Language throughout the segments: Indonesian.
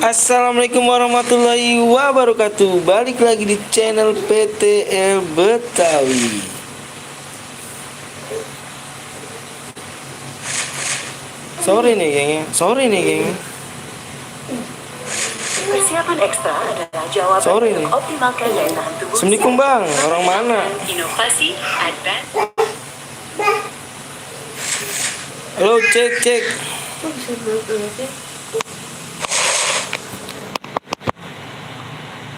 Assalamualaikum warahmatullahi wabarakatuh. Balik lagi di channel PTL Betawi. Sorry nih gengnya. Persiapan ekstra adalah jawaban Sorry untuk nih. optimalkan daya tahan tubuh. Assalamualaikum bang, orang mana? Inovasi advance. Halo, cek.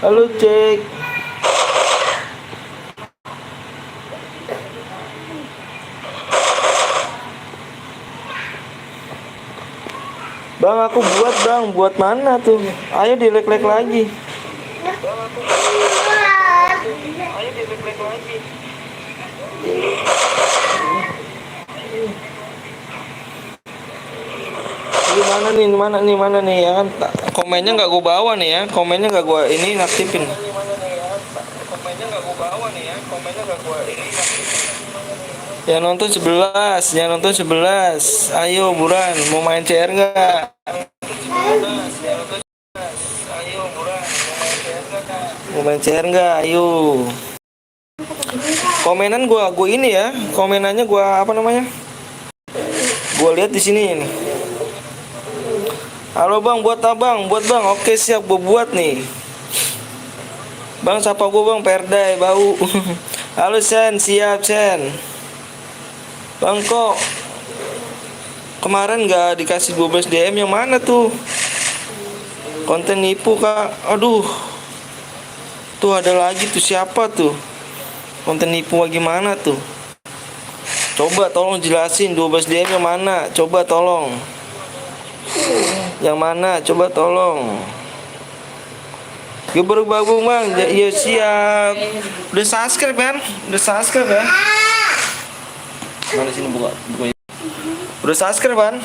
Halo, cek. Bang, aku buat mana tuh? Ayo dilek-lek lagi. Mana nih ya kan, komennya nggak gue bawa nih ya, komennya nggak gue ini aktifin. Yang nonton 11, ayo buruan, mau main CR nggak? Mau main CR nggak? Ayo. Komenan gue ini ya, komenannya gue apa namanya? Gue lihat di sini ini. Halo bang, buat abang, Oke siap, gue buat nih. Bang, sapa gue bang, Perdai bau. Halo Sen, siap Sen. Bang, kok kemarin nggak dikasih 12 DM yang mana tuh? Konten nipu kak. Aduh, tuh ada lagi tuh, siapa tuh? Konten nipu gimana tuh? Coba tolong jelasin 12 DM yang mana? Coba tolong. Yang mana? Coba tolong. Gue baru gabung bang. Ya siap. Udah subscribe kan? Ya? Mana sini buka. Udah subscribe kan?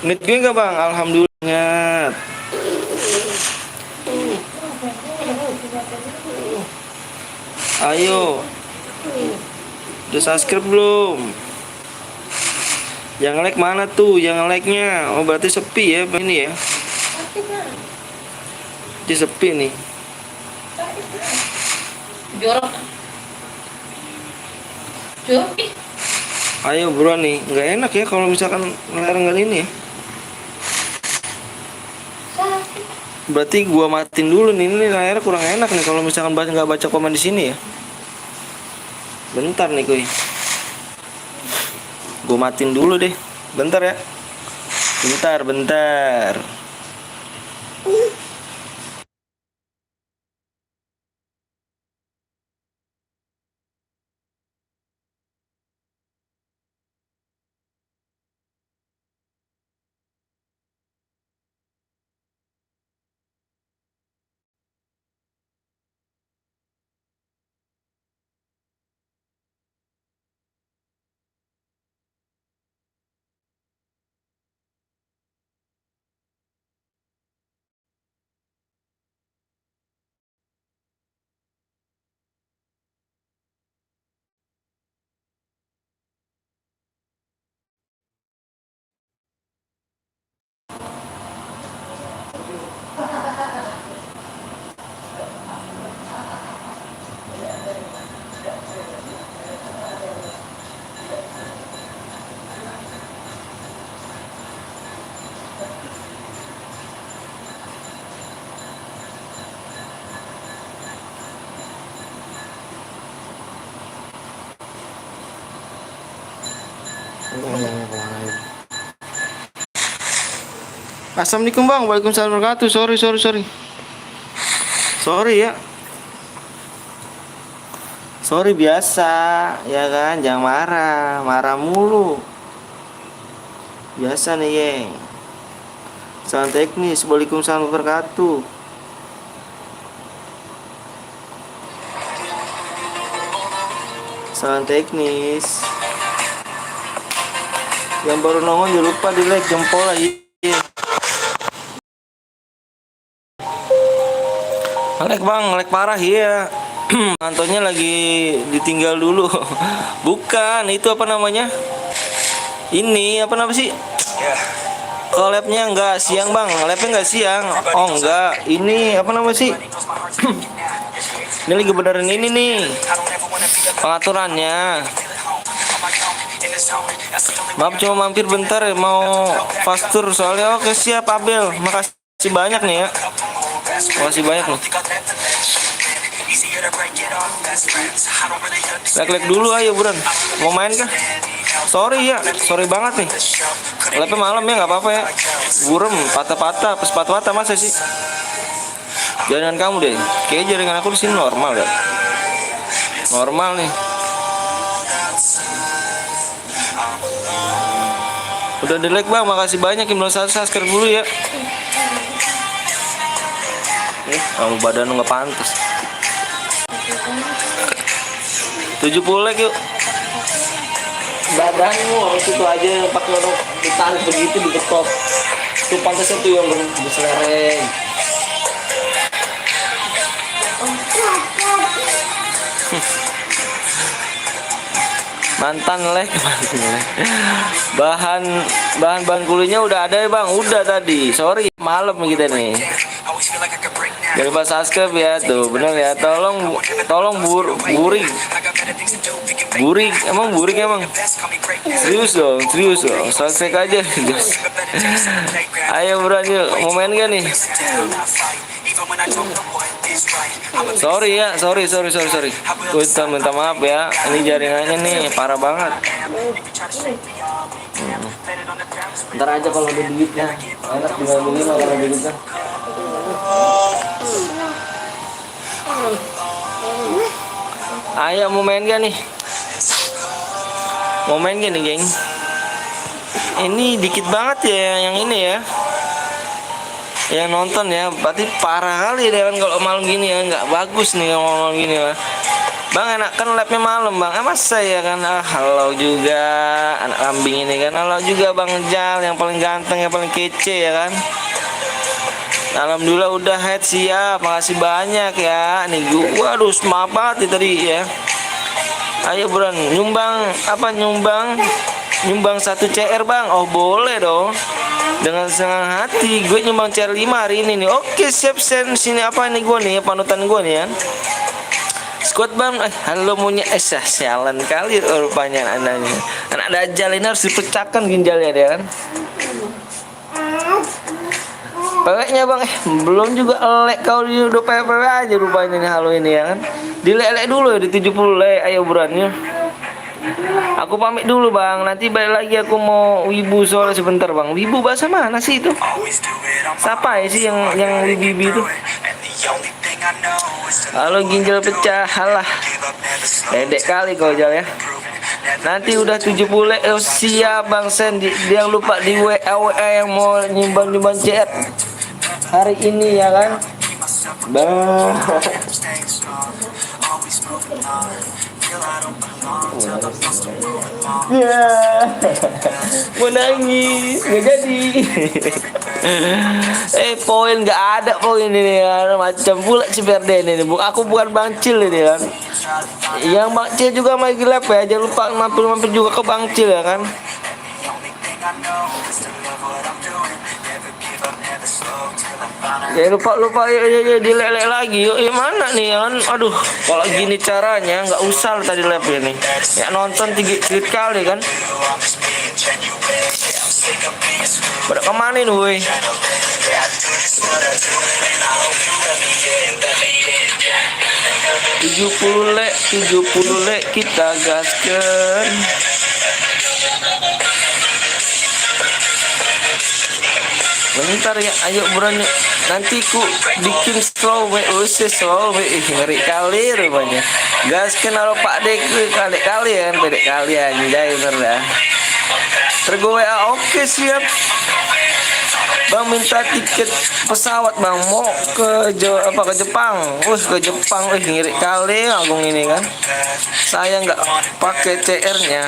Menit gue nggak bang? Alhamdulillah. Ayo. Udah subscribe belum? Yang like mana tuh? Yang like-nya? Oh berarti sepi ya ini ya. Dia sepi nih. Jorok. Ayo buruan nih. Nggak enak ya kalau misalkan ngelarang ini ya. Berarti gua matiin dulu nih. Ini layarnya kurang enak nih kalau misalkan nggak baca komen di sini ya. Bentar nih kuy. Gue matiin dulu deh. Bentar ya. Bentar. Assalamualaikum bang. Waalaikumsalam warahmatullahi wabarakatuh. Sorry ya. Sorry biasa ya kan. Jangan marah mulu. Biasa nih geng. Salam teknis. Waalaikumsalam warahmatullahi wabarakatuh. Salam teknis. Yang baru nongol jangan lupa di like jempol lagi. Like bang, like parah ya. Ngantornya lagi ditinggal dulu. Bukan, itu apa namanya? Ini apa nama sih? Kalau labnya nggak siang bang, labnya nggak siang. Oh nggak, ini apa nama sih? Ini lagi beneran ini nih pengaturannya. Maaf cuma mampir bentar ya, mau fast tour soalnya. Oke siap Abel, makasih banyak nih ya. Makasih banyak nih. Like dulu ayo buran. Mau main kah? Sorry ya, sorry banget nih. Lapnya malam ya nggak apa-apa ya. Burem, patah-patah, pas patah-patah masa sih? Jaringan kamu deh. Kayaknya jaringan aku di sini normal ya. Normal nih. Udah di-like bang, makasih banyak yang belum subscribe dulu ya. Kamu badan lu nggak pantas. 70 like yuk. Badanmu itu aja pakai orang ditarik begitu diketok. Itu pantasnya tuh yang berselereng. Mantan lek. Bahan kulinya udah ada ya bang, udah tadi. Sorry malam kita nih. Jangan lupa subscribe ya tuh, bener ya. Tolong burik. Emang burik emang. Serius dong. Subscribe aja. Ayo bro, yuk. Mau main gak nih? Sorry ya, sorry. Gue minta maaf ya. Ini jaringannya nih parah banget. Ntar aja kalau ada duitnya. Enak tinggal beli kalau ada duitnya. Ayo mau main gak nih? Mau main gak nih geng? Ini dikit banget ya yang ini ya. Yang nonton ya, berarti parah kali deh kan kalau malam gini ya, nggak bagus nih kalau malam gini ya. Bang enak kan labnya malam bang, masa ya kan? Halo juga anak kambing ini kan, halo juga bang Jal yang paling ganteng yang paling kece ya kan. Alhamdulillah udah head siap, makasih banyak ya. Nih gua waduh semangat banget nih tadi ya. Ayo buruan nyumbang 1 CR bang. Oh boleh dong. Dengan senang hati gue nyumbang CR 5 hari ini nih. Oke siap sen sini apa ini gue nih panutan gue nih ya. Squad bang, halo maunya sialan kali rupanya anaknya. Anak dajal ini harus dipecahkan ginjalnya dia kan. Peweknya bang, belum juga elek kau di udah pewe aja rupanya nih halo ini ya kan. Dilelek dulu ya di 70 lek, ayo burannya. Aku pamit dulu bang, nanti balik lagi aku mau wibu soalnya sebentar bang. Wibu bahasa mana sih itu? Siapa ya sih yang wibu itu? Halo ginjal pecah, halah. Dedek kali kau Jal ya. Nanti udah 70 lek, siap bang Sen. Dia lupa di WA yang mau nyumbang CR hari ini ya kan. Bang. Ya, mau nangis, nggak jadi. Poin nggak ada poin ini kan, macam pula si Ferden ini. Aku bukan Bang Cil ini kan. Yang Bang Cil juga main gelap ya, jangan lupa mampir juga ke Bang Cil ya kan. Ya lupa ya dilelek lagi yuk. Ya mana nih kan? Aduh, kalau gini caranya nggak usah tadi lab ini. Ya nonton 3 kali kan. Pada kemana nih woi? 70 lek kita gaskan. Bentar ya, ayo burannya. Nanti ku bikin slow ngeri kali rupanya. Gas kenal Pak Dek kali ya, bedek kali anjay bener dah. Tergowe oke siap. Bang minta tiket pesawat bang, mau ke ke Jepang. Ke Jepang, ngirit kali Agung ini kan. Saya nggak pakai CR-nya.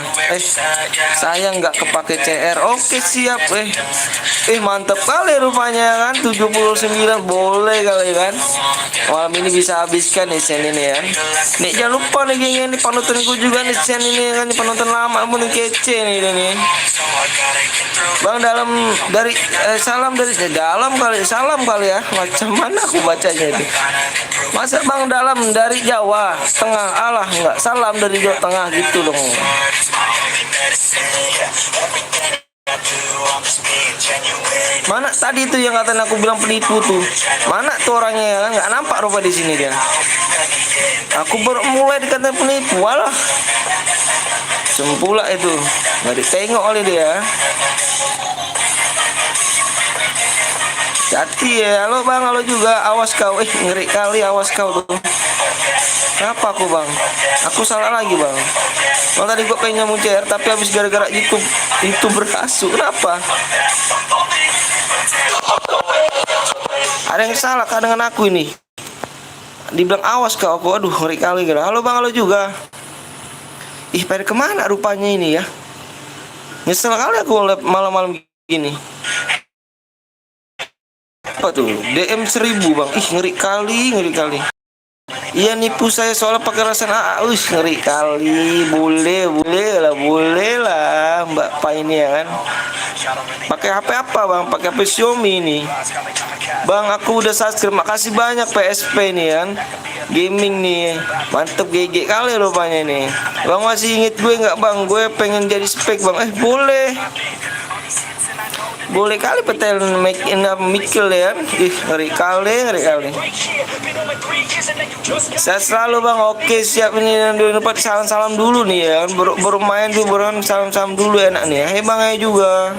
Saya nggak kepake CR. Oke siap. Mantap kali rupanya kan. 79 boleh kali kan. Malam ini bisa habiskan nih sen ini ya. Nih jangan lupa nih geng, ini panutanku juga nih sen ini kan, penonton lama pun kece nih ini. Bang dalam dari salam dari dalam kali, salam kali ya. Macam mana aku bacanya itu? Masa bang dalam dari Jawa Tengah, alah enggak, salam dari Jawa Tengah gitu dong. Mana tadi tuh yang kata aku bilang penipu tuh? Mana tuh orangnya ya? Nggak nampak rupa di sini dia. Aku baru mulai dikata penipu, alah. Sempula itu, nggak ditengok oleh dia. Hati ya, halo bang, halo juga, awas kau, ngeri kali, awas kau tuh. Kenapa aku bang? Aku salah lagi bang. Bang tadi gue pengen nyambung CR, tapi habis gara-gara itu berhasil. Kenapa? Ada yang salah kah dengan aku ini? Dibilang awas kau, aku aduh ngeri kali. Halo bang, halo juga. Pada kemana rupanya ini ya? Nyesel kali aku malam-malam gini. Apa tuh? DM 1000 bang. Ngeri kali. Iya nipu saya soalnya pakai rasan AA. Ngeri kali. Boleh lah Mbak Pa ini ya kan. Pakai HP apa bang? Pakai HP Xiaomi ini. Bang aku udah subscribe. Makasih banyak PSP nih kan. Gaming nih. Mantep GG kali rupanya nih. Bang masih inget gue nggak bang? Gue pengen jadi spek bang. Boleh. Boleh kali petel make in Mikkel ya. Ngeri kali. Saya selalu bang. Oke siap ini. Dapat salam dulu nih ya. Baru main dulu, baru salam dulu enak nih. Bang juga.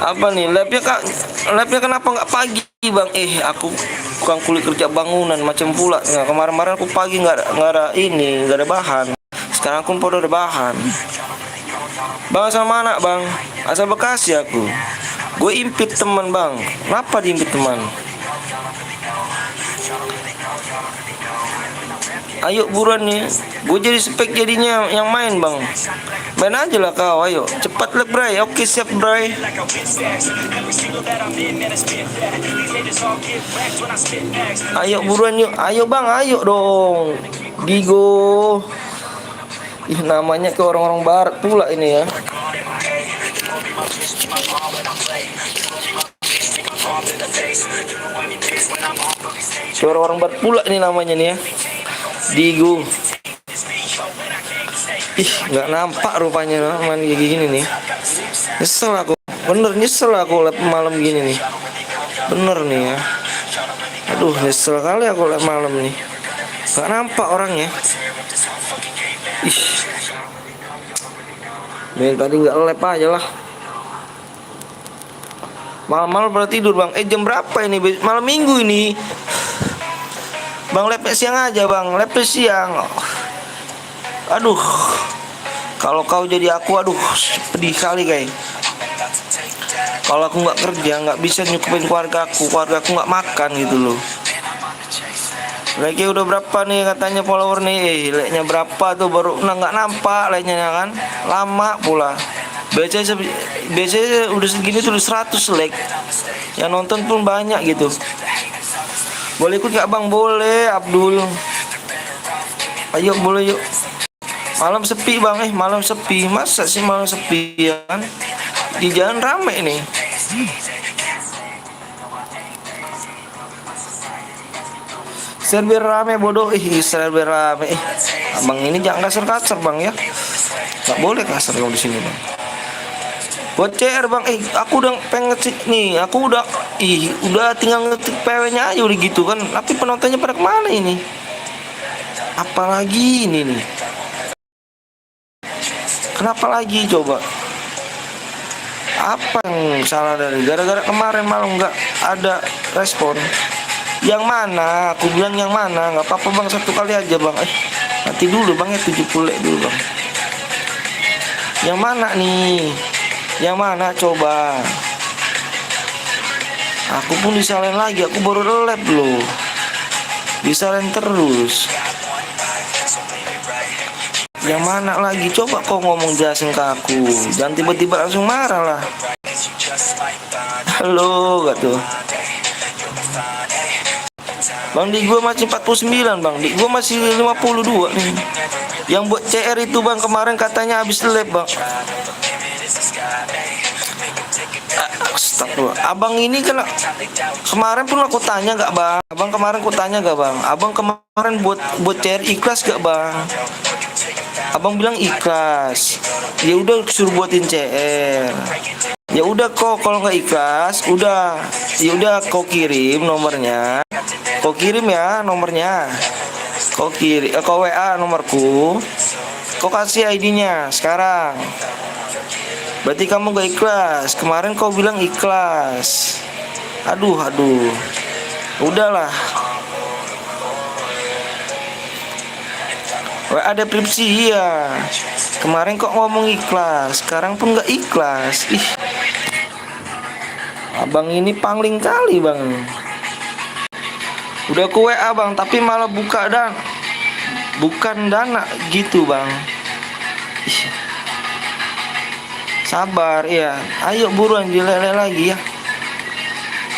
Apa nih? Labnya kenapa nggak pagi bang? Aku bukan kulit kerja bangunan macam pula. Nah, kemarin aku pagi nggak ada bahan. Sekarang aku udah ada bahan. Bang asal mana bang? Asal Bekasi aku. Gue impit teman bang. Kenapa diimpit teman? Ayo buruan nih. Gue jadi spek jadinya yang main bang. Main aja lah kau, ayo. Cepat lah bray. Oke siap bray. Ayo buruan yuk. Ayo bang, ayo dong. Gigo. Namanya ke orang-orang barat pula ini ya. Ke orang-orang barat pula ini namanya nih ya. Digo. Nggak nampak rupanya main kayak gini nih. Nyesel aku. Nyesel aku malam gini nih. Bener nih ya. Aduh nyesel kali aku malam nih. Nggak nampak orangnya. Tadi nggak lep aja lah. Malam-malam pada tidur bang. Jam berapa ini? Malam minggu ini. Bang lep siang aja bang. Lep siang. Aduh. Kalau kau jadi aku, aduh pedih kali guys. Kalau aku nggak kerja, nggak bisa nyukupin keluarga aku nggak makan gitu loh. Like udah berapa nih katanya follower nih? Like-nya berapa tuh baru nggak nampak like-nya kan? Lama pula. Biasanya udah segini tuh 100 like. Yang nonton pun banyak gitu. Boleh ikut nggak bang? Boleh Abdul. Ayo boleh yuk. Malam sepi bang. Malam sepi. Masa sih malam sepi ya kan? Di jalan rame nih. Server rame bodoh. Server rame. Abang ini jangan kasar bang ya. Nggak boleh kasar kalau di sini bang. Buat CR bang. Aku udah pengen ngecek nih. Aku udah tinggal ngetik PW-nya aja udah gitu kan. Tapi penontonnya pada kemana ini? Apalagi ini nih. Kenapa lagi coba? Apa yang salah dari gara-gara kemarin malam nggak ada respon? Yang mana? Aku bilang yang mana? Nggak apa-apa bang, satu kali aja bang. Nanti dulu bang ya 70 dulu bang. Yang mana nih? Yang mana coba? Aku pun disalahin lagi, aku baru lab loh. Disalahin terus. Yang mana lagi? Coba kau ngomong jelasin ke aku. Jangan tiba-tiba langsung marah lah. Halo, gak tuh. Bang, di gua masih 49 bang. Di gua masih 52 nih. Yang buat CR itu bang kemarin katanya habis lab bang. Astagfirullah. Abang ini kan kemarin pun aku tanya gak bang. Abang kemarin aku tanya gak bang. Abang kemarin buat CR ikhlas gak bang. Abang bilang ikhlas. Ya udah suruh buatin CR. Ya udah kok kalau nggak ikhlas, udah. Ya udah kau kirim nomornya. Kau kirim ya nomornya. Kau WA nomorku. Kau kasih ID-nya sekarang. Berarti kamu gak ikhlas. Kemarin kau bilang ikhlas. Aduh. Udahlah. Ada deskripsi ya. Kemarin kok ngomong ikhlas, sekarang pun gak ikhlas. Ih. Abang ini pangling kali bang. Udah ku WA bang, tapi malah bukan dana gitu bang. Ih. Sabar ya. Ayo buruan dilele lagi ya.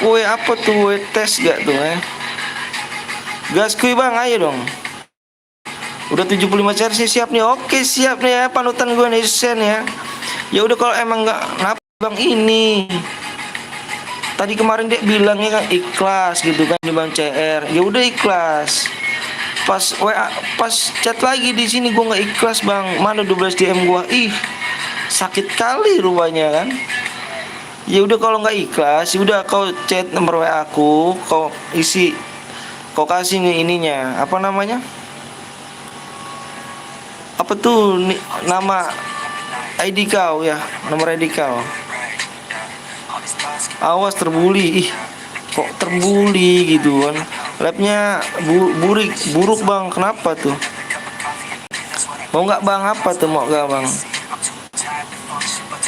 Woi apa tuh? Woi tes gak tuh Gas kuy bang, ayo dong. Udah 75 CR sih siap nih. Oke siap nih ya, panutan gue nih Sen ya. Ya udah kalau emang nggak kenapa bang ini. Tadi kemarin dia bilangnya kan ikhlas gitu kan di bang CR. Ya udah ikhlas. Pas WA pas chat lagi di sini gue nggak ikhlas bang. Mana 12 DM gue. Ih sakit kali rupanya kan. Ya udah kalau nggak ikhlas, ya udah kau chat nomor WA aku, kau kasih nih ininya apa namanya? Apa tuh nama ID kau ya, nomor ID kau. Awas terbuli. Ih kok terbuli gitu kan. Labnya buruk bang. Kenapa tuh? Mau nggak bang? Apa tuh mau nggak bang?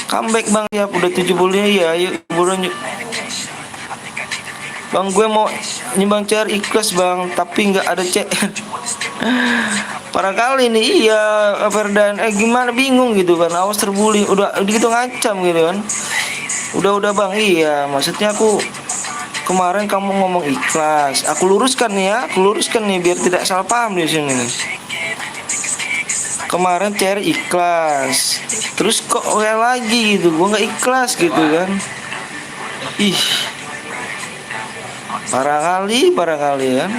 Comeback bang ya. Udah 70 ya. Ayo buruan yuk. Bang gue mau nyumbang CR ikhlas bang, tapi nggak ada CR. Parah kali nih. Iya Ferdan. Gimana bingung gitu kan. Awas terbuli. Udah gitu ngancam gitu kan. Udah bang. Iya maksudnya aku kemarin kamu ngomong ikhlas. Aku luruskan nih ya. Aku luruskan nih biar tidak salah paham di sini nih. Kemarin CR ikhlas. Terus kok lagi gitu. Gue nggak ikhlas gitu kan. Ih parah kali kan.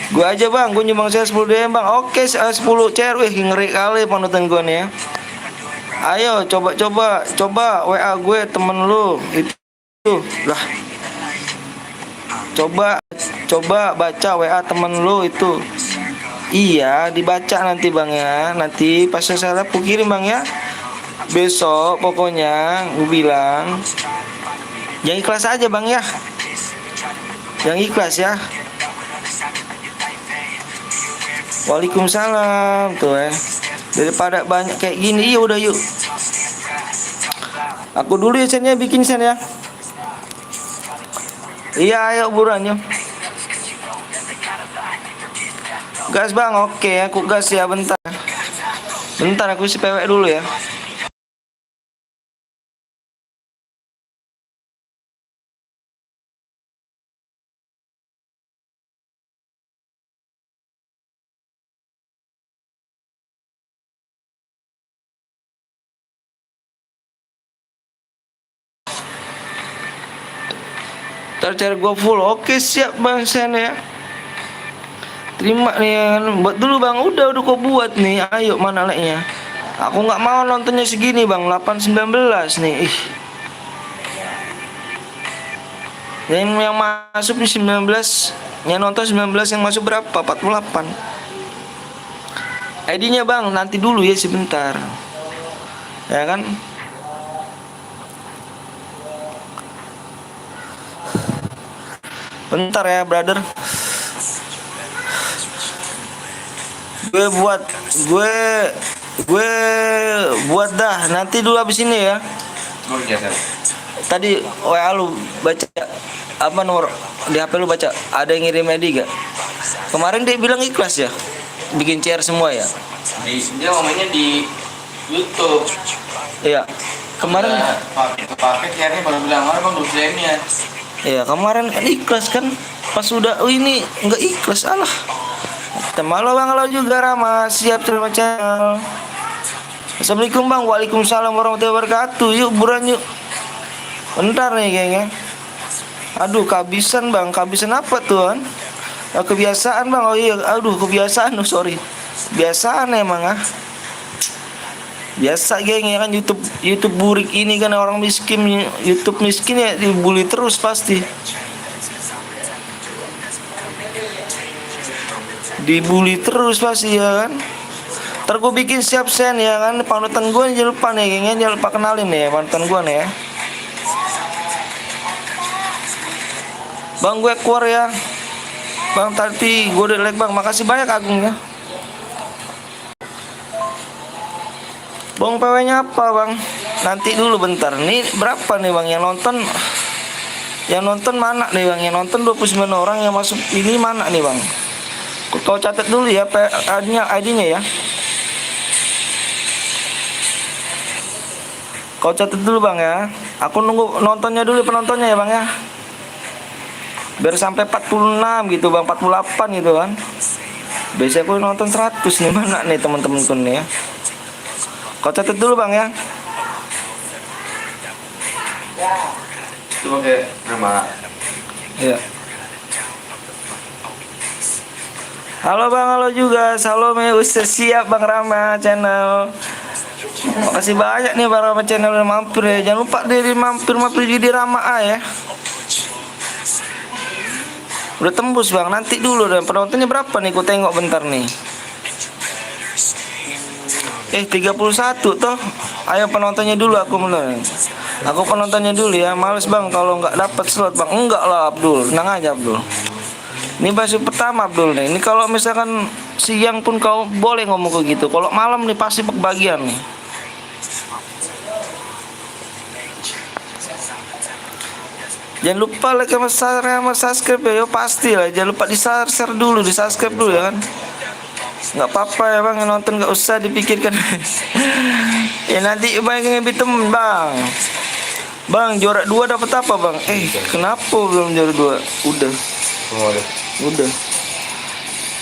Gue aja bang, gue nyumbang saya 10 DM bang. Oke 10 CR. Wih ngeri kali panutan gue nih ya. Ayo coba WA gue temen lu itu lah. Coba baca WA temen lu itu. Iya dibaca nanti bang ya. Nanti pas saya aku kirim bang ya. Besok pokoknya gue bilang yang ikhlas aja bang ya. Yang ikhlas ya. Waalaikumsalam tuh daripada banyak kayak gini. Iya udah yuk. Aku dulu ya Sen ya, bikin Sen ya. Iya ayo buruan yuk. Gas bang, oke aku gas ya bentar. Bentar aku isi PW dulu ya. Ntar gue full. Oke siap bang Sen ya. Terima nih ya. Buat dulu bang. Udah kau buat nih. Ayo mana like-nya. Aku nggak mau nontonnya segini bang. 819 nih. Ih. Yang masuk di 19. Yang nonton 19 yang masuk berapa? 48. ID-nya bang. Nanti dulu ya sebentar. Ya kan. Bentar ya brother. Gue buat dah. Nanti dulu habis ini ya. Tadi WA lu baca. apa nomor di HP lu baca? Ada yang ngirim ID gak? Kemarin dia bilang ikhlas ya, bikin CR semua ya. Dia ngomongnya di YouTube. Iya. Kemarin pakai CR-nya baru bilang mana bang klaimnya. iya kemarin kan ikhlas kan. Pas udah ini nggak ikhlas alah. Halo bang, halo juga Rama, siap terima channel. Assalamualaikum bang, waalaikumsalam warahmatullahi wabarakatuh. Yuk buruan yuk. Bentar nih kayaknya. Aduh kehabisan bang, kehabisan apa tuan? Kebiasaan bang, oh iya, aduh kebiasaan, oh sorry. Biasaan emang ah. Biasa geng ya kan YouTube burik ini kan orang miskin, YouTube miskin ya dibully terus pasti. Dibully terus pasti ya kan. Ntar gue bikin siap sen ya kan, panutan gue jangan lupa nih gengnya, jangan lupa kenalin nih panutan gue nih ya. Bang gue keluar ya. Bang tadi gue udah like bang, makasih banyak Agung ya. Bang PW-nya apa bang? Nanti dulu bentar. Nih berapa nih bang yang nonton? Yang nonton mana nih bang? Yang nonton 29 orang, yang masuk ini mana nih bang? Kau catat dulu ya ID-nya ya. Kau catat dulu bang ya. Aku nunggu nontonnya dulu, penontonnya ya bang ya. Biar sampai 46 gitu bang, 48 gitu kan. Biasanya aku nonton 100 nih, mana nih teman-temanku nih ya. Kau catat dulu bang ya. Itu pakai nama. Ya. Halo bang, halo juga. Salome Ustaz siap bang Rama channel. Makasih banyak nih bang Rama channel udah mampir ya. Jangan lupa dari mampir jadi Rama A ya. Udah tembus bang, nanti dulu dan penontonnya berapa nih? Ku tengok bentar nih. 31 toh. Ayo penontonnya dulu aku mulai. Aku penontonnya dulu ya. Males bang kalau nggak dapat slot bang. Enggak lah Abdul, tenang aja Abdul. Ini baru pertama Abdul nih. Ini kalau misalkan siang pun kau boleh ngomong ke gitu. Kalau malam nih pasti pembagian nih. Jangan lupa like sama subscribe ya. Yo pasti lah. Jangan lupa di-share dulu, di-subscribe dulu ya kan. Nggak apa-apa ya bang, yang nonton nggak usah dipikirkan. Ya nanti bang yang lebih temen bang. Bang juara 2 dapat apa bang? Kenapa belum juara 2? Udah.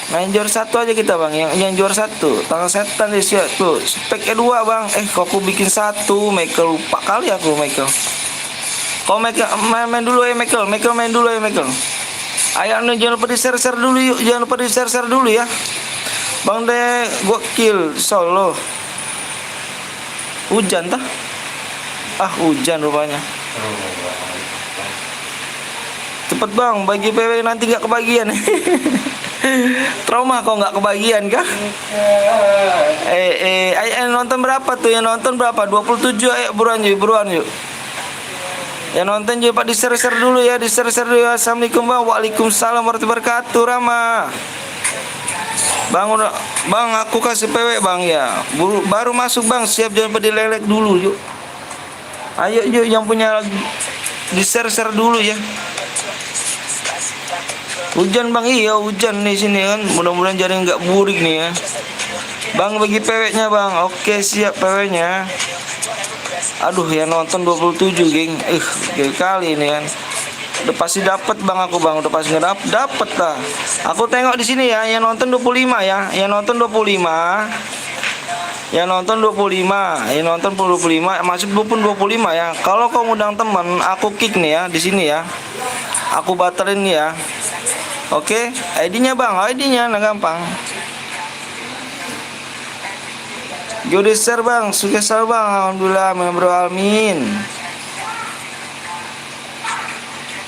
Main juara 1 aja kita bang. Yang juara 1 tangan setan deh siap tuh. Speknya 2 bang. Kok aku bikin 1 Michael, lupa kali aku Michael. Kau Michael main dulu ya Michael main dulu ya Michael. Ayo jangan lupa di-share dulu yuk. Jangan lupa di-share dulu ya. Bang deh gokil Solo. Hujan tah? Hujan rupanya. Cepet bang, bagi PW nanti nggak kebagian. Trauma kok nggak kebagian kah? Nonton berapa tuh? Yang nonton berapa? 27. Ayo buruan yuk. Ya nonton juga Pak, di-share dulu ya, di-share dulu ya. Assalamualaikum bang, waalaikumsalam warahmatullahi wabarakatuh Rama. Bang aku kasih PW bang ya. Baru masuk bang, siap jangan pada lelek dulu yuk. Ayo yuk yang punya di-share dulu ya. Hujan bang, iya hujan nih sini kan. Mudah-mudahan jaring nggak burik nih ya. Bang bagi PW-nya bang. Oke siap PW-nya. Aduh yang nonton 27 geng. Kali ini kan. Udah pasti dapat bang aku bang, udah pasti dapat lah. Aku tengok di sini ya, yang nonton 25 ya, yang nonton 25, yang nonton 25, yang nonton 25, masuk pun 25 ya. Kalau kau ngundang teman, aku kick nih ya di sini ya, aku batalin nih ya. Oke, ID-nya bang, ID-nya nah gampang. Jodi share bang, sukses selalu bang, alhamdulillah, amin.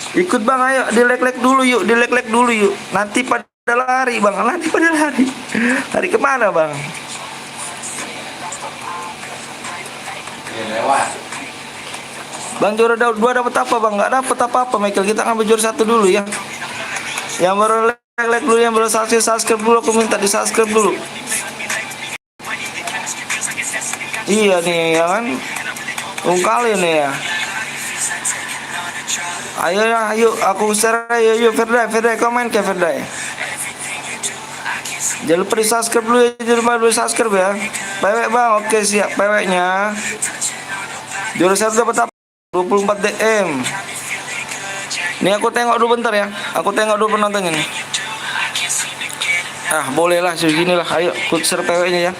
Ikut bang, ayo di like dulu yuk, di like dulu yuk. Nanti pada lari bang, lari kemana bang? Lewat. Bang juara 2 dapat apa bang? Nggak dapat apa-apa Michael, kita ngambil juara 1 dulu ya. Yang baru like dulu, yang baru subscribe dulu, aku minta di subscribe dulu. Iya nih ya kan, kali nih ya. Ayo ya, ayo aku share, ayo Ferdai komen ke Ferdai. Jangan lupa di subscribe dulu ya, jangan lupa dulu subscribe ya. Pewek bang, oke siap peweknya. Juara 1 dapat apa? 24 DM. Nih aku tengok dulu bentar ya. Aku tengok dulu penontonnya nih. Ah boleh lah segini lah. Ayo aku share peweknya ya.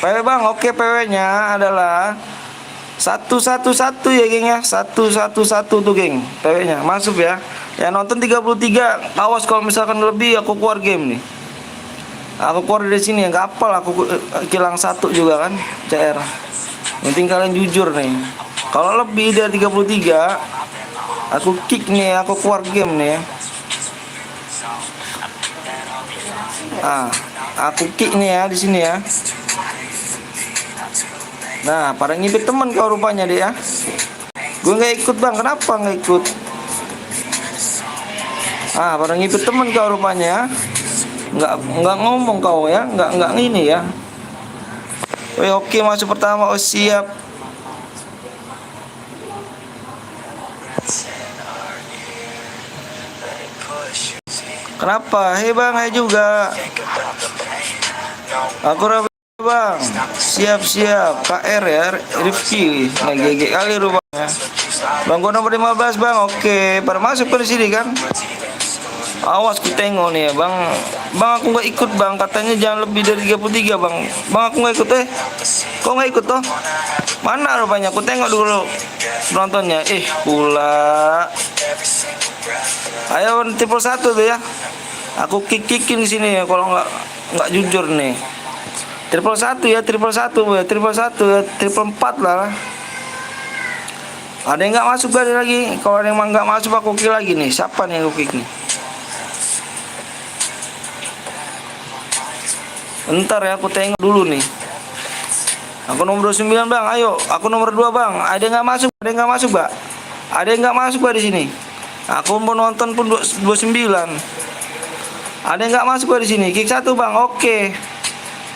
PW bang, oke PW-nya adalah 111 ya geng ya, 111 tuh geng, PW-nya masuk ya. Ya nonton 33, awas kalau misalkan lebih aku keluar game nih. Aku keluar dari sini ya, nggak apal aku kilang 1 juga kan, CR. Yang penting kalian jujur nih. Kalau lebih dari 33, aku kick nih, aku keluar game nih ya. Ah, aku kick nih ya di sini ya. Nah, pada ngipit temen kau rupanya deh ya. Gue nggak ikut bang, kenapa nggak ikut? Ah, pada ngipit temen kau rupanya. Nggak ngomong kau ya, nggak ini ya. Oke masuk pertama, oh siap. Kenapa? Hei bang, hai juga. Aku bang, siap KR ya, Rifki, nah GG kali rupanya. Bang gua nomor 15 bang, oke, pada masuk ke sini kan. Awas ku tengok nih ya bang. Bang aku nggak ikut bang, katanya jangan lebih dari 33 bang. Bang aku nggak ikut kok nggak ikut toh? Mana rupanya? Aku tengok dulu penontonnya. Pula. Ayo triple 1 tuh ya. Aku kickin di sini ya kalau nggak jujur nih. Triple 1 ya, triple 1 ya, triple 1 ya, triple 4 lah. Ada yang nggak masuk lagi. Kalau ada yang nggak masuk aku kill lagi nih. Siapa nih yang aku kick nih? Bentar ya, aku tengok dulu nih. Aku nomor 29 bang, ayo. Aku nomor 2 bang. Ada yang nggak masuk? Ada yang nggak masuk mbak? Ada yang nggak masuk mbak di sini? Aku mau nonton pun 29. Ada yang nggak masuk mbak di sini? Kick 1 bang, oke.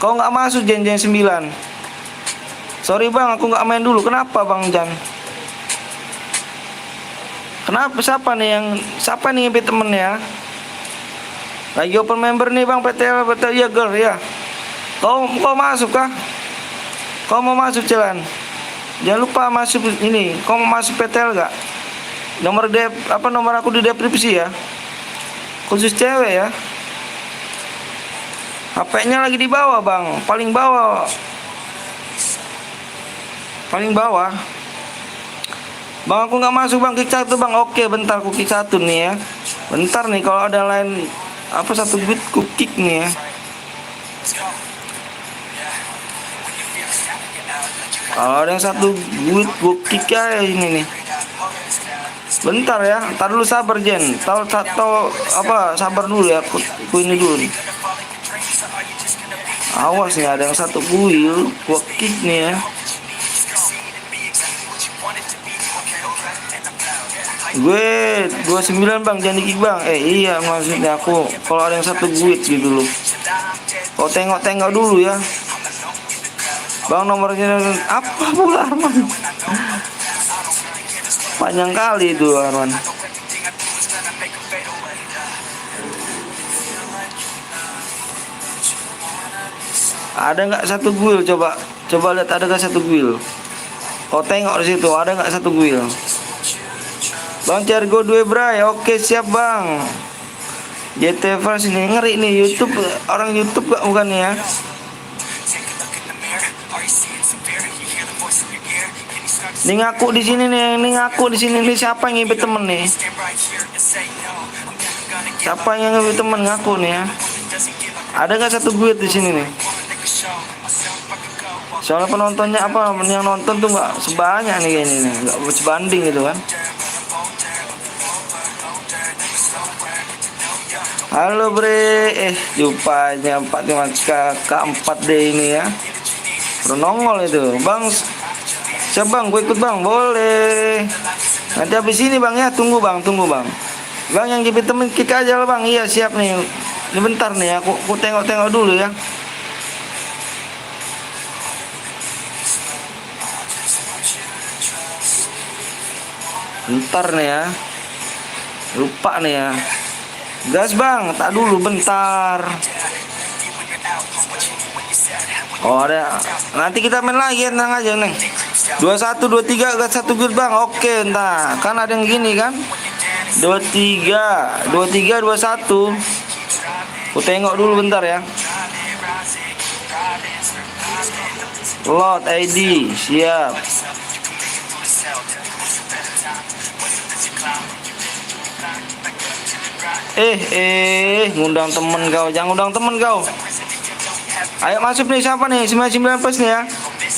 Kau nggak masuk Jen 9. Sorry bang, aku nggak main dulu. Kenapa bang Jan? Kenapa? Siapa nih yang temennya? Lagi open member nih bang, PTL ya girl ya. Kau masuk kah? Kau mau masuk jalan? Jangan lupa masuk ini. Kau mau masuk PTL gak? Nomor aku di deskripsi ya. Khusus cewek ya. HP-nya lagi di bawah bang, paling bawah. Bang aku nggak masuk bang, kick 1 bang. Oke bentar aku kick 1 nih ya. Bentar nih kalau ada lain satu bit ku kick nih ya. Kalau ada yang satu bit ku kick aja ini nih. Bentar ya, tar dulu sabar Jen. Tahu sabar dulu ya. Aku ini dulu nih. Awas nih ada yang satu kuil, gua kick nih ya. Gue 29 bang, jangan di kick bang. Iya maksudnya aku kalau ada yang satu guit gitu loh. Kau tengok dulu ya. Bang nomornya apa pula Arman? Panjang kali itu Arman. Ada nggak satu guil? Coba lihat ada nggak satu guil? Kau tengok di situ ada nggak satu guil? Bang Cargo 2 bray, oke siap bang. JT Flash ini ngeri nih YouTube, orang YouTube gak bukan ya? Nih ngaku di sini nih, siapa yang ngibet temen nih? Siapa yang ngibet temen ngaku nih ya? Ada nggak satu guil di sini nih? Soalnya penontonnya yang nonton tuh nggak sebanyak nih ini nih, nggak sebanding gitu kan. Halo bre, rupanya 45 K4D ini ya. Nongol itu bang. Siap bang, gue ikut bang, boleh. Nanti habis ini bang ya, tunggu bang. Bang yang jepit temen kick aja lah bang. Iya siap nih. Ini bentar nih aku tengok dulu ya. Bentar nih ya. Lupa nih ya. Gas bang, tak dulu bentar. Oh ada. Nanti kita main lagi, tenang aja neng. 21, 23 gas 1 good bang. Oke, entah. Kan ada yang gini kan. 23, 23, 21. Aku tengok dulu bentar ya. Lot ID siap. Ngundang temen kau, jangan ngundang temen kau. Ayo masuk nih, siapa nih? 99 plus nih ya.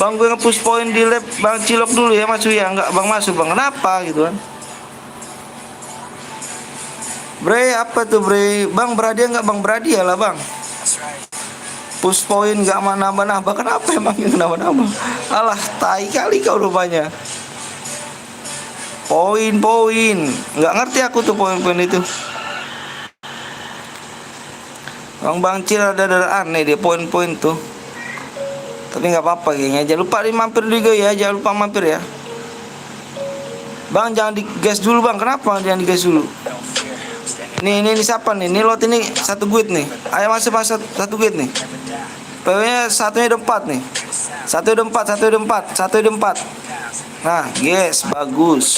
Bang gue nge-push point di lab Bang Cilok dulu ya, masuk ya. Enggak bang masuk bang, kenapa gitu kan? Bre, apa tuh bre? Bang Bradia enggak bang Bradia lah bang. Push point enggak nambah-nambah, kenapa emang yang nambah-nambah? Alah, tai kali kau rupanya. Poin-poin, nggak ngerti aku tuh poin-poin itu. Bang Cil ada aneh dia poin-poin tuh. Tapi nggak apa-apa kayaknya. Jangan lupa mampir juga ya, jangan lupa mampir ya. Bang jangan digas dulu bang, kenapa jangan digas dulu? Ini siapa nih? Ini lot ini satu guide nih. Ayo masuk satu guide nih. PW-nya satunya ada 4 nih. Satu ada 4, satu ada 4, satu ada 4. Nah, yes, bagus.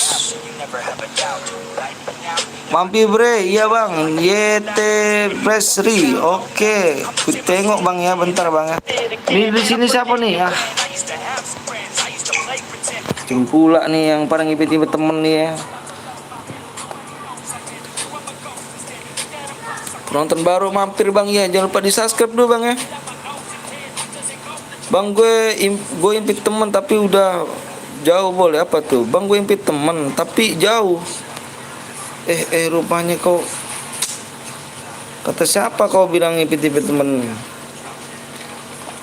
Mampir bre, iya bang. YT Presri, oke. Ku tengok bang ya, bentar bang ya. Ini di sini siapa nih? Cing pula nih yang paling ngipit-ngipit temen nih ya. Penonton baru mampir bang ya, jangan lupa di subscribe dulu bang ya. Bang gue impit temen tapi udah jauh boleh apa tuh? Bang gue impit temen tapi jauh. Rupanya kau kata siapa kau bilang impit temen?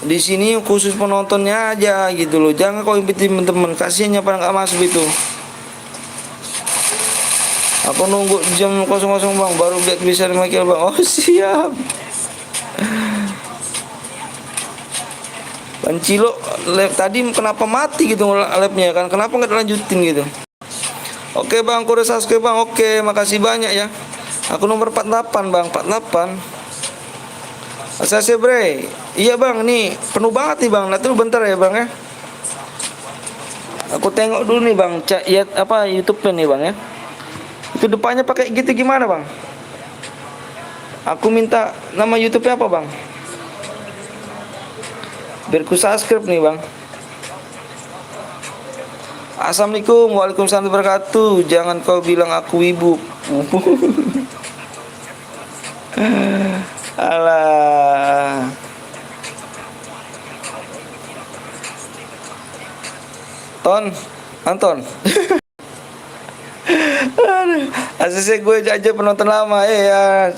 Di sini khusus penontonnya aja gitu loh. Jangan kau impit temen, kasihannya pada nggak masuk itu. Aku nunggu jam 00 bang, baru bisa dimakil bang. Oh siap. Bang Cilo lab tadi kenapa mati gitu labnya kan? Kenapa nggak dilanjutin gitu? Oke bang, aku udah subscribe bang. Oke, makasih banyak ya. Aku nomor 48 bang, 48. Asal bre. Iya bang, nih penuh banget nih bang. Nanti lu bentar ya bang ya. Aku tengok dulu nih bang, ya apa YouTube-nya nih bang ya. Itu depannya pakai gitu gimana bang? Aku minta nama YouTube-nya apa bang? Biar ku subscribe nih bang. Assalamualaikum, waalaikumsalam wabarakatuh. Jangan kau bilang aku ibu. Alah. Anton. Asli gue aja penonton lama ya.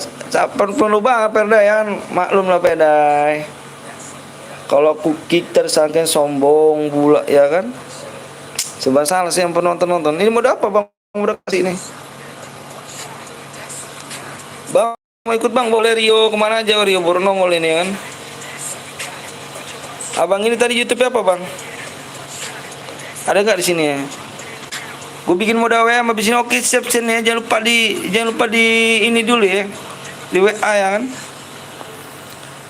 Penuh banget Perda ya. Maklum lah Pedai. Kalau aku kick tersangka sombong pula ya kan. Coba salah sih yang penonton. Ini mode apa bang? Mode kasih ini. Bang mau ikut bang, boleh Rio kemana aja Rio baru nongol ini kan. Abang ini tadi YouTube apa bang? Ada nggak di sini ya? Gue bikin mode WA habis ini. Oke siap ya. Jangan lupa di ini dulu ya. Di WA ya kan.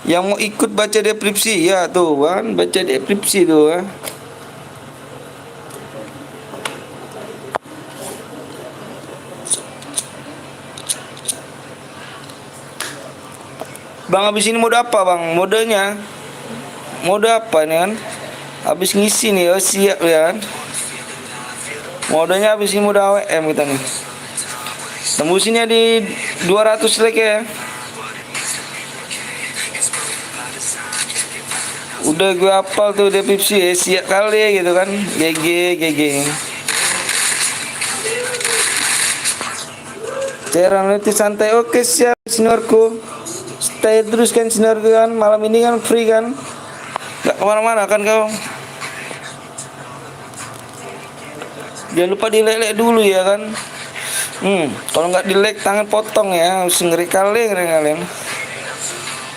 Yang mau ikut baca deskripsi ya tuh kan, baca deskripsi tuh kan. Bang habis ini mode apa bang? Modenya mode apa nih kan? Habis ngisi nih, oh siap ya kan. Modenya habis ini mode AWM kita nih. Tembusinnya di 200 like ya. Udah gue hafal tuh deskripsi ya, siap kali gitu kan. GG. Cara nanti santai, oke siap seniorku. Stay terus kan seniorku kan. Malam ini kan free kan. Gak kemana-mana kan kau. Jangan lupa di-like dulu ya kan. Kalau nggak di-like tangan potong ya. Ngeri kalian.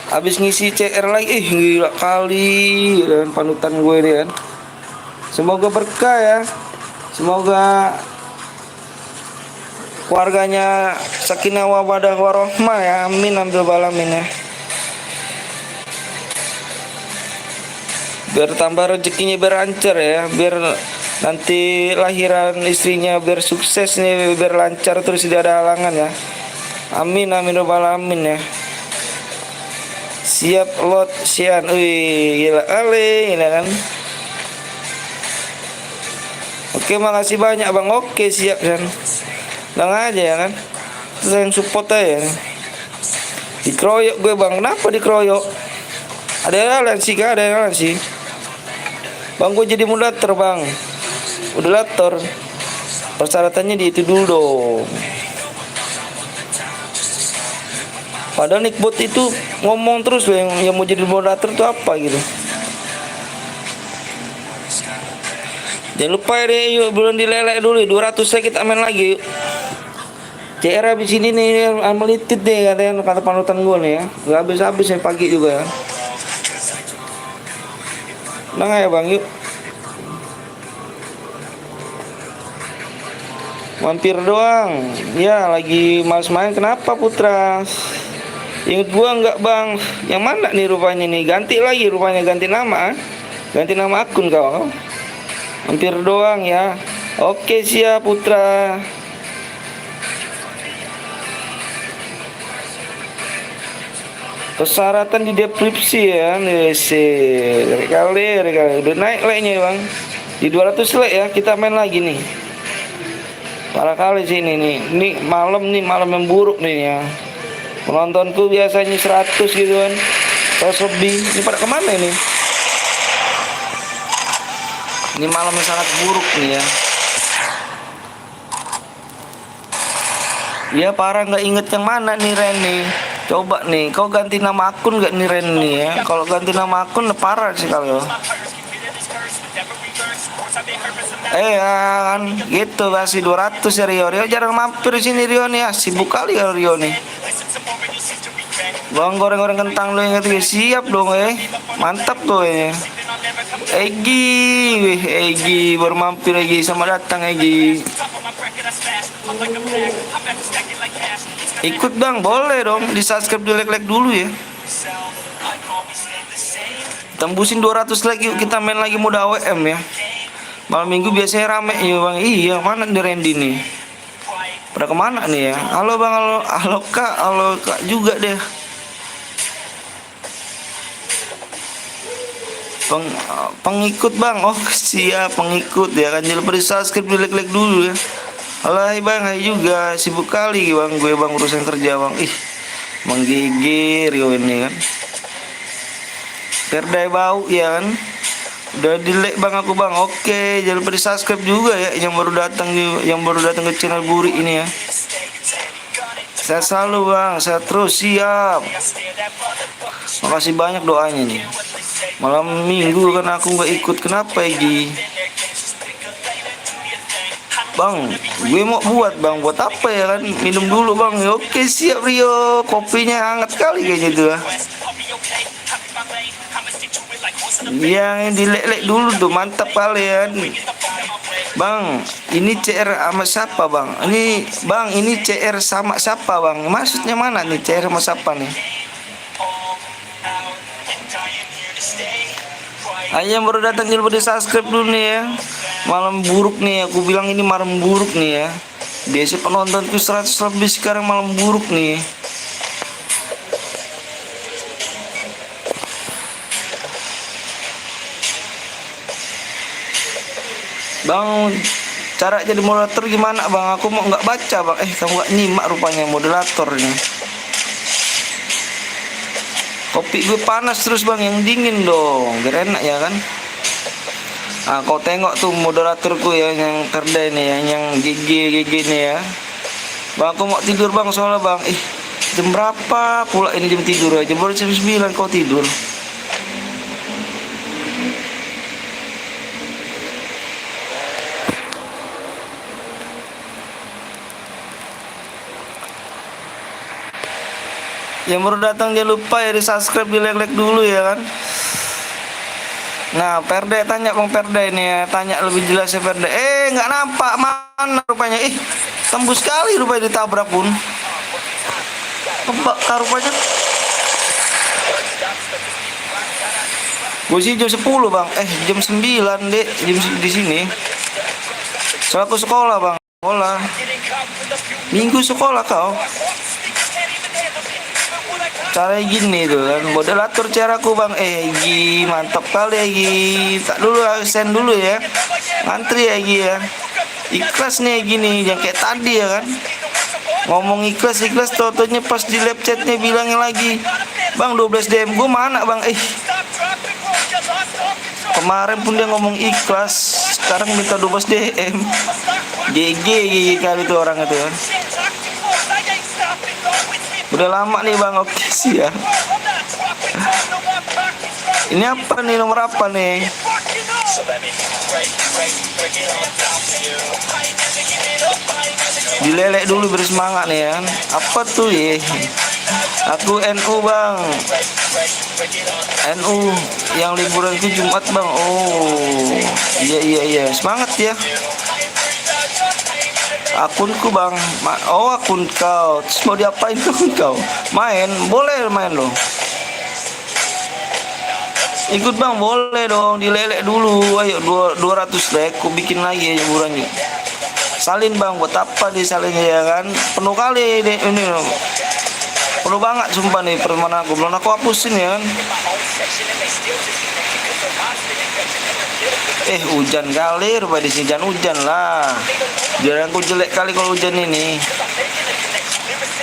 Habis ngisi CR lagi, gila kali dan panutan gue ini kan. Semoga berkah ya. Semoga keluarganya sakinah wabadah warohmah ya, amin ambil balamin ya. Biar tambah rezekinya biar lancar ya, biar nanti lahiran istrinya biar sukses nih, biar lancar terus tidak ada halangan ya. Amin amin robbal alamin ya. Siap lot sian, wih gila kali ini kan. Oke makasih banyak bang, oke siap kan. Lang aja ya kan, saya yang support aja. Dikeroyok gue bang, kenapa dikeroyok? Ada alansi kah? Ada alansi. Bang gue jadi moderator bang, moderator. Persyaratannya di itu dulu dong. Padahal Nickbot itu ngomong terus loh, yang mau jadi moderator itu apa gitu. Jangan lupa deh, yuk belum dilelek dulu 200 saya kita main lagi yuk. CR habis ini nih melitit deh katanya, kata panutan gue nih ya. Gak habis-habis ya pagi juga ya. Nah ya bang yuk. Mampir doang. Ya lagi males main. Kenapa Putra? Ingat gua enggak bang? Yang mana nih rupanya nih? Ganti lagi rupanya, ganti nama. Ganti nama akun kau. Mampir doang ya. Oke siap Putra. Persyaratan di deskripsi ya. Kali udah naik like-nya bang. Di 200 like ya, kita main lagi nih. Parah kali sih ini nih. Ini malam yang buruk nih ya. Penontonku biasanya 100 gitu kan, 100 lebih. Ini pada kemana ini? Ini malam yang sangat buruk nih ya. Iya parah, nggak inget yang mana nih Ren nih. Coba nih, kau ganti nama akun nggak nih Ren nih ya? Kalau ganti nama akun parah sih kalau. Ya kan gitu kasih 200 ya Rio jarang mampir sini Rio nih ya, sibuk kali ya Rio nih. Bang goreng-goreng kentang lu inget ya, siap dong mantap tuh ya. Egi baru mampir Egi, sama datang Egi. Ikut bang, boleh dong, di subscribe, di like dulu ya. Tembusin 200 like yuk, kita main lagi mode AWM ya. Malam minggu biasanya rame ya bang. Iya mana nih Randy nih? Pada kemana nih ya? Halo bang, halo kak juga deh. Pengikut bang, oh siap pengikut ya kan, jangan lupa di subscribe, di like dulu ya. Halo bang, hai juga, sibuk kali bang gue bang urusan kerja bang. Menggigir yo ini kan. Perdai bau ya kan. Udah di like bang aku bang. Oke, jangan lupa di subscribe juga ya yang baru datang ke channel Buri ini ya. Saya selalu bang, saya terus siap. Makasih banyak doanya nih. Malam minggu kan aku nggak ikut, kenapa Egi? Bang, gue mau buat apa ya kan? Minum dulu bang. Oke siap Rio, kopinya hangat kali kayaknya tuh. Yang dilek-lek dulu tuh, mantap kalian. Bang, ini CR sama siapa bang? Ini CR sama siapa bang? Maksudnya mana nih CR sama siapa nih? Ayo yang baru datang jangan lupa di subscribe dulu nih ya. Malam buruk nih, aku bilang ini malam buruk nih ya. Biasa penontonku 100 lebih, sekarang malam buruk nih. Bang, cara jadi moderator gimana bang? Aku mau nggak baca bang. Kamu nggak nyimak rupanya moderator ini. Kopi gue panas terus bang, yang dingin dong, biar enak ya kan. Nah kau tengok tuh moderatorku ya, yang kerja ini ya, yang GG nih ya. Bang aku mau tidur bang, soalnya bang jam berapa pula ini jam tidur aja, baru jam 9 kau tidur. Yang baru datang jangan lupa ya di subscribe, di like dulu ya kan. Nah Perda tanya bang, Perda ini ya, tanya lebih jelas ya Perda. Nggak nampak mana rupanya. Tembus sekali rupanya ditabrak pun. Apa rupanya? Gue sih jam 10 bang, jam 9 dek, di sini. Soalnya aku sekolah bang, sekolah. Minggu sekolah kau. Cara gini tuh kan, moderator caraku bang, Egi mantap kali Egi. Tak dulu send dulu ya, ngantri Egi ya. Ikhlas nih gini, yang kayak tadi ya kan. Ngomong ikhlas totonya pas di live chatnya bilangnya lagi, bang 12 DM gue mana bang, kemarin pun dia ngomong ikhlas, sekarang minta 12 DM. GG kali itu orang itu kan. Udah lama nih bang, oke sih ya. Ini apa nih, nomor apa nih? Dilelek dulu bersemangat nih kan. Apa tuh ya? Aku NU bang. NU yang liburan itu Jumat bang. Oh iya semangat ya. Akunku bang. Oh akun kau. Terus mau diapain akun kau? Main? Boleh main loh. Ikut bang, boleh dong, dilelek dulu. Ayo 200 like, aku bikin lagi liburannya. Salin bang, buat apa disalin ya kan? Penuh kali ini. Penuh banget sumpah nih pertemanan aku. Belum aku hapusin ya kan. Hujan kali, rupanya di sini hujan lah. Jangan aku jelek kali kalau hujan ini.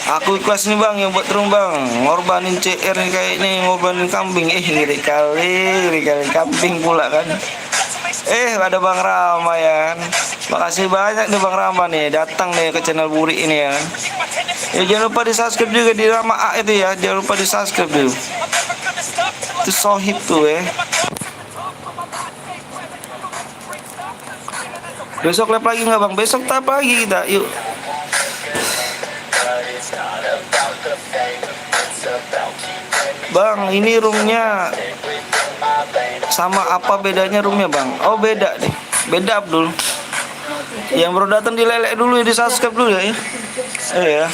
Aku ikhlas nih bang, yang buat terung bang. Ngorbanin CR nih kayak ini, ngorbanin kambing. Ngeri kali kambing pula kan. Ada Bang Rama ya kan. Makasih banyak nih Bang Rama nih, datang nih ke channel Buri ini ya kan. Jangan lupa di subscribe juga di Rama A itu ya. Jangan lupa di subscribe dulu. Itu sohib tuh ya. Besok live lagi nggak bang? Besok live lagi kita, yuk. Bang, ini roomnya sama apa bedanya roomnya bang? Oh beda deh, beda Abdul. Yang baru datang dilelek dulu ya, di subscribe dulu ya. Ya.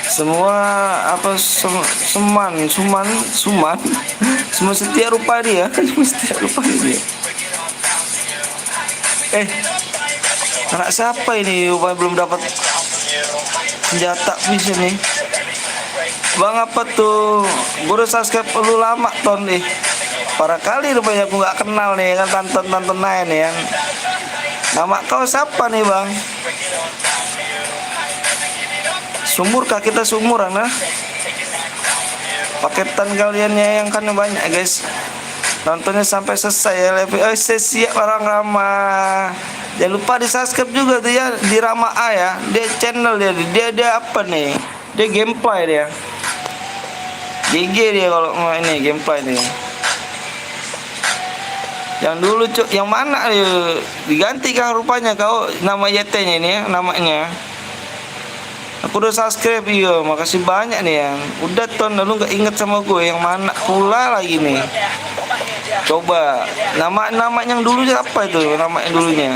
Semua apa suman semua setia rupa dia. Anak siapa ini rupanya belum dapat senjata bisa nih. Bang apa tuh? Gue udah subscribe lu lama ton nih. Parah kali rupanya aku nggak kenal nih kan, tonton lain ya. Nama kau siapa nih bang? Sumur kah kita sumuran lah. Paketan kaliannya yang kan banyak guys. Nontonnya sampai selesai ya. Siap orang ramah. Jangan lupa di subscribe juga tuh ya di Rama A ya. Dia channel dia apa nih? Dia gameplay dia. GG dia kalau mau ini gameplay dia. Yang dulu cuk, yang mana ya? Diganti kah rupanya kau nama YT-nya ini ya, namanya. Aku udah subscribe iya, makasih banyak nih yang udah ton, lalu nggak inget sama gue yang mana pula lagi nih. Coba nama yang dulu apa itu nama yang dulunya?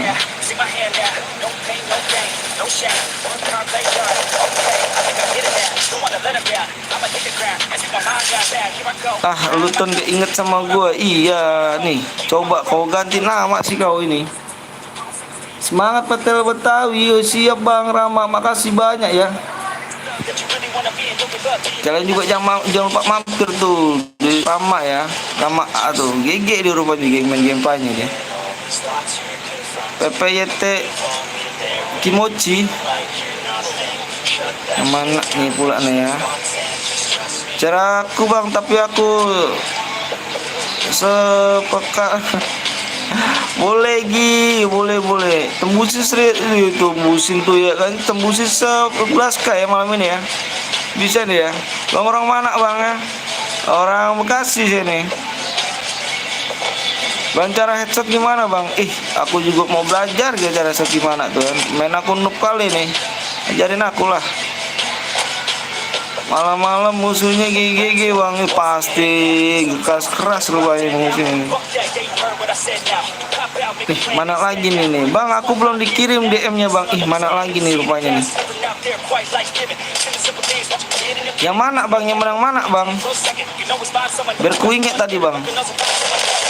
Lu ton gak inget sama gue. Iya nih, coba kau ganti nama sih kau ini. Semangat Petel Betawi. Siap Bang Rama, makasih banyak ya. Kalian juga jangan lupa mampir tuh di Rama ya, Rama A tuh. GG di rupanya main gameplaynya dia. PPYT Kimochi. Yang mana nih pula nih ya. Cara aku bang, tapi aku sepeka. Boleh boleh tembusin tembusin tuh ya kan, tembusin 11k ya malam ini ya, bisa nih ya. Bang orang mana bang ya? Orang Bekasi sini. Bang cara headset gimana bang? Aku juga mau belajar ya cara headset gimana tuh kan. Main aku noob kali nih, ajarin aku lah. Malam-malam musuhnya GG bang, pasti keras rupanya musuhnya. Nih, mana lagi nih Bang, aku belum dikirim DM-nya Bang. Ih, mana lagi nih rupanya nih. Yang mana Bang? Yang menang mana Bang? Biar ku ingat tadi Bang.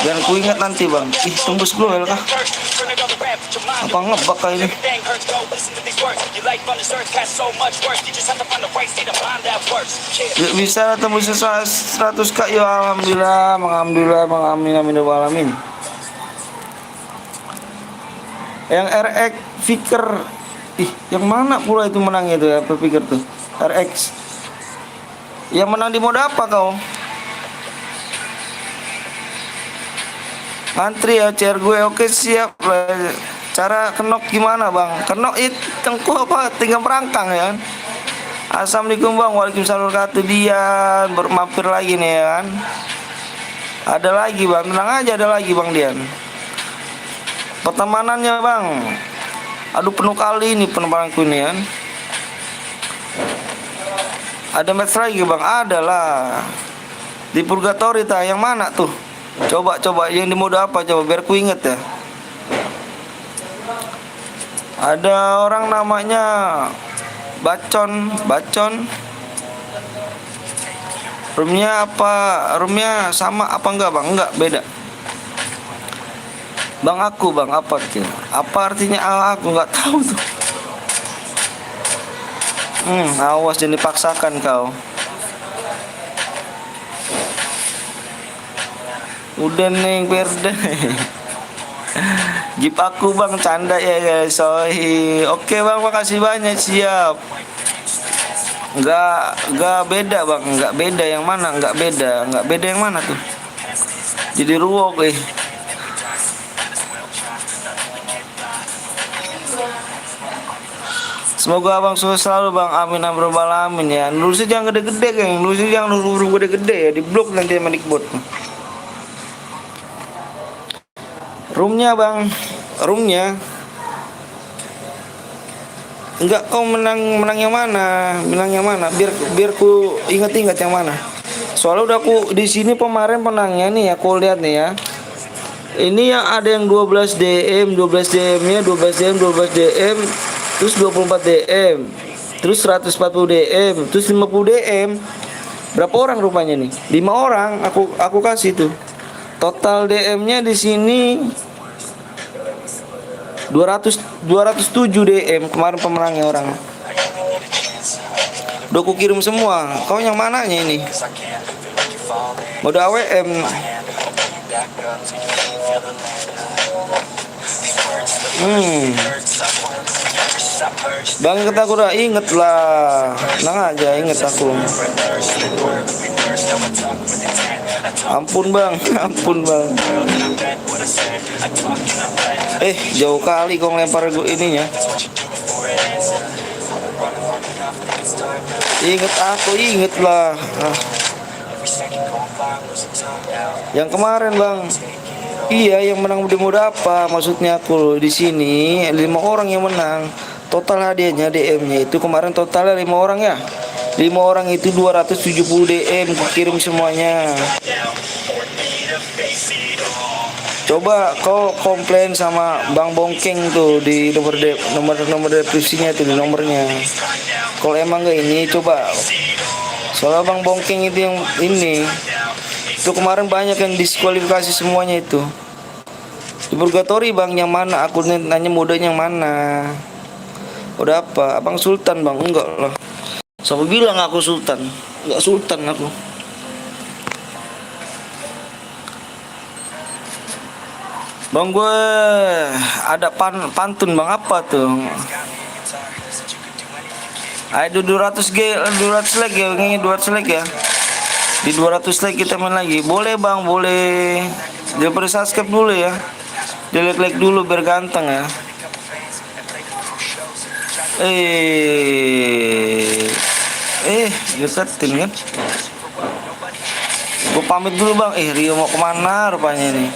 Biar ku ingat nanti Bang. Ih, tembus global kah? Apa ngebak kah ini? Bisa tembus 100 kak ya, alhamdulillah, alhamdulillah, amin amin alamin. Yang RX Vicker, ih, yang mana pula itu menangnya itu ya, Vicker tuh, RX. Yang menang di mode apa kau? Antri ya, share gue, oke siap. Cara kenok gimana Bang? Kenok itu tengku apa? Tinggal perangkang ya kan? Assalamualaikum Bang, waalaikumsalam warahmatullahi wabarakatuh. Dian bermampir lagi nih ya kan? Ada lagi Bang, tenang aja, ada lagi Bang Dian. Pertemanannya Bang, aduh penuh kali ini penemananku ini kan. Ada match lagi Bang, ada lah. Di Purgatory ta, yang mana tuh? Coba yang di mode apa coba biar ku inget ya. Ada orang namanya Bacon. Roomnya apa? Roomnya sama apa enggak Bang? Enggak, beda. Bang aku Bang, apa tuh? Apa artinya aku nggak tahu tuh. Awas jangan dipaksakan kau. Udah nih Perda. Jeep aku Bang, canda ya guys. Sorry. Oke Bang, makasih banyak, siap. Enggak beda Bang, enggak beda yang mana? Enggak beda yang mana tuh? Jadi ruwok Semoga Abang sukses selalu Bang, amin amin robbal alamin ya. Nulisnya jangan gede-gede geng, nulisnya jangan huruf gede-gede ya, di blok nanti sama Dikbot. Roomnya Bang, roomnya enggak, kau menang yang mana? Biar ku ingat yang mana. Soalnya udah aku di sini kemarin penangnya nih ya, aku lihat nih ya. Ini yang ada yang 12 DM, 12 DM-nya 12 DM, 12 DM, terus 24 DM, terus 140 DM, terus 50 DM. Berapa orang rupanya nih? 5 orang aku kasih tuh. Total DM-nya di sini 207 DM kemarin pemenangnya orang. Udah aku kirim semua. Kau yang mananya ini? Mode AWM. Bang, inget aku udah inget lah. Tenang aja, inget aku. Ampun Bang. Jauh kali kau ngelempar gue ininya. Inget lah. Yang kemarin Bang. Iya, yang menang di mode apa? Maksudnya aku di sini 5 orang yang menang. Total hadiahnya DM-nya itu kemarin totalnya 5 orang ya. 5 orang itu 270 DM kirim semuanya. Coba kau komplain sama Bang Bongkeng tuh di nomor deskripsinya tuh, di nomornya. Kalau emang gak ini coba. Soalnya Bang Bongkeng itu yang ini. Itu kemarin banyak yang diskualifikasi semuanya itu. Di Purgatory Bang, yang mana? Aku nanya modenya yang mana? Udah apa? Abang Sultan Bang? Enggak lah. Siapa bilang aku Sultan? Enggak Sultan aku. Bang, gue ada pantun Bang, apa tuh? Ayo 200 like ya, ini 200 like ya. Di 200 like kita main lagi. Boleh Bang, boleh. Jangan subscribe dulu ya. Like dulu biar ganteng ya. Deketin kan. Gue pamit dulu Bang. Rio mau kemana rupanya nih?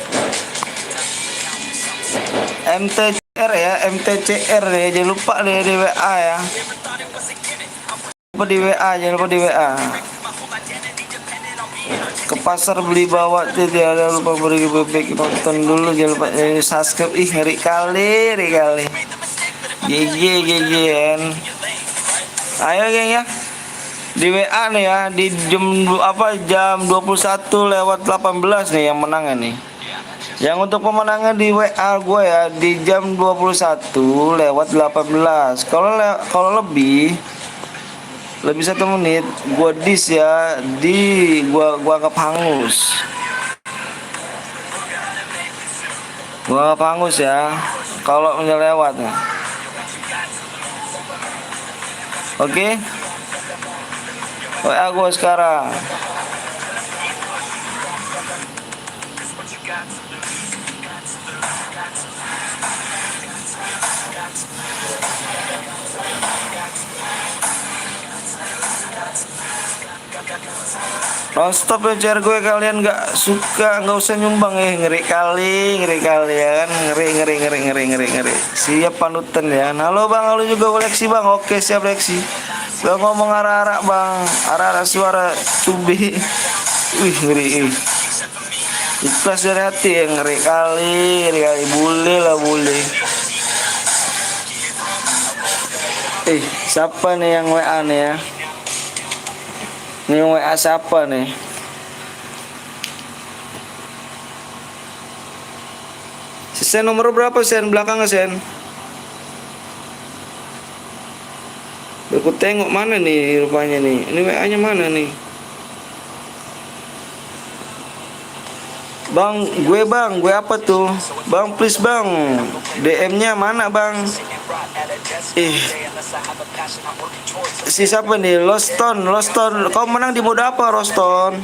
MTCR ya, jangan lupa deh di WA ya. Jangan lupa di WA. ke pasar beli bawa tuh, tidak lupa beri bebek, nonton dulu jangan lupa subscribe. Ih ngeri kali, ngeri kali. GG GG-an. Ayo geng ya, di WA nih ya, di jam 21:18 nih yang menangnya nih. Yang untuk pemenangnya di WA gue ya di jam 21:18. Kalau lebih 1 menit gue dis ya, gua anggap hangus. Gua anggap hangus ya kalau lewat ya. Oke. WA gue sekarang. Stop ya share gue, kalian nggak suka nggak usah nyumbang ya, ngeri kali ya kan, ngeri. Siap panutan ya. Halo bang, halo juga koleksi bang. Oke siap koleksi. Bang ngomong arah-arah bang, arah-arah suara cubi. Wih ngeri. Ikhlas dari hati ya, ngeri kali. Boleh lah boleh. Siapa nih yang WA nih ya? Ini WA siapa nih? Sen nomor berapa Sen? Belakangnya Sen. Aku tengok mana nih rupanya nih. Ini WA-nya mana nih? Bang, gue apa tuh? Bang, please bang. DM-nya mana bang? Si siapa nih? Loston. Kau menang di mode apa, Roston?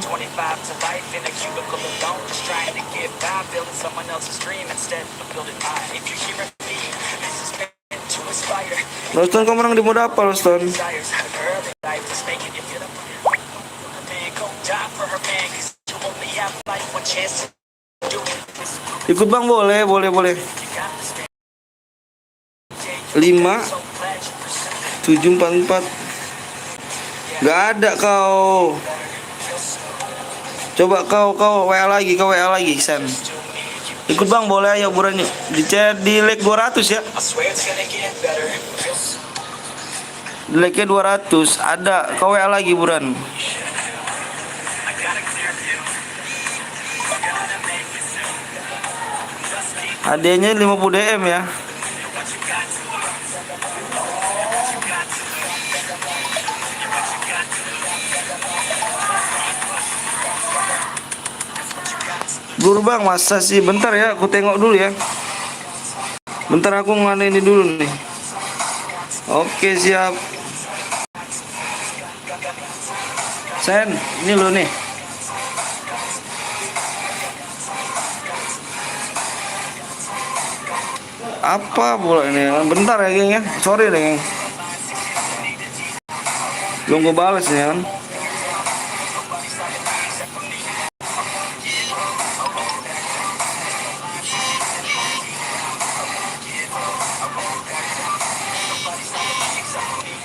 Loston, kau menang di mode apa, Loston? Ikut bang, boleh. 5744. Gak ada kau. Coba kau WA lagi, San. Ikut bang, boleh ayo buruan yuk. Di leg 200 ya. Di legnya 200 ada, kau WA lagi buruan. Hadiahnya 50 DM ya. Blur bang, masa sih? Bentar ya, aku tengok dulu ya. Bentar aku ngana ini dulu nih. Oke siap. Sen, ini lo nih. Apa bola ini? Bentar ya geng ya. Sorry deh geng. Belum gue balas ya kan.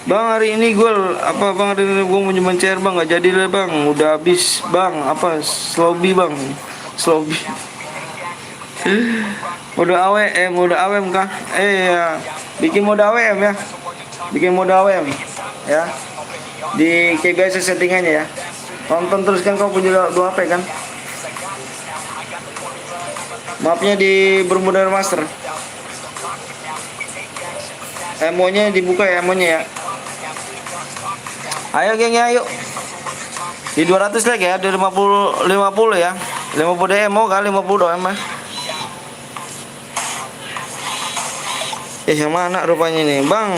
Bang hari ini gue bang, hari ini gue mau nyumbang cair bang, nggak jadi lah bang, udah habis bang, slobi bang, slobi. Mode AWM kah? Ya. Bikin mode AWM ya. Ya. Di kayak biasa settingannya ya. Tonton terus kan, kau punya 2 HP kan? Maafnya di Bermuda Master. Emonya dibuka ya, emonya ya. Ayo geng ya, yuk. Di 200 lagi ya, di 50 ya. 50 demo kali 50 doang mah. Yang mana rupanya nih, Bang?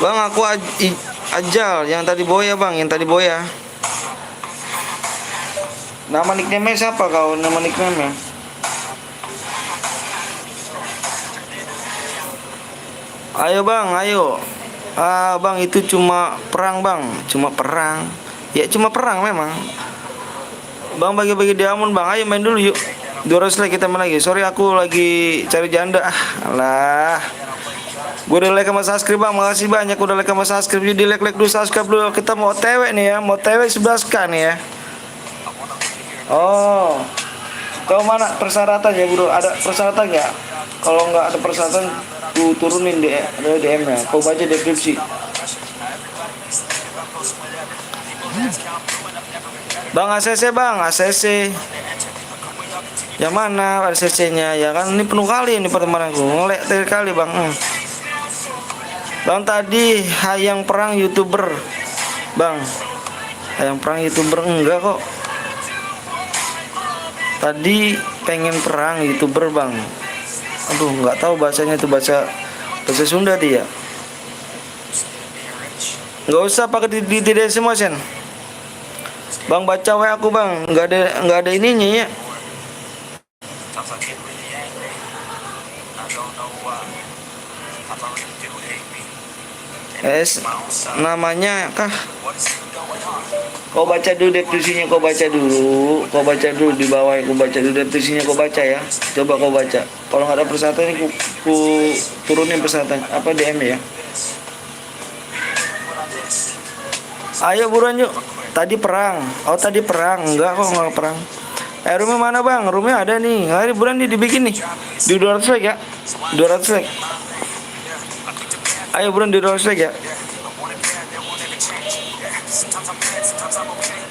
Bang, aku ajal yang tadi boya, Bang, yang tadi boya. Nama nickname siapa kau? Nama nickname? Ayo bang, ayo. Bang itu cuma perang bang, cuma perang. Ya cuma perang memang. Bang bagi-bagi diamond bang, ayo main dulu yuk. 200 lagi kita main lagi. Sorry aku lagi cari janda. Alah. Gue udah like sama subscribe bang, makasih banyak udah like sama subscribe. Jadi like dulu, subscribe dulu. Kita mau TW nih ya, mau TW 11k nih ya. Oh, kau mana persyaratannya bro? Ada persyaratan nggak? Kalau nggak ada persyaratan, ku turunin DM-nya. Kau baca deskripsi. Bang ACC bang, ACC. Yang mana ACC-nya? Ya kan ini penuh kali ini pertemananku. Ngelek dari kali bang. Bang tadi hayang perang YouTuber. Bang, hayang perang YouTuber enggak kok. Tadi pengen perang YouTuber bang. Aduh nggak tahu bahasanya itu bahasa Sunda dia. Nggak usah pakai di tidak semua sen. Bang baca WA aku bang, nggak ada ininya ya. Namanya kah? Kau baca dulu deskripsinya, kau baca dulu di bawah, kau baca dulu deskripsinya, kau baca ya. Coba kau baca. Kalau nggak ada persyaratan ini ku turunin persyaratan apa DM ya. Ayo buruan yuk. Tadi perang. Oh tadi perang. Enggak kok nggak perang. Rumah mana bang? Rumahnya ada nih. Hari bulan dibikin nih. Di 200 like ya. 200 like. Ayo buruan di 200 like ya.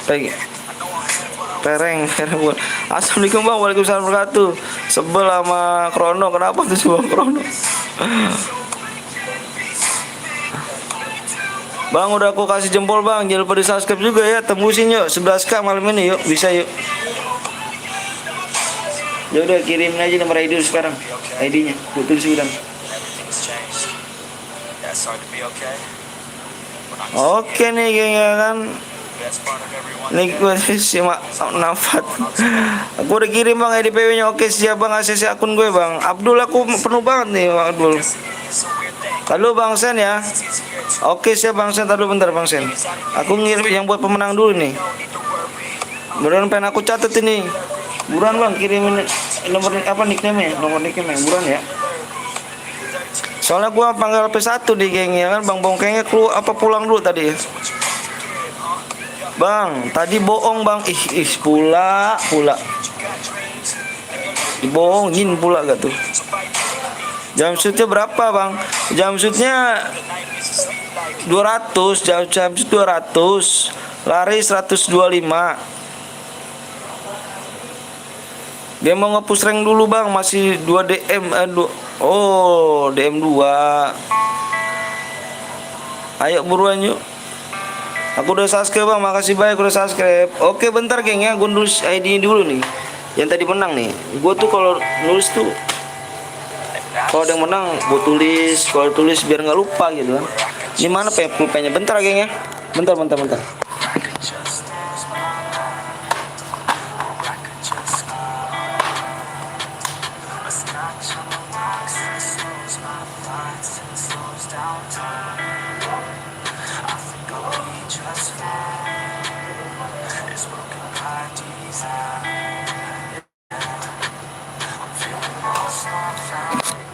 Pagi. Pereng buat. Assalamualaikum bang. Waalaikumsalam warahmatullahi wabarakatuh. Sebel sama Krono. Kenapa tuh sebel Krono? Bang udah aku kasih jempol bang, jangan lupa di subscribe juga ya, tembusin yuk 11k malam ini yuk, bisa yuk. Ya udah kirimin aja nomor ID sekarang, ID-nya, gue tulis udah. Oke nih kayaknya kan, nih gue simak nafat. Aku udah kirim bang ID PW-nya, oke siap bang, ACC akun gue bang. Abdul aku penuh banget nih bang Abdul. Halo bang Sen ya. Oke siap bang Sen, tadi bentar bang Sen. Aku ngirim yang buat pemenang dulu nih. Buruan pengen aku catat ini. Buruan bang kirimin nomor apa nickname-nya, nomor nickname buruan ya. Soalnya gua panggil P1 di gengnya kan bang bongkengnya pulang dulu tadi ya. Bang, tadi bohong bang. Pula. Dibohongin pula gak tuh. Jam shootnya berapa bang? Jam shootnya 200, jam shoot 200, lari 125. Dia mau nge-push rank dulu bang, masih 2 DM. DM 2. Ayo buruan yuk. Aku udah subscribe bang, makasih banyak udah subscribe. Oke bentar geng ya, gue nulis ID dulu nih. Yang tadi menang nih. Gue tuh kalau nulis tuh, kalau ada yang menang gue tulis, kalau tulis biar nggak lupa gitu kan. Ini mana pulpennya? Bentar geng ya. Bentar.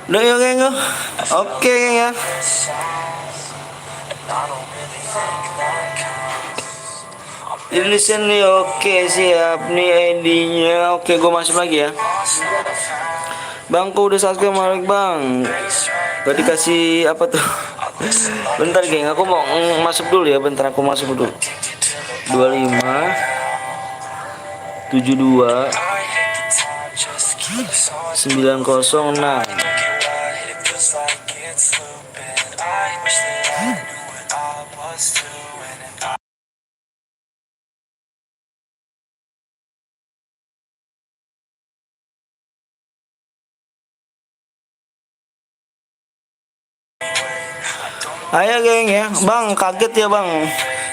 Udah ya geng ya. Oke geng ya. Indonesia nih, oke siap nih ID-nya. Oke gue masuk lagi ya. Bang kok udah subscribe bang. Gak dikasih apa tuh. Bentar geng, aku mau masuk dulu ya. Bentar aku masuk dulu. 25 72 906. Ayo geng ya, bang kaget ya bang,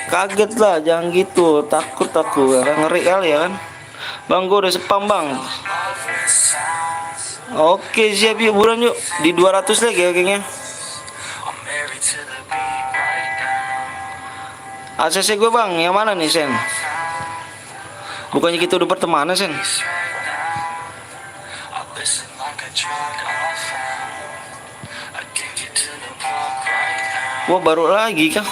kaget lah, jangan gitu, takut aku, ngeri kali ya kan, bang gue udah spam bang. Oke siap yuk buruan yuk, di 200 lagi ya geng ya. ACC gue bang, yang mana nih Sen? Bukannya kita udah bertemanan Sen? Wah baru lagi kah?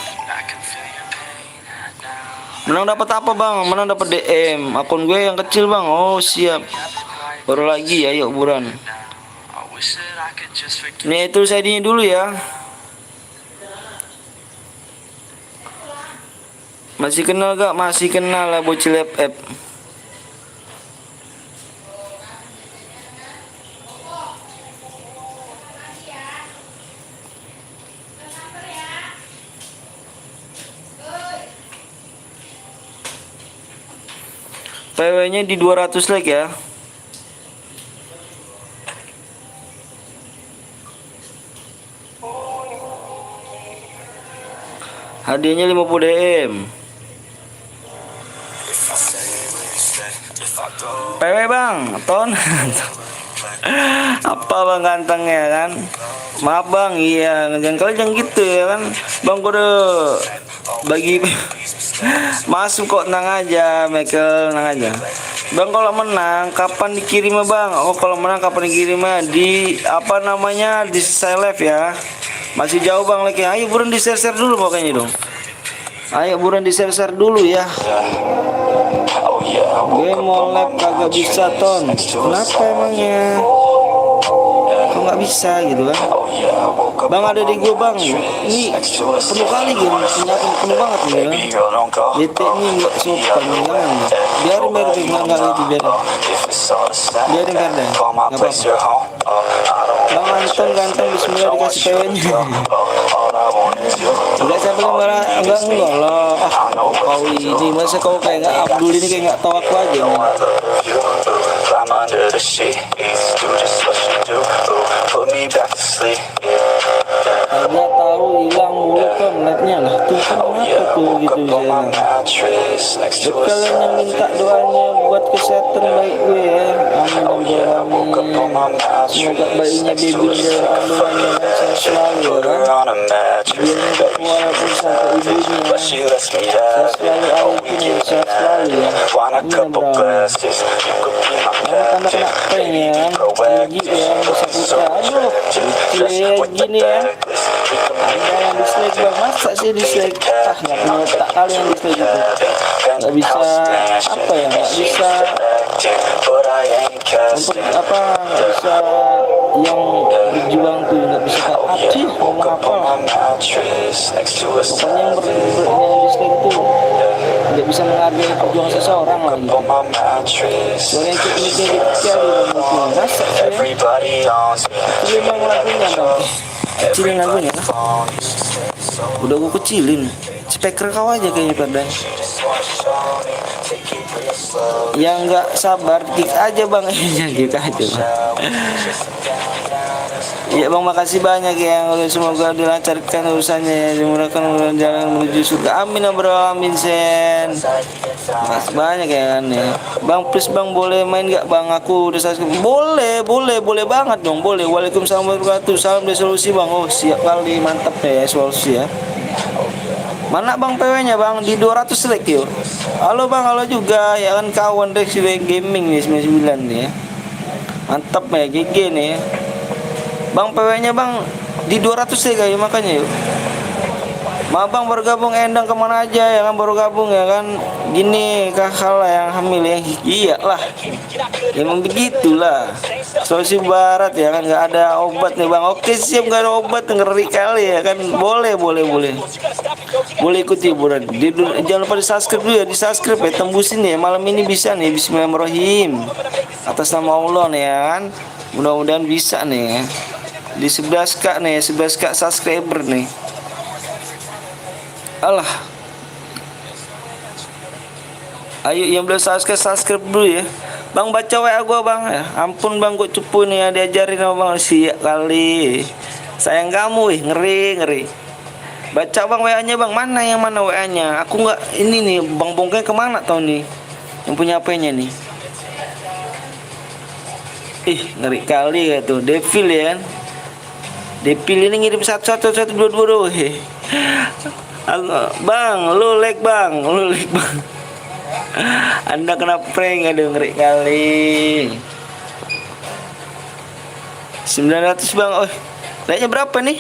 Menang dapat apa bang? Menang dapat DM. Akun gue yang kecil bang. Oh siap. Baru lagi, ayo buruan. Nih itu saya ini dulu ya. Masih kenal gak? Masih kenal lah bocil FF. PW-nya di 200 like ya. Hadiahnya 50 DM. PW bang, ton. Apa bang gantengnya kan? Maaf bang, iya jangan kali jangan gitu ya kan. Bang gue udah bagi masuk kok, tenang aja Michael, tenang aja. Bang kalau menang kapan dikirim bang? Oh kalau menang kapan dikirim di apa namanya di saya live ya. Masih jauh bang lagi. Ayo buruan di share dulu pokoknya dong. Ayo buruan di share dulu ya. Gue mau live kagak bisa ton. Kenapa emangnya? Kok nggak bisa gitu kan? Bang ada di gue bang. Ini penuh kali gitu. Penuh banget nih ya. YT ini nggak sopan jangan. Biarin nggak gitu biarin. Biarin kan deh. Nggak apa-apa. Bang Anton ganteng Bismillah dikasih PW-nya. Enggak saya bilang marah enggak loh. Ah, kau ini masa kau kayak nggak Abdul ini kayak nggak tahu aku aja nih. Dia tahu hilang mulu kan netnya lah tuh kan kenapa tuh gitu ya. Kalian yang minta doanya buat kesehatan baik gue ya. Amin. Semoga bayinya baby dalam kandungannya sehat selalu ya kan. Biar nggak walaupun sampai ibunya sehat selalu, ayahnya sehat selalu ya. Anak-anak kena prank ya kan. Gigi ya bisa putar. Aduh kecil gini ya. Ada yang dislike bang, masa sih dislike? Ah nggak punya otak kali yang dislike itu. Nggak bisa apa ya, nggak bisa untuk apa, nggak bisa yang berjuang tuh, nggak bisa taat sih ngomong apa lah. Pokoknya yang dislike tuh nggak bisa menghargai perjuangan seseorang lah gitu. Soalnya itu mikir kecil di masa sih ya. Itu memang lagunya bang. Kecilin lagunya lah. Udah gue kecilin. Speaker kau aja kayaknya pada. Yang nggak sabar kick aja bang. Ya kick aja bang. Ya bang makasih banyak ya. Semoga dilancarkan urusannya, dimudahkan jalan menuju surga. Amin ya bro, amin sen. Makasih banyak ya kan ya. Bang please bang boleh main gak bang, aku udah subscribe. Boleh banget dong, boleh. Waalaikumsalam warahmatullahi wabarakatuh. Salam resolusi bang. Oh siap kali, mantap ya solusi ya. Mana bang PW-nya bang? Di 200 like yuk. Halo bang, halo juga ya kan kawan Rex Gaming nih 99 nih ya. Mantap ya GG nih ya. Bang PW-nya bang di 200 like kayak makanya yuk. Ma bang baru gabung Endang kemana aja ya kan, baru gabung ya kan. Gini kakak lah yang hamil ya. Iya lah. Emang begitulah. Sulawesi Barat ya kan, nggak ada obat nih bang. Oke siap, nggak ada obat, ngeri kali ya kan. Boleh ikuti hiburan. Jangan lupa di subscribe dulu ya, di subscribe ya, tembusin ya malam ini bisa nih. Bismillahirrahmanirrahim. Atas nama Allah nih ya kan. Mudah-mudahan bisa nih ya. Di 11k nih, 11k subscriber nih. Alah. Ayo yang belum subscribe dulu ya. Bang baca WA gua bang ya. Ampun bang gua cupu nih ya, diajarin sama bang siap kali. Sayang kamu ngeri. Baca bang WA-nya bang, mana WA-nya? Aku nggak ini nih, bang Bongkeng kemana tau nih? Yang punya HP-nya nih. Ih ngeri kali ya tuh, Devil ya kan? Devil ini ngirim 11122 he. Bang, lu like bang. Anda kena prank, aduh ngeri kali. 900 bang, oh, like-nya berapa nih?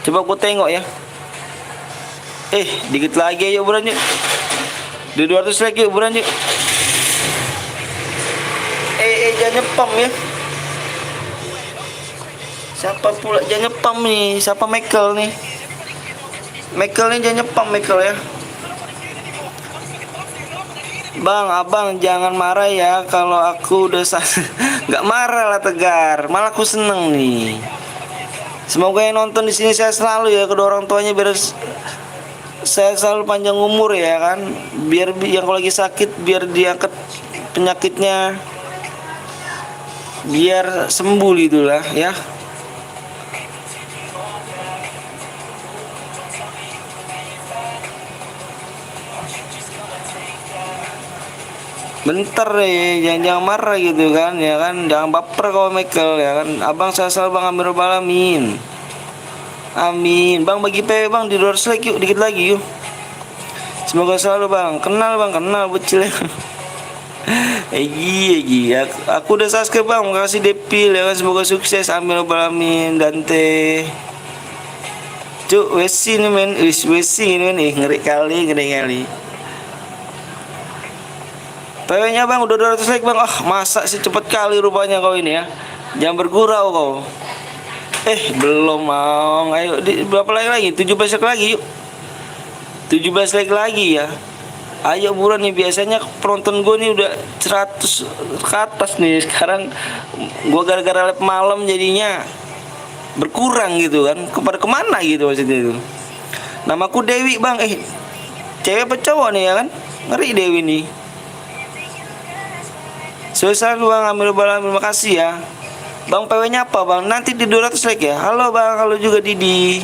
Coba aku tengok ya. Dikit lagi ayo bro. Di 200 like yuk, buruan yuk. Jangan nyepam ya. Siapa pula jangan nyepam nih? Siapa Michael nih? Michael nih jangan nyepam Michael ya. Bang, abang jangan marah ya kalau aku udah nggak marah lah Tegar, malah aku seneng nih. Semoga yang nonton di sini saya selalu ya, kedua orang tuanya biar saya selalu panjang umur ya kan. Biar yang kalau lagi sakit biar diangkat penyakitnya, biar sembuh gitulah ya. Bentar ya, jangan marah gitu kan ya kan, jangan baper kalau Michael ya kan. Abang saya selalu bang, amin robbal alamin. Amin. Bang bagi PW bang di 200 like yuk, dikit lagi yuk. Semoga selalu bang, kenal bocil ya. Egi aku udah subscribe bang, makasih Depil ya kan, semoga sukses, amin robbal alamin. Dante cuk, wesi nih men, wesi ini men, ngeri kali. PW-nya bang udah 200 like bang. Masa sih cepet kali rupanya kau ini ya. Jangan bergurau kau. Belum mau. Ayo berapa like lagi? 17 like lagi yuk. 17 like lagi ya. Ayo buruan nih, biasanya penonton gue nih udah 100 ke atas nih. Sekarang gue gara-gara live malam jadinya berkurang gitu kan. Kemana gitu maksudnya itu. Namaku Dewi bang. Cewek apa cowok nih ya kan? Ngeri Dewi nih. Selesai bang, amin robbal alamin, makasih ya. Bang PW-nya apa bang? Nanti di 200 like ya. Halo bang, halo juga Didi.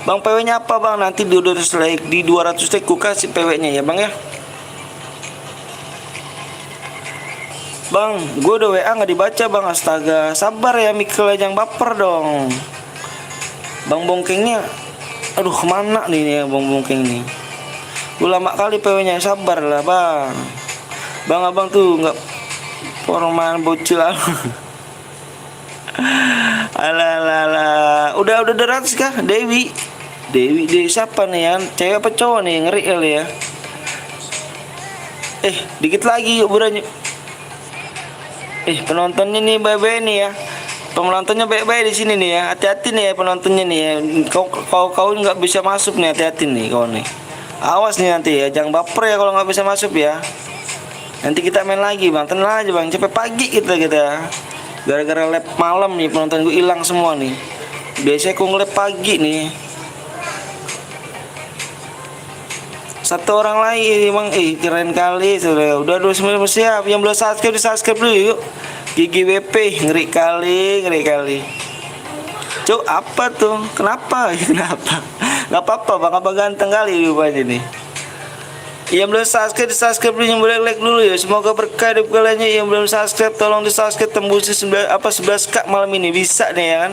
Bang PW-nya apa bang? Nanti di 200 like, di 200 like ku kasih PW-nya ya bang ya. Bang, gue udah WA nggak dibaca bang, astaga. Sabar ya Michael, jangan baper dong. Bang Bongkengnya, aduh kemana nih ya bang Bongkeng nih? Gue lama kali PW-nya, sabar lah bang. Bang abang tuh nggak forman bocil. Alah. Udah 200 kah? Dewi siapa nih ya? Cewek apa cowok nih? Ngeri kali ya. Dikit lagi yuk buruan yuk. Penontonnya nih baik-baik nih ya. Penontonnya baik-baik di sini nih ya. Hati-hati nih ya penontonnya nih ya. Kau nggak bisa masuk nih, hati-hati nih kau nih. Awas nih nanti ya, jangan baper ya kalau nggak bisa masuk ya. Nanti kita main lagi bang, tenang aja bang, capek pagi kita. Gara-gara lab malam nih penonton gue hilang semua nih. Biasanya aku nge-lab pagi nih. Satu orang lagi emang, keren kali sudah. Udah 29 siap, yang belum subscribe di subscribe dulu yuk. Gigi WP, ngeri kali. Cuk, apa tuh? Kenapa? Gak apa-apa bang, apa ganteng kali rupanya nih. Yang belum subscribe di subscribe dulu, yang boleh like dulu ya. Semoga berkah hidup kalian. Yang belum subscribe tolong di subscribe, tembus 11k malam ini, bisa nih ya kan.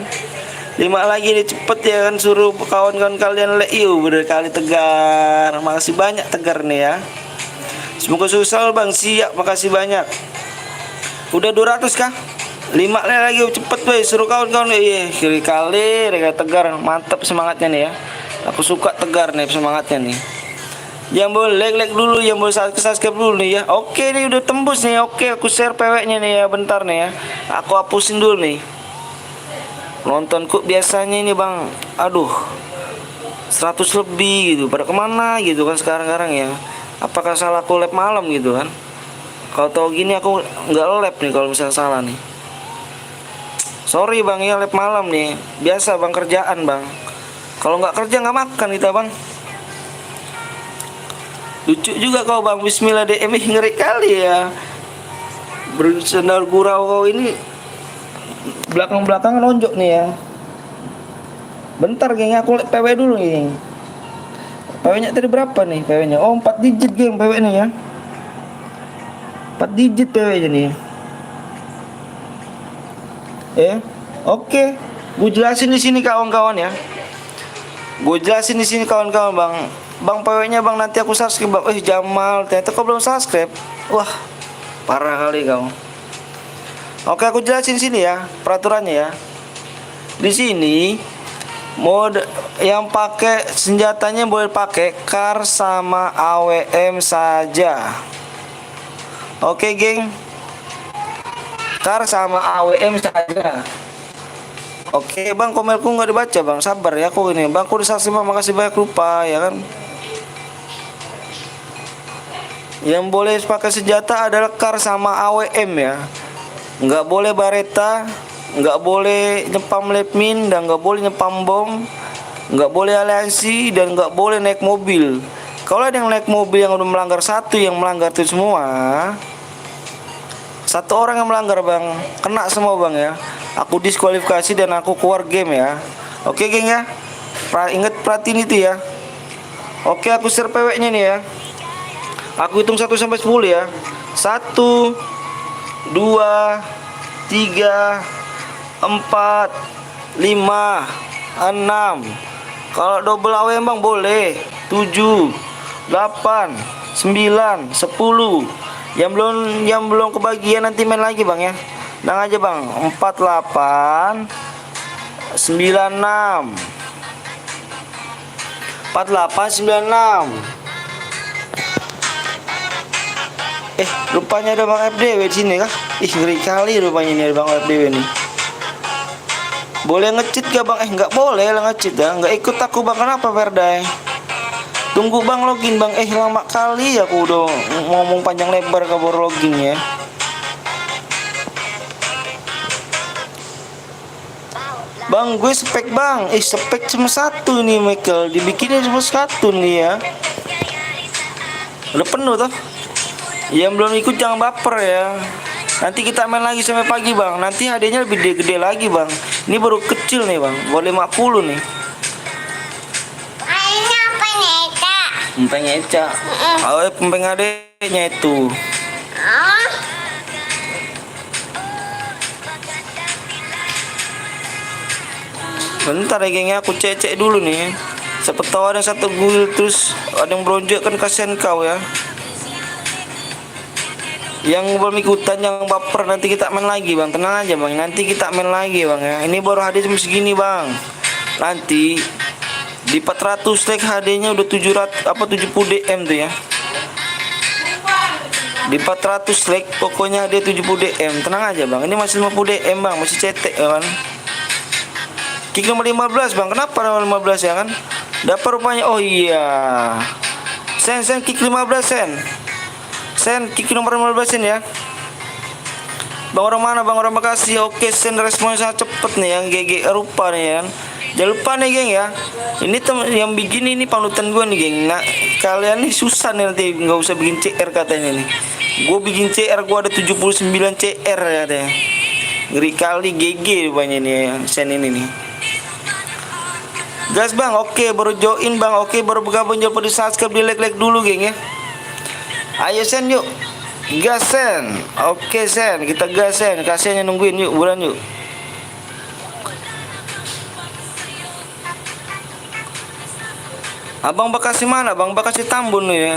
5 lagi nih cepet ya kan, suruh kawan-kawan kalian like yuk. Bener kali Tegar, makasih banyak Tegar nih ya. Semoga sukses bang, siap, makasih banyak. Udah 200 kah? 5 lagi cepet weh, suruh kawan-kawan. Kiri kali Rega Tegar, mantap semangatnya nih ya. Aku suka Tegar nih semangatnya nih. Yang boleh like dulu, yang boleh subscribe dulu nih ya. Oke nih udah tembus nih. Oke, aku share PW-nya nih ya, bentar nih ya. Aku hapusin dulu nih. Nontonku biasanya ini bang, aduh 100 lebih gitu. Pada kemana gitu kan sekarang ya. Apakah salah aku live malam gitu kan? Kalau tahu gini aku nggak live nih kalau misalnya salah nih. Sorry bang ya, live malam nih. Biasa bang, kerjaan bang. Kalau nggak kerja nggak makan kita bang. Lucu juga kau bang, bismillah DM, ngeri kali ya. Bersendal gurau kau ini. Belakang-belakang lonjok nih ya. Bentar geng, aku lihat PW dulu nih. PW-nya tadi berapa nih PW-nya? 4 digit geng PW-nya ya. 4 digit PW-nya nih. Oke. Gue jelasin di sini kawan-kawan ya. Gue jelasin di sini kawan-kawan bang. Bang PW-nya bang, nanti aku subscribe bang. Jamal, ternyata kau belum subscribe. Wah, parah kali kau. Oke, aku jelasin sini ya peraturannya ya. Di sini Mode yang pakai senjatanya boleh pakai kar sama AWM saja. Oke, geng. Kar sama AWM saja. Oke, Bang, komelku nggak dibaca, Bang. Sabar ya, aku ini. Bang, aku disaksi, Bang. Makasih banyak, lupa ya kan. Yang boleh pakai senjata adalah kar sama AWM ya. Nggak boleh bareta, nggak boleh nyepam lepmin, dan nggak boleh nyepam bom, nggak boleh aliansi, dan nggak boleh naik mobil. Kalau ada yang naik mobil yang udah melanggar satu, yang melanggar itu semua, satu orang yang melanggar, Bang, kena semua, Bang ya. Aku diskualifikasi dan aku keluar game ya. Oke, geng ya. Ingat, perhatiin itu ya. Oke, aku share PW-nya nih ya. Aku hitung 1 sampai 10 ya. 1 2 3 4 5 6. Kalau double AWM, Bang, boleh 7 8 9 10. Yang belum kebagian nanti main lagi, Bang ya. Tenang aja, Bang. 48 96 48 96. Rupanya ada Bang FDW di sini kah? Ngeri kali rupanya ini ada Bang FDW nih. Boleh nge-cheat gak, Bang? Nggak boleh lah nge-cheat ya. Nggak ikut aku, Bang. Kenapa, Perdai? Tunggu, Bang, login, Bang. Lama kali aku udah ngomong panjang lebar kabar login ya. Bang, gue spek, Bang. Spek cuma 1 nih, Michael. Dibikinin cuma 1 nih ya. Udah penuh tuh. Yang belum ikut jangan baper ya. Nanti kita main lagi sampai pagi, Bang. Nanti hadiahnya lebih gede lagi, Bang. Ini baru kecil nih, Bang. Boleh 50 nih. Pempeng Eca. Pempeng adeknya itu. Bentar ya, geng ya. Aku cek dulu nih. Siapa tahu ada satu guild terus ada yang beronjak, kan kasihan kau ya. Yang belum ikutan jangan baper, nanti kita main lagi, Bang. Tenang aja, Bang. Nanti kita main lagi, Bang ya. Ini baru hadiah cuma segini, Bang. Nanti di 400 like hadiahnya udah 70 DM tuh ya. Di 400 like pokoknya hadiah 70 DM. Tenang aja, Bang. Ini masih 50 DM, Bang. Masih cetek ya kan. Kick nomor 15, Bang. Kenapa nomor 15 ya kan? Dapat rupanya. Oh iya. Sen kick 15 Sen kick nomor 15 Sen ya. Bang orang mana, Bang orang Bekasi. Oke, Sen responnya sangat cepet nih yang GG rupa nih ya. Jangan lupa nih, geng ya. Ini yang bikin ini panutan gue nih, geng. Nah, kalian nih susah nih, nanti nggak usah bikin CR katanya nih. Gue bikin CR, gue ada 79 CR katanya. Ngeri kali, GG rupanya nih ya, Sen ini nih. Gas, Bang. Oke, baru join, Bang. Oke, baru bergabung, jangan lupa di subscribe, di like dulu, geng ya. Ayo, Sen, yuk. Gas, Sen. Oke, Sen. Kita gas, Sen. Kasihannya nungguin, yuk. Bulan, yuk. Abang Bekasi mana, Bang? Bekasi Tambun nih ya.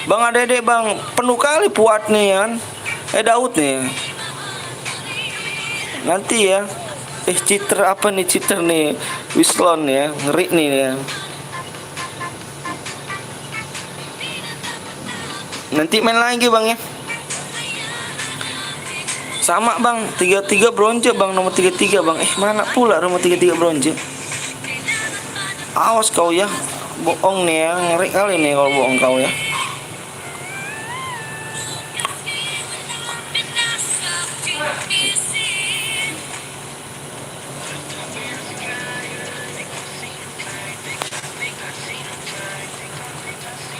Bang Adede, Bang. Penuh kali puat nih kan. Daud nih. Nanti ya. Cheater apa nih, cheater nih. Wislon ya. Ngeri nih ya. Nanti main lagi, Bang ya. Sama, Bang. 33 bronze, Bang. Nomor 33, Bang. Mana pula nomor 33 bronze? Awas kau ya. Bohong nih ya. Ngeri kali nih kalau bohong kau ya.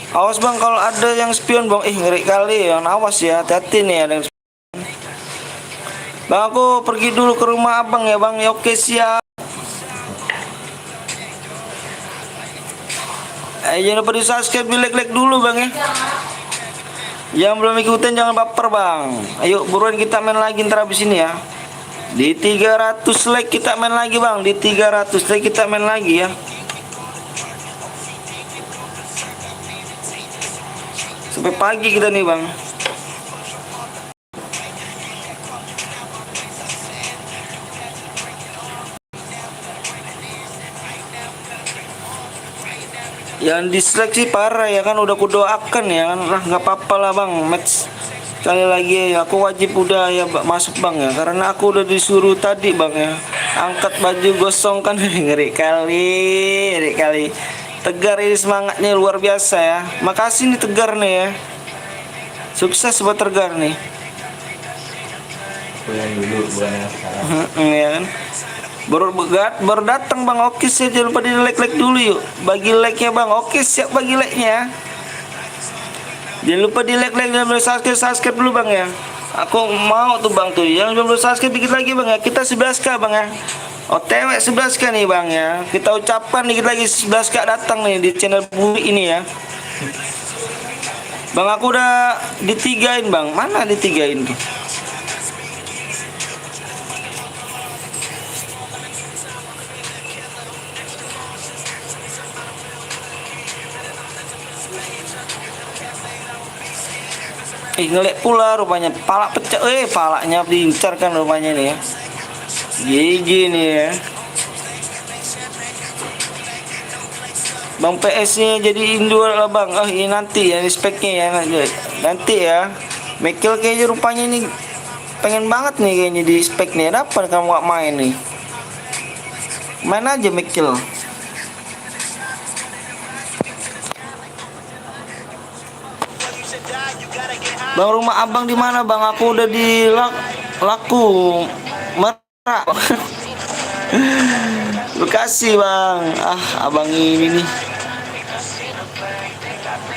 Awas, Bang, kalau ada yang spion, Bang. Ngeri kali ya. Awas ya, hati-hati nih ada yang spion. Bang, aku pergi dulu ke rumah Abang ya, Bang. Ya, oke, siap. Jangan lupa di subscribe, di like dulu, Bang ya. Yang belum ikutan jangan baper, Bang. Ayo buruan kita main lagi ntar habis ini ya. Di 300 like kita main lagi, Bang. Di 300 like kita main lagi ya. Sampai pagi kita nih, Bang. Yang dislike sih parah ya kan, udah kudoakan ya kan, lah nggak apa-apa lah bang, match sekali lagi ya, aku wajib udah ya masuk bang ya, karena aku udah disuruh tadi bang ya, angkat baju gosong kan. Ngeri kali Tegar ini semangatnya luar biasa ya, makasih nih Tegar nih ya, sukses buat Tegar nih. Aku yang dulu bukan yang sekarang. Ya kan, baru datang bang. Oke sih, jangan lupa di like dulu yuk, bagi like nya bang. Oke siap, bagi like nya, jangan lupa di like dan subscribe dulu bang ya. Aku mau tuh bang tuh yang belum subscribe dikit lagi bang ya, kita 11k bang ya, OTW 11k nih bang ya, kita ucapkan dikit lagi 11k datang nih di channel Buri ini ya bang. Aku udah ditigain bang, mana ditigain tuh? Ngelek pula rupanya, pala pecah, palanya diincar kan rupanya nih ya. GG nih ya. Bang PS nya jadi indoor lah bang. Oh ini nanti ya, ini speknya ya nanti ya. Mekel kayaknya rupanya ini pengen banget nih kayaknya di spek nih. Dapat kamu gak main nih, main aja Mekel. Bang, rumah abang di mana bang? Aku udah di laku merah. Bekasi bang. Ah abang ini nih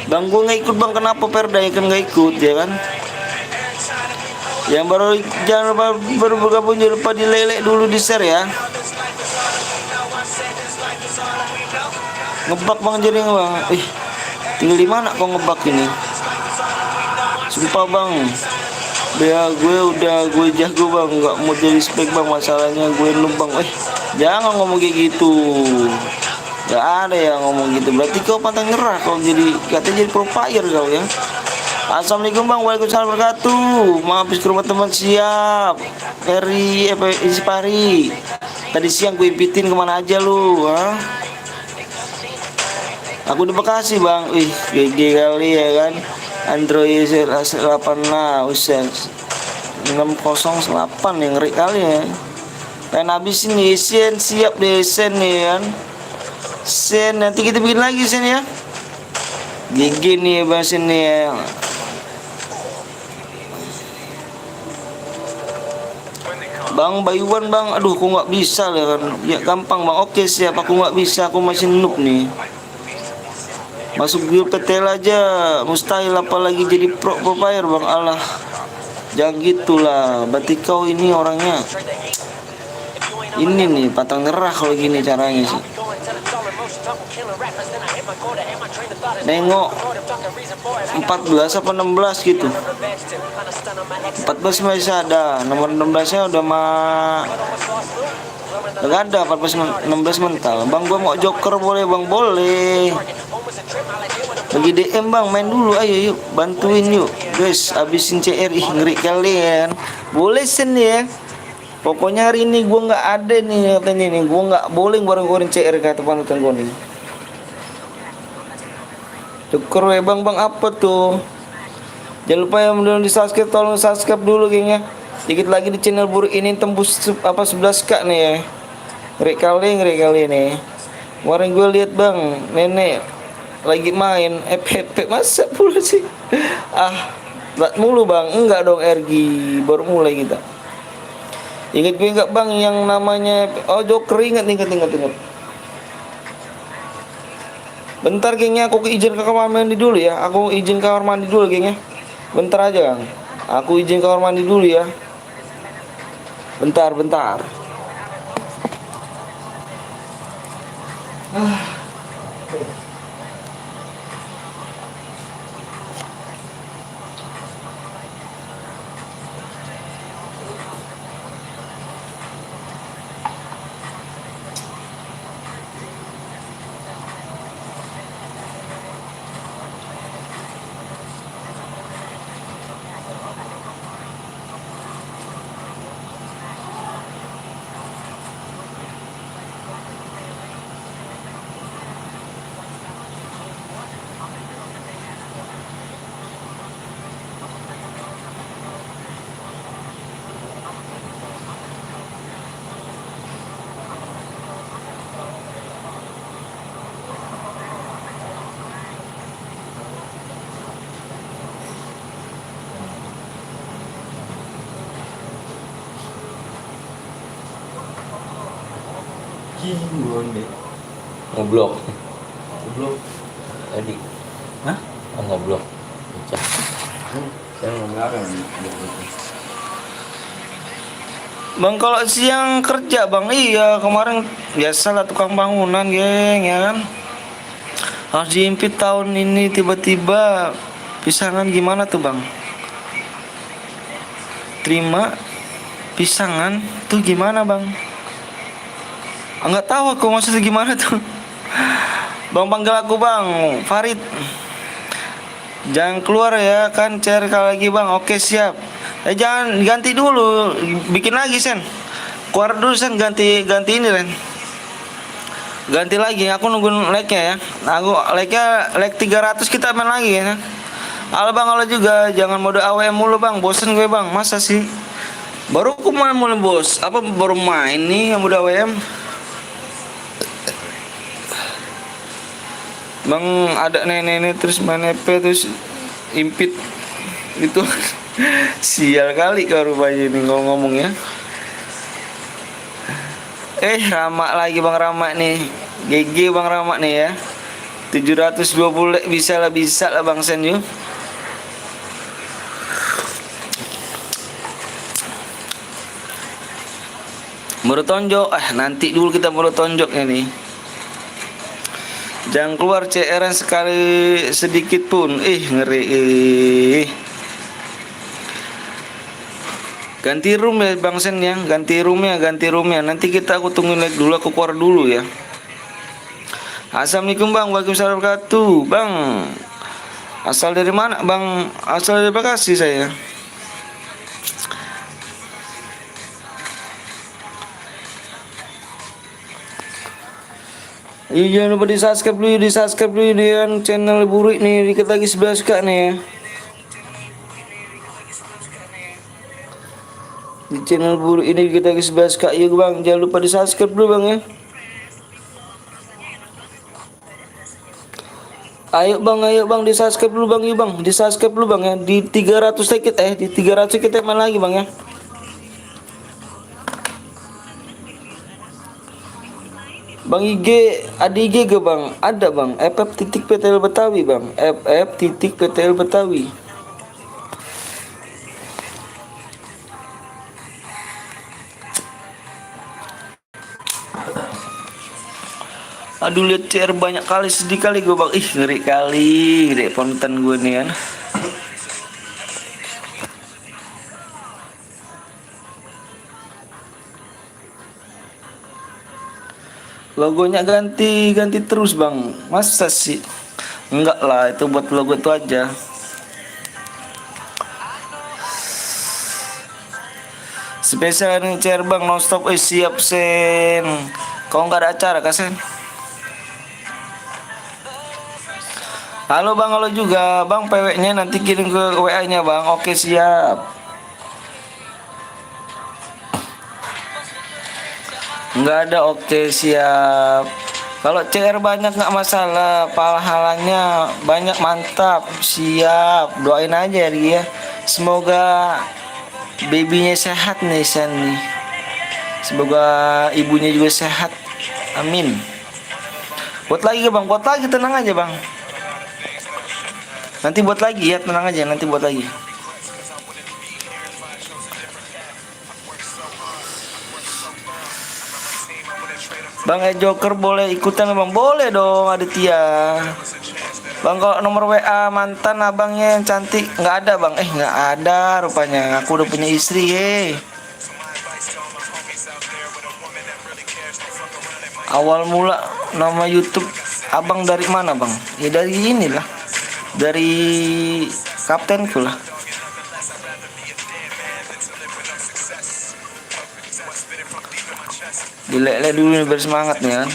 bang, gue nggak ikut bang. Kenapa Perda ya kan nggak ikut ya kan? Yang baru, jangan lupa baru bergabung, jangan lupa dilelek dulu, di share ya. Ngebak bang jadi bang. Tinggal di mana kok ngebak ini? Sumpah bang, ya gue jago bang, nggak mau jadi spek bang, masalahnya gue numpang. Jangan ngomong kayak gitu, nggak ada yang ngomong gitu, berarti kau pantang nyerah kau jadi, katanya jadi pro player kau ya. Assalamualaikum bang, waalaikumsalam wabarakatuh. Mampir ke rumah teman siap. Isi Pari. Tadi siang gue impitin kemana aja lu, ha? Aku di Bekasi bang. GG kali ya kan. Android 8 lah, usah 608 yang ngeri kali ya. Pengen habis ini Sen, siap deh Sen nih kan. Sen, nanti kita bikin lagi Sen ya. GG nih bang Sen nih ya. Bang Bayuan bang, aduh aku nggak bisa lah kan. Ya gampang bang, oke siap, aku nggak bisa, aku masih noob nih. Masuk grup PTL aja mustahil, apalagi jadi pro player bang. Allah, jangan gitulah, berarti kau ini orangnya ini nih pantang nyerah kalau gini caranya sih. Nengok 14 apa 16 gitu. 14 masih ada, nomor 16 nya udah gak ada. 14 16 mental. Bang gua mau joker boleh bang? Boleh. Bagi DM bang, main dulu ayo yuk, bantuin yuk guys, abisin CR. Ngeri kalian. Boleh Sen ya. Pokoknya hari ini gua nggak ada nih katanya nih, gua nggak boleh goreng-goreng CR kata panutan gua nih. Syukur ya bang, apa tuh? Jangan lupa yang belum di subscribe, tolong subscribe dulu gengnya. Dikit lagi di channel Buri ini tembus 11k nih ya. Ngeri kali nih. Kemarin gue lihat bang, nenek lagi main FFP, masa pula sih? Lat mulu bang, enggak dong RG, baru mulai kita. Ingat gue enggak bang yang namanya Joker, ingat. Bentar gengnya, aku izin ke kamar mandi dulu ya. Aku izin ke kamar mandi dulu gengnya. Bentar aja Kang. Aku izin ke kamar mandi dulu ya. Bentar. Bonde. Ngeblok. Ngeblok. Tadi. Hah? Oh, ngeblok. Pecah. Saya ngelarang. Bang kalau siang kerja bang, iya kemarin biasalah tukang bangunan geng ya kan. Harus diimpit tahun ini tiba-tiba pisangan gimana tuh bang? Terima pisangan tuh gimana bang? Enggak tahu aku maksudnya gimana tuh. Bang panggil aku bang, Farid. Jangan keluar ya kan cari lagi bang. Oke siap. Jangan ganti dulu, bikin lagi sen. Keluar dulu sen ganti ini Ren. Ganti lagi, aku nunggu like-nya ya. Aku like-nya like 300 kita main lagi ya. Halo bang, halo juga. Jangan mode AWM mulu bang, bosen gue bang. Masa sih? Baru aku main mulai bos. Apa baru main nih yang mode AWM? Bang ada nenek-nenek terus main EP terus impit itu. Sial kali kau rupanya ini ngomong ya. Rama lagi bang Rama nih. GG bang Rama nih ya. 720 bisa lah bang Sen yuk. Baru tonjok. Nanti dulu kita baru tonjoknya nih. Jangan keluar CR sekali sedikit pun. Ngeri. Ganti room ya Bang Sen ya. Ganti roomnya. Nanti aku tungguin like dulu, aku keluar dulu ya. Assalamualaikum bang. Waalaikumsalam warahmatullahi wabarakatuh. Bang, asal dari mana bang? Asal dari Bekasi saya. Iya jangan lupa di subscribe dulu di channel Burik nih. Dikit lagi 11k nih ya. Di channel Burik ini kita ke 11k ya bang. Jangan lupa di subscribe dulu bang ya. Ayo bang di subscribe dulu bang ya bang. Di subscribe dulu bang ya. Di 300 sedikit di 300 kita main lagi bang ya. Bang IG, ada IG ke bang? Ada bang. FF.PTL Betawi bang. FF.PTL Betawi. Aduh lihat CR banyak kali, sedih kali gue bang. Ngeri kali, ngeri konten gue nih kan. Logonya ganti terus bang. Masa sih? Enggak lah, itu buat logo itu aja. Spesial nih CR bang, nonstop. Siap sen. Kau nggak ada acara kasen? Halo bang, halo juga bang. PW-nya nanti kirim ke WA-nya bang. Oke siap. Nggak ada, oke siap. Kalau CR banyak nggak masalah, pahalanya banyak, mantap, siap. Doain aja dia. Semoga babynya sehat nih Sen nih. Semoga ibunya juga sehat. Amin. Buat lagi bang, buat lagi, tenang aja bang. Nanti buat lagi ya, tenang aja, nanti buat lagi. Bang Joker boleh ikutan bang? Boleh dong Aditya. Bang kalau nomor WA mantan abangnya yang cantik nggak ada bang? Nggak ada rupanya. Aku udah punya istri Awal mula nama YouTube abang dari mana bang? Ya dari inilah. Dari kaptenku lah. Dilek-lek dulu nih biar semangat nih kan.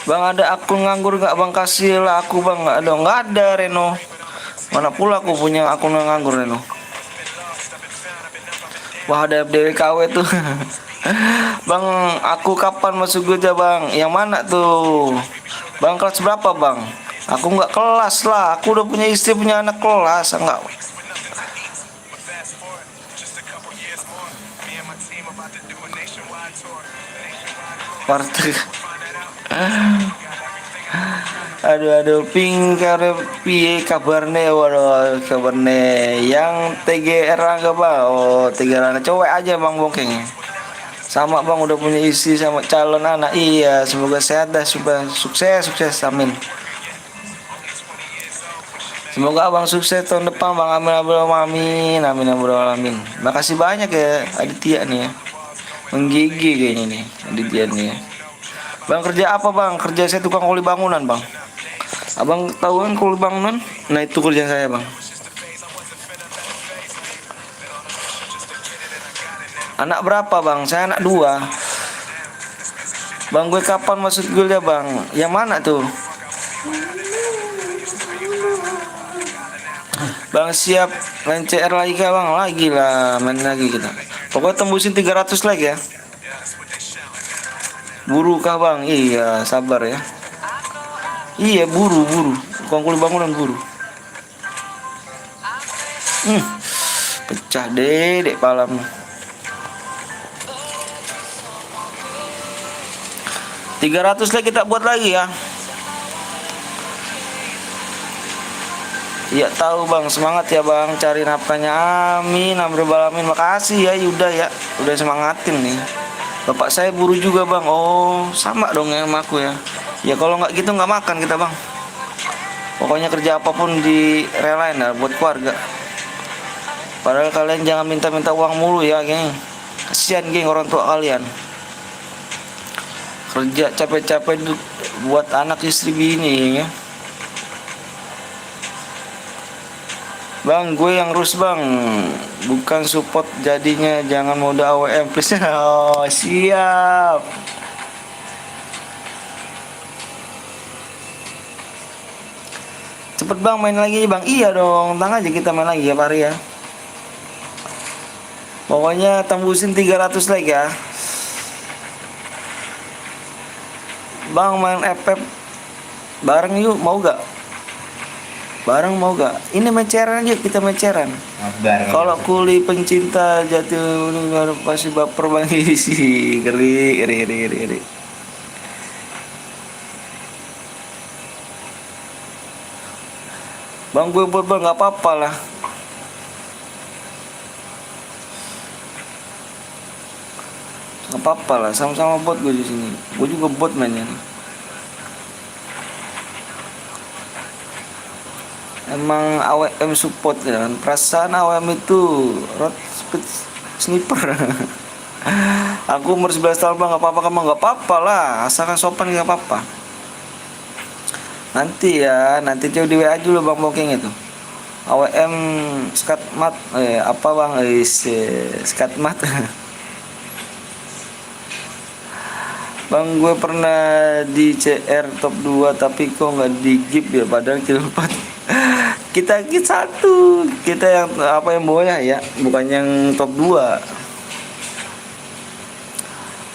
Bang ada akun nganggur gak bang? Kasih lah aku bang. Nggak ada Reno. Mana pula aku punya akun nganggur Reno. Wah ada FDWKW tuh. Bang aku kapan masuk kerja bang? Yang mana tuh? Bang kelas berapa bang? Aku nggak kelas lah, aku udah punya istri, punya anak kelas, enggak. Partai. Aduh, ping kare piye kabarnya, waduh kabarnya yang TGR enggak bang, oh TGR cowok aja bang bongkeng. Sama bang udah punya istri sama calon anak, iya semoga sehat dah, sukses amin. Semoga abang sukses tahun depan bang, amin amin amin amin amin. Makasih banyak ya Aditya nih ya, menggigih kayaknya nih Aditya nih ya. Bang kerja apa bang? Kerja saya tukang kuli bangunan bang. Abang tahu kan kuli bangunan? Nah itu kerjaan saya bang. Anak berapa bang? Saya anak 2. Bang gue kapan masuk kuliah bang? Yang mana tuh? Bang siap main CR lagi kah bang? Lagi lah main lagi kita. Pokoknya tembusin 300 like ya. Buru kah bang? Iya sabar ya. Iya buru. Bukan kuli bangunan buru. Pecah dek palam. 300 like kita buat lagi ya. Iya tahu bang, semangat ya bang, cari nafkahnya, amin, amin, makasih ya Yuda ya, udah semangatin nih. Bapak saya buru juga bang, oh sama dong ya sama aku ya. Ya kalau nggak gitu nggak makan kita bang. Pokoknya kerja apapun direlain lah buat keluarga. Padahal kalian jangan minta-minta uang mulu ya geng, kasihan geng orang tua kalian. Kerja capek-capek buat anak istri bini ya. Bang, gue yang rus bang, bukan support jadinya, jangan mode AWM please. Oh, siap. Cepet bang main lagi bang. Iya dong, tang aja kita main lagi ya Pari ya. Pokoknya tembusin 300 like ya. Bang main FF bareng yuk, mau gak? Bareng mau gak? Ini meceran yuk, kita meceran. Kalau kuli pencinta jati pasti baper bang. Isi ngeri. Bang gue buat bang, nggak apa-apa lah. Nggak apa-apa lah, sama-sama bot gue di sini. Gue juga bot mainnya. Emang AWM support ya kan. Perasaan AWM itu road speed sniper. Aku umur 11 tahun bang, nggak apa-apa kamu, nggak apa-apa lah, asalkan sopan nggak apa-apa. Nanti ya, nanti coba di WA dulu bang booking itu. AWM skatmat, apa bang, skatmat. Bang gue pernah di CR top 2 tapi kok nggak di GIP ya, padahal kita 4. kita satu, kita yang apa yang bawah ya, bukan yang top 2.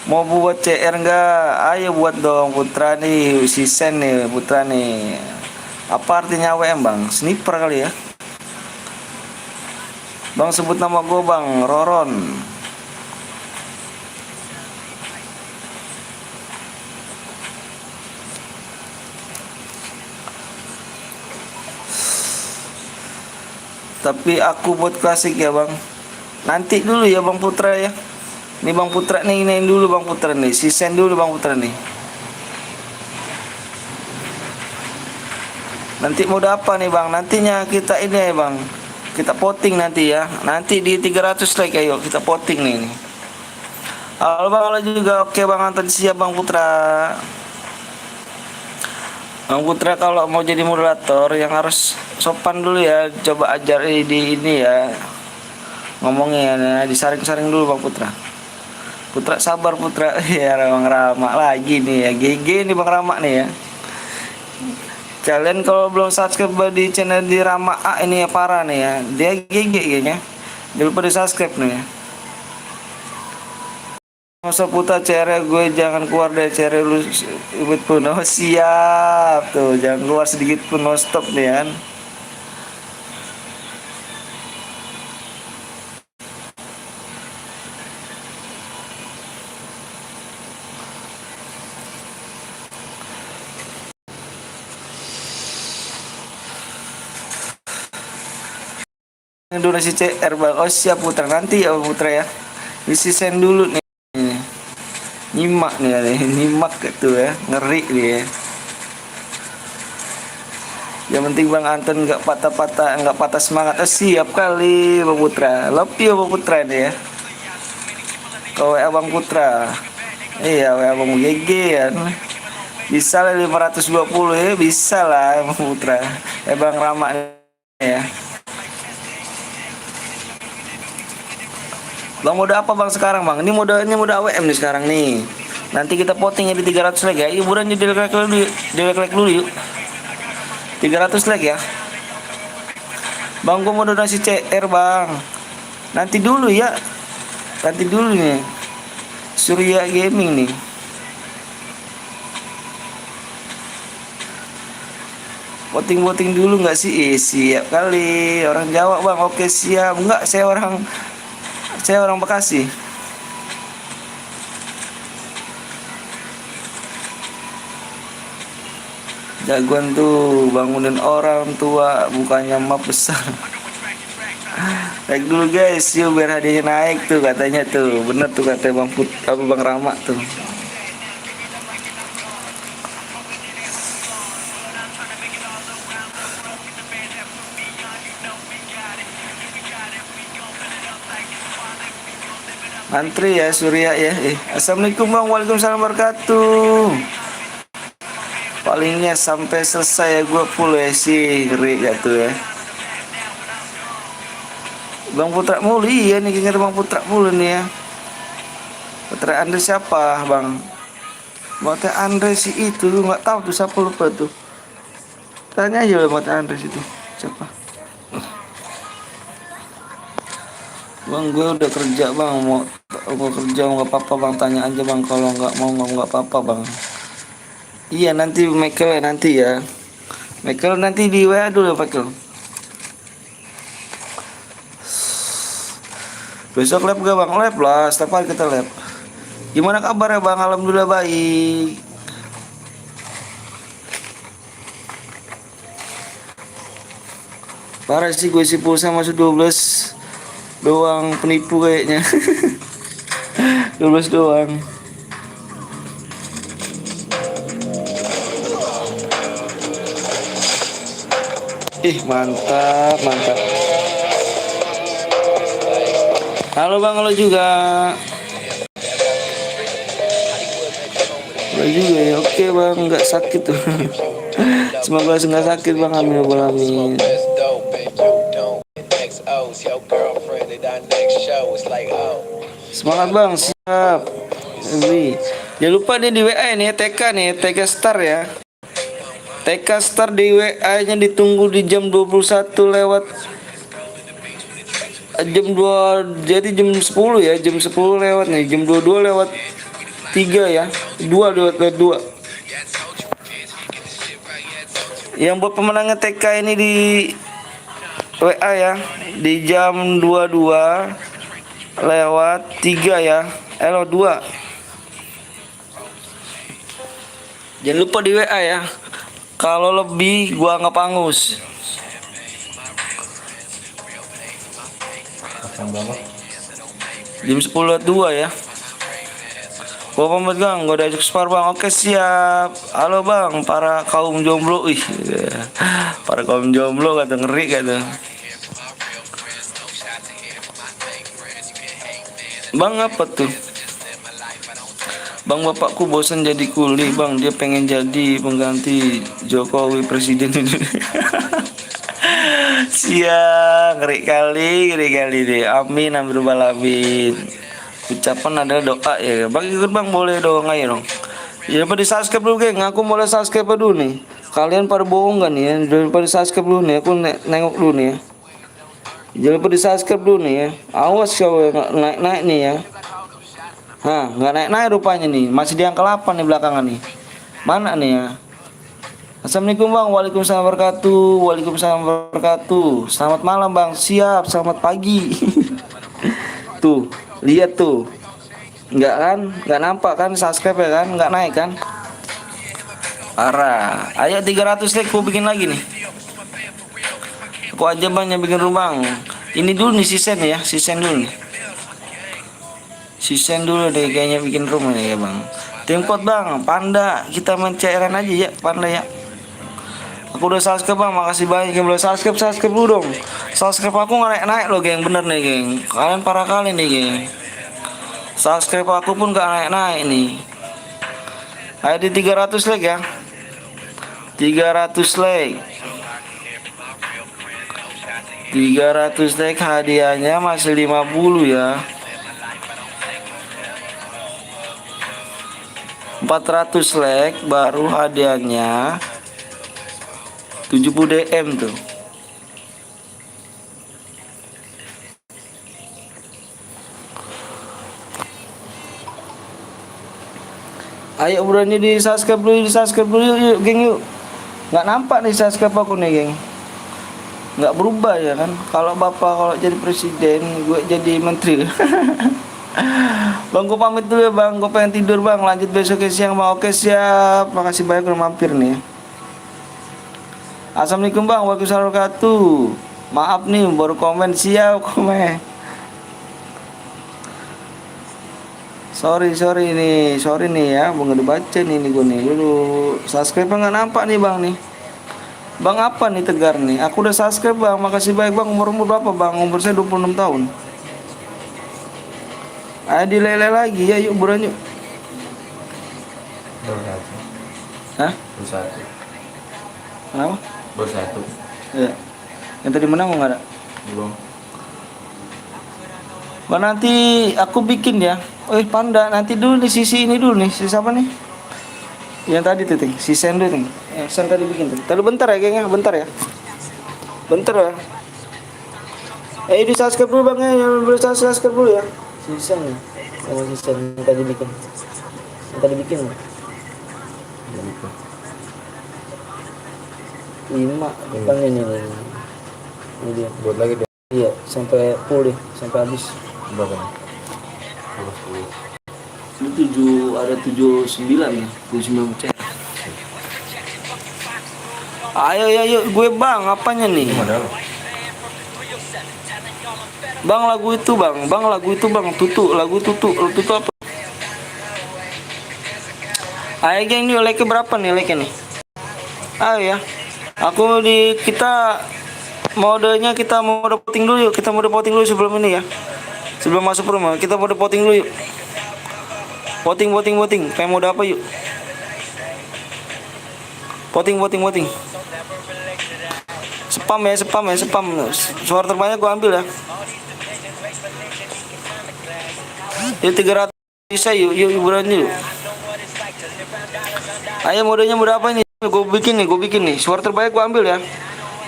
Mau buat CR nggak? Ayo buat dong Putra nih, si Sen nih Putra nih. Apa artinya AWM bang? Sniper kali ya. Bang sebut nama gue bang, Roron. Tapi aku buat klasik ya bang. Nanti dulu ya bang Putra ya. Ini bang Putra nih, ini dulu bang Putra nih. Sisen dulu bang Putra nih. Nanti mau apa nih bang? Nantinya kita ini ya bang, kita voting nanti ya. Nanti di 300 like ayo kita voting nih. Halo bang, halo juga. Oke bang Anton, siap bang Putra. Bang Putra kalau mau jadi moderator yang harus sopan dulu ya. Coba ajar di ini ya, ngomongnya ya, disaring-saring dulu bang Putra. Putra sabar Putra. Ya bang Rama lagi nih ya, GG nih bang Rama nih ya. Kalian kalau belum subscribe di channel di Rama A ini ya parah nih ya, dia GG kayaknya. Jangan lupa di subscribe nih ya. Masa putar cere gue jangan keluar dari cere lu ibut pun. Oh siap tuh, jangan keluar sedikit pun, no stop nih kan. Donasi CR bang. Oh siap putra, nanti ya putra ya. Isi send dulu nih. Nyimak nih ya, nyimak gitu ya, ngeri nih ya. Yang penting Bang Anton nggak patah-patah, nggak patah semangat. Oh, siap kali Bang Putra. Love you Bang Putra nih ya. Kau WA Bang Putra. Iya WA Bang GG ya. Bisa lah 520 ya, bisa lah Bang Putra. Bang Rama nih ya. Bang mode apa Bang sekarang Bang? Ini mode AWM nih sekarang nih. Nanti kita voting ya di 300 like ya. Hiburan di like dulu yuk. 300 like ya. Bang gua mau donasi CR Bang. Nanti dulu ya. Nanti dulu nih. Surya Gaming nih. Voting dulu nggak sih? Siap kali. Orang Jawa Bang. Oke siap. Enggak, saya orang Bekasi. Jagoan tuh bangunin orang tua, bukannya map besar. Like dulu guys, yuk biar hadiahnya naik tuh katanya tuh. Bener tuh kata Bang Rama tuh. Antri ya Surya ya. Assalamualaikum Bang. Waalaikumsalam wabarakatuh. Palingnya sampai selesai ya gue full ya sih, ngeri gitu ya. Bang Putra mulu, iya nih ingat Bang Putra mulu nih ya. Putra Andre siapa Bang? Putra Andre si itu lu nggak tahu tuh siapa, lupa tuh. Tanya aja Putra Andre itu siapa. Bang gue udah kerja Bang, mau kerja nggak apa-apa Bang, tanya aja Bang, kalau nggak mau nggak apa-apa Bang. Iya nanti Michael ya, nanti ya. Michael nanti di WA dulu Michael. Besok lab gak Bang? Lab lah, setiap hari kita lab. Gimana kabar ya Bang? Alhamdulillah baik. Parah sih gue, si pulsa masuk 12 doang, penipu kayaknya. 12 doang. Mantap. Halo Bang, halo juga. Halo juga ya, oke Bang, nggak sakit tuh. Semoga nggak sakit Bang, amin. Semangat Bang, siap. Jangan lupa nih di WA nih ya, TK Star ya. TK Star di WA nya ditunggu di jam 21 lewat jam 2, jadi jam 10 ya, jam 10 lewat nih, jam 22 lewat 3 ya, 2 lewat 2. Yang buat pemenangnya TK ini di WA ya, di jam 22 lewat 3 ya, 2. Jangan lupa di WA ya. Kalau lebih gua nggak pangus. Jam 10.02 ya. Gua pamit Bang, gua udah ajak spar Bang. Oke siap. Halo Bang, para kaum jomblo. Para kaum jomblo kata, ngeri kata. Bang apa tuh? Bang bapakku bosan jadi kuli Bang, dia pengen jadi pengganti Jokowi presiden ini. Siang, ngeri kali deh. Amin alamin. Ucapan adalah doa ya. Bang ikut Bang, boleh dong, ayo dong. Ya pada subscribe dulu geng, aku mulai subscribe dulu nih. Kalian pada bohong kan ya? Daripada subscribe dulu nih, aku nengok dulu nih ya. Jangan lupa di subscribe dulu nih ya. Awas kau naik nih ya. Hah, nggak naik-naik rupanya nih. Masih di angka 8 nih belakangan nih. Mana nih ya? Assalamualaikum bang. Waalaikumsalam wabarakatuh. Waalaikumsalam wabarakatuh. Selamat malam bang. Siap. Selamat pagi. Tuh, lihat tuh. Nggak kan? Nggak nampak kan? Subscribe ya kan? Nggak naik kan? Parah. Ayo 300 like aku bikin lagi nih. Aku aja bang yang bikin rumah. Ini dulu nih sisen ya. Sisen dulu nih. Sisen dulu deh kayaknya bikin rumah nih ya bang. Tempot bang, Panda, kita main cairan aja ya, Panda ya. Aku udah subscribe bang, makasih banyak yang belum subscribe, subscribe dulu dong. Subscribe aku nggak naik-naik loh geng, bener nih geng. Kalian parah kali nih geng. Subscribe aku pun nggak naik-naik nih. Ayo di 300 like ya. 300 like. 300 like hadiahnya masih 50 ya. 400 like baru hadiahnya 70 DM tuh. Ayo berani di subscribe dulu, yuk geng yuk. Nggak nampak nih subscribe aku nih geng. Nggak berubah ya kan. Kalau bapak kalau jadi presiden, gue jadi menteri. Bang, gue pamit dulu ya bang. Gue pengen tidur bang. Lanjut besok ke siang bang. Oke siap. Makasih banyak udah mampir nih. Assalamualaikum bang. Waalaikumsalam wabarakatuh. Maaf nih baru komen. Siap komen. Sorry nih ya. Bang udah baca nih gue nih. Dulu subscribe nggak nampak nih bang nih. Bang apa nih tegar nih? Aku udah subscribe bang. Makasih banyak bang. Umur berapa bang? Umur saya 26 tahun. Ayo di lele lagi ya, yuk buruan yuk. Bersatu. Hah? Bersatu. Kenapa? Bersatu. Ya. Yang tadi menang nggak ada? Belum. Bang nanti aku bikin ya. Panda nanti dulu nih sisi ini dulu nih. Sisi apa nih? Yang tadi tuh ting. Si Sen dulu ting. Sen tadi bikin tuh. Tadi bentar ya gengnya, bentar ya. Bentar ya. Di subscribe dulu bang ya, yang belum subscribe dulu ya. Sisa nih, sama sisa yang tadi bikin. Yang tadi bikin nggak? 5 depan ini nih. Ini dia. Buat lagi deh. Iya, sampai full deh, sampai habis. Berapa nih? 10. Ini 7 ada 79 ya, 79 cek. Ayo gue bang, apanya nih? Ini modal. Bang lagu itu bang, tutu apa? Ayo geng nih, like berapa nih like nih? Ayo ya, kita modenya kita mode voting dulu yuk, kita mode voting dulu sebelum ini ya, sebelum masuk rumah kita mode voting dulu yuk. Voting, kayak mode apa yuk? Voting. Spam ya. Suara terbanyak gua ambil ya. Yuk 300 bisa yuk berani yuk. Ayo modenya mode apa ini? Gue bikin nih. Suara terbanyak gue ambil ya.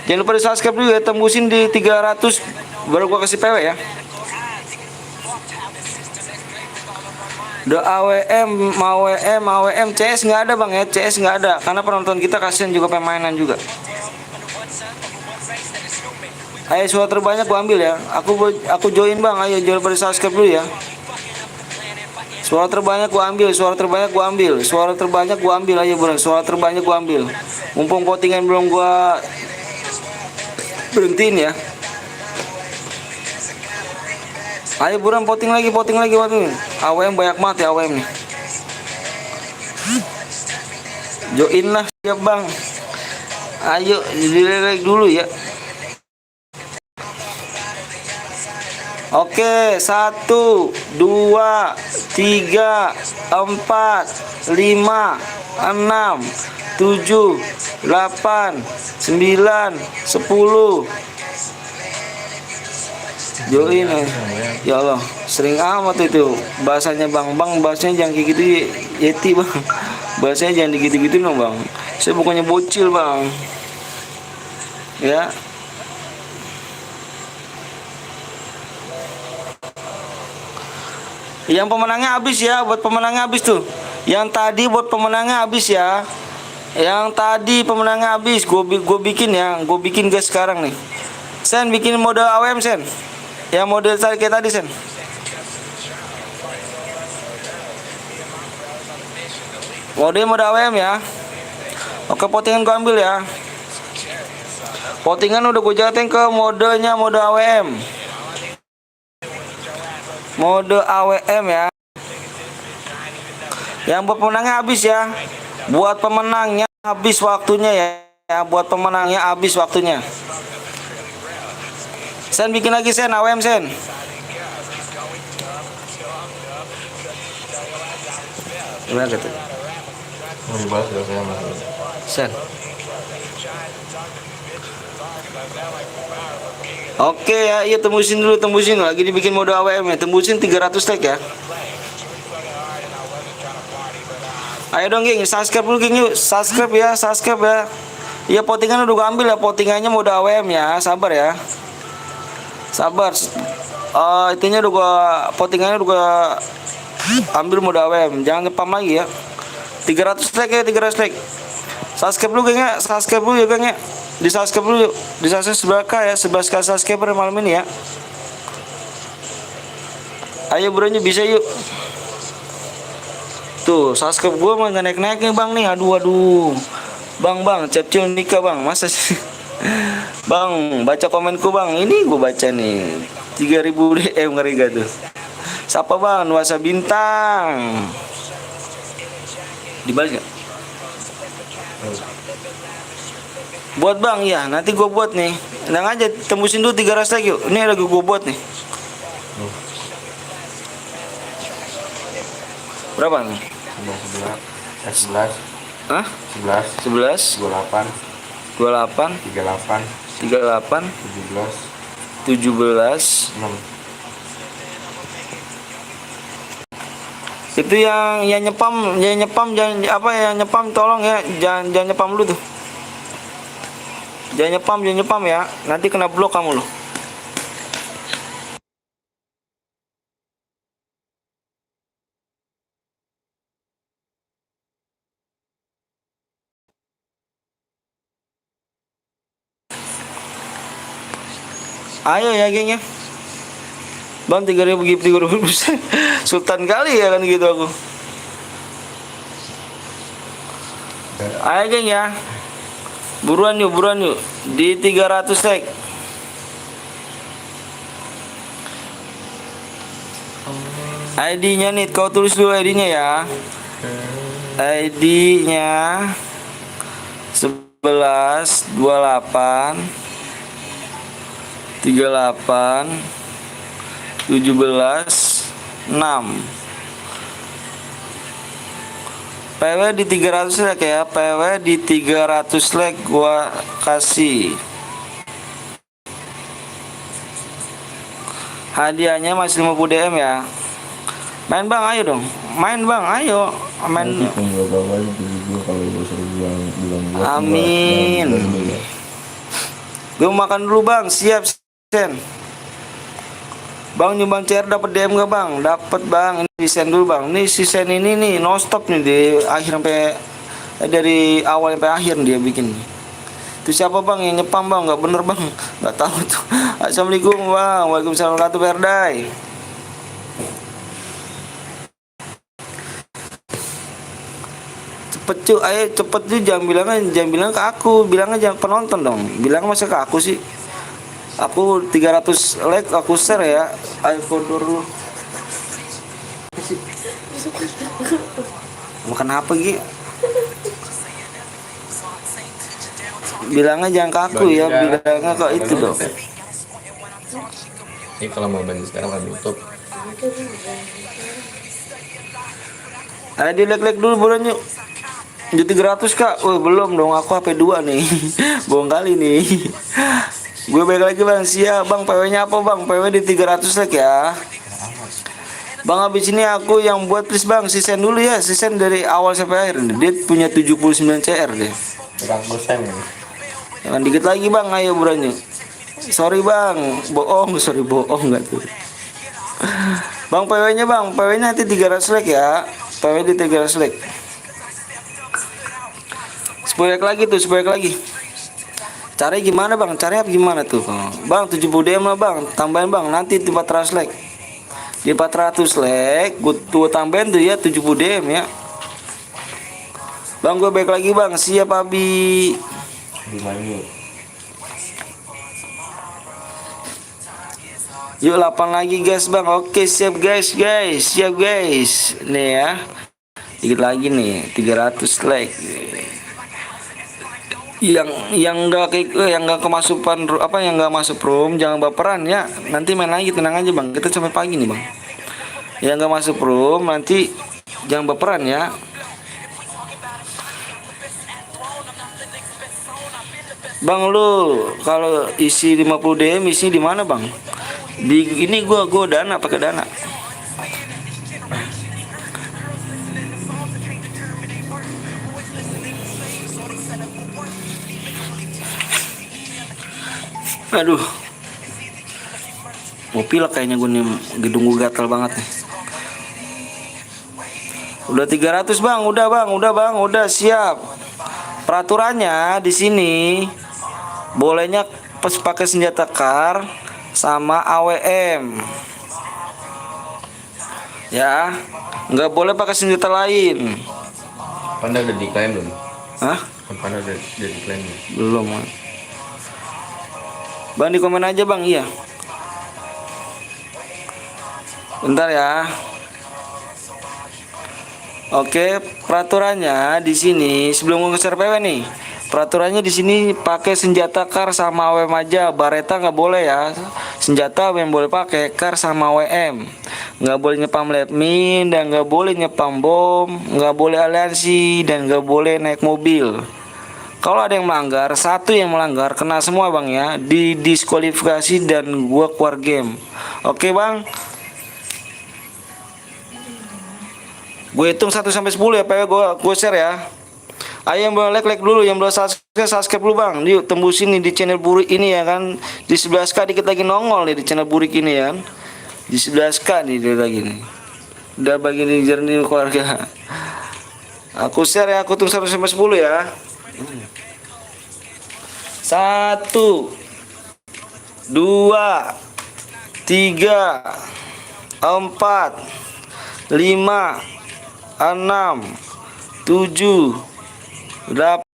Jangan lupa di subscribe dulu ya. Tembusin di 300 baru gue kasih PW ya. The AWM CS nggak ada bang ya. CS nggak ada karena penonton kita kasihan juga permainan juga. Ayo suara terbanyak gue ambil ya. Aku join bang. Ayo jangan lupa di subscribe dulu ya. Suara terbanyak gua ambil. Ayo bro, suara terbanyak gua ambil. Mumpung votingan belum gua berhentiin ya. Ayo buruan voting lagi. AWM banyak banget ya AWM nih. Join lah siap bang. Ayo di-like dulu ya. Oke, 1, 2, 3, 4, 5, 6, 7, 8, 9, 10. Join ya Allah, sering amat itu bahasanya bang, bahasanya jangan kayak gitu Yeti bang, bahasanya jangan digitu-gitu dong bang. Saya bukannya bocil bang, ya. Yang pemenangnya habis ya, buat pemenangnya habis tuh. Yang tadi buat pemenangnya habis ya. Yang tadi pemenangnya habis. Gue bikin ya, gue bikin guys sekarang nih. Sen bikin mode AWM Sen. Yang mode kayak tadi Sen. Mode AWM ya. Oke, postingan gue ambil ya. Postingan udah gue jatuhin ke modenya mode AWM. Mode AWM ya. Yang buat pemenangnya habis ya. Buat pemenangnya habis waktunya ya. Buat pemenangnya habis waktunya. Sen bikin lagi Sen AWM Sen. Gimana gitu? Mau dibahas ya saya masuk. Sen. Oke ya, iya tembusin dulu, tembusin lagi dibikin mode AWM ya, tembusin 300 like ya. Ayo dong geng, subscribe dulu geng yuk, subscribe ya, subscribe ya. Iya postingan udah gue ambil ya, postingannya mode AWM ya, sabar ya. Sabar. Itunya udah gua, postingannya udah gua ambil mode AWM, jangan ngepam lagi ya. 300 like ya, 300 like. Subscribe dulu geng ya, subscribe dulu ya geng ya. Di subscribe dulu yuk. Di subscribe sebelah ya, 11k subscriber malam ini ya. Ayo bronya bisa yuk. Tuh subscribe gua mah nggak naik nih bang nih. Aduh. Bang Cepcil nikah bang, masa sih? Bang baca komenku bang, ini gua baca nih 3000 DM, ngeri gak tuh? Siapa bang? Nuasa Bintang. Dibalas gak? Buat bang ya, nanti gue buat nih. Tenang aja, tembusin dulu 300 lagi yuk. Ini lagi gue buat nih. Berapa nih? 11. Hah? 11. 11 28. 28 38. 38 17. 17. 6. Itu yang nyepam, jangan apa yang nyepam tolong ya, jangan nyepam dulu tuh. Jangan nyepam ya. Nanti kena blok kamu loh. Ayo ya geng ya. Bang 3000 gift 3000 Sultan kali ya kan gitu aku. Ayo geng ya. Buruan yuk di 300 like. ID-nya nih, kau tulis dulu ID-nya ya. ID-nya 11 28 38 17 6. PW di 300 like ya, PW di 300 like gua kasih. Hadiahnya masih 50 DM ya. Main bang, ayo dong. Main bang, ayo. Main. Amin. Gue makan dulu bang, siap Sen. Bang nyumbang CR dapat DM gak bang? Dapat bang. Ini Sen dulu bang. Nih si Sen ini nih non stop nih di akhir sampai dari awal sampai akhir dia bikin. Itu siapa bang yang nyepam bang? Gak bener bang. Gak tahu tuh. Assalamualaikum bang. Waalaikumsalam warahmatullahi wabarakatuh. Cepet cu, ayo cepet cu, jangan bilang ke aku, bilangnya jangan penonton dong. Bilang masa ke aku sih. Aku 300 like aku share ya. Ayo kotor dulu. Makan apa Gi? Bilangnya jangan ke aku ya, bilangnya ke itu dong. Ini kalau mau bantu sekarang kan tutup. Ayo di like dulu bulan yuk. Jadi 300 kak. Oh belum dong, aku HP 2 nih. Bohong kali nih. Gue balik lagi bang, siap bang. PW nya apa bang? PW di 300 like ya. Bang habis ini aku yang buat please bang. Sisen dulu ya, sisen dari awal sampai akhir. Dia punya 79 CR deh. Jangan dikit lagi bang, ayo burannya. Sorry bang, bohong gak tuh. Bang PW-nya bang, PW-nya nanti 300 like ya. PW di 300 like. 10 like lagi tuh, 10 like lagi. Caranya gimana bang? Caranya gimana tuh bang? 70 DM lah bang, tambahin bang, nanti di 400 like. Di 400 like, gue tambahin tuh ya 70 DM ya. Bang gue baik lagi bang, siap Abi. Gimana? Yuk 8 lagi guys bang. Oke siap guys, siap guys. Nih ya, dikit lagi nih 300 like. Yang nggak kemasukan apa, yang nggak masuk room jangan baperan ya, nanti main lagi, tenang aja bang, kita sampai pagi nih bang. Yang nggak masuk room nanti jangan baperan ya. Bang lu kalau isi 50 DM isi di mana bang? Di ini gua dana, pakai dana. Aduh, mau pilek kayaknya gue nih, gedung gue gatal banget nih. Udah 300 bang, udah siap. Peraturannya di sini bolehnya pas pakai senjata kar sama AWM. Ya, nggak boleh pakai senjata lain. Panda udah diklaim belum? Hah? Panda udah diklaim belum? Belum. Bang di komen aja bang, iya. Bentar ya. Oke, peraturannya di sini sebelum nge-share PW nih. Peraturannya di sini pakai senjata kar sama AWM aja. Bareta nggak boleh ya. Senjata yang boleh pakai kar sama AWM. Nggak boleh nyepam leadmin dan nggak boleh nyepam bom, nggak boleh aliansi dan nggak boleh naik mobil. Kalau ada yang melanggar, satu yang melanggar kena semua bang ya, didiskualifikasi dan gua keluar game. Oke bang. Gue hitung 1 sampai 10 ya, PW gue share ya. Ayo yang belum like dulu, yang belum subscribe dulu bang. Yuk tembusin nih di channel Burik ini ya kan. Di 11k dikit lagi nongol nih di channel Burik ini ya kan. Di 11k nih dia lagi nih. Udah bagian ini jernih keluarga. Aku share ya, aku hitung 1 sampai 10 ya. 1, 2, 3, 4, 5, 6, 7, 8,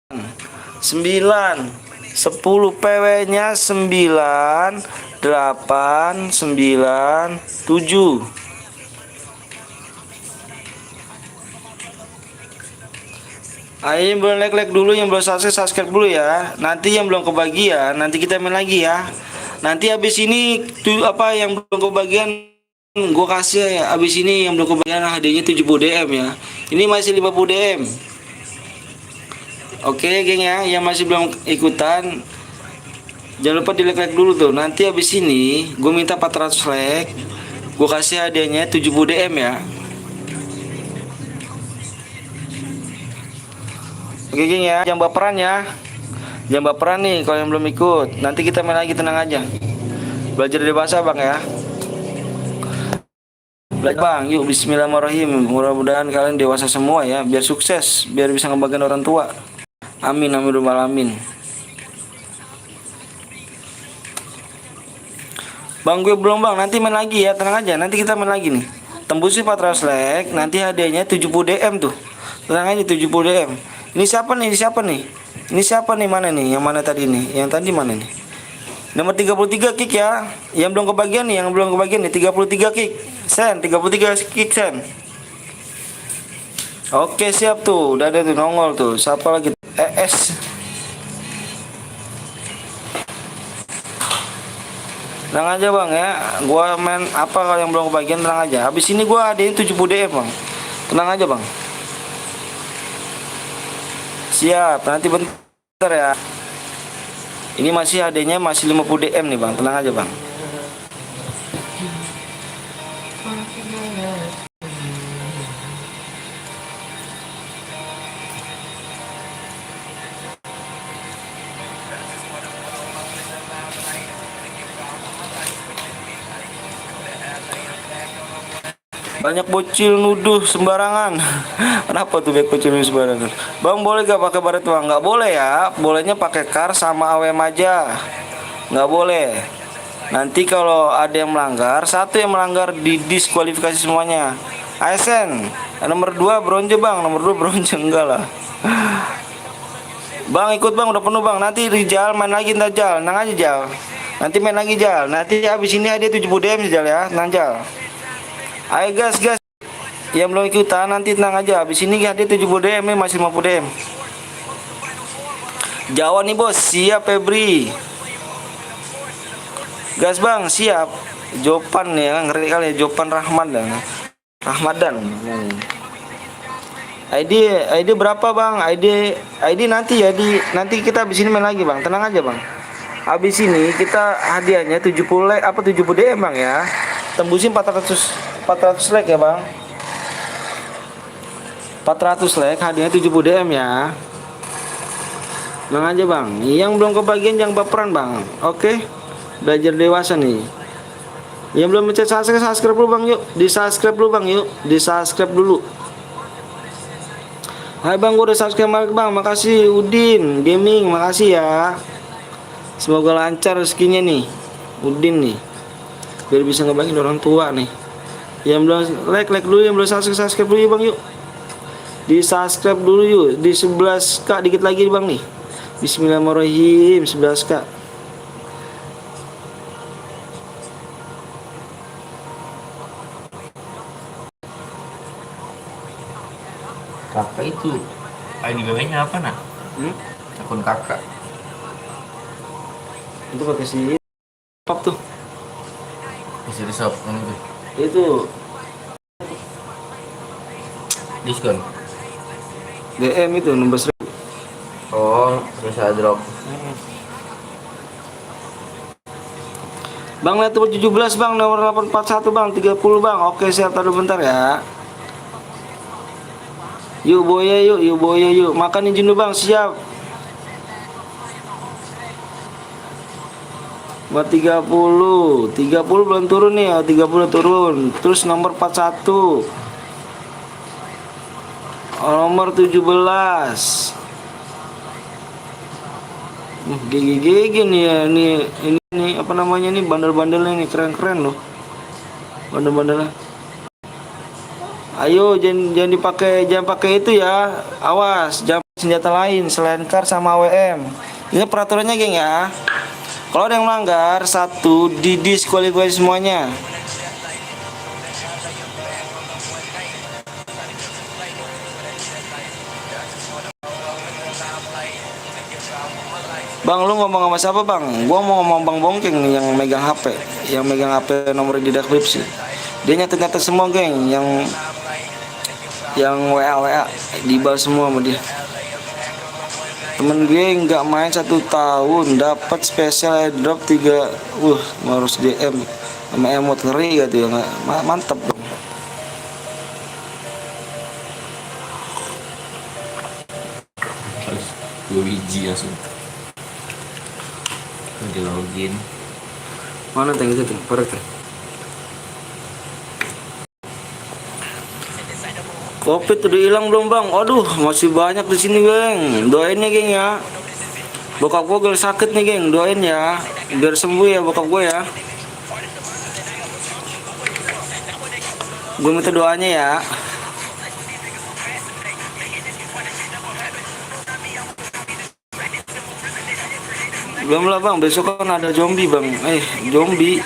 9, 10. PW-nya 9, 8, 9, 7. Ayo yang belum like dulu, yang belum subscribe dulu ya. Nanti yang belum kebagian, nanti kita main lagi ya. Nanti habis ini tuh apa yang belum kebagian gue kasih ya. Habis ini yang belum kebagian hadiahnya 70 DM ya. Ini masih 50 DM. Oke geng ya, yang masih belum ikutan jangan lupa di like dulu tuh. Nanti habis ini gue minta 400 like, gue kasih hadiahnya 70 DM ya. Oke geng ya, jangan baperan ya. Jangan baperan nih kalau yang belum ikut. Nanti kita main lagi, tenang aja. Belajar dewasa bang ya. Belajar bang, yuk bismillahirrahmanirrahim. Mudah-mudahan kalian dewasa semua ya, biar sukses, biar bisa ngebagian orang tua. Amin amin alamin. Bang gue belum bang, nanti main lagi ya, tenang aja. Nanti kita main lagi nih. Tembusin 400 like, nanti hadiahnya 70 DM tuh. Tenang aja 70 DM. Ini siapa nih? Ini siapa nih? Mana nih? Yang mana tadi nih? Yang tadi mana nih? Nomor 33 kick ya. Yang belum kebagian nih, 33 kick. Sen, 33 kick sen. Oke, siap tuh. Udah ada tuh nongol tuh. Siapa lagi? ES. Tenang aja bang ya. Gua main apa kalau yang belum kebagian, tenang aja. Habis ini gua adain 70 DM bang. Tenang aja bang. Siap, nanti bentar ya. Ini masih adanya masih 50 DM nih bang, tenang aja bang. Banyak bocil nuduh sembarangan. Kenapa tuh banyak bocil nuduh sembarangan? Bang, boleh gak pakai baret bang? Nggak boleh ya. Bolehnya pakai kar sama AWM aja. Nggak boleh. Nanti kalau ada yang melanggar, satu yang melanggar didiskualifikasi semuanya. ASN nomor 2 bronze bang, nomor 2 bronze enggak lah. Bang ikut bang, udah penuh bang. Nanti Rijal main lagi ntar Jal, nang aja Jal. Nanti main lagi Jal. Nanti habis ini ada 70 DM Jal ya, nang Jal. Ayo gas gas. Yang belum ikutan nanti tenang aja. Habis ini ada 70 DM nih, masih 50 DM. Jawa nih bos, siap Febri. Gas bang, siap. Jopan ya, ngeri kali ya, Jopan Rahmadan. Rahmadan. ID berapa bang? ID nanti ya, nanti kita habis ini main lagi bang. Tenang aja bang. Habis ini kita hadiahnya 70 like apa 70 DM bang ya. Tembusin 400 like ya bang. 400 like hadiahnya 70 DM ya. Tenang aja bang. Yang belum kebagian jangan baperan bang. Oke. Belajar dewasa nih. Yang belum mencet subscribe dulu bang yuk. Di subscribe dulu bang yuk. Di subscribe dulu. Hai bang, gue udah subscribe bang. Makasih Udin Gaming, makasih ya. Semoga lancar rezekinya nih Udin nih, biar bisa ngebagiin orang tua nih. Yang belum like dulu, yang belum subscribe dulu ya bang yuk. Di subscribe dulu yuk. Di 11k dikit lagi bang nih. Bismillahirrahmanirrahim, 11k. Kakak itu ID BB-nya apa nak? Akun kakak. Itu pakai si pop tuh. Isi di shop mana itu? Itu Diskon. DM itu 16.000. Oh, bisa drop. Bang lihat tuh 17 bang, nomor 841 bang, 30 bang. Oke siap, taruh bentar ya. Yuk boya yuk. Makan izin dulu bang, siap. Buat 30 belum turun nih ya, 30 turun. Terus nomor 41. Nomor 17. GG nih ya, ini apa namanya nih, bandel-bandelnya nih, keren-keren loh. Bandel-bandelnya. Ayo jangan pakai itu ya. Awas, jangan senjata lain selain kar sama AWM. Ini peraturannya geng ya. Kalau ada yang melanggar, satu didiskualifikasi semuanya. Bang, lu ngomong sama siapa bang? Gua mau ngomong bang Bongkeng nih, yang megang HP, nomor di deskripsi. Dia nyatet semua geng, yang WA dibalas semua sama dia. Temen gue nggak main 1 tahun dapat spesial airdrop 3. Harus DM sama emot, ngeri gitu ya. Mantap dong. Harus 2 biji langsung. Di login. Mana teng itu tuh? Parah tuh. Covid udah hilang belum bang? Aduh, masih banyak di sini geng. Doain ya geng ya. Bokap gue sakit nih geng, doain ya. Biar sembuh ya bokap gue ya. Gue minta doanya ya. Belum lah bang, besok kan ada zombie bang. Zombie.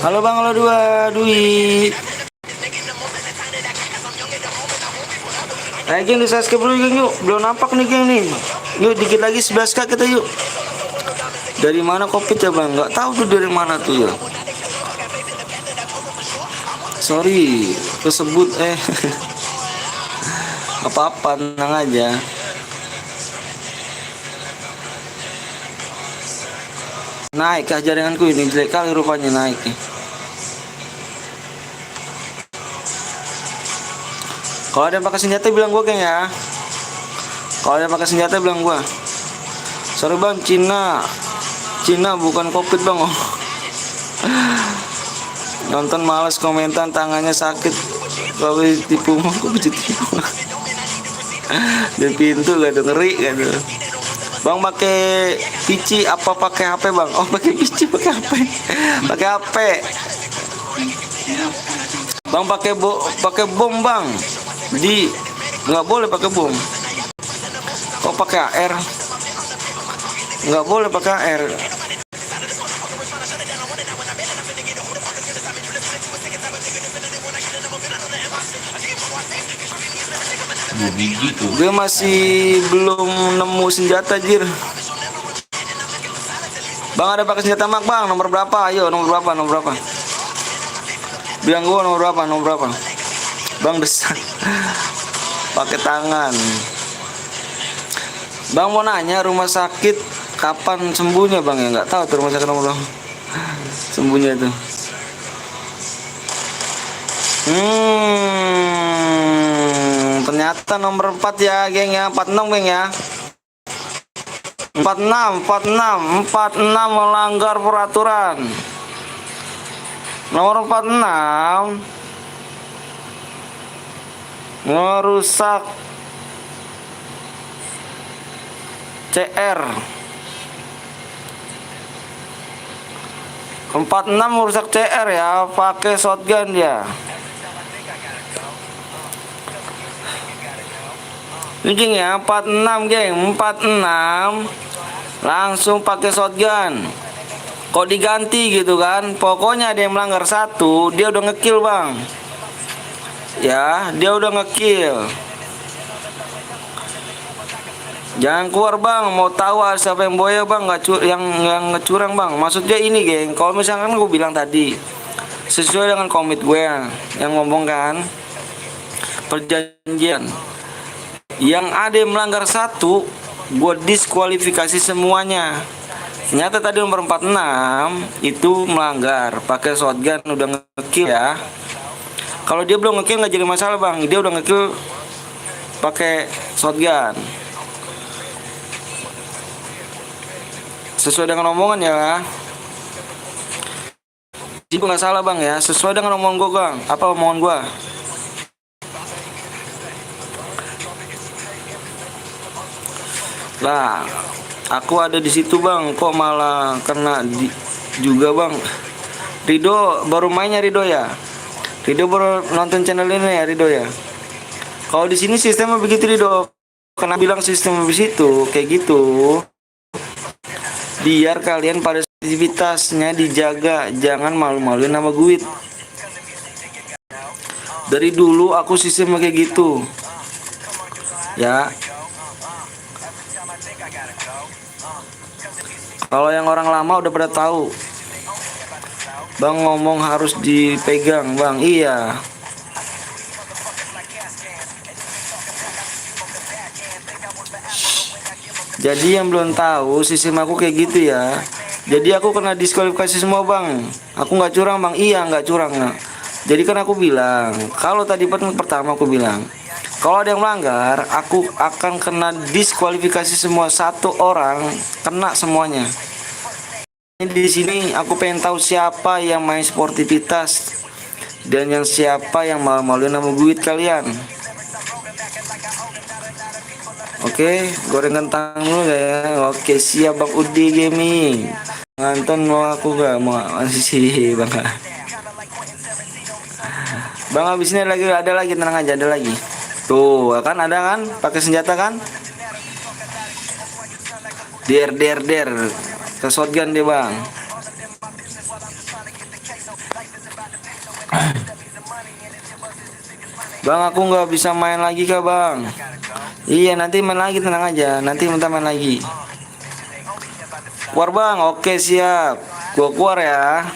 Halo bang, halo Dwi. Geng di subscribe dulu geng yuk. Belum nampak nih geng nih. Yuk dikit lagi 11k kita yuk. Dari mana Covid ya bang? Nggak tahu tuh dari mana tuh ya. Sorry, kesebut apa-apa, tenang aja. Naik kah jaringanku ini, jelek kali rupanya naik nih. Kalau ada yang pakai senjata bilang gua geng ya. Kalau ada yang pakai senjata bilang gua. Sorry bang, Cina bukan covid bang. Oh. Nonton males, komentar tangannya sakit. Kalau tipu mau aku bisa tipu. Di pintu gak ada, ngeri gak ada. Bang pakai PC apa pakai HP bang? Oh pakai PC, pakai HP. Pakai HP. Bang pakai bom bang. Di nggak boleh pakai bom. Kok pakai AR? Nggak boleh pakai AR. Dua biji tuh. Gue masih belum nemu senjata jir. Bang ada pakai senjata mak bang, nomor berapa? Ayo nomor berapa? Bilang gua nomor berapa? Bang desak. Pakai tangan. Bang mau nanya rumah sakit kapan sembuhnya bang ya? Nggak tahu tuh rumah sakit nomor berapa sembuhnya itu. Ternyata nomor 4 ya geng ya, 46 geng ya. 46 melanggar peraturan. Nomor 46 merusak CR. 46 merusak CR ya, pakai shotgun dia. Ini geng ya, 46 geng, 46 langsung pakai shotgun. Kok diganti gitu kan? Pokoknya ada yang melanggar satu, dia udah ngekill bang. Ya, dia udah ngekill. Jangan keluar bang, mau tahu siapa yang boya bang, yang ngecurang bang. Maksudnya ini geng, kalau misalkan gue bilang tadi sesuai dengan komit gue yang ngomong kan, perjanjian. Yang ada yang melanggar satu, gue diskualifikasi semuanya. Ternyata tadi nomor 46 itu melanggar, pakai shotgun udah ngekill ya. Kalau dia belum ngekill nggak jadi masalah bang, dia udah ngekill pakai shotgun. Sesuai dengan omongan ya. Jadi nggak salah bang ya, sesuai dengan omongan gue bang. Apa omongan gue? Lah, aku ada di situ bang, kok malah kena juga bang. Rido baru mainnya Rido ya. Rido baru nonton channel ini ya Rido ya. Kalau di sini sistemnya begitu Rido. Karena bilang sistem di situ kayak gitu. Biar kalian pada aktivitasnya dijaga, jangan malu-maluin nama gue. Dari dulu aku sistemnya kayak gitu. Ya. Kalau yang orang lama udah pada tahu. Bang ngomong harus dipegang, bang. Iya. Jadi yang belum tahu sistem aku kayak gitu ya. Jadi aku kena diskualifikasi semua, bang. Aku nggak curang, bang. Iya, nggak curang. Nah. Jadi kan aku bilang, kalau tadi pertama aku bilang, kalau ada yang melanggar, aku akan kena diskualifikasi semua. Satu orang kena semuanya. Di sini aku pengen tahu siapa yang main sportivitas dan yang siapa yang malu-maluin nama duit kalian. Oke, goreng kentang dulu ya. Oke, siap Bang Udi Gaming. Nganton mau aku gak mau sih Bang. Bang habis ini ada lagi tenang aja, ada lagi. Tuh, kan ada kan? Pakai senjata kan? Der. Ke shotgun dia, Bang. Bang, aku nggak bisa main lagi kah, Bang? Iya, nanti main lagi, tenang aja. Nanti minta main lagi. Keluar, Bang. Oke, siap. Gua keluar ya.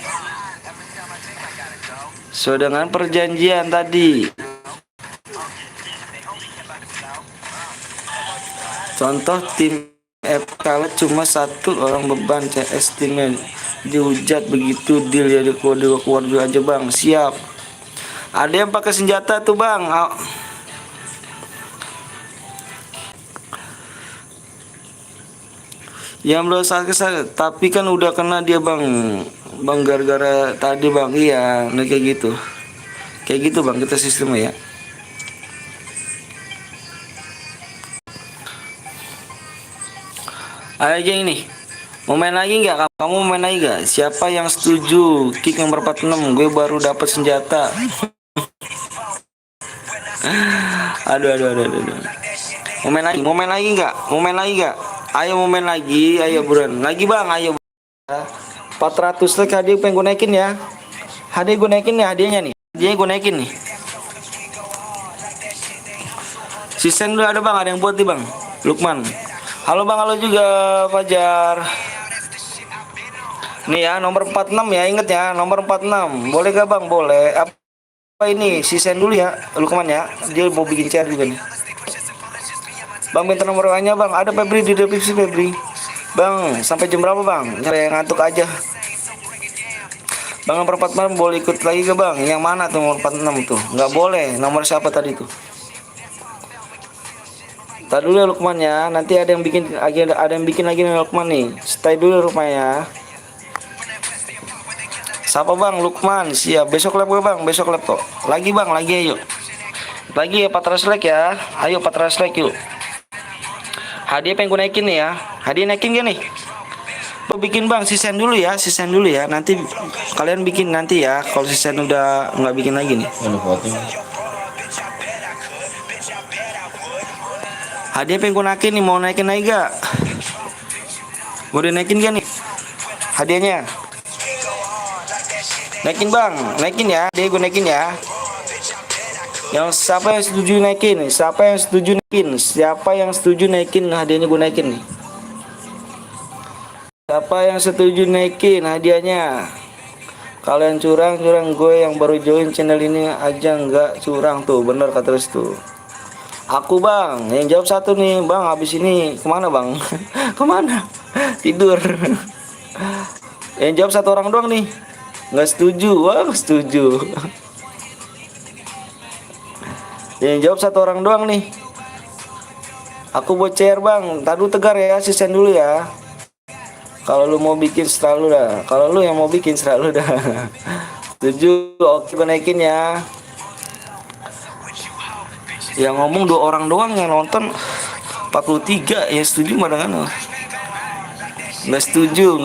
So dengan perjanjian tadi. Contoh tim FKL cuma satu orang beban CS timnya dihujat begitu deal ya, keluar dulu aja, Bang. Siap. Ada yang pakai senjata tuh, Bang. Yang belum sakit, tapi kan udah kena dia bang. Bang gara-gara tadi bang, iya, nah kayak gitu. Kayak gitu bang kita sistemnya ya. Ayo ini. Mau main lagi nggak? Kamu mau main lagi nggak? Siapa yang setuju? Kick nomor 46. Gue baru dapat senjata. Aduh. Mau main lagi? Mau main lagi nggak? Mau main lagi nggak? Ayo mau main lagi. Ayo buruan. Lagi bang. Ayo. 400 like hadiah pengen gue naikin ya. Hadiah gue naikin nih hadiahnya nih. Hadiahnya gue naikin nih. Sisen dulu ada bang. Ada yang buat nih bang. Lukman. Halo bang. Halo juga Fajar. Nih ya nomor 46 ya. Ingat ya nomor 46. Boleh gak bang? Boleh. Apa ini? Sisen dulu ya. Lukman ya. Dia mau bikin share juga nih. Bang minta nomor WA-nya bang. Ada Febri di deskripsi Febri. Bang sampai jam berapa bang? Nyari ngantuk aja. Bang nomor 46 boleh ikut lagi ke bang? Yang mana tuh nomor 46 tuh? Nggak boleh. Nomor siapa tadi tuh? Tadi dulu ya Lukman ya. Nanti ada yang bikin lagi nih Lukman nih. Stay dulu rupanya. Siapa bang? Lukman. Siap. Besok lab gue bang. Besok lab kok. Lagi bang. Lagi ayo. Lagi ya 400 like ya. Ayo 400 like yuk. Hadiah pengen gue naikin nih ya. Hadiah naikin gak nih? Lo bikin bang, sisen dulu ya. Nanti kalian bikin nanti ya. Kalau sisen udah nggak bikin lagi nih. Hadiah pengen gue naikin nih. Mau naikin lagi gak? Mau dinaikin gak nih? Hadiahnya. Naikin bang. Naikin ya. Hadiah gue naikin ya. Siapa yang setuju naikin? Siapa yang setuju naikin hadiahnya gue naikin nih. Siapa yang setuju naikin hadiahnya? Kalian curang gue yang baru join channel ini aja nggak curang tuh, bener kata tuh. Aku bang, yang jawab satu nih bang. Habis ini kemana bang? Kemana? Tidur. Yang jawab satu orang doang nih. Nggak setuju, wah setuju. Yang jawab satu orang doang nih. Aku buat share bang. Tadu tegar ya, sisen dulu ya. Kalau lu mau bikin selalu dah. Kalau lu yang mau bikin selalu dah. Setuju, oke gue naikin ya. Yang ngomong 2 orang doang, yang nonton 43. Yang setuju mana kan? Nggak setuju.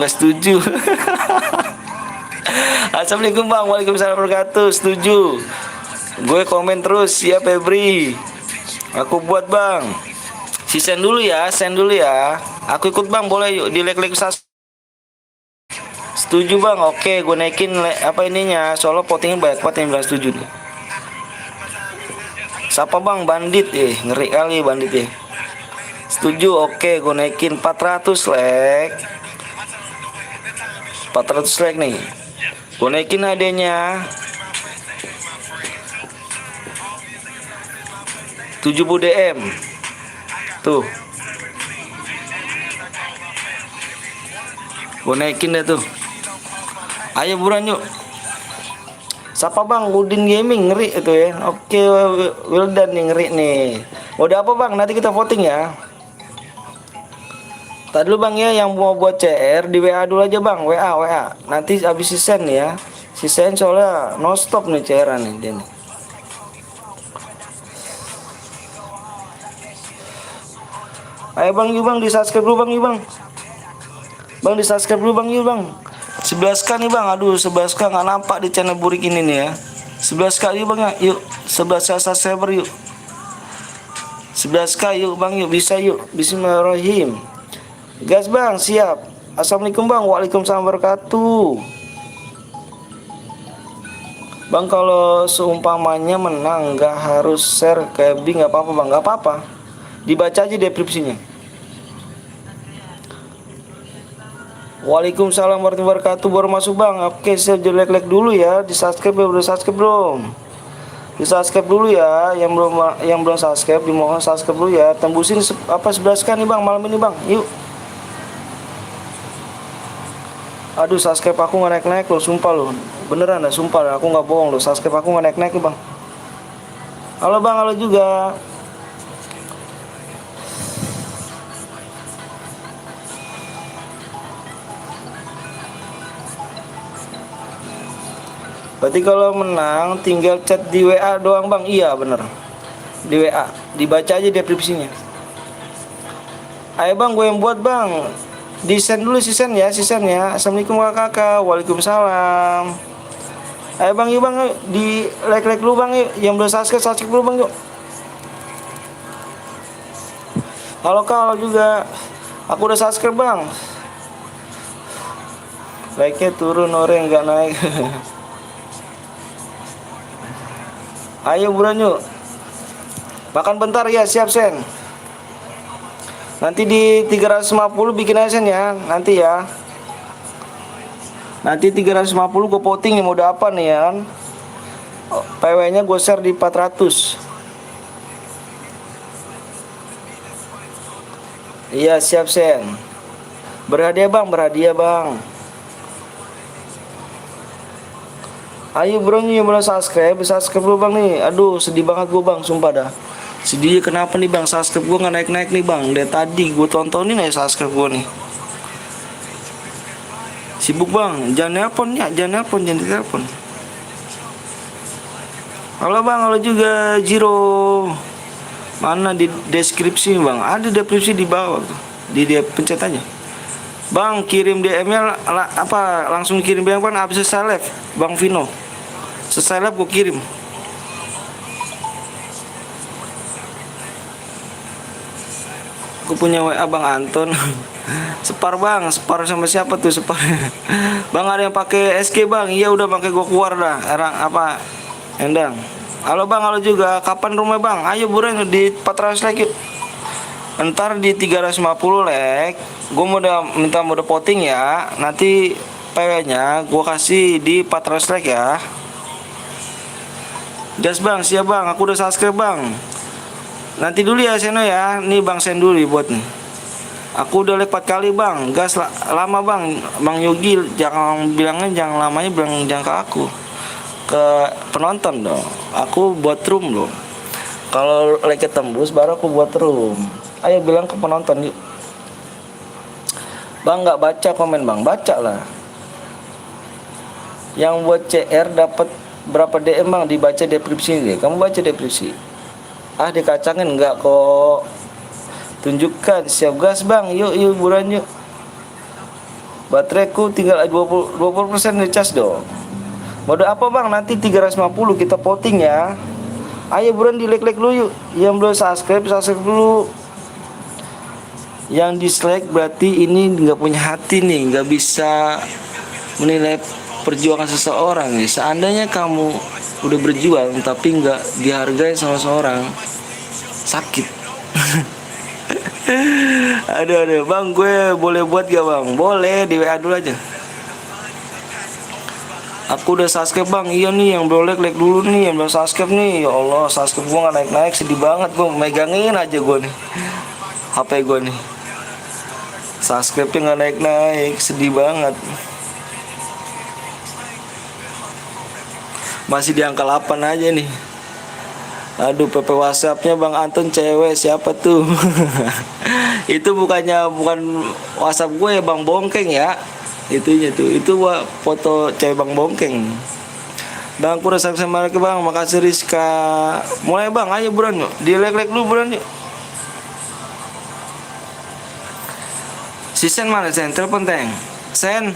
Assalamualaikum bang. Waalaikumsalam warahmatullahi wabarakatuh. Setuju. Gue komen terus ya Febri. Aku buat bang. Send dulu ya. Aku ikut bang, boleh yuk di like setuju bang. Oke, gue naikin apa ininya. Soalnya votingnya banyak banget yang bilang setuju nih. Siapa bang? Bandit ngeri kali bandit ya. Setuju. Oke, gue naikin 400 like. 400 like nih. Gue naikin hadiahnya 70 DM. Tuh. Gue naikin deh tuh. Ayo buruan yuk. Siapa bang? Udin Gaming ngeri itu ya. Oke, Wildan nih ngeri nih. Udah apa bang? Nanti kita voting ya. Tadi dulu bang ya, yang mau buat CR di WA dulu aja bang. WA. Nanti habis sisen ya. Sisen soalnya no stop nih CR nih dia nih. Ayo bang yuk bang, di subscribe dulu bang yuk bang. Bang di subscribe dulu bang yuk bang. 11k nih bang. Aduh 11k nggak nampak di channel Burik ini nih ya. 11k yuk bang ya. Yuk 11k subscriber yuk. 11k yuk bang yuk. Bisa yuk. Bismillahirrahmanirrahim. Gas bang, siap. Assalamualaikum bang. Waalaikumsalam wabarakatuh. Bang kalau seumpamanya menang nggak harus share ke B, nggak apa-apa bang. Nggak apa-apa. Dibaca aja deskripsinya. Waalaikumsalam warahmatullahi wabarakatuh. Baru masuk bang. Oke, saya like dulu ya. Di subscribe ya. Udah subscribe belum? Di subscribe dulu ya. Yang belum subscribe dimohon subscribe dulu ya. Tembusin 11k nih bang malam ini bang. Yuk. Aduh subscribe aku nggak naik loh. Sumpah loh. Beneran dah sumpah. Aku nggak bohong loh. Subscribe aku nggak naik loh bang. Halo bang. Halo juga. Berarti kalau menang tinggal chat di WA doang bang. Iya bener, di WA dibaca aja deskripsinya. Ayo bang, gue yang buat bang. Desain dulu sisen ya. Assalamualaikum kakak. Waalaikumsalam. Ayo bang, yuk bang, yuk. Di like dulu bang, yuk. Yang belum subscribe dulu bang, yuk. Halo kak, halo juga. Aku udah subscribe bang. Like-nya turun, orang nggak naik. Ayo buruan yuk. Makan bentar ya, siap sen. Nanti di 350 bikin aja sen ya, nanti ya. Nanti 350 gue voting yang mau apa nih ya kan. PW-nya gue share di 400. Iya siap sen. Berhadiah bang. Ayo bro nih yang belum subscribe dulu bang nih. Aduh sedih banget gue bang, sumpah dah. Sedih kenapa nih bang, subscribe gue gak naik-naik nih bang. Dari tadi gue tontonin aja subscribe gue nih. Sibuk bang, jangan ditelepon. Halo bang, halo juga Jiro. Mana di deskripsi bang? Ada deskripsi di bawah tuh. Dia pencet aja. Bang kirim DM-nya langsung kirim DM kan habis selesai live Bang Vino. Selesai live gue kirim. Aku punya WA Bang Anton. Separ bang, separ sama siapa tuh separ? Bang ada yang pakai SK bang? Iya udah pakai gua keluar dah. Endang. Halo bang, halo juga. Kapan rumah bang? Ayo buruan di 400 like yuk. Ntar di 350 like. Gua minta mode voting ya. Nanti PW-nya gua kasih di 400 like ya. Gas bang, siap bang. Aku udah subscribe bang. Nanti dulu ya Seno ya. Nih bang Sen dulu buat nih. Aku udah like 4 kali bang. Gas lama bang. Bang Yogi jangan lamanya, jangan ke aku, ke penonton dong. Aku buat room loh. Kalau like tembus baru aku buat room. Ayo bilang ke penonton yuk. Bang nggak baca komen bang, baca lah. Yang buat CR dapat berapa DM bang? Dibaca deskripsi deh. Kamu baca deskripsi. Dikacangin enggak kok. Tunjukkan, siap gas bang. Yuk buruan yuk. Bateraiku tinggal 20% ngecas dong. Mode apa bang? Nanti 350 kita voting ya. Ayo buruan di like dulu yuk. Yang belum subscribe dulu. Yang dislike berarti ini nggak punya hati nih, nggak bisa menilai perjuangan seseorang nih. Seandainya kamu udah berjuang tapi nggak dihargai sama seseorang, sakit. aduh bang, gue boleh buat gak bang? Boleh, di WA dulu aja. Aku udah subscribe bang. Iya nih yang belum like dulu nih. Yang belum subscribe nih. Ya Allah, subscribe gue gak naik-naik, sedih banget gue. Megangin aja gue nih HP gue nih. Subscribe-nya gak naik-naik, sedih banget. Masih di angka 8 aja nih. Aduh, PP WhatsApp-nya Bang Anton cewek siapa tuh? Itu bukan WhatsApp gue ya, Bang Bongkeng ya. Itunya tuh, itu foto cewek Bang Bongkeng. Bang kurang sama ke Bang, makasih Rizka. Mulai Bang, ayo buruan yuk. Di like dulu buruan yuk. Si Sen mana Sen? Telepon Teng. Sen.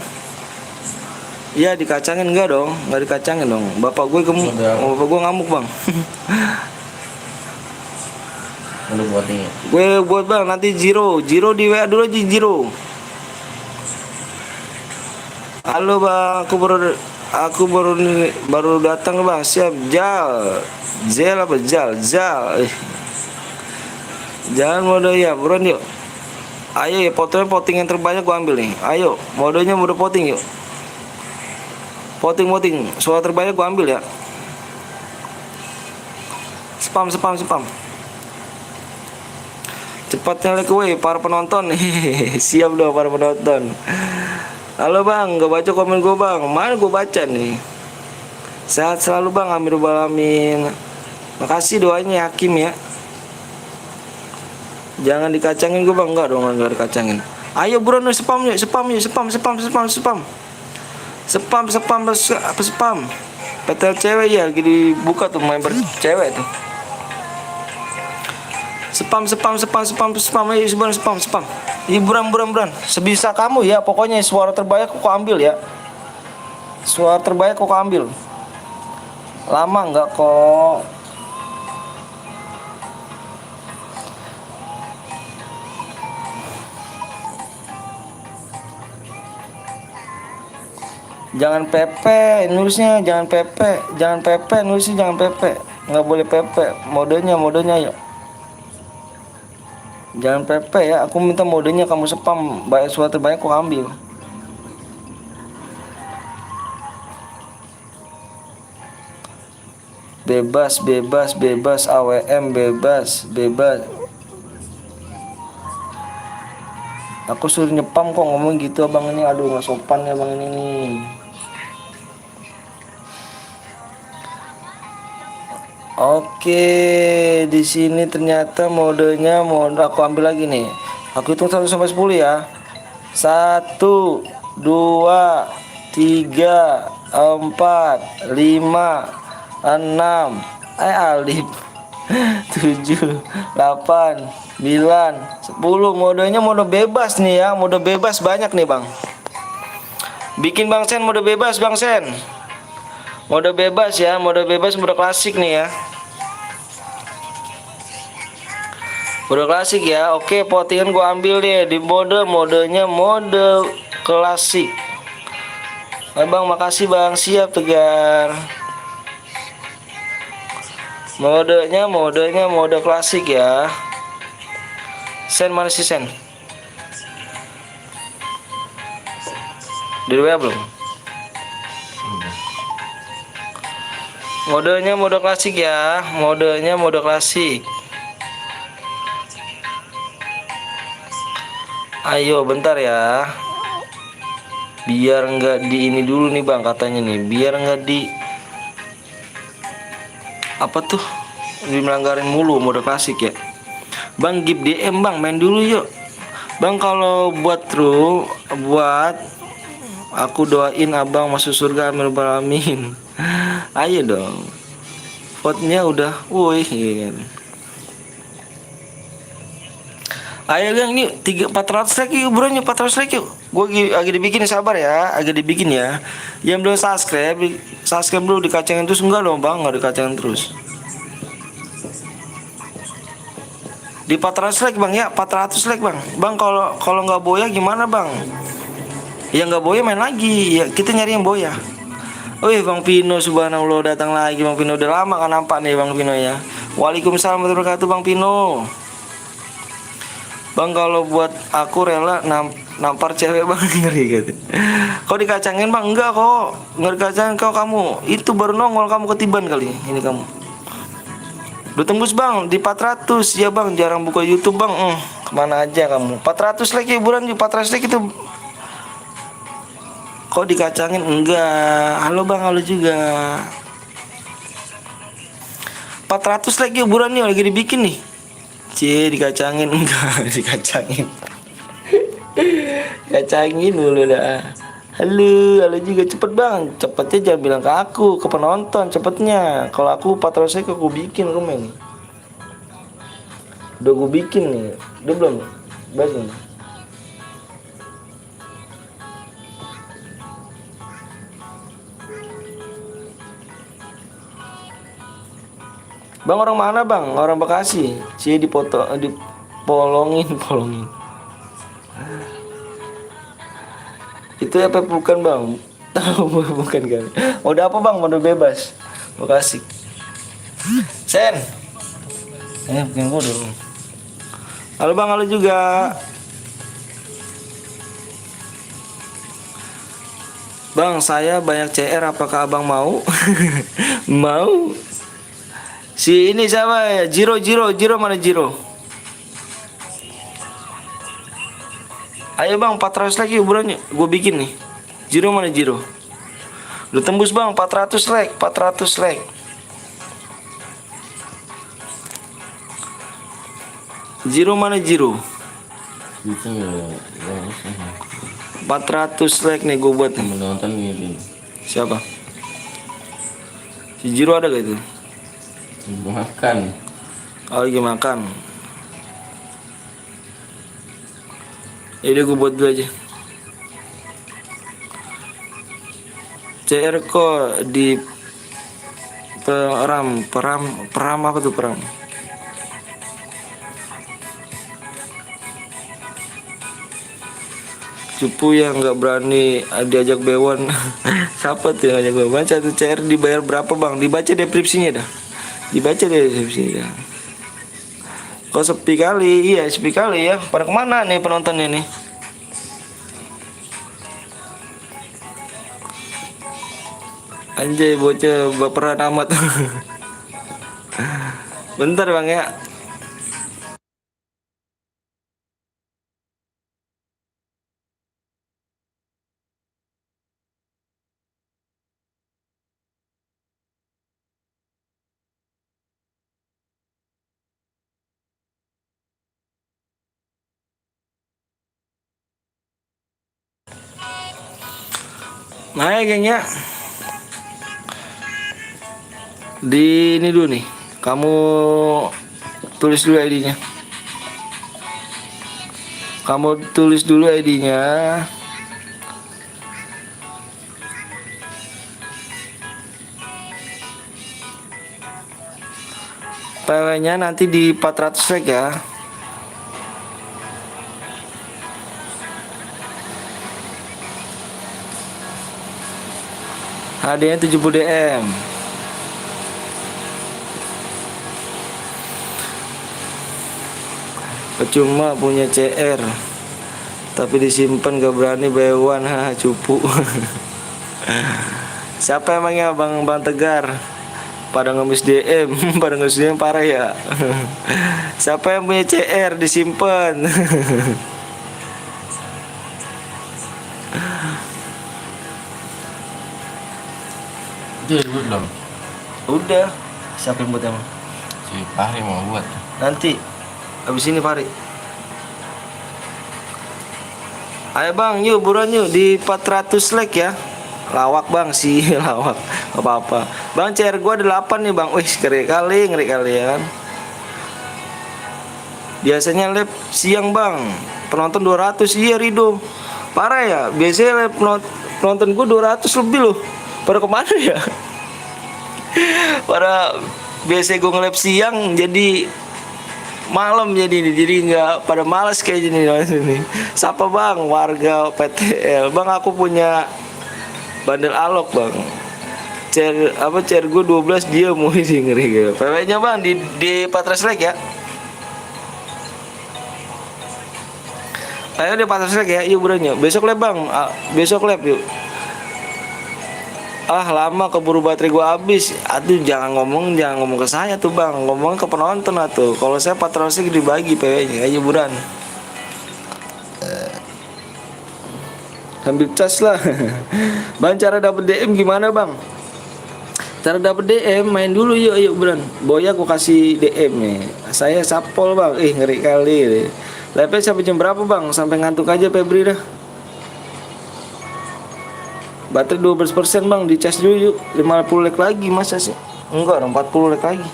Iya dikacangin enggak dong? Enggak dikacangin dong. Bapak gue ngamuk Bang. Lu buat nih. Gue buat Bang nanti Jiro di WA dulu aja Jiro. Halo Bang, aku baru datang Bang. Siap Jal apa Jal. Jangan mode ya, buruan yuk. Ayo ya, fotonya voting yang terbanyak gua ambil nih. Ayo, modenya mode voting yuk. Voting, suara terbanyak gua ambil ya. Spam. Cepatnya like away para penonton. Siap dong para penonton. Halo Bang, gak baca komen gue Bang. Mana gue baca nih. Sehat selalu Bang, amin rabbal alamin. Makasih doanya Hakim ya. Jangan dikacangin gue Bang. Enggak dong, enggak dikacangin. Ayo buruan spam yuk. Spam. PTL cewek ya, lagi dibuka tuh member cewek tuh. Spam. Ayo sebulan spam. Buran. Sebisa kamu ya, pokoknya suara terbaik kok ambil ya. Suara terbaik kok ambil. Lama nggak kok. Jangan PP nulisnya, jangan PP nulisnya, jangan PP, nggak boleh PP. Modenya ya. Jangan PP ya, aku minta modenya kamu spam. Baik suara terbaik kok ambil. Bebas AWM bebas. Aku suruh nyepam kok ngomong gitu abang ini, aduh nggak sopan ya bang ini nih. Oke, di sini ternyata modenya aku ambil lagi nih. Aku hitung 1 sampai 10 ya. 1 2 3 4 5 6 Alif 7 8 9 10. Modenya mode bebas nih ya, mode bebas banyak nih bang. Bikin bang Sen mode bebas bang Sen. Mode bebas ya, mode klasik nih ya. Mode klasik ya. Oke, postingan gua ambil deh di modenya mode klasik. Bang, makasih bang, siap Tegar. Modenya mode klasik ya. Sen mana sih Sen? Di WA belum? Modenya mode klasik ya, modenya mode klasik. Ayo bentar ya. Biar nggak di ini dulu nih bang katanya nih, biar nggak di apa tuh, melanggarin mulu mode klasik ya. Bang give DM bang, main dulu yuk. Bang kalau buat aku doain abang masuk surga amin rabbal alamin. Ayo dong. Vote-nya udah, woi. Ayo gang, ini 400 like yuk bro, 400 like yuk. Gue lagi dibikin, sabar ya, agak dibikin ya. Yang belum subscribe dulu, dikacangin terus. Enggak dong bang, nggak dikacangin terus. Di 400 like bang ya, 400 like bang. Bang kalau nggak boya gimana bang? Ya nggak boya main lagi ya, kita nyari yang boya. Wih Bang Pino, subhanallah datang lagi Bang Pino, udah lama kan nampak nih Bang Pino ya. Waalaikumsalam warahmatullahi wabarakatuh Bang Pino. Bang kalau buat aku rela nampar cewek bang, ngeri gitu. Kau dikacangin bang? Enggak kok, nggak dikacangin kau kamu. Itu baru nongol kamu ketiban kali ini kamu. Udah tembus bang di 400 ya bang, jarang buka YouTube bang. Kemana aja kamu? 400 like hiburan, 400 like itu. Kok dikacangin? Enggak. Halo bang, halo juga. 400 like hiburan nih, lagi dibikin nih. Dikacangin? Enggak, dikacangin. Kacangin dulu dah. Halo juga, cepet bang. Cepetnya jangan bilang ke aku, ke penonton cepetnya. Kalau aku 400 like aku bikin komen. Udah gue bikin nih. Udah belum? Bagus. Bang orang mana bang? Orang Bekasi. Polongin. Itu apa bukan bang? Tahu bukan kan? Udah apa bang? Mode bebas. Bekasi. Sen. Bikin gua dulu. Halo bang, halo juga. Bang, saya banyak CR, apakah abang mau? Mau? Si ini siapa ya? Jiro mana Jiro? Ayo bang, 400 lagi hiburannya. Gue bikin nih. Jiro mana Jiro? Udah tembus bang, 400 like. Jiro mana Jiro? 400 like nih gue buat nih. Menonton ini. Siapa? Si Jiro ada gak itu? Makan. Oh, lagi makan. Yaudah gue buat dulu aja. CR kok di peram apa tuh peram? Cupu yang nggak berani diajak bewon. Siapa tuh yang ngajak bewon? Baca tuh CR dibayar berapa bang? Dibaca deskripsinya dah. Dibaca deh deskripsinya. Kok sepi kali? Iya sepi kali ya. Pada kemana nih penontonnya nih? Anjay bocah baperan amat. Bentar bang ya. Nah gengnya. Di ini dulu nih. Kamu tulis dulu ID-nya. Kamu tulis dulu ID-nya. PW-nya nanti di 400 like ya. HD-nya 70 DM. Percuma punya CR tapi disimpan gak berani bewan. Cupu. Siapa emangnya bang Tegar? Pada ngemis DM. Pada ngemis DM parah ya. Siapa yang punya CR disimpan? Itu buat belum? Udah. Siapa yang buat emang? Si Fahri mau buat. Nanti habis ini Fari. Ayo bang, yuk buruan yuk di 400 like ya. Lawak bang sih, lawak. Gak apa-apa. Bang CR gua ada 8 nih bang. Wih, ngeri kali ya kan. Biasanya live siang bang. Penonton 200. Iya Rido. Parah ya. Biasanya live penonton gua 200 lebih loh. Pada kemana ya? Pada biasanya gua nge-live siang jadi malam jadi nggak pada malas kayak gini. Siapa bang? Warga PTL. Bang aku punya bandel alok bang. CR gue 12 dia mau ini ngeri gitu. PW-nya bang di 400 like ya. Ayo di 400 like ya. Yuk buruan. Besok live bang. Besok live yuk. Lama keburu baterai gua habis. Aduh jangan ngomong ke saya tuh bang, ngomong ke penonton atuh. Kalau saya patrolnya dibagi PW-nya aja buran. Sambil cas lah. Bang cara dapet DM gimana bang? Cara dapet DM main dulu yuk buran. Boya aku kasih DM nih. Saya Sapol bang. Ngeri kali. Live sampai jam berapa bang? Sampai ngantuk aja Febri dah. Baterai 12% bang, dicas dulu yuk. 50 like lagi masa sih? Enggak, 40 like lagi.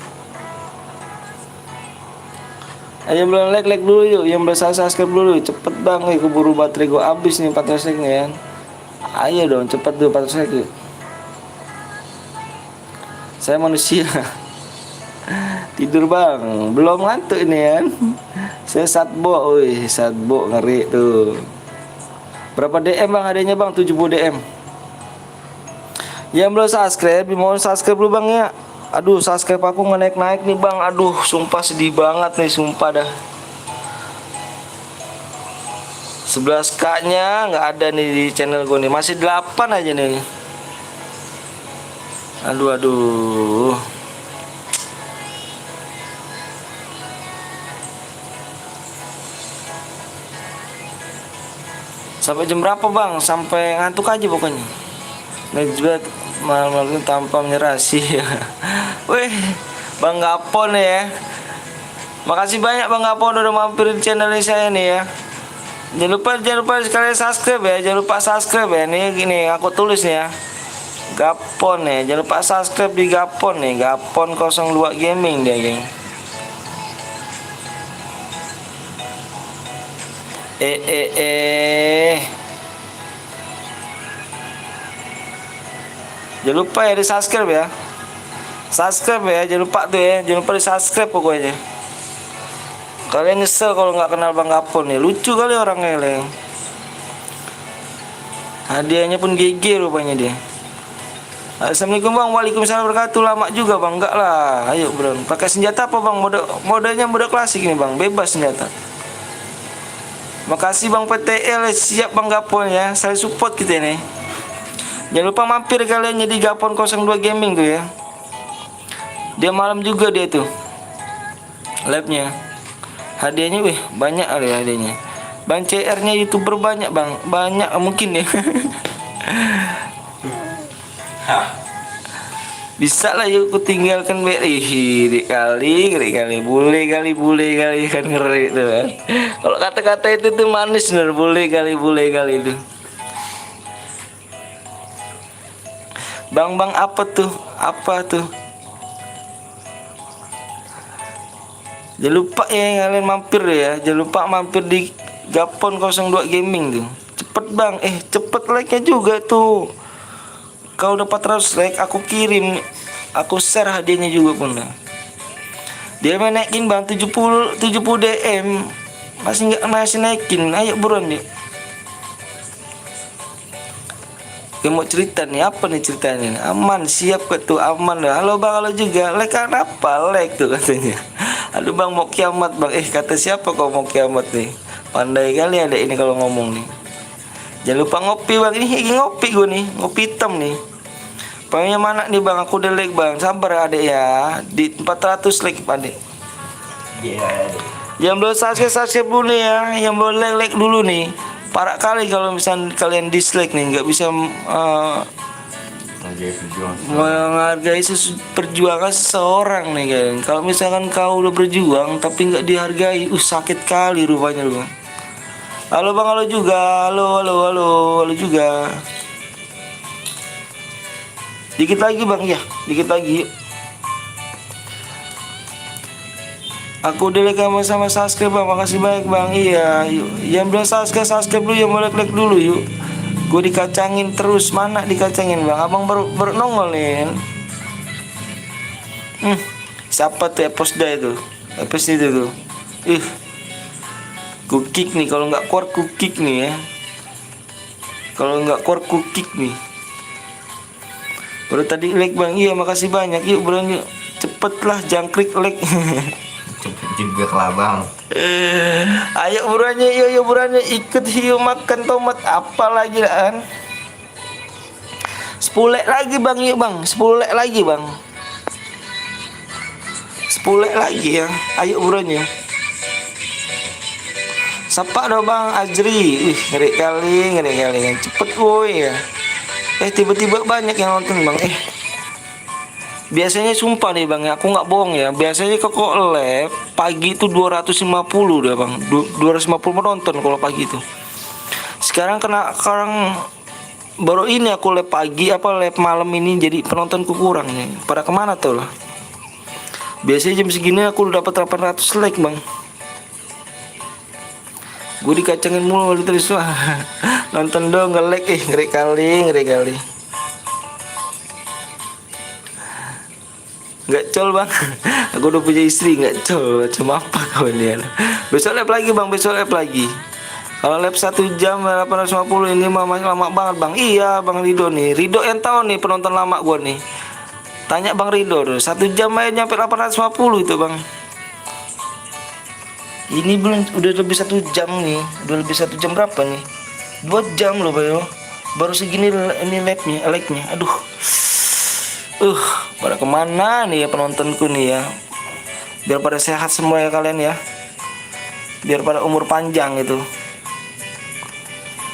Ayo belum like dulu yuk. Yang belum subscribe dulu, cepet bang. Keburu baterai gue habis nih 400 like nya ya. Ayo dong, cepet dulu 400 like yuk. Saya manusia. Tidur bang, belum ngantuk ini kan. Saya satbo, satbo ngeri tuh. Berapa DM bang adanya bang? 70 DM. Yang belum subscribe, mohon subscribe dulu bang ya. Aduh subscribe aku nggak naik nih bang. Aduh sumpah sedih banget nih, sumpah dah. 11k nya nggak ada nih di channel gue nih. Masih 8 aja nih. Aduh. Sampai jam berapa bang? Sampai ngantuk aja pokoknya. Najbat malam tanpa menyerah sih. Wih, Bang Gapon ya. Makasih banyak Bang Gapon udah mampir di channel saya nih ya. Jangan lupa sekalian subscribe ya. Jangan lupa subscribe ya. Nih gini aku tulis nih ya. Gapon nih, jangan lupa subscribe di Gapon nih, Gapon 02 Gaming dia, geng. Jangan lupa ya di subscribe ya. Subscribe ya, jangan lupa tuh ya, jangan lupa di subscribe pokoknya. Kalian nyesel kalau nggak kenal Bang Gapon nih, lucu kali orangnya, Leng. Hadiahnya pun GG rupanya dia. Assalamualaikum bang, waalaikumsalam wabarakatuh. Lama juga bang, enggak lah. Ayo bro, pakai senjata apa bang? Modenya mode klasik ini bang, bebas senjata. Makasih bang PTL, siap bang Gapon ya, saya support kita nih. Jangan lupa mampir kalian jadi Gapon 02 Gaming tuh ya. Dia malam juga dia tuh live-nya. Hadiahnya wih banyak kali hadiahnya. Bang CR-nya YouTuber banyak bang, banyak mungkin ya. Bisa lah yuk ku tinggalkan ngeri kali bule kali kan ngeri tuh kan. Kalau kata-kata itu tuh manis bener, bule kali itu. Bang apa tuh jangan lupa ya kalian mampir ya, jangan lupa mampir di Gapon 02 Gaming tuh. Cepet bang, cepet like-nya juga tuh. Kau udah 400 like, aku kirim, aku share hadiahnya juga pun. Dia naikin bang 70 DM, masih naikin. Ayo buruan deh. Dia mau cerita nih, apa nih ceritanya? Aman, siap ke tuh, aman lah. Halo bang, halo juga. Like kan apa? Like tuh katanya. Aduh bang mau kiamat bang. Kata siapa kau mau kiamat nih? Pandai kali ada ini kalau ngomong nih. Jangan lupa ngopi bang, ini ngopi gue nih, ngopi hitam nih. Pengennya mana nih bang, aku udah like bang, sabar adek ya, di 400 like adek. Yang belum subscribe dulu nih ya, yang belum like dulu nih. Parah kali kalau misalnya kalian dislike nih, nggak bisa menghargai perjuangan seseorang nih kan. Kalau misalkan kau udah berjuang tapi nggak dihargai, sakit kali rupanya lu. Halo bang, halo juga, halo juga. Dikit lagi bang, ya, dikit lagi. Yuk. Aku udah like sama subscribe bang, makasih banyak bang. Iya, yuk. Yang belum subscribe dulu, yang mau like dulu yuk. Gue dikacangin terus, mana dikacangin bang? Abang baru nongol nih. Siapa tuh Eposda itu? Epos itu tuh. Ku kick nih, kalau nggak keluar ku kick nih ya. Kalau nggak keluar ku kick nih. Baru tadi like bang, iya makasih banyak. Yuk bro, yuk cepet lah jangkrik like. Cepet juga lah bang. Ayo buruannya, yuk buruannya ikut hiu makan tomat apa lagi kan? 10 like lagi bang, yuk bang, 10 like lagi bang. 10 like lagi ya. Ayo buruannya. Sapa dong bang Ajri. Ngeri kali. Cepet woi ya. Tiba-tiba banyak yang nonton bang. Biasanya sumpah nih bang, aku nggak bohong ya. Biasanya kok live pagi itu 250 dah bang, 250 penonton kalau pagi itu. Sekarang baru ini aku live pagi live malam ini jadi penontonku kurang nih. Pada kemana tuh lah? Biasanya jam segini aku udah dapat 800 like bang. Gue dikacangin mulu terus wah. Nonton dong nggak like, ngeri kali. Nggak col bang. Aku udah punya istri, nggak col. Cuma apa kau ini? Besok live lagi bang, Kalau live 1 jam 850 ini lama banget bang. Iya bang Rido nih. Rido yang tahu nih penonton lama gue nih. Tanya bang Rido tuh. 1 jam aja nyampe 850 itu bang. Ini udah lebih 1 jam nih. Udah lebih 1 jam berapa nih? 2 jam loh bayo. Baru segini ini like-nya. Aduh. Pada kemana nih ya penontonku nih ya. Biar pada sehat semua ya kalian ya. Biar pada umur panjang itu.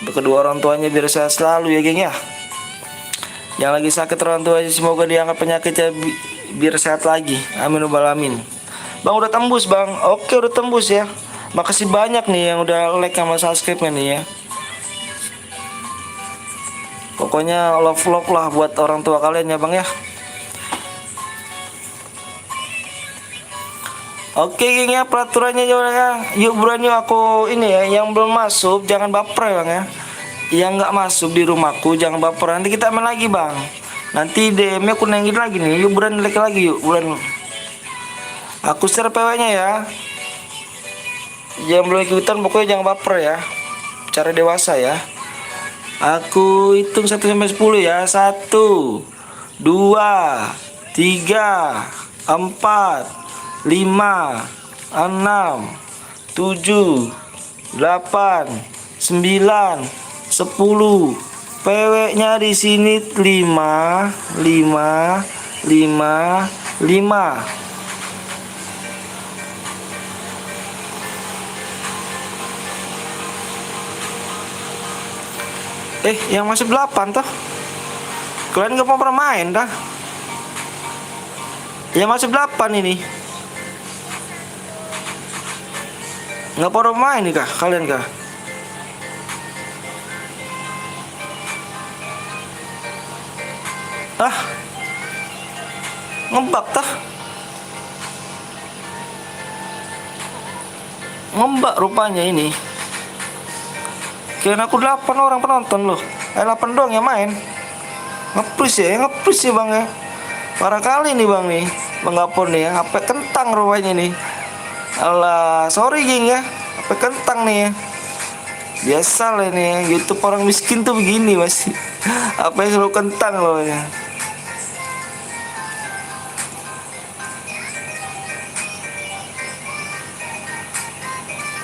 Kedua orang tuanya biar sehat selalu ya geng ya. Yang lagi sakit orang tuanya semoga diangkat penyakitnya biar sehat lagi. Amin alamin. Bang udah tembus bang. Oke udah tembus ya. Makasih banyak nih yang udah like sama subscribe nih ya. Pokoknya love lah buat orang tua kalian ya bang ya. Oke geng ya, peraturannya juga ya. Yuk buruan yuk, aku ini ya, yang belum masuk jangan baper ya bang ya. Yang nggak masuk di rumahku jangan baper, nanti kita main lagi bang. Nanti DM-nya aku naikin lagi nih. Yuk buruan like lagi yuk buruan. Aku share PW-nya ya. Yang belum ikutan pokoknya jangan baper ya. Cara dewasa ya. Aku hitung 1 sampai 10 ya. 1 2 3 4 5 6 7 8 9 10. PW-nya di sini 5 5 5 5. Yang masih 8 toh. Kalian gak mau pernah main dah. Yang masih 8 ini. Gak pernah main nih kah kalian kah? Ngebak tah. Ngembak rupanya ini. Kira aku 8 orang penonton loh. 8 doang yang main. Nge-push ya bang ya. Parah kali nih bang nih. Bang Gapon nih ya. HP kentang rupanya nih. Alah, sorry geng ya. HP kentang nih ya. Biasa lah ini ya. YouTube orang miskin tuh begini masih. HP selalu kentang loh ya.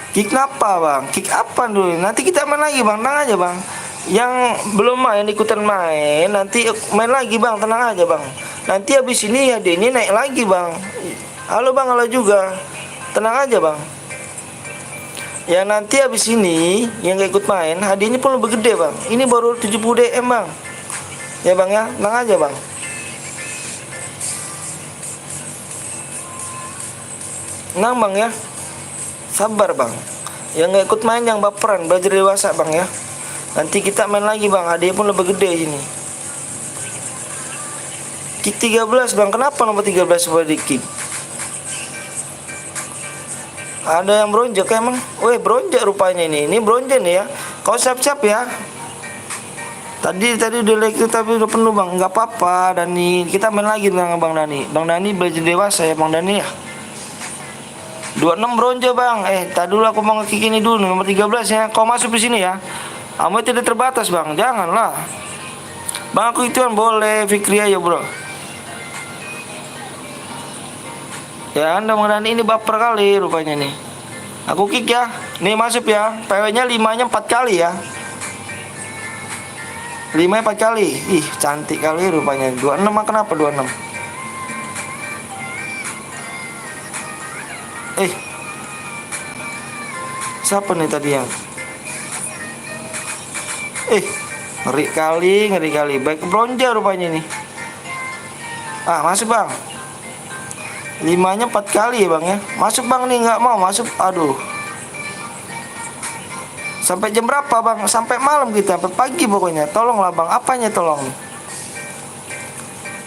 Kick apa bang? Kick apa dulu? Nanti kita main lagi bang, tenang aja bang. Yang belum main ikutan main, nanti main lagi bang, tenang aja bang. Nanti habis ini ya ini naik lagi bang. Halo bang, halo juga. Tenang aja bang. Ya nanti habis ini yang gak ikut main, hadiahnya pun lebih gede bang. Ini baru 70 DM bang. Ya bang ya, tenang aja bang. Tenang bang ya. Sabar bang. Yang gak ikut main yang baperan, belajar dewasa bang ya. Nanti kita main lagi bang, hadiah pun lebih gede sini. Kick 13 bang, kenapa nomor 13 boleh di kick? Ada yang beronjak emang? Weh beronjak rupanya ini. Ini beronjak nih ya. Kau siap-siap ya. Tadi udah like tapi udah penuh bang. Nggak apa-apa Dani. Kita main lagi dengan bang Dani. Bang Dani belajar dewasa ya bang Dani ya. 26 bronze bang. Tadi dulu aku mau nge-kick ini dulu nomor 13 ya. Kau masuk di sini ya. Kamu tidak terbatas bang. Janganlah. Bang aku itu kan boleh Fikri aja bro. Ya anda bang Dani ini baper kali rupanya nih. Aku kick ya. Nih masuk ya. PW-nya 5-nya 4 kali ya. 5-nya 4 kali. Ih cantik kali rupanya. 26 kenapa 26? Siapa nih tadi yang? Ngeri kali. Baik bronze rupanya nih. Masuk bang. 5-nya 4 kali ya bang ya. Masuk bang nih, nggak mau masuk. Aduh. Sampai jam berapa bang? Sampai malam kita, sampai pagi pokoknya. Tolonglah bang, apanya tolong?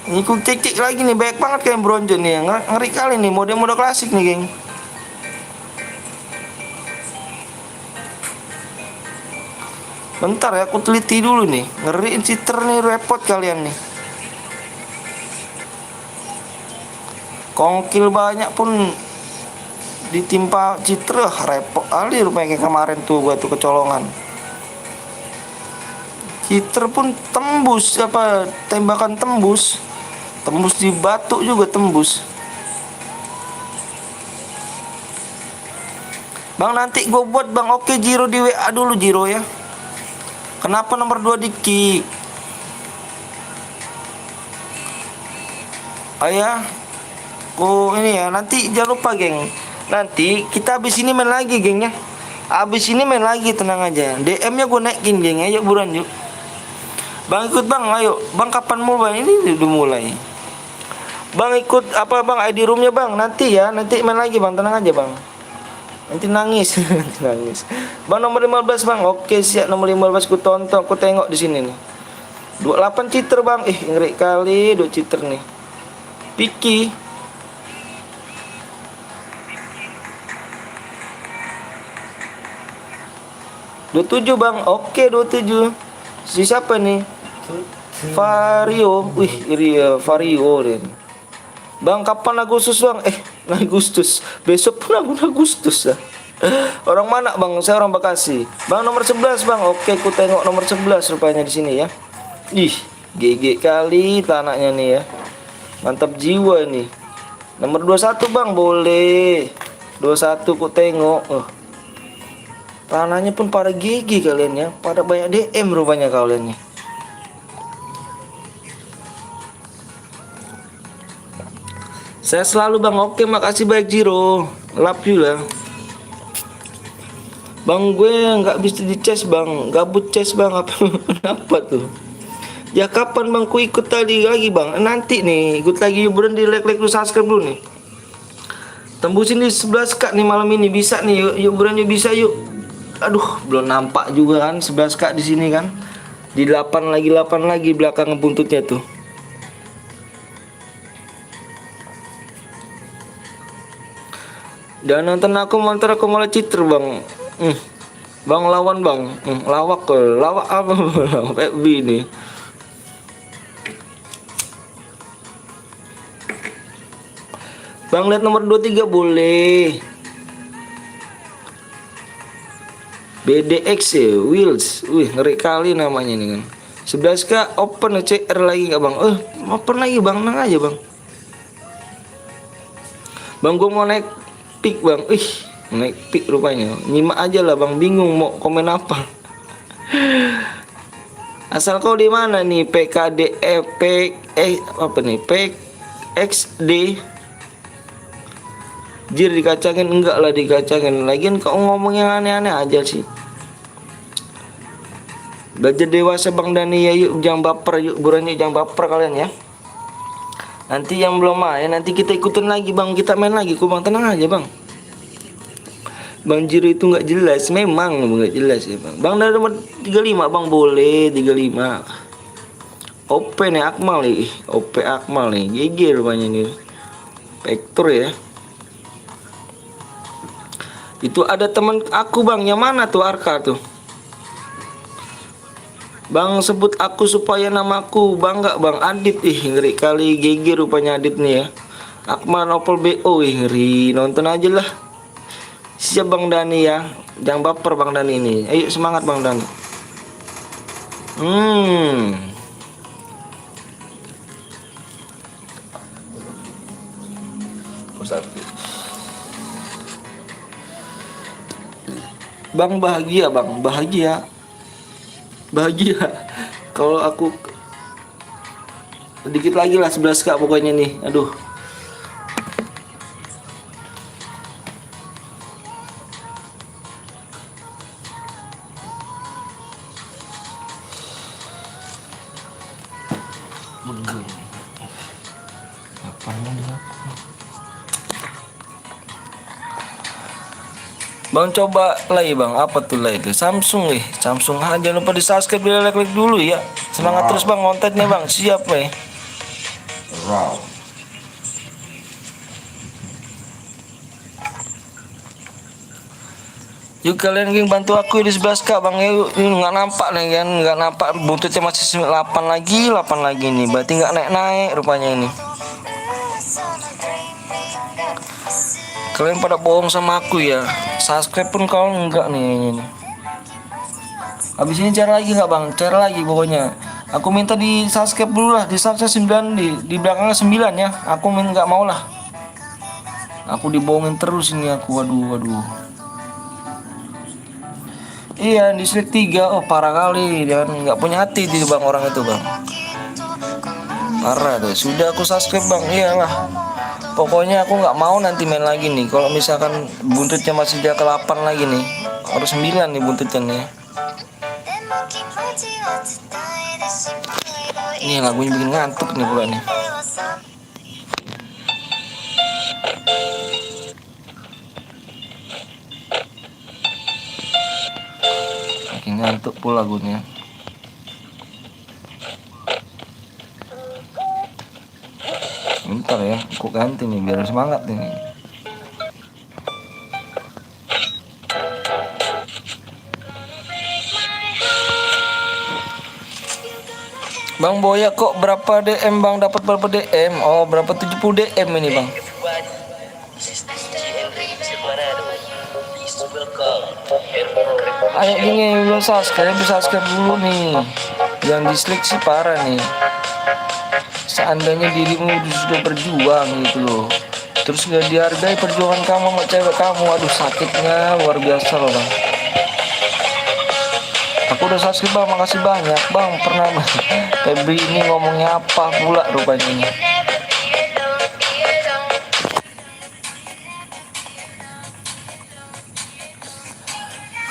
Ini ku cek lagi nih, banyak banget kayak bronze nih. Ngeri kali nih, mode klasik nih geng. Bentar ya, aku teliti dulu nih. Ngeri cheater nih, repot kalian nih. Kongkil banyak pun ditimpa cheater, repot kali rupanya kayak kemarin tuh gua tuh kecolongan. Cheater pun tembus tembakan tembus. Tembus di batu juga tembus. Bang nanti gue buat bang, oke Jiro di WA dulu Jiro ya. Kenapa nomor 2 di kick? Ayah, ini ya. Nanti jangan lupa geng. Nanti kita habis ini main lagi geng ya. Habis ini main lagi, tenang aja. DM-nya gue naikin geng. Ayo buruan yuk. Bang ikut bang, ayo. Bang kapan mau bang? Ini udah mulai. Bang ikut bang ID roomnya bang. Nanti ya, nanti main lagi bang. Tenang aja bang. Nanti nangis. Nangis. Bang nomor 15 bang. Oke siap nomor 15 ku tonton, aku tengok di sini nih. 28 cheater bang. Ngeri kali 2 cheater nih. Piki. Dua tujuh bang. Oke 27. Si siapa nih? Vario. Wih, iya Vario deh. Bang, kapan Agustus bang? Agustus. Besok pun Agustus ya. Orang mana bang? Saya orang Bekasi. Bang nomor 11 bang. Oke, ku tengok nomor 11 rupanya di sini ya. Ih, GG kali tanahnya nih ya. Mantap jiwa nih. Nomor 21 bang, boleh. 21 ku tengok. Tanahnya pun pada GG kalian ya. Pada banyak DM rupanya kalian nih. Saya selalu bang. Oke, makasih baik Jiro. Love you lah. Bang, gue nggak bisa di chase bang. Gabut chase bang. Kenapa tuh? Ya kapan bang ku ikut tadi lagi bang? Nanti nih ikut lagi hiburan di like dulu, subscribe dulu nih. Tembusin di 11k nih malam ini, bisa nih. Yuk hiburan yuk, bisa yuk. Aduh, belum nampak juga kan 11k di sini kan. Di 8 lagi belakang buntutnya tuh. Dan nonton aku mantar aku malah cheater bang. Bang lawan bang. Lawak apa? FB nih. Bang lihat nomor 23 boleh. BDX ya, Wheels. Wih, ngeri kali namanya nih kan. 11k open CR lagi nggak bang? Open lagi bang, nang aja bang. Bang, gue mau naik pick bang. Naik pick rupanya. Nyimak aja lah bang, bingung mau komen apa. Asal kau di mana nih? PKDF apa nih? PXD. Jir dikacangin, enggak lah dikacangin. Lagian kau ngomong yang aneh-aneh aja sih. Belajar dewasa bang Dani ya, yuk jangan baper, yuk buruan yuk jangan baper kalian ya. Nanti yang belum main nanti kita ikutin lagi bang, kita main lagi kok bang, tenang aja bang. Bang Jiro itu nggak jelas, memang nggak jelas ya bang. Bang dari nomor 35 bang, boleh 35. OP nih Akmal nih, OP Akmal nih, GG rupanya nih. Vector ya. Itu ada teman aku bang, yang mana tuh Arka tuh? Bang sebut aku supaya namaku bangga bang. Adit, ngeri kali, GG rupanya Adit nih ya. Akmal Nopol BO, ngeri. Nonton aja lah. Siap bang Dani ya. Jangan baper bang Dani ini. Ayo semangat bang Dani. Bang bahagia bang, bahagia kalau aku sedikit lagi lah 11k pokoknya nih. Aduh, bang coba lagi bang, apa tuh lah itu Samsung Samsung jangan lupa di subscribe, di like dulu ya. Semangat terus bang kontennya bang, siap nih. Yuk kalian geng bantu aku di 11k bang. Yuk, nggak nampak nih kan, nggak nampak buntutnya masih 8 lagi nih, berarti nggak naik rupanya ini. Kalian pada bohong sama aku ya. Subscribe pun kau enggak nih. Habis ini cari lagi nggak bang? Cari lagi pokoknya. Aku minta di subscribe dulu lah. Di subscribe 9 di belakangnya 9 ya. Aku nggak mau lah. Aku dibohongin terus ini aku. Waduh. Iya di slide 3. Oh parah kali. Dia kan nggak punya hati di bang orang itu bang. Parah deh. Sudah aku subscribe bang. Iyalah. Pokoknya aku nggak mau nanti main lagi nih. Kalau misalkan buntutnya masih dia ke 8 lagi nih, harus 9 nih buntutnya nih. Ini lagunya bikin ngantuk nih pula nih. Bikin ngantuk pula lagunya. Bentar ya, aku ganti nih biar semangat nih. Bang Boya kok berapa DM bang? Dapat berapa DM? Oh berapa 70 DM ini bang? Ayo gini belum subscribe, bisa subscribe dulu nih. Yang dislike sih parah nih. Seandainya dirimu sudah berjuang gitu loh, terus gak dihargai perjuangan kamu sama cewek kamu, aduh sakitnya luar biasa loh bang. Aku udah subscribe bang, makasih banyak bang. Pernah bang Febri ini ngomongnya apa pula rupanya ini.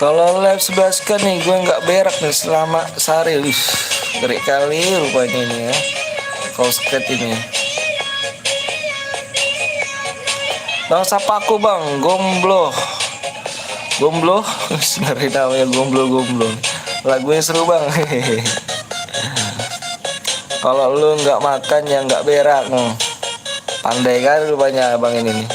Kalau live 11 kan nih gue nggak berak nih selama sehari. Wih, ngeri kali rupanya ini ya. Kalau skate ini. Bang sapa aku bang, Gomblo. Gomblo, ngeri namanya Gomblo. Lagunya seru bang. Kalau lu nggak makan ya nggak berak. Pandai kan rupanya bang ini nih.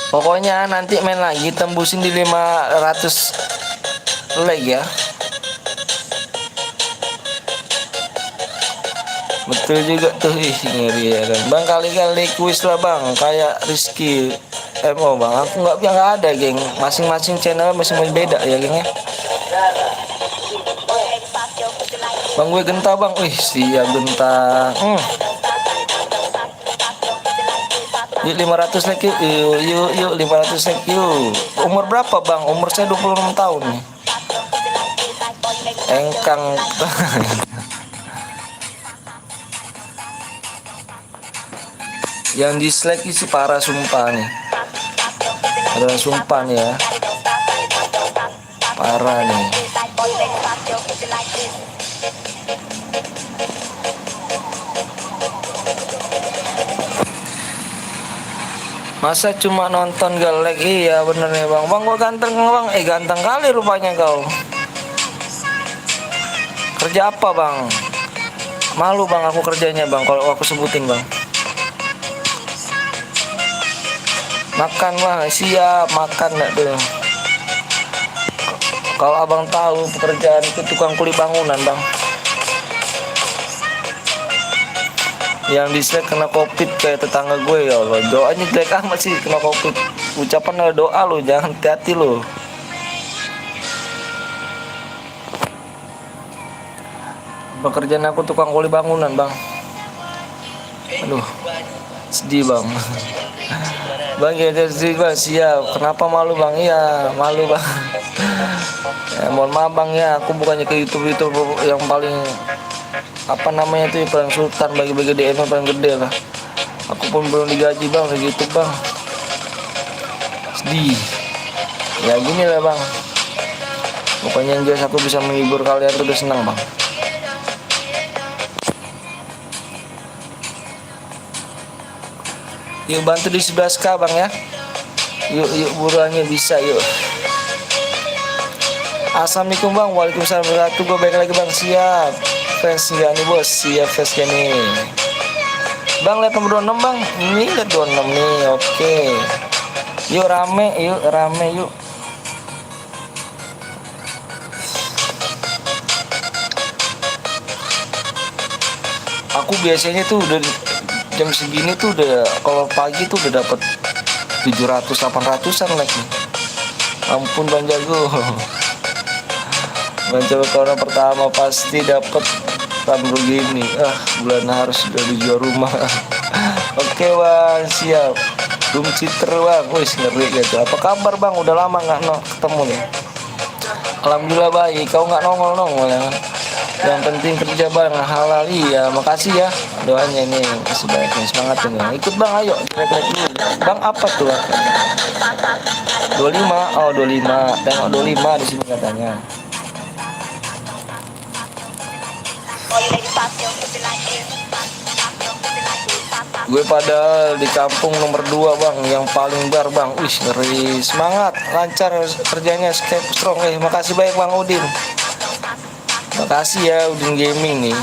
Pokoknya nanti main lagi tembusin di 500 leg ya. Betul juga tuh, ih ngeri ya kan. Bang kali-kali kuis lah bang, kayak Rizky MO bang. Aku nggak ada geng, masing-masing channel masih beda ya gengnya. Bang gue genta bang, wih siap genta. Yuk 500 like yuk 500 like yuk. Umur berapa bang? Umur saya 26 tahun nih. Engkang. Yang dislike isi parah sumpah nih. Ada sumpah nih ya. Parah nih. Masa cuma nonton galek? Iya bener nih bang. Bang gua ganteng bang. Ganteng kali rupanya kau. Kerja apa bang? Malu bang aku kerjanya bang kalau aku sebutin bang. Makan bang, siap makan gak tuh. Kalau abang tahu pekerjaan itu tukang kuli bangunan bang. Yang dislike kena covid kayak tetangga gue ya Allah. Doanya jelek amat sih kena covid. Ucapan doa lo, jangan hati-hati lo. Pekerjaan aku tukang kuli bangunan bang. Aduh sedih bang. Bang ya sedih bang, siap. Kenapa malu bang? Iya malu bang. Ya, mohon maaf bang ya, aku bukannya ke YouTube yang paling apa namanya tuh paling sultan, bagi-bagi DM paling gede lah. Aku pun belum digaji bang dari YouTube bang. Sedih. Ya gini lah bang. Pokoknya yang jelas aku bisa menghibur kalian tuh udah senang bang. Yuk bantu di 11k bang ya. Yuk buruannya bisa yuk. Assalamualaikum bang. Waalaikumsalam warahmatullahi wabarakatuh. Gue balik lagi bang, siap. Fans gak nih bos? Siap fans gak nih bang? Lihat nomor 26 bang. Ini lihat 26 nih. Oke. Yuk rame yuk. Aku biasanya tuh udah jam segini tuh udah, kalau pagi tuh udah dapat 700-800an like nih. Ampun bang jago. Mencoba corona pertama pasti dapat Lamborghini. Bulan harus udah dijual rumah. Oke bang, siap. Room Citer bang, wis ngeri gitu. Apa kabar bang? Udah lama nggak ketemu nih. Alhamdulillah baik. Kau nggak nongol ya. Yang penting kerja bang, halal. Iya, makasih ya doanya ini. Masih banyak nih, semangat ini. Ikut bang, ayo. Like dulu. Bang apa tuh? 25. Oh 25. Tengok 25 di sini katanya. Gue padahal di kampung nomor 2 bang, yang paling bar bang. Wih ngeri, semangat, lancar kerjanya, skate strong. Makasih banyak bang Udin. Makasih ya Udin Gaming nih.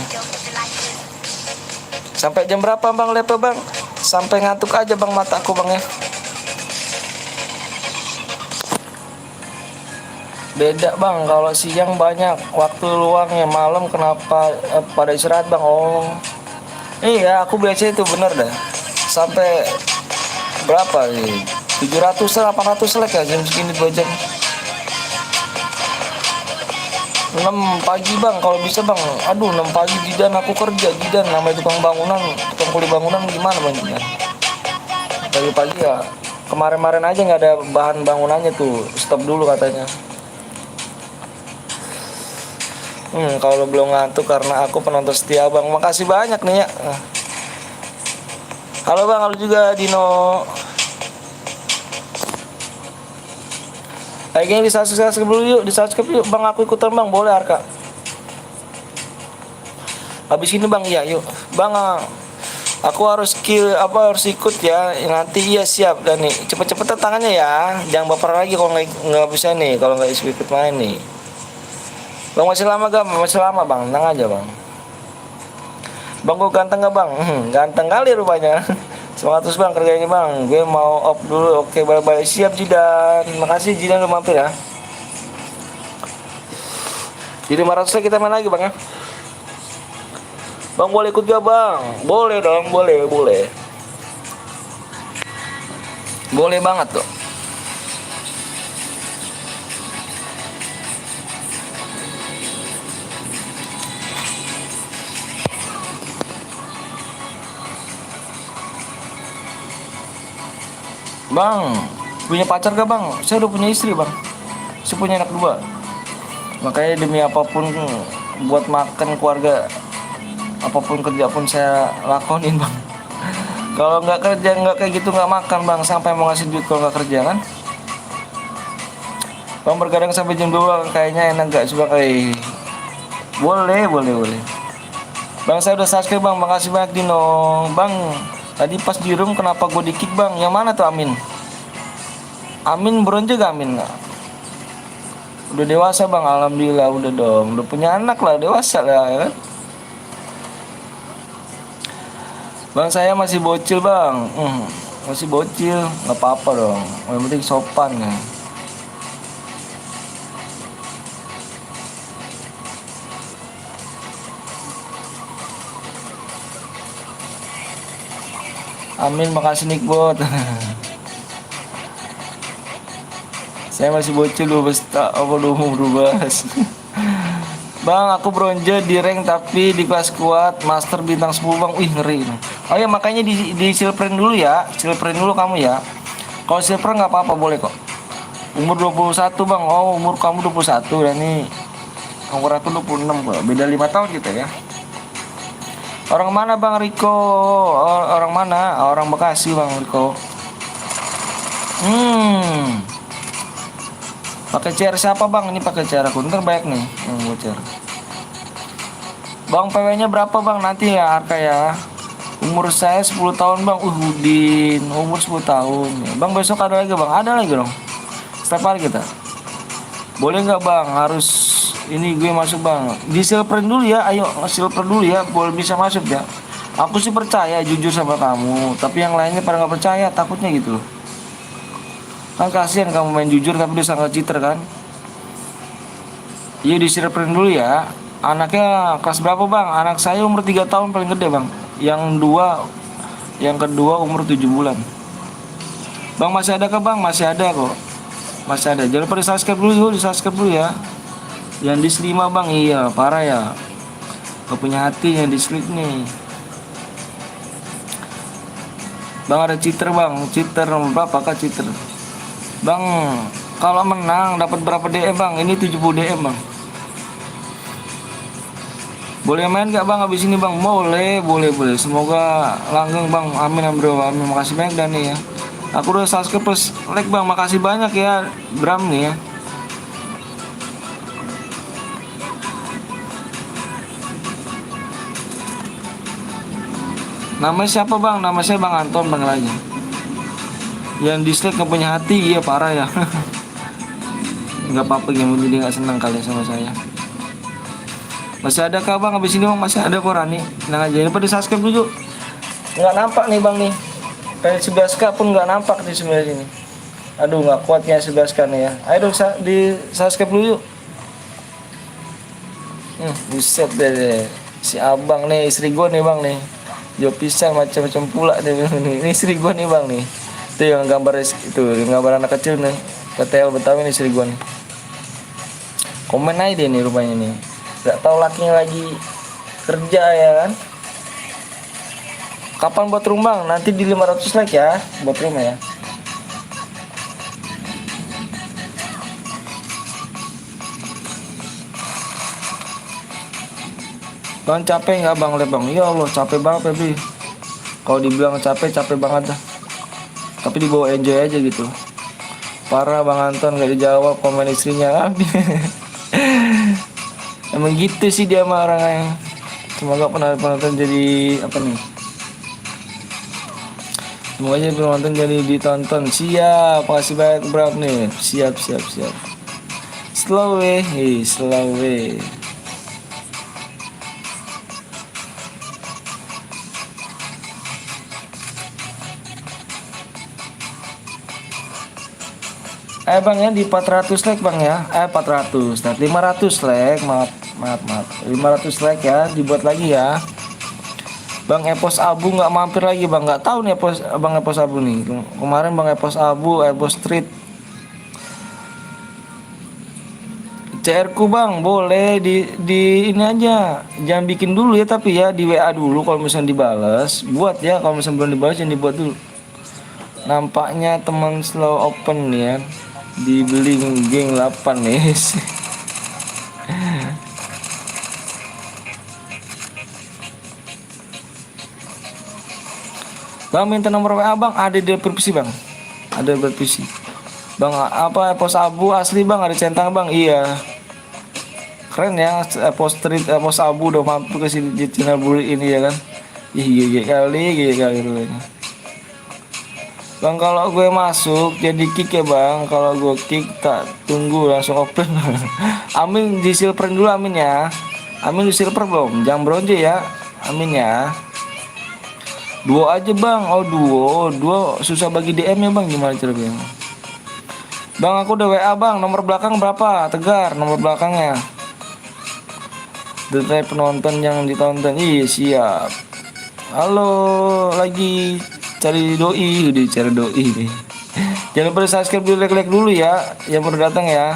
Sampai jam berapa bang lepe bang? Sampai ngantuk aja bang mataku bang ya. Beda bang, kalau siang banyak waktu luangnya, malam kenapa pada istirahat bang? Oh iya, aku biasa itu bener dah. Sampai berapa nih? 700 800 like ya jam segini 2 jam. 6 pagi bang kalau bisa bang. Aduh 6 pagi Jidan aku kerja Jidan, namanya tukang bangunan, tukang kuli bangunan gimana bang Jidan. Pagi-pagi ya, kemarin-kemarin aja nggak ada bahan bangunannya tuh, stop dulu katanya. Kalau belum ngantuk karena aku penonton setia bang. Makasih banyak nih ya. Halo bang, halo juga Dino. Kayaknya di subscribe dulu yuk, di subscribe yuk bang, aku ikutan bang, boleh Arka. Habis ini bang, iya yuk bang. Aku harus harus ikut ya nanti. Iya siap dan nih cepet-cepet tangannya ya, jangan baper lagi kalau nggak bisa nih, kalau nggak ikut main nih bang. Masih lama gak? Masih lama bang, tenang aja bang. Bang gue ganteng gak bang? Ganteng kali rupanya. Semangat terus bang kerjanya bang. Gue mau off dulu. Oke bye-bye. Siap Jidan. Makasih Jidan udah mampir ya. Jadi 500 kita main lagi bang ya. Bang boleh ikut gak bang? Boleh dong, boleh. Boleh banget tuh. Bang, punya pacar gak bang? Saya udah punya istri bang. Saya punya anak 2. Makanya demi apapun, buat makan keluarga, apapun kerja pun saya lakonin bang. Kalau nggak kerja, nggak kayak gitu, nggak makan bang. Sampai mau ngasih duit kalau nggak kerja kan. Bang bergadang sampai jam 2 kayaknya enak gak coba kayak. Boleh. Bang saya udah subscribe bang, makasih banyak Dino. Bang, tadi pas di room kenapa gue di kick bang? Yang mana tuh Amin? Amin bronze gak Amin? Udah dewasa bang, alhamdulillah udah dong. Udah punya anak lah, dewasa lah ya kan. Bang saya masih bocil bang. Masih bocil, nggak apa-apa dong. Yang penting sopan ya. Amin, makasih Nickbot. Saya masih bocil 12 tahun, umur 12. Bang, aku bronze di rank tapi di kelas kuat, master bintang 10 bang. Wih ngeri. Oh ya makanya di silverin dulu ya, silverin dulu kamu ya. Kalau silver nggak apa-apa boleh kok. Umur 21 bang. Oh umur kamu 21 dan ini umur aku 26 kok. Beda 5 tahun kita ya. Orang mana bang Riko? Orang mana? Orang Bekasi bang Riko. Pakai CR siapa bang? Ini pakai CR aku. Ntar banyak nih yang bocor. Bang PW-nya berapa bang? Nanti ya harga ya. Umur saya 10 tahun bang. Udin umur 10 tahun. Bang besok ada lagi bang? Ada lagi dong. Setiap hari kita. Boleh nggak bang? Harus ini gue masuk bang. Di silver dulu ya. Ayo silver dulu ya. Boleh bisa masuk ya. Aku sih percaya jujur sama kamu. Tapi yang lainnya pada nggak percaya. Takutnya gitu loh. Kan kasihan kamu main jujur tapi dia sangat cheater kan. Iya di silver dulu ya. Anaknya kelas berapa bang? Anak saya umur 3 tahun paling gede bang. Yang kedua umur 7 bulan. Bang masih ada ke bang? Masih ada kok. Masih ada. Jangan lupa di subscribe dulu, ya. Yang dislike 5 bang, iya parah ya. Gak punya hati yang dislike nih. Bang ada cheater bang, cheater berapa kak cheater? Bang kalau menang dapat berapa DM bang? Ini 70 DM bang. Boleh main gak bang habis ini bang? Boleh. Semoga langgeng bang. Amin bro. Amin. Makasih banyak Dani ya. Aku udah subscribe plus like bang. Makasih banyak ya Bram nih ya. Namanya siapa bang? Nama saya Bang Anton bang lagi. Yang dislike gak punya hati, iya parah ya. Nggak apa-apa, yang penting dia nggak senang kali sama saya. Masih ada kah bang? Habis ini bang masih ada kok Rani. Tenang aja, ini pada subscribe dulu. Nggak nampak nih bang nih. Pengen 11k pun nggak nampak di sebelah sini. Aduh nggak kuatnya 11k nih ya. Ayo dong di subscribe dulu yuk. Buset deh. Si abang nih, istri gue nih bang nih. Jauh pisang macam-macam pula nih. Ini istri gue nih bang nih. Itu yang gambar itu, yang gambar anak kecil nih. PTL Betawi nih istri gue nih. Komen aja deh nih rupanya nih. Gak tahu lakinya lagi kerja ya kan. Kapan buat room bang? Nanti di 500 like ya buat room ya. Bang capek nggak bang? Bang, ya Allah capek banget Febri. Kalau dibilang capek banget dah. Tapi dibawa enjoy aja gitu. Parah bang Anton nggak dijawab komen istrinya. Emang gitu sih dia mah orangnya. Semoga penonton jadi apa nih? Semoga aja penonton jadi ditonton. Siap, makasih banyak berapa nih? Siap. Slow way. Bang ya di 400 like bang ya. 400, nah 500 like, maaf. 500 like ya, dibuat lagi ya. Bang Epos Abu nggak mampir lagi bang, nggak tahu nih Bang Epos Abu nih. Kemarin Bang Epos Abu, Epos Street. CR ku bang, boleh di ini aja. Jangan bikin dulu ya tapi ya di WA dulu kalau misalnya dibales. Buat ya kalau misalnya belum dibales jangan dibuat dulu. Nampaknya teman slow open nih ya. Dibeli geng 8 nih. Bang minta nomor WA bang, ada di privisi bang. Ada di privisi. Bang apa pos abu asli bang, ada centang bang. Iya. Keren ya pos street pos abu udah mampir ke sini di channel bully ini ya kan. Iya kali ini. Bang kalau gue masuk jadi kick ya bang. Kalau gue kick tak tunggu langsung open. Amin di silver dulu amin ya. Amin di silver belum? Jangan bronze ya. Amin ya. Duo aja bang. Oh duo susah bagi DM ya bang. Gimana cara bang? Bang aku udah WA bang. Nomor belakang berapa? Tegar nomor belakangnya. Detail penonton yang ditonton. Iya siap. Halo lagi cari doi nih. Jangan lupa subscribe dulu, like dulu ya yang baru datang ya.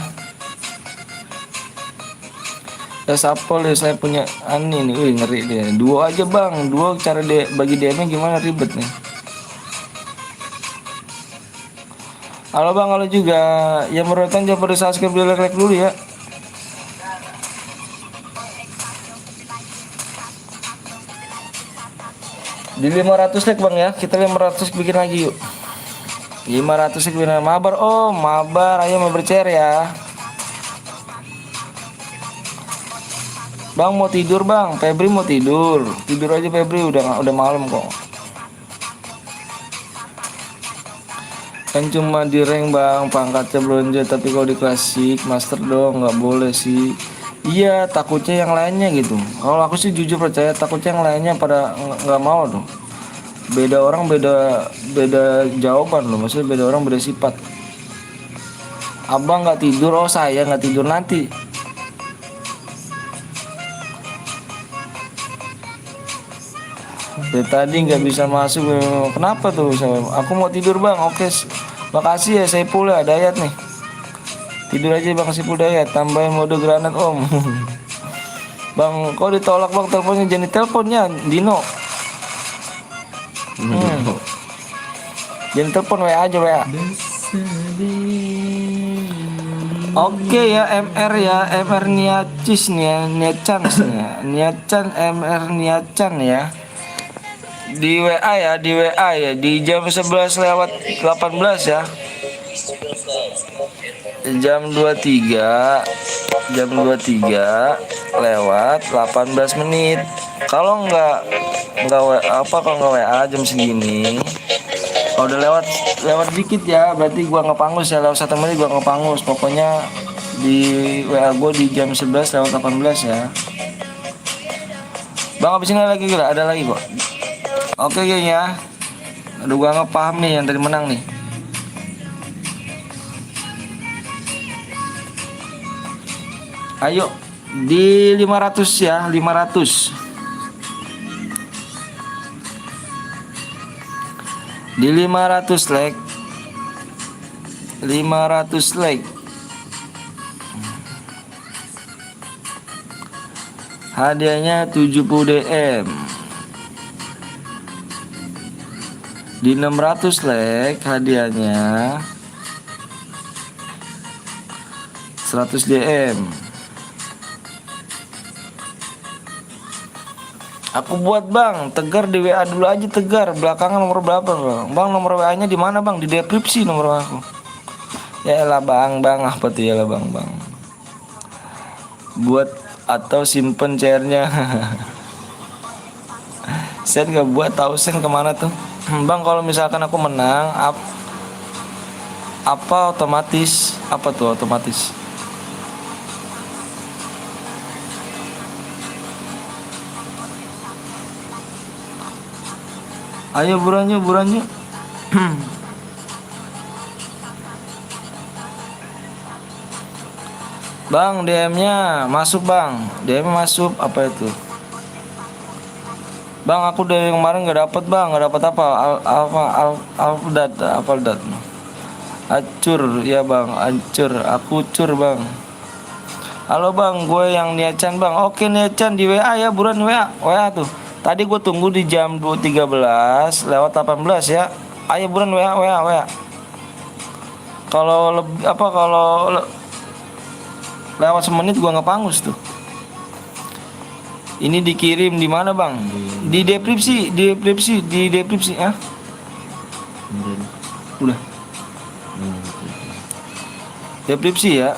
Sapol ya saya punya ani nih, ngeri dia. Duo aja bang, duo cara bagi DM-nya gimana, ribet nih. Halo bang, halo juga yang baru datang jangan lupa subscribe dulu, like dulu ya. Di 500 like bang ya, kita 500 bikin lagi yuk. 500 like bikin mabar, ayo mau bercer ya. Bang mau tidur bang, Febri mau tidur aja Febri, udah malam kok. Kan cuma di rank bang, pangkatnya bronze, tapi kalau di klasik master dong, nggak boleh sih. Iya takutnya yang lainnya gitu. Kalau aku sih jujur percaya takutnya yang lainnya pada nggak mau tuh. Beda orang beda jawaban loh, maksudnya beda orang beda sifat. Abang nggak tidur, saya nggak tidur nanti. Dari tadi nggak bisa masuk, kenapa tuh? Aku mau tidur bang. Oke, makasih ya Saipul ya, Dayat nih. Tidur aja bang Saipul Dayat, tambahin mode granat om. Bang kok ditolak bang teleponnya, jadi teleponnya Dino. Jangan telepon WA aja WA. Oke ya MR Niacis nih ya, Niacan MR Niacan ya. Di WA ya, di jam 11 lewat 18 ya. Jam 23 lewat 18 menit. Kalau nggak WA jam segini. Kalau udah lewat dikit ya, berarti gua ngepangus ya, lewat 1 menit gua ngepangus. Pokoknya di WA gua di jam 11 lewat 18 ya. Bang habis ini lagi gila, ada lagi kok. Oke geng ya. Aduh gua nggak paham nih yang tadi menang nih. Ayo di 500 ya, 500. Di 500 like. 500 like. Hadiahnya 70 DM. Di 600 like hadiahnya 100 DM. Aku buat bang, Tegar di WA dulu aja Tegar. Belakangan nomor berapa bang? Bang nomor WA nya di mana bang? Di deskripsi nomor aku. Ya lah bang, apa tuh ya lah bang. Buat atau simpen cairnya. Sen nggak buat, tahu sen kemana tuh? Bang kalau misalkan aku menang, apa otomatis? Apa tuh otomatis? Ayo buruan yuk. Bang DM-nya masuk bang. DM masuk apa itu? Bang aku dari kemarin nggak dapet bang, nggak dapet apa? Alfaldat. Acur ya bang, ancur. Aku cur bang. Halo bang, gue yang Niacan bang. Oke Niacan di WA ya, buruan WA tuh. Tadi gue tunggu di jam 2.13 lewat 18 ya. Ayo buruan WA. Kalau lewat semenit gue nggak pangus tuh. Ini dikirim di mana bang? Di deskripsi ah. Udah. Deskripsi ya.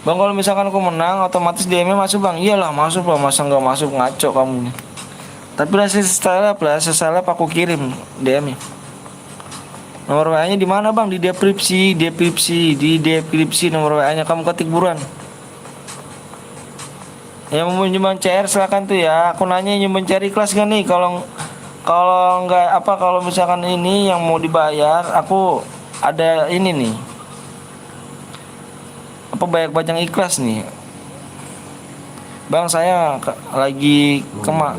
Bang kalau misalkan aku menang otomatis DM-nya masuk bang. Iyalah masuk bang, masa nggak masuk, ngaco kamu nih. Tapi setelah aku kirim DM-nya. Nomor WA-nya di mana bang? Di deskripsi nomor WA-nya, kamu ketik buruan. Yang mau nyumbang CR silakan tuh ya. Aku nanya nyumbang CR ikhlas gak nih? Kalau nggak kalau misalkan ini yang mau dibayar, aku ada ini nih. Apa bayar bajang ikhlas nih? Bang saya lagi kemak.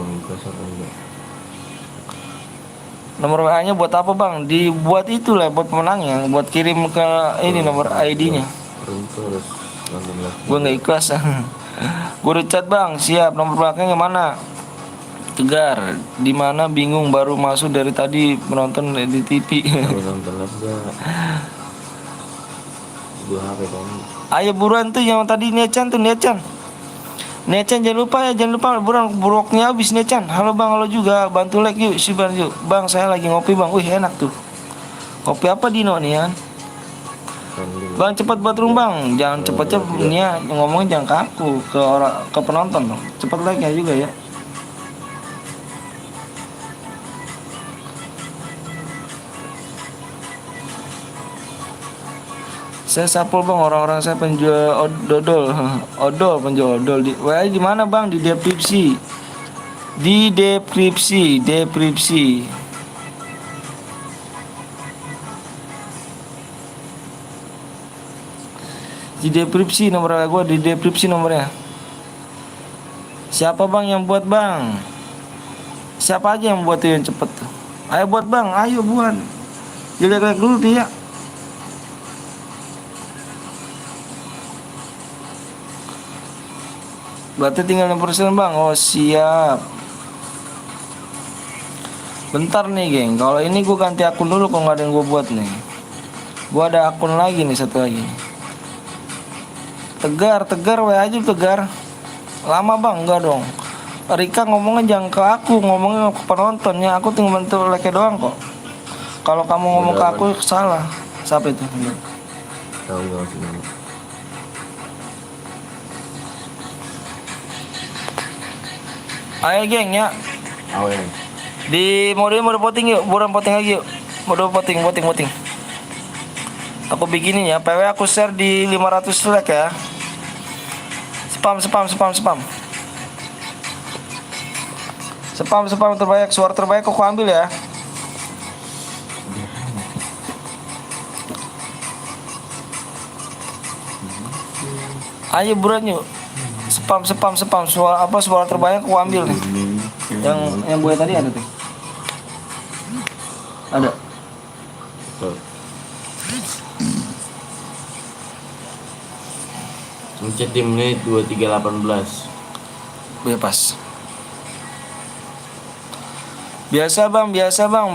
Nomor WA-nya buat apa bang? Dibuat itulah buat pemenangnya, buat kirim ke ini nomor ID-nya. Gue nggak ikhlas. Gue udah chat bang, siap. Nomor belakangnya mana? Tegar, di mana bingung baru masuk dari tadi menonton di TV. Ayo buruan tuh yang tadi Niacan. Niacan jangan lupa buruan buruknya habis Niacan. Halo bang, halo juga, bantu like yuk, Sibar yuk. Bang saya lagi ngopi bang, wih enak tuh. Kopi apa Dino nih kan? Bang cepat buat bang, jangan cepet nih ya, ngomongin jangan ke aku, ke penonton dong. Cepat like nya juga ya. Saya sapul bang, orang-orang saya penjual penjual odol di WA di mana bang? Di deskripsi. Di deskripsi. Di deskripsi nomor WA gue, di deskripsi nomornya. Siapa bang yang buat bang? Siapa aja yang buat tuh yang cepet tuh? Ayo buat bang, ayo buat. Jelek dulu tuh ya. Berarti tinggal 6% bang. Oh siap. Bentar nih geng, kalau ini gue ganti akun dulu kalau nggak ada yang gue buat nih. Gue ada akun lagi nih, satu lagi. Tegar WA aja Tegar. Lama bang, enggak dong. Rika ngomongnya jangan ke aku, ngomongnya ke penontonnya. Aku tinggal bantu like doang kok. Kalau kamu ngomong ke aku salah. Siapa itu? Tahu nggak sih? Ayo geng ya. Awen. Di mode voting yuk, buruan voting lagi yuk. Mode voting. Aku bikinin ya, PW aku share di 500 like ya. Spam. Spam terbanyak, suara terbanyak kok ambil ya. Ayo buruan yuk. Spam. Suara terbanyak kok ambil nih. Yang buaya tadi ada tuh. Ada. Tuh. Mencet di menit 23.18. Bebas. Biasa bang.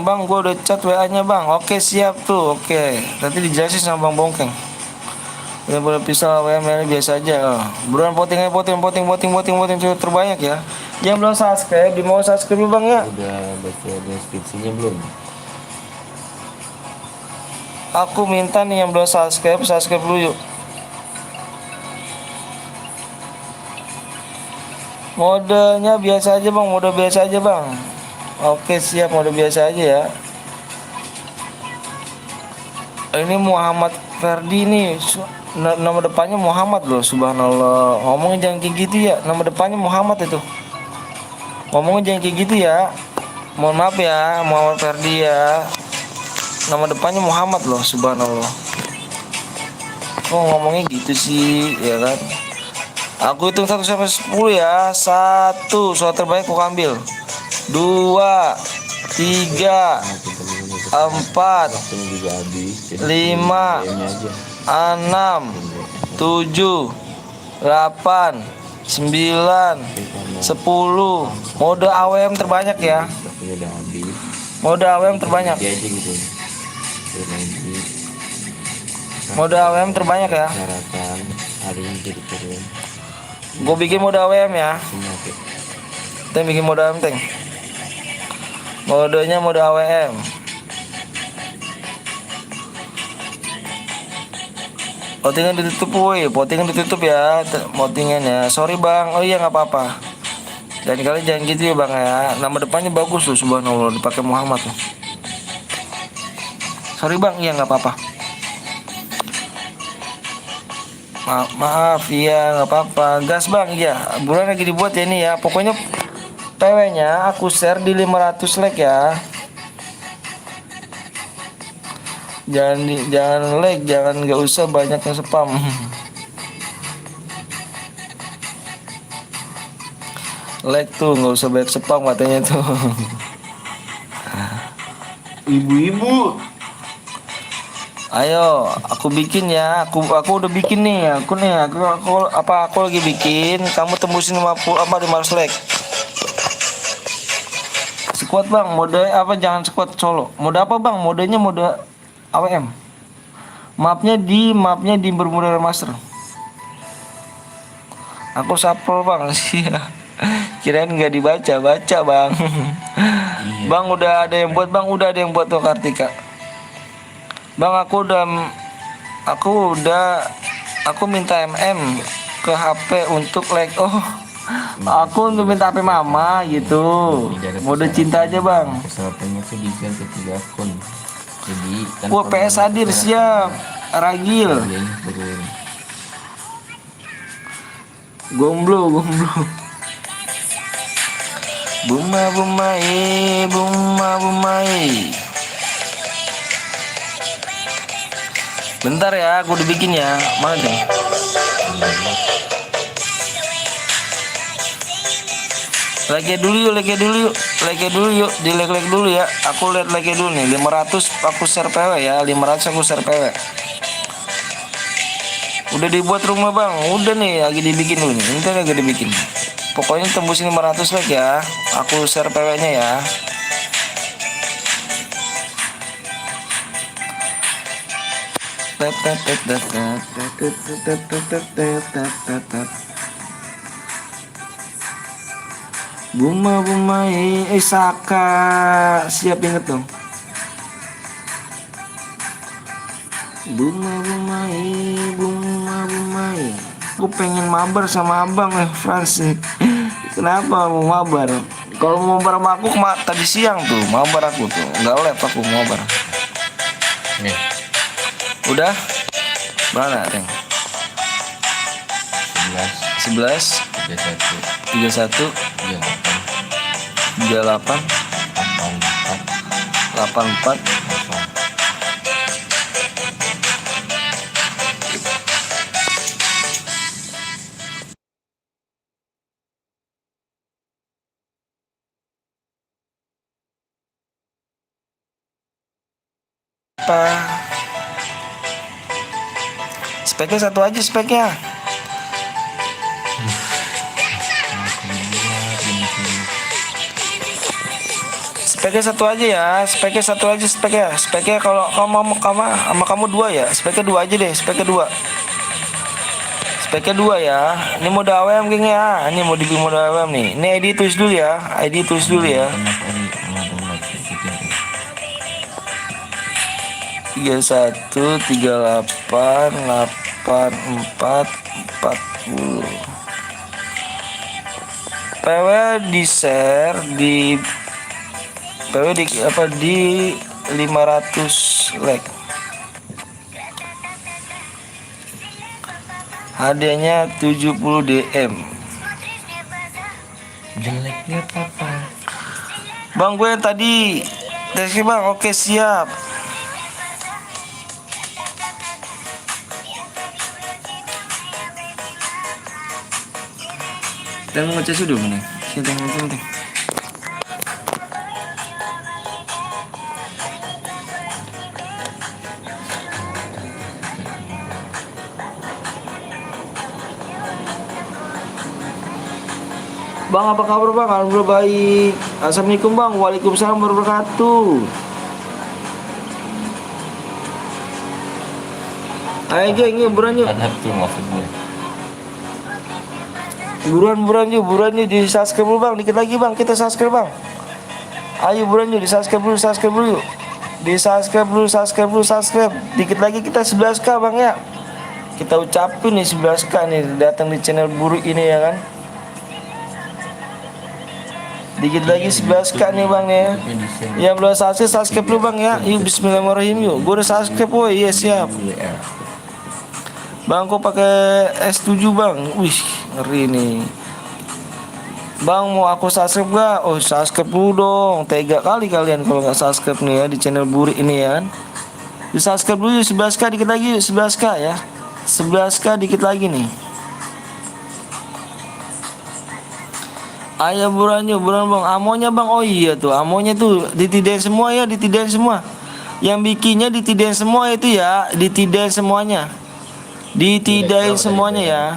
Bang, gua udah chat WA-nya bang. Oke siap tuh. Oke. Nanti dijelasin sama bang Bongkeng. Udah boleh pisah WM biasa aja. Buruan voting terbanyak ya. Yang belum subscribe, di mau subscribe dulu bang ya. Udah baca deskripsinya belum? Aku minta nih yang belum subscribe dulu yuk. Modenya biasa aja bang, mode biasa aja bang. Oke siap, mode biasa aja ya. Ini Muhammad Ferdi nih, nama depannya Muhammad loh, subhanallah. Ngomongnya jangan kayak gitu ya, nama depannya Muhammad itu. Ngomongnya jangan kayak gitu ya. Mohon maaf ya, Muhammad Ferdi ya. Nama depannya Muhammad loh, subhanallah. Kok ngomongnya gitu sih, ya kan? Aku hitung 1 sampai 10 ya. 1, suara terbaik aku ambil. 2, 3, 4, 5, 6, 7, 8, 9, 10. Mode AWM terbanyak ya. Mode AWM terbanyak. Mode AWM terbanyak ya. Gue bikin mode AWM ya. Kita bikin mode AWM Teng. Modenya mode AWM. Votingan ditutup woi, votingan ditutup ya, votingan ya. Sorry bang, oh iya nggak apa-apa. Dan kalian jangan gitu ya bang ya. Nama depannya bagus loh, subhanallah, dipakai Muhammad loh. Sorry bang, iya nggak apa-apa. Maaf iya nggak apa-apa. Gas bang, iya. Bulan lagi dibuat ya ini ya. Pokoknya PW-nya aku share di 500 like ya. Jangan like, jangan nggak usah banyak yang spam. Like tuh nggak usah banyak spam katanya tuh. Ibu-ibu. Ayo, aku bikin ya. Aku udah bikin nih. Aku lagi bikin. Kamu tembusin 500 like. Squad bang, mode apa? Jangan squad solo. Mode apa bang? Modenya mode AWM. Mapnya di Bermuda Master. Aku sapel bang sih. Kirain nggak dibaca bang. Bang udah ada yang buat bang, tuh Kartika. Bang aku minta ke HP untuk like. Oh, aku untuk minta HP mama gitu. Mode cinta aja bang. Kesalahannya tuh di ketiga akun. Jadi kan Wah PS hadir siap. Ragil. Gomblo. Buma. Bentar ya, aku udah bikin ya. Mana deh? Like dulu yuk, di like dulu ya. Aku lihat like dulu nih. 500 aku share PW ya, 500 aku share PW. Udah dibuat rumah bang, udah nih lagi dibikin dulu nih. Ini lagi dibikin. Pokoknya tembusin 500 like ya. Aku share PW-nya ya. Buma Saka siap inget dong. Buma aku pengen mabar sama abang Frans. Kenapa mau mabar? Kalau mau mabar sama aku tadi siang tuh mabar aku tuh nggak live aku mabar. Nih. Udah mana Teng? 11 31 31 38 38 84 84. Apa? Speknya satu aja speknya. Speknya satu aja ya, speknya satu aja speknya. Speknya kalau kamu sama kamu dua ya, speknya dua aja deh, speknya dua. Speknya dua ya. Ini mode AWM geng ya. Ini mode mode AWM nih. Ini ID tulis dulu ya. ID tulis dulu ya. 31388440. PW di share di PW di apa di 500 like. Hadiahnya 70 DM. Jeleknya papa. Bang, gue yang tadi. Terima bang, oke siap. Kita mau ngecas dulu nih. Kita mau ngecas. Bang, apa kabar bang? Alhamdulillah baik. Assalamualaikum bang. Waalaikumsalam warahmatullahi wabarakatuh. Ayo geng, yuk buruan yuk. Ada tuh maksud gue. Buruan yuk di subscribe dulu bang. Dikit lagi bang, kita subscribe bang. Ayo buruan yuk di subscribe dulu yuk. Di subscribe dulu. Dikit lagi kita 11k bang ya. Kita ucapin nih 11k nih datang di channel Buru ini ya kan. Dikit lagi 11k nih bang ya. Yang belum subscribe dulu bang ya. Yuk bismillahirrahmanirrahim yuk. Gue udah subscribe woy. Iya siap. Bang kok pakai S7 bang. Wih ngeri nih. Bang mau aku subscribe gak? Oh subscribe dulu dong. Tega kali kalian kalau nggak subscribe nih ya di channel Buri ini ya. Di subscribe dulu yuk 11k dikit lagi yuk 11k ya. 11k dikit lagi nih. Ayo buruan bang. Amonya bang. Oh iya tuh amonya tuh ditidain semua ya. Ditidain semua. Yang bikinnya ditidain semua itu ya. Ditidain semuanya. Ditidain semuanya ya.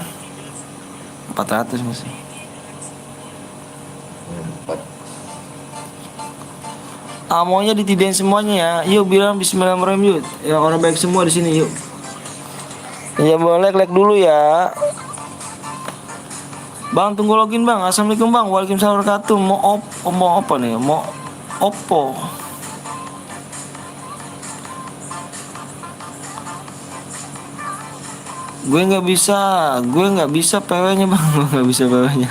400 masih. Amonya ditidain semuanya ya. Yuk bilang bismillahirrahmanirrahim yuk. Ya orang baik semua di sini yuk. Ya boleh like dulu ya. Bang tunggu login bang. Assalamualaikum bang. Waalaikumsalam warahmatullahi wabarakatuh. Mau apa nih? Mau Oppo. Gue nggak bisa PW-nya bang. Nggak bisa PW-nya.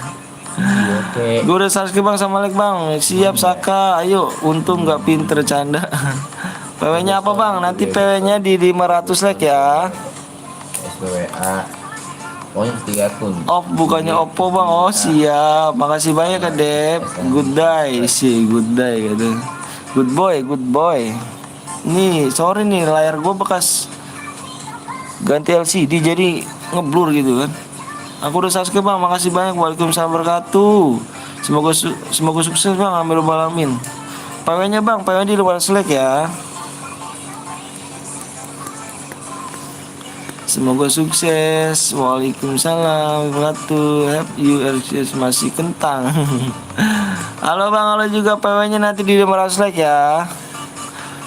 Gue udah subscribe bang sama like bang. Siap Saka. Ayo. Untung nggak pinter canda. PW-nya apa bang? Nanti PW-nya di 500 like ya. SPWA. Pokoknya 3 akun. Oh bukannya Oppo bang. Oh siap. Makasih banyak ya Dep. Good day sih. Good day gitu. Good boy. Nih sorry nih layar gue bekas ganti LCD jadi ngeblur gitu kan. Aku udah subscribe bang. Makasih banyak. Waalaikumsalam wabarakatuh. Semoga sukses bang. Amin alamin. PW-nya bang. PW di luar selek ya. Semoga sukses. Waalaikumsalam warahmatullahi wabarakatuh. Masih kentang. Halo bang. Halo juga PW-nya nanti di 500 like ya.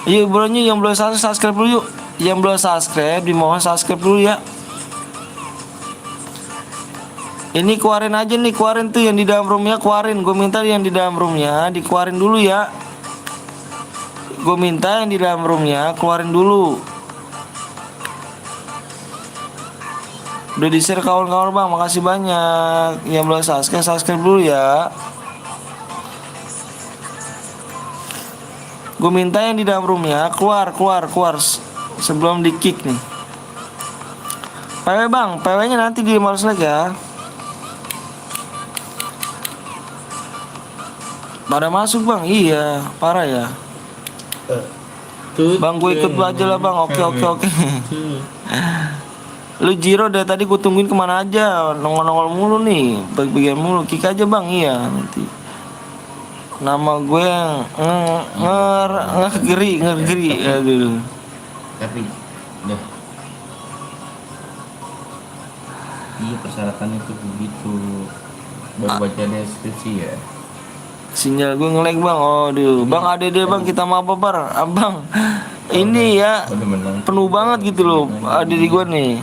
Yuk bro yang belum subscribe dulu yuk. Yang belum subscribe dimohon subscribe dulu ya. Ini keluarin aja nih. Keluarin tuh yang di dalam roomnya. Keluarin. Gue minta yang di dalam roomnya dikeluarin dulu ya. Gue minta yang di dalam roomnya keluarin dulu. Udah di share kawan-kawan bang. Makasih banyak. Yang belum subscribe dulu ya. Gue minta yang di dalam roomnya keluar sebelum di kick nih. PW bang. PW-nya nanti di 500 like ya. Pada masuk bang, iya parah ya. Bang gue ikut aja lah bang, oke. Lu Jiro dari tadi gue tungguin kemana aja, nongol-nongol mulu nih, bagian mulu, kick aja bang, iya nanti. Nama gue yang ngeri, aduh. Tapi udah. Iya persyaratannya tuh begitu. Baru baca deskripsi ya. Sinyal gue nge-lag bang, aduh. Bang ada deh bang, kita mau apa bar? Abang, ini ya penuh banget gitu loh, ada di gue nih.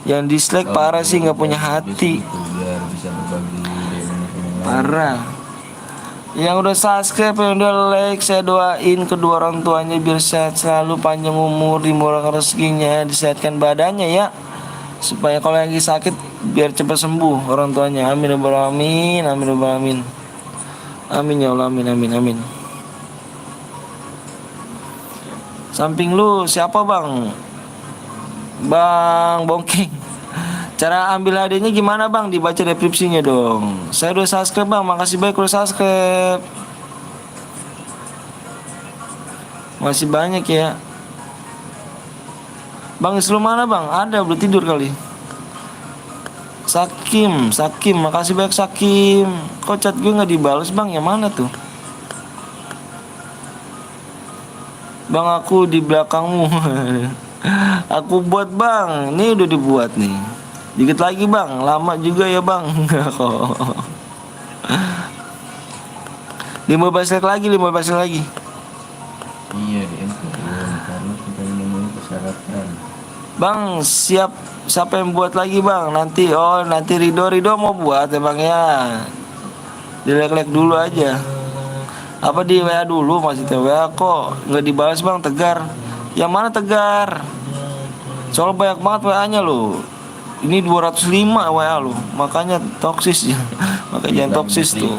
Yang dislike parah sih, nggak punya hati. Biar bisa berbagi dengan Parah. Yang udah subscribe, yang udah like, saya doain kedua orang tuanya biar sehat selalu, panjang umur, dimurahkan rezekinya, disehatkan badannya ya. Supaya kalau lagi sakit biar cepat sembuh orang tuanya. Amin ya rabbal alamin, amin ya rabbal alamin. Amin ya Allah, amin. Samping lu siapa bang? Bang Bongking. Cara ambil hadiahnya gimana bang? Dibaca deskripsinya dong. Saya udah subscribe bang, makasih banyak udah subscribe. Masih banyak ya. Bang Islu mana bang? Ada, belum tidur kali. Sakim, makasih banyak Sakim. Kok chat gue nggak dibalas bang? Yang mana tuh? Bang aku di belakangmu. Aku buat bang, ini udah dibuat nih. Dikit lagi bang, lama juga ya bang. Kok 15 lagi. Iya di karena kita memenuhi persyaratan. Bang siapa yang buat lagi bang? Nanti Rido mau buat ya bang ya. Dilek-lek dulu aja. Apa di WA dulu maksudnya? WA kok nggak dibalas bang, Tegar. Yang mana Tegar? Soal banyak banget WA-nya lo. Ini 205 WA lo. Makanya toksis ya. Makanya jangan toksis tuh.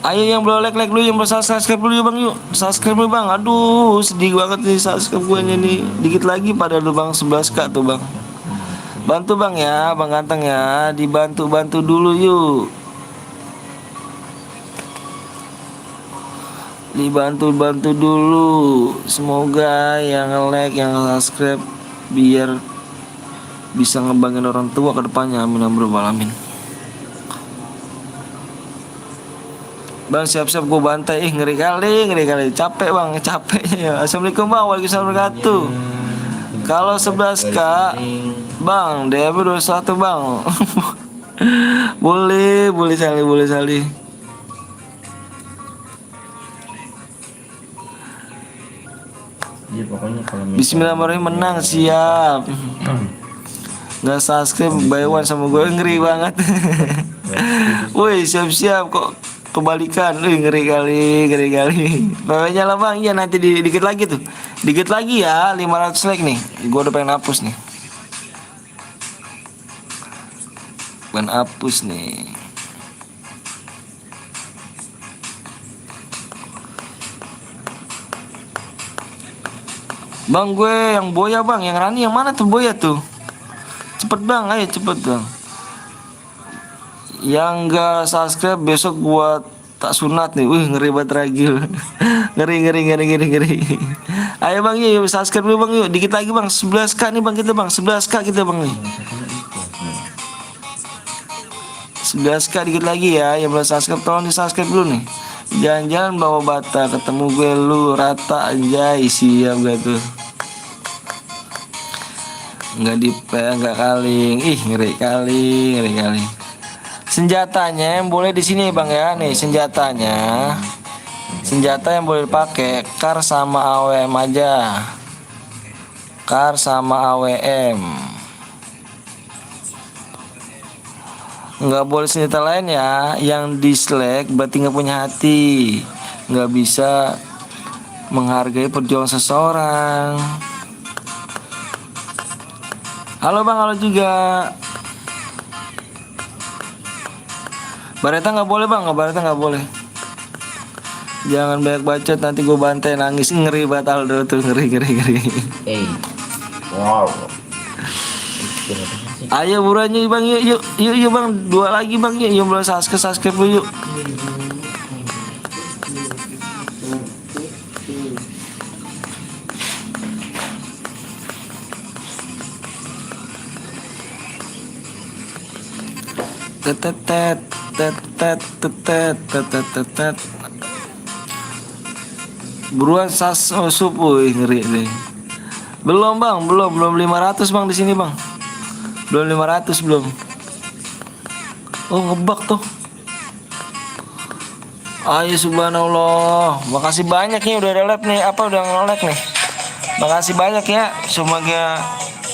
Ayo yang belum like dulu, yang belum subscribe dulu ya bang, yuk subscribe dulu bang. Aduh sedih banget nih subscribe gue nih. Dikit lagi pada lu bang, 11k tuh bang. Bantu bang ya, bang ganteng ya, dibantu dulu yuk. Dibantu dulu. Semoga yang like, yang subscribe biar bisa ngebangin orang tua ke depannya. Amin amin. Bang siap-siap gue bantai. Ngeri kali. Capek bang, ya. Assalamualaikum bang, waalaikumsalam wabarakatuh. Kalau 11k bang, DM 21 bang. boleh sali. Iya pokoknya kalau Bismillahirrahmanirrahim, menang siap. Nggak subscribe buy one sama gue, ngeri banget. Woi siap kok kebalikan. Ngeri kali. Pokoknya lah bang, ya nanti dikit lagi tuh. Dikit lagi ya, 500 like nih. Gue udah pengen hapus nih. Bang gue yang boya bang, yang Rani yang mana tuh boya tuh? Cepet bang, ayo cepet bang. Yang gak subscribe besok gua tak sunat nih. Ngeri banget ragil. ngeri. Ayo bang yuk subscribe dulu bang yuk. Dikit lagi bang, 11k nih bang kita bang. 11k kita bang nih. 11k dikit lagi ya. Yang belum subscribe tolong di subscribe dulu nih. Jalan-jalan bawa bata, ketemu gue lu rata anjay, siap gak tuh? Nggak kaling. Ngeri kali. Senjatanya yang boleh di sini bang ya, nih senjatanya. Senjata yang boleh dipakai kar sama AWM aja. Kar sama AWM. Nggak boleh senjata lain ya. Yang dislike berarti nggak punya hati, nggak bisa menghargai perjuangan seseorang. Halo bang, halo juga. Bareta nggak boleh bang, nggak boleh. Jangan banyak bacot, nanti gue bantai nangis. Ngeri banget Aldo tuh, ngeri. wow. Ayo buruan yuk bang, yuk bang, dua lagi bang, yuk belum subscribe dulu yuk. Tetetet, tetet, tetet, tetet, tetet. Buruan sup, ngeri deh. Belum bang, belum 500 bang di sini bang. Belum 500 belum. Oh ngebak tuh. Ayo subhanallah. Makasih banyak nih udah ada live nih. Apa udah nge-like nih. Makasih banyak ya. Semoga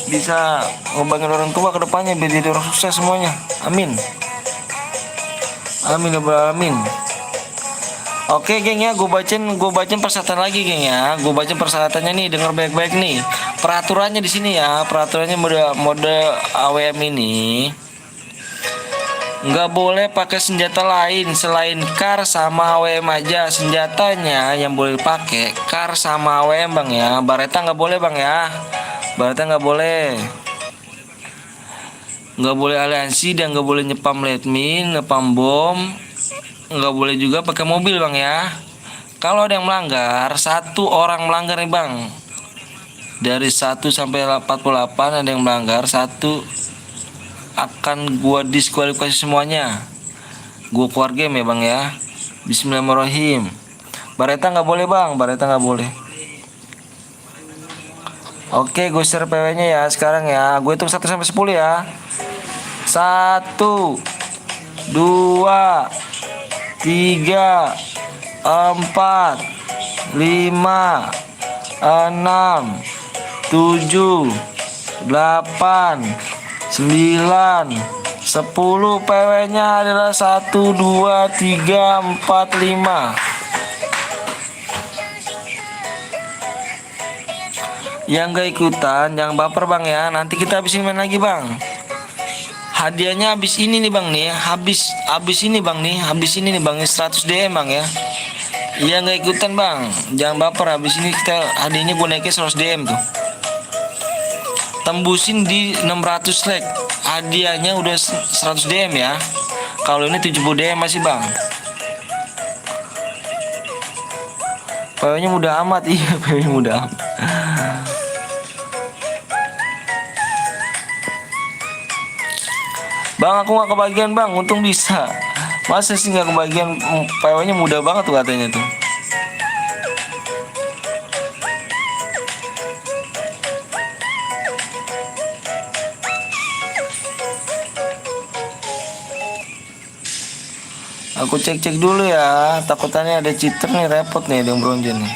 bisa ngebangin orang tua ke depannya biar jadi orang sukses semuanya. Amin. Amin ya rabbal alamin. Oke geng ya, gue bacain persyaratan lagi geng ya. Gue bacain persyaratannya nih, denger baik-baik nih. Peraturannya di sini ya, peraturannya mode AWM ini nggak boleh pakai senjata lain selain kar sama AWM aja. Senjatanya yang boleh pakai kar sama AWM bang ya. Bareta nggak boleh bang ya. Bareta nggak boleh. Nggak boleh aliansi dan nggak boleh nyepam leadmin, ngepam bom. Nggak boleh juga pakai mobil bang ya. Kalau ada yang melanggar, satu orang melanggar nih bang. Dari 1 sampai 48 ada yang melanggar, satu akan gua diskualifikasi semuanya. Gua keluar game ya bang ya. Bismillahirrahmanirrahim. Bareta nggak boleh bang, bareta nggak boleh. Oke, gue share PW-nya ya sekarang ya. Gue hitung 1 sampai 10 ya. 1 2 3 4 5 6 7 8 9 10. PW-nya adalah 1 2 3 4 5. Yang gak ikutan jangan baper bang ya. Nanti kita habisin main lagi bang. Hadiahnya habis ini nih bang nih, habis ini bang nih, habis ini nih bang 100 DM bang ya. Iya nggak ikutan bang, jangan baper. Habis ini kita hadiahnya gue naikin 100 DM tuh. Tembusin di 600 like, hadiahnya udah 100 DM ya. Kalau ini 70 DM masih bang. PW-nya mudah amat, iya PW-nya mudah amat. Bang aku gak kebagian bang, untung bisa. Masa sih gak kebagian, PW-nya mudah banget tuh katanya tuh. Aku cek dulu ya, takutannya ada cheater nih, repot nih ada yang bronze nih.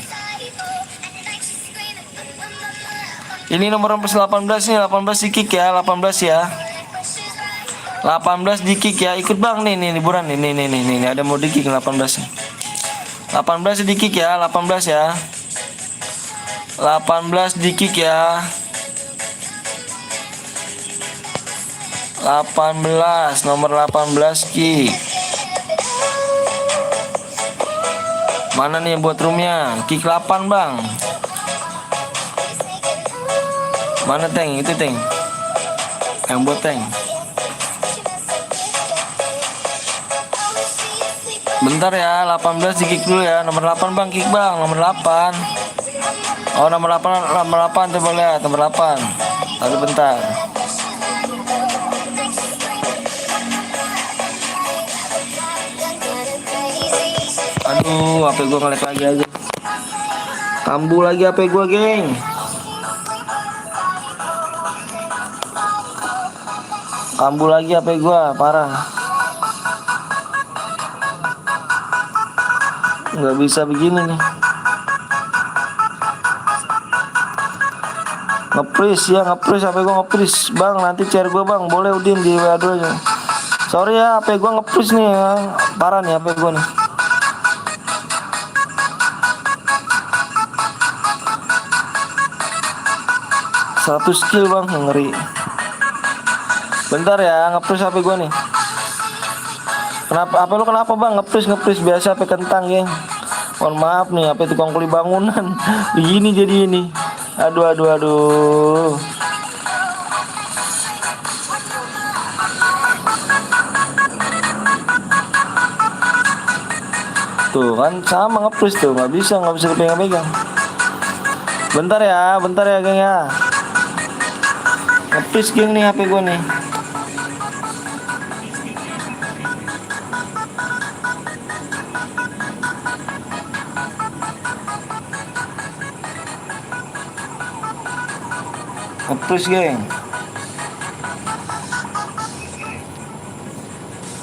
Ini nomor 18 nih, 18 di kick ya, 18 ya. 18 di kick ya, ikut bang nih liburan nih ada mau di kick 18 nih. 18 di kick ya, 18 ya. 18 di kick ya. 18 nomor 18 kick. Mana nih yang buat roomnya? Kick 8 bang. Mana tank? Itu tank. Yang buat tank. Bentar ya, 18 di kick dulu ya. Nomor 8 bang, kick bang, nomor 8. Oh nomor 8 coba lihat, nomor 8. Aduh bentar. Aduh, HP gua nge-lag lagi aja. Kambuh lagi HP gua, geng. Kambuh lagi HP gua, parah. Nggak bisa begini nih. Nge-freeze ya, nge-freeze HP gua nge-freeze. Bang, nanti share gua bang, boleh Udin di WA dulu aja. Sorry ya, HP gua nge-freeze nih ya. Parah nih HP gua nih. Satu skill bang, ngeri. Bentar ya, nge-freeze HP gua nih. Kenapa? HP lu kenapa bang? Nge-freeze biasa HP kentang ya. Mohon maaf nih, HP tukang kuli bangunan. Begini jadi ini. Aduh. Tuh kan sama nge-freeze tuh, nggak bisa dipegang-pegang. Bentar ya geng ya. Nge-freeze geng nih HP gue nih. Nge-freeze geng.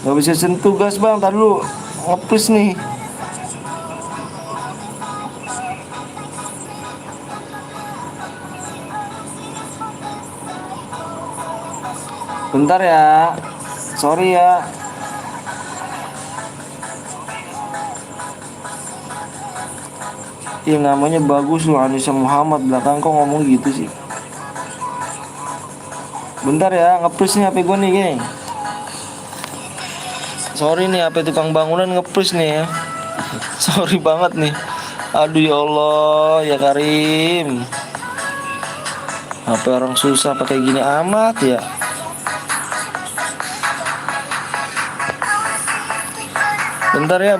Gak bisa sentuh gas bang, tar dulu. Nge-freeze nih. Bentar ya. Sorry ya. Ih, namanya bagus loh, Anissa Muhammad, belakang kok ngomong gitu sih. Bentar ya, nge-freeze nih HP gue nih geng. Sorry nih, HP tukang bangunan nge-freeze nih ya. Sorry banget nih. Aduh ya Allah, ya Karim. HP orang susah pakai gini amat ya. Bentar ya.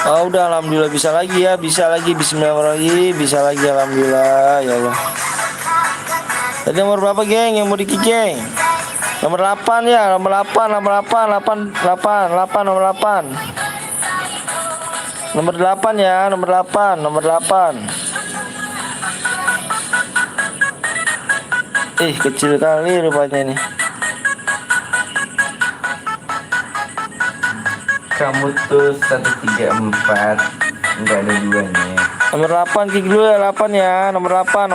Oh udah, alhamdulillah bisa lagi ya, bismillahirrahmanirrahim, bisa lagi alhamdulillah ya Allah. Tadi nomor berapa geng yang mau di-kick geng? Nomor 8 ya, nomor 8 nomor 8. Nomor 8 ya, nomor 8. Kecil kali rupanya ini. Kamu tuh 134, nggak ada duanya. Nomor 8 kick dulu ya, 8 ya, nomor 8.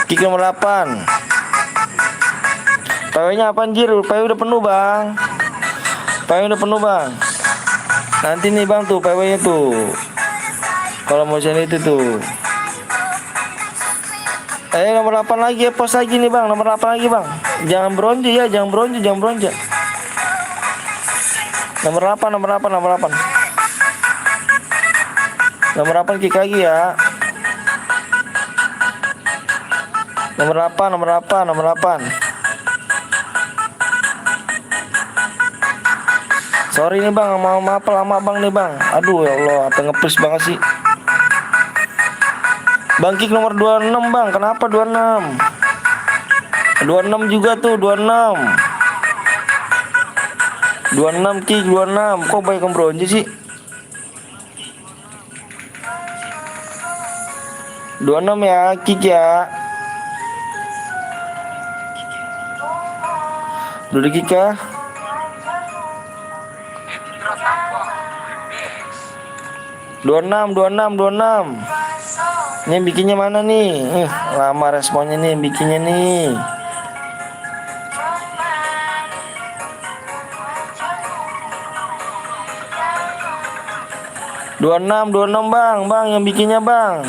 Kick nomor 8. PW-nya apa anjir? PW udah penuh, Bang. Nanti nih, Bang, tuh PW-nya tuh. Kalau mau sini itu tuh. Nomor 8 lagi ya, pos lagi nih, Bang. Nomor 8 lagi, Bang. Jangan bronze ya, jangan bronze. Nomor 8. Nomor 8 kick lagi ya. Nomor 8. Sorry nih Bang, maaf lama Bang nih Bang. Aduh ya Allah, apa nge-push banget sih. Bang kick nomor 26 Bang, kenapa 26? 26 juga tuh, 26 kick, 26. Kok banyak yang bronze sih? 26 ya, kick ya. Udah kick ya. 26. Ini yang bikinnya mana nih? Lama responnya nih, yang bikinnya nih. Dua enam bang yang bikinnya bang.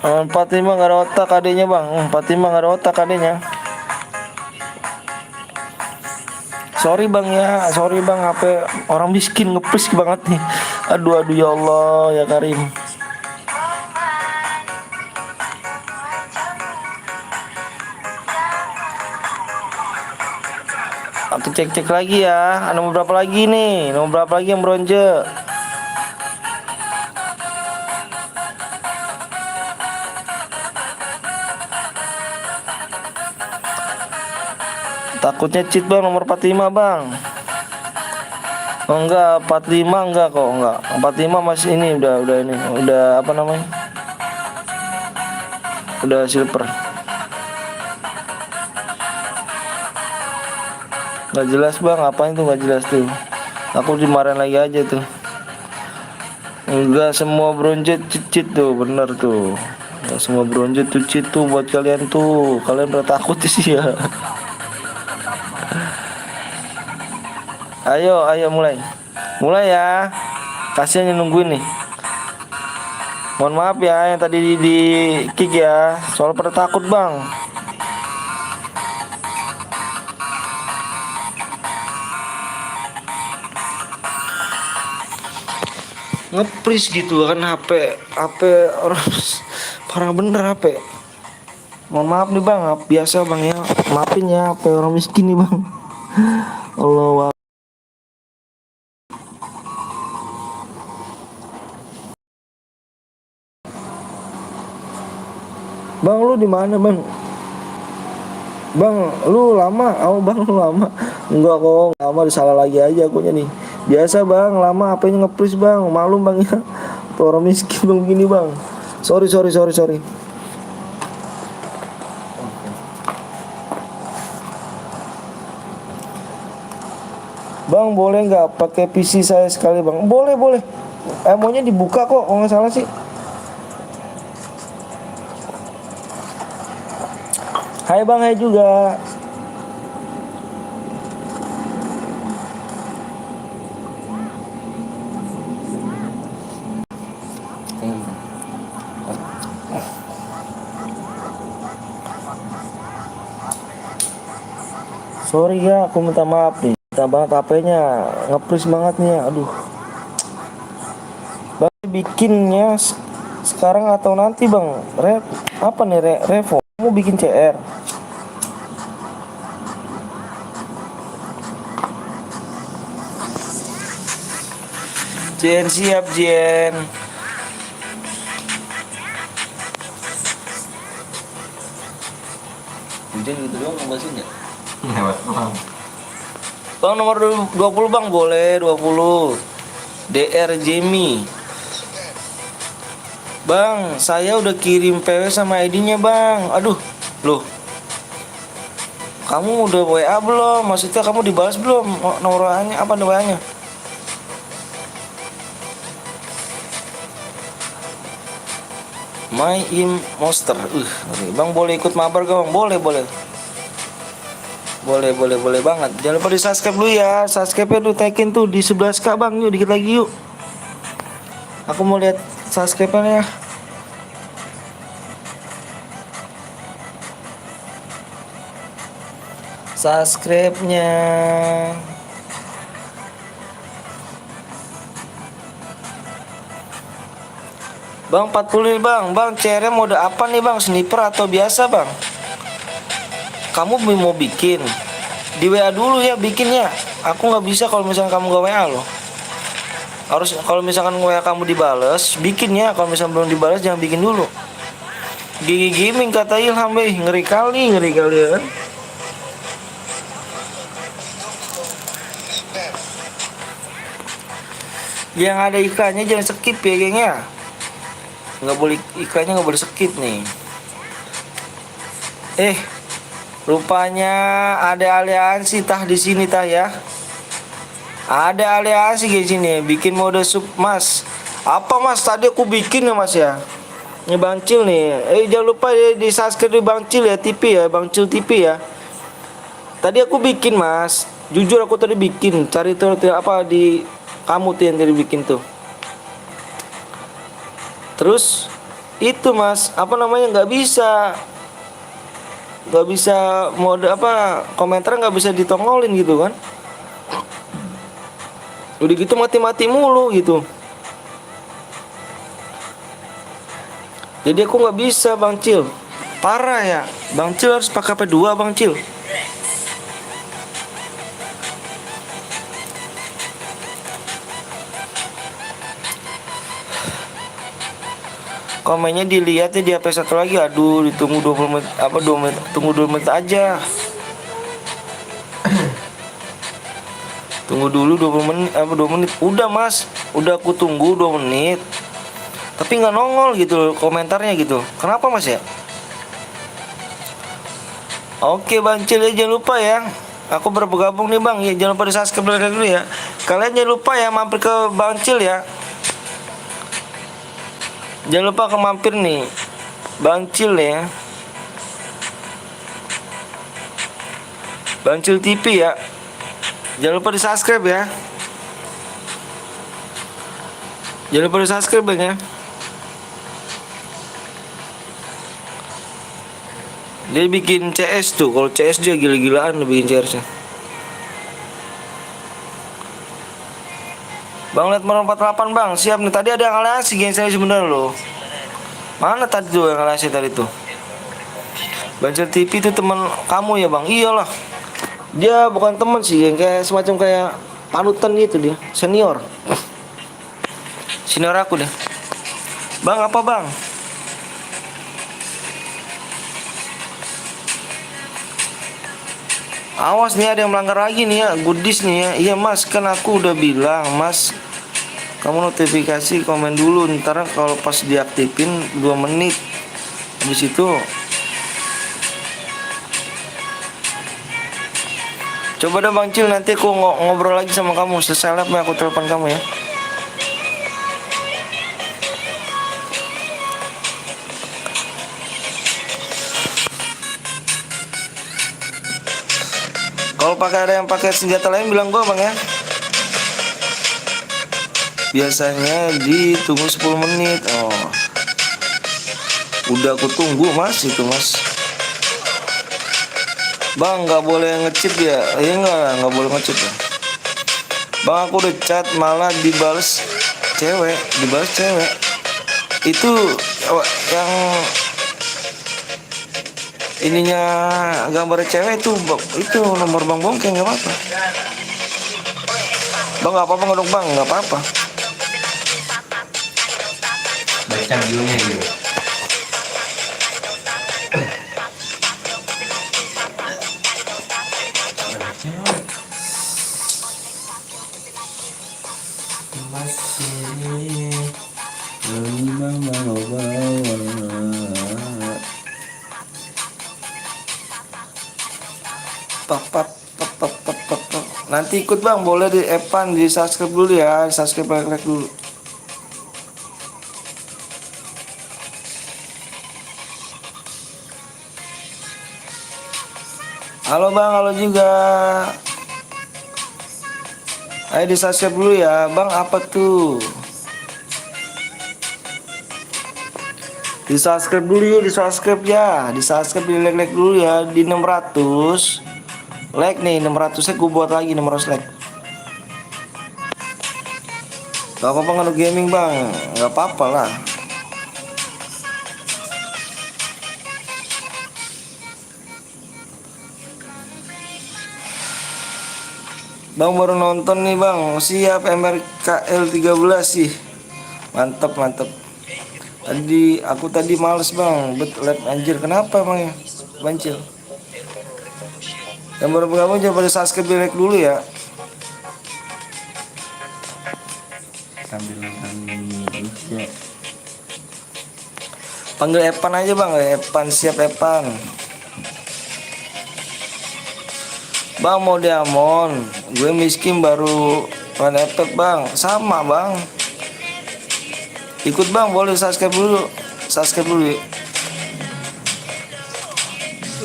Oh, 45 nggak ada otak adanya bang. 45 nggak ada otak adanya. Sorry bang HP orang miskin nge-push banget nih. Aduh ya Allah ya Karim. Aku cek lagi ya. Nomor berapa lagi nih? Nomor berapa lagi yang bronze? Takutnya cheat bang, nomor 45 bang. Oh, enggak, 45 enggak kok, enggak. 45 masih ini udah apa namanya? Udah silver. Nggak jelas bang, apa itu nggak jelas tuh. Aku dimarahin lagi aja tuh. Enggak semua bronze cheat tuh, bener tuh. Enggak semua bronze tuh cheat tuh buat kalian tuh. Kalian udah takut sih ya. Ayo mulai ya. Kasihan yang nungguin nih. Mohon maaf ya yang tadi di kick ya. Soal pada takut bang. ngepris gitu kan HP HP orang parah bener HP. Mohon maaf nih bang, biasa bang ya, maafin ya HP orang miskin nih bang. Allah. Bang lu di mana bang? Bang lu lama, bang lu lama. Enggak kok, lama disalah lagi aja akunya nih. Biasa bang, lama HP-nya ngepris bang, malum bang ya. Orang miskin bang begini bang. Sorry. Bang boleh nggak pakai PC saya sekali bang? Boleh. Maunya dibuka kok, kalau nggak salah sih. Hai bang, hai juga. Sorry ya, aku minta maaf nih. Minta banget HP-nya, ngepris banget nih. Aduh. Bang bikinnya sekarang atau nanti bang? Apa nih Revo? Mau bikin CR? Jen siap Jen. Hujan gitu doang ngebasin ya? Lewat doang. Bang nomor 20 bang, boleh 20. DR Jamie. Bang, saya udah kirim PW sama ID-nya bang. Aduh, loh. Kamu udah WA belum? Maksudnya kamu dibalas belum? Nomor WA-nya apa WA-nya? My Im Monster. Bang boleh ikut mabar gak bang? Boleh. Boleh banget. Jangan lupa di subscribe dulu ya. Subscribe-nya tuh tekin tuh di 11K bang. Yuk dikit lagi yuk. Aku mau lihat subscribe-nya ya. Subscribe-nya. Bang 40 nih bang. Bang CRM mode apa nih bang? Sniper atau biasa bang? Kamu mau bikin di WA dulu ya bikinnya. Aku nggak bisa kalau misalnya kamu gak WA loh. Harus kalau misalkan WA kamu dibales, bikinnya. Kalau misalnya belum dibales jangan bikin dulu. Gigi Gaming kata Ilham, ngeri kali ya kan. Yang ada iklannya jangan skip ya geng ya. Nggak boleh iklannya, nggak boleh skip nih. Rupanya ada aliansi tah di sini tah ya. Ada aliansi di sini bikin mode sub mas. Apa mas tadi aku bikin ya mas ya. Ini Bang Cil nih. Jangan lupa ya di subscribe di Bang Cil ya TV ya, Bang Cil TV ya. Tadi aku bikin mas. Jujur aku tadi bikin. Cari tuh apa di kamu tuh yang tadi bikin tuh. Terus itu mas, apa namanya nggak bisa mode apa komentar nggak bisa ditongolin gitu kan. Udah gitu mati mulu gitu. Jadi aku nggak bisa Bang Cil. Parah ya. Bang Cil harus pakai P2 Bang Cil. Komennya dilihat ya di HP satu lagi. Aduh, ditunggu 20 menit apa 2 menit, tunggu 2 menit aja. Tunggu dulu 20 menit apa 2 menit. Udah Mas, udah aku tunggu 2 menit. Tapi nggak nongol gitu komentarnya gitu. Kenapa Mas ya? Oke Bang Cil ya, jangan lupa ya. Aku bergabung nih Bang. Ya jangan lupa di subscribe dulu ya. Kalian jangan lupa ya mampir ke Bang Cil ya. Jangan lupa mampir nih Bang Cil ya. Bang Cil TV ya. Jangan lupa di subscribe ya. Jangan lupa di subscribe Bang ya. Dia bikin CS tuh. Kalau CS dia gila-gilaan bikin CS-nya. Bang lihat nomor 48 bang, siap nih. Tadi ada yang alasi geng saya sebenarnya loh. Mana tadi tuh yang alasi tadi tuh? Bancer TV itu teman kamu ya bang? Iyalah. Dia bukan teman sih, geng, kayak semacam kayak panutan gitu dia, senior. Senior aku deh. Bang apa bang? Awas nih ada yang melanggar lagi nih ya, goodies nih ya. Iya mas, kan aku udah bilang mas, kamu notifikasi komen dulu, ntar kalau pas diaktifin 2 menit. Habis itu coba dong Bang Cil, nanti aku ngobrol lagi sama kamu. Selesai live aku telepon kamu ya. Kalau pakai ada yang pakai senjata lain bilang gua bang ya. Biasanya ditunggu 10 menit. Oh, udah aku tunggu mas itu mas. Bang nggak boleh ngecip ya? Iya nggak boleh ngecip ya. Bang aku udah chat malah dibales cewek, Itu yang ininya gambar cewek itu nomor bang bongkeng nggak apa-apa. Bang nggak apa-apa ngodok bang, nggak apa-apa. Baca bionya gitu. Pap, pap, pap, pap, pap, pap, pap. Nanti ikut bang, boleh di Evan, di subscribe dulu ya, subscribe like dulu. Halo bang, halo juga. Ayo di subscribe dulu ya, bang apa tuh? Di subscribe dulu yuk, di subscribe ya, di subscribe, di like dulu ya, di 600 like nih, 600 nya gue buat lagi 600 like. Gak apa-apa ngaduk gaming bang, gak apa-apa lah. Bang baru nonton nih bang, siap MRKL 13 sih. Mantap mantap. Aku tadi males bang, live anjir kenapa emang ya? Bancil. Yang baru bergabung jangan pada subscribe like dulu ya. Sambil nonton Indonesia. Panggil Epan aja bang, Epan siap Epan. Bang mau diamond, gue miskin baru main efek bang, sama bang. Ikut bang, boleh subscribe dulu ya.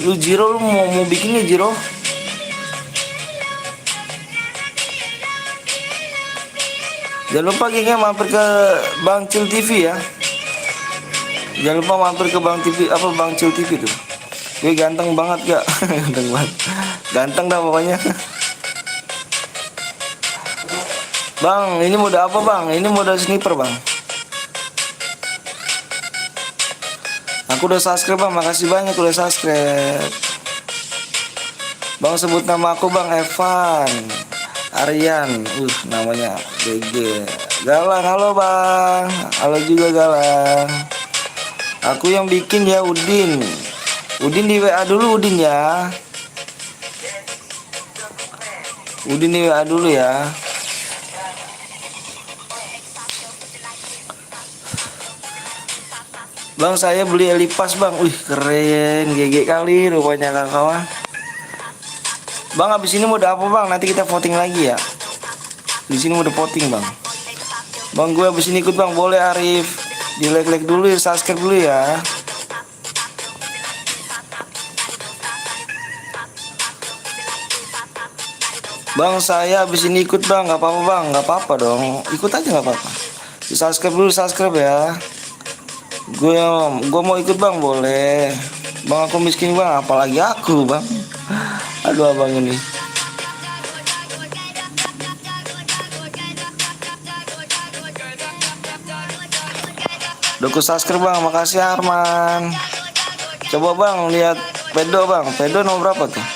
Lu Jiro, lu mau bikinnya Jiro? Jangan lupa gengnya mampir ke Bang Cil TV ya. Jangan lupa mampir ke Bang Cil TV tuh. Gue ganteng banget gak? Ganteng banget. Ganteng dah pokoknya. Bang, ini mode apa bang? Ini mode sniper bang. Aku udah subscribe bang, makasih banyak udah subscribe. Bang sebut nama aku bang, Evan Aryan, namanya GG. Galang, halo bang. Halo juga Galang. Aku yang bikin ya Udin. Udin di WA dulu Udin ya. Udin di WA dulu ya. Bang saya beli Elipas bang. Wih keren, GG kali rupanya kawan. Bang habis ini mode apa bang? Nanti kita voting lagi ya. Di sini mode voting bang. Bang gue habis ini ikut bang, boleh Arif. Di like dulu ya, subscribe dulu ya. Bang saya habis ini ikut bang, nggak apa-apa bang, nggak apa-apa dong, ikut aja nggak apa-apa. Di subscribe dulu, subscribe ya. Gue mau ikut bang, boleh. Bang aku miskin bang, apalagi aku bang. Aduh abang ini. Udah ku subscribe bang, makasih Arman. Coba bang lihat pedo bang, pedo nomor berapa tuh?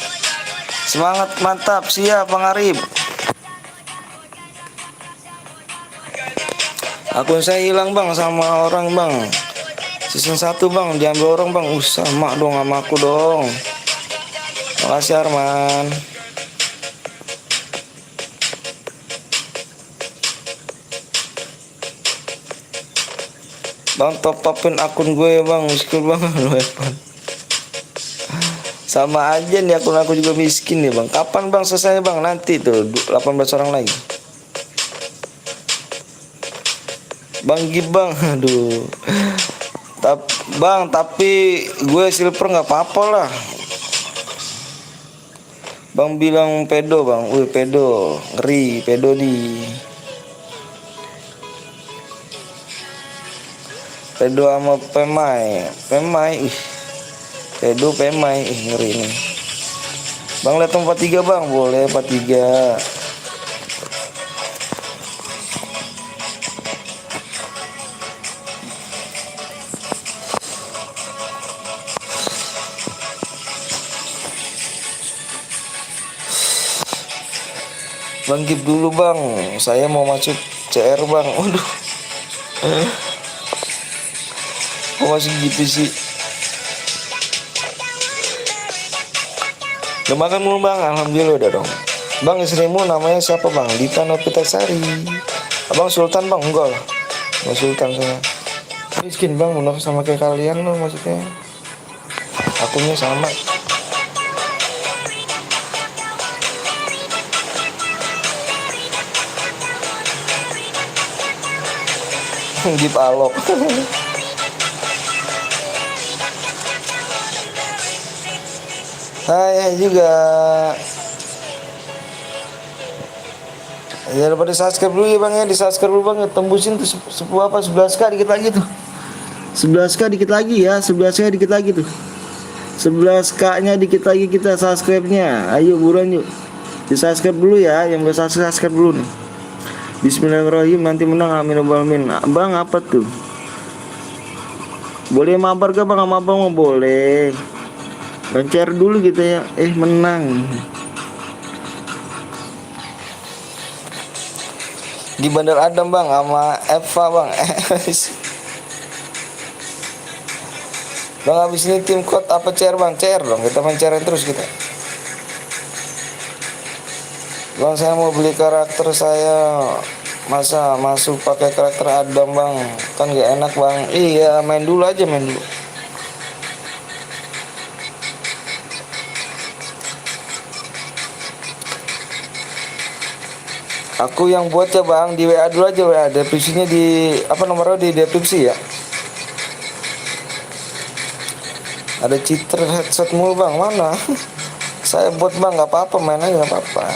Semangat mantap, siap Bang Arif. Akun saya hilang bang sama orang bang. Season 1 bang diambil orang bang. Sama dong sama aku dong. Makasih Arman. Bang top upin akun gue bang, miskin banget weapon. Sama aja nih akun aku juga miskin nih bang. Kapan bang selesai bang? Nanti tuh 18 orang lagi. Bang Gib bang, aduh. Bang tapi gue silver nggak apa-apa lah. Bang bilang pedo bang, wih pedo, ngeri pedo di. Pedo sama Pemai, pedo Pemai, ngeri nih. Bang lihat 43 bang, boleh 43. Bang Gib dulu bang, saya mau masuk CR bang. Waduh, kok masih gitu sih? Udah makan belum bang? Alhamdulillah udah dong. Bang istrimu namanya siapa bang? Dita Novitasari. Abang Sultan bang? Enggak lah, Bang Sultan saya. Miskin bang, bener sama kayak kalian loh maksudnya. Akunnya sama. Gip alok. Hai juga. Ya daripada subscribe dulu ya bang ya, di subscribe dulu bang ya, tembusin tuh 11k dikit lagi tuh. 11k dikit lagi ya, 11k dikit lagi tuh. 11k nya dikit lagi kita subscribe-nya. Ayo buruan yuk. Di subscribe dulu ya, yang udah subscribe dulu nih. Bismillahirrahmanirrahim, nanti menang amin amin. Bang apa tuh? Boleh mabar gak bang sama abang? Boleh. Lancar dulu gitu ya. Menang. Di Bandar Adam bang sama Eva bang. Bang habis ini tim code apa CR bang? CR dong, kita main CR terus kita. Bang saya mau beli karakter saya, masa masuk pakai karakter Adam bang, kan gak enak bang. Iya main dulu aja, main dulu. Aku yang buat ya bang, di WA dulu aja, WA deskripsinya di apa nomornya di deskripsi ya. Ada citra headset mulu bang, mana? Saya buat bang, nggak apa-apa, main aja nggak apa-apa.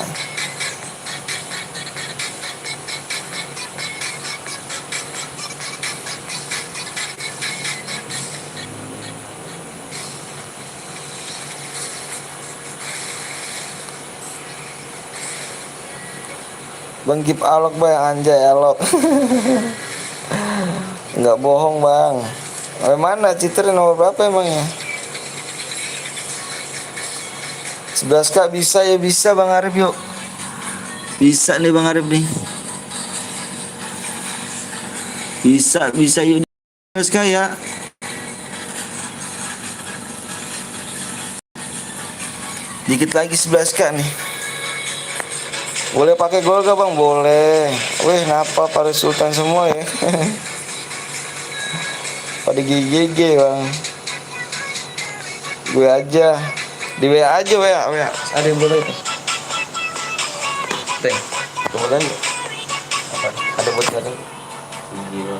Bang Gip alok bang, anjay alok. Nggak bohong bang. Mana citra nomor berapa emangnya? 11k bisa ya, bisa bang Arif yuk. Bisa nih bang Arif nih. Bisa yuk 11k ya. Dikit lagi 11k nih. Boleh pakai gol gak bang? Boleh. Wih, ngapa pada Sultan semua ya? Pada GGG bang. Gue aja. Di WA aja, WA. Ada yang boleh itu. Teng, kemudian apa? Ada buat ada. Gila.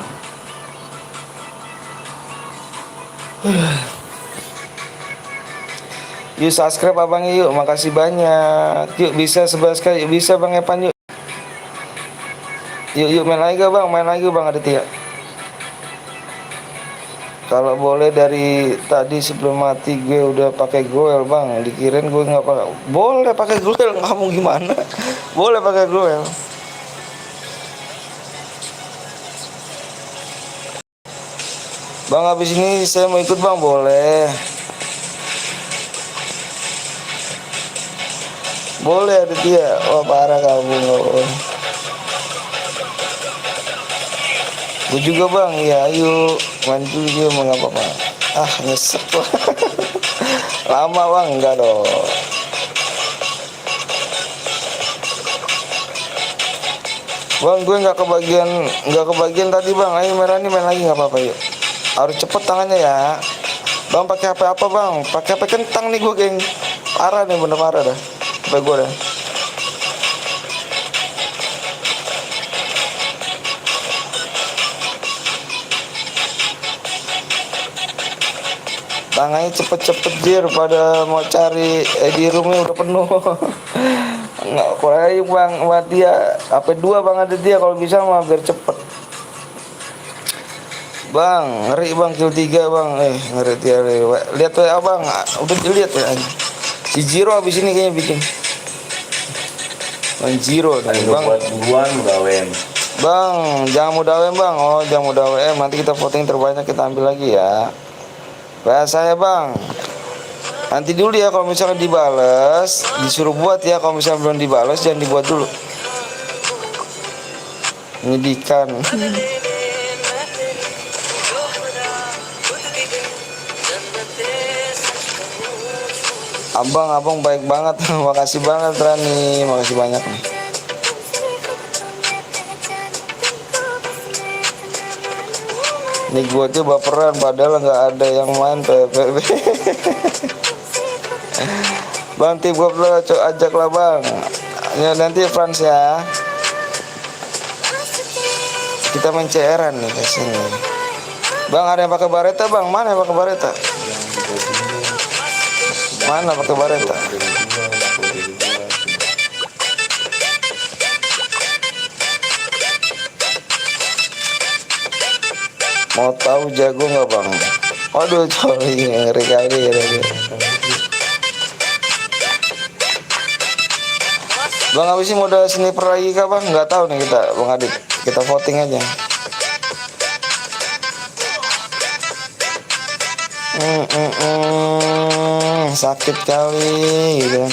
Yuk subscribe abang yuk, makasih banyak. Yuk bisa 11 kali, bisa bang Epan yuk. Yuk main lagi bang, ada Tia. Kalau boleh dari tadi sebelum mati gue udah pakai goel bang, dikirain gue nggak pakai. Boleh pakai goel, kamu gimana? Boleh pakai goel. Bang, habis ini saya mau ikut bang, boleh? Boleh ada dia. Wah parah kamu. Gue juga bang, ya ayo main dulu juga mengapa bang? Ah nyesek lah. Lama bang, enggak dong. Bang, gue nggak kebagian tadi bang. Ayo merah nih main lagi nggak apa-apa yuk. Harus cepet tangannya ya. Bang pakai HP apa bang? Pakai HP kentang nih gue geng. Parah nih, bener parah dah. HP gue dah. Tangannya cepet-cepet jir pada mau cari di roomnya udah penuh. Nggak kurang bang buat dia HP 2 bang, ada dia kalau bisa mah biar cepet. Bang ngeri bang kill 3 bang, ngeri dia. Lihat WA bang, udah dilihat ya. Si Jiro abis ini kayaknya bikin Bang Jiro nih bang. Buat buruan udah WM. Bang jangan mudah WM bang. Oh jangan mudah WM, nanti kita voting terbanyak kita ambil lagi ya. Saya bang, nanti dulu ya kalau misalkan dibales disuruh buat ya, kalau misalkan belum dibales jangan dibuat dulu. Menyedihkan. Abang baik banget. Makasih banget Rani, makasih banyak nih. Nih gue tuh baperan padahal nggak ada yang main PPP. Bang tim gue ajak lah bang. Ya, nanti Frans ya. Kita main CR-an nih kesini. Bang ada yang pakai bareta bang? Mana yang pakai bareta? Mana pakai bareta? Mau tahu jago nggak bang? Aduh coy, ngeri kali ya. Bang habis ini modal sniper lagi kah bang? Nggak tahu nih kita bang Adit. Kita voting aja. Sakit kali gitu kan.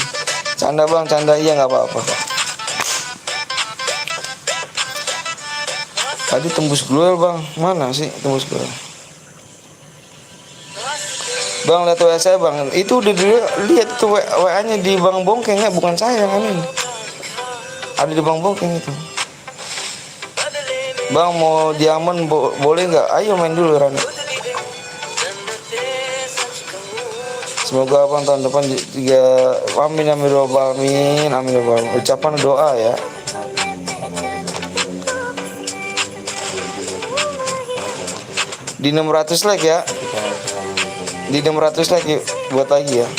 Canda bang, canda iya nggak apa-apa. Tadi tembus gluel bang, mana sih tembus gluel? Bang lihat WA saya bang, itu udah lihat tuh WA-nya di Bang Bongkeng ya, bukan saya kan ini. Ada di Bang Bongkeng itu. Bang mau diamond boleh nggak? Ayo main dulu Rani. Semoga abang tahun depan juga amin amin amin amin amin. Ucapan doa ya. Di 600 like ya. Di 600 like yuk, buat lagi ya.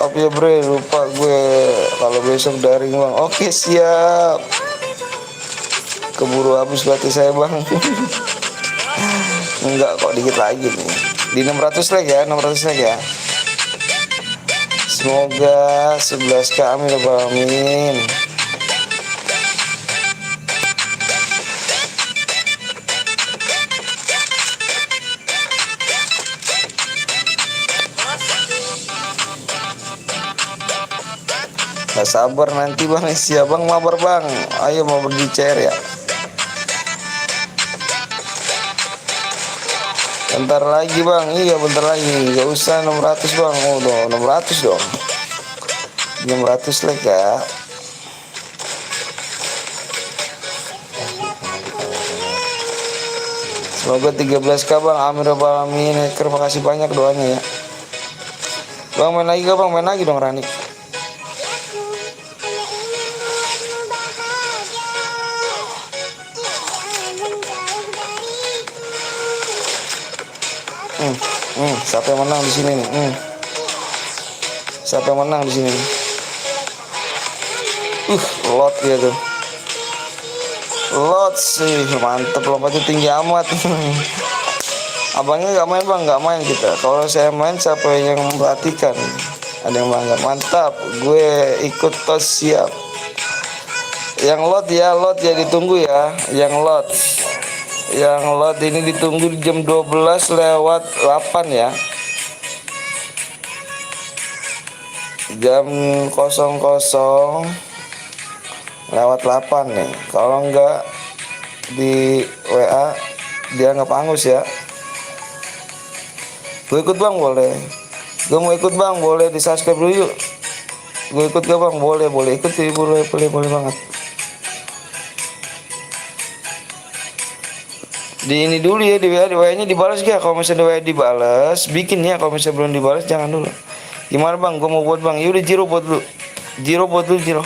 Tapi ya bre, lupa gue kalau besok daring bang. Oke siap. Keburu habis berarti saya bang. Enggak kok, dikit lagi nih. Di 600 like ya, 600 like ya. Semoga 11k amin amin. Gak sabar nanti bang, siap bang, mabar bang. Ayo mabar di CR ya. Bentar lagi bang, iya bentar lagi. Gak usah 600 bang, oh dong 600 dong. 600 like ya. Semoga 13k bang, amin amin. Terima kasih banyak doanya ya. Bang main lagi gak bang, main lagi dong Rani. Siapa yang menang di sini nih? Siapa yang menang di sini? Lot dia tuh. Lot sih, mantep lompatnya tinggi amat. Abangnya nggak main bang, nggak main kita. Kalau saya main siapa yang memperhatikan? Ada yang bangga, mantap. Gue ikut tos siap. Yang lot ya ditunggu ya. Yang lot ini ditunggu di jam 12:08 ya. Jam 00:08 nih. Kalau enggak di WA dia nggak pangus ya. Gue ikut bang boleh. Gue mau ikut bang boleh, di subscribe dulu yuk. Gue ikut gak bang? Boleh ikut sih, boleh banget. Di ini dulu ya, di WA nya dibalas gak? Kalau misalnya di WA dibalas, bikin ya. Kalau misalnya belum dibalas jangan dulu. Gimana bang? Gue mau buat bang. Yaudah Jiro buat dulu. Jiro.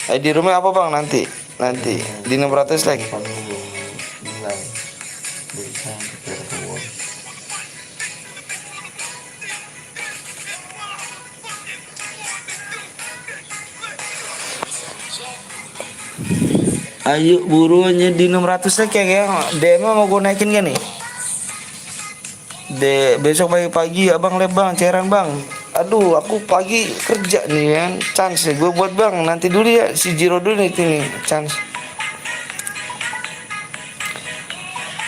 ID roomnya apa bang nanti? Di 600 like. Ayo buruannya di 600 like ya. DM mau gue naikin gak nih? Besok pagi-pagi abang bang, cairan bang. Aduh, aku pagi kerja nih kan. Chance gue buat bang. Nanti dulu ya si Jiro dulu nih chance.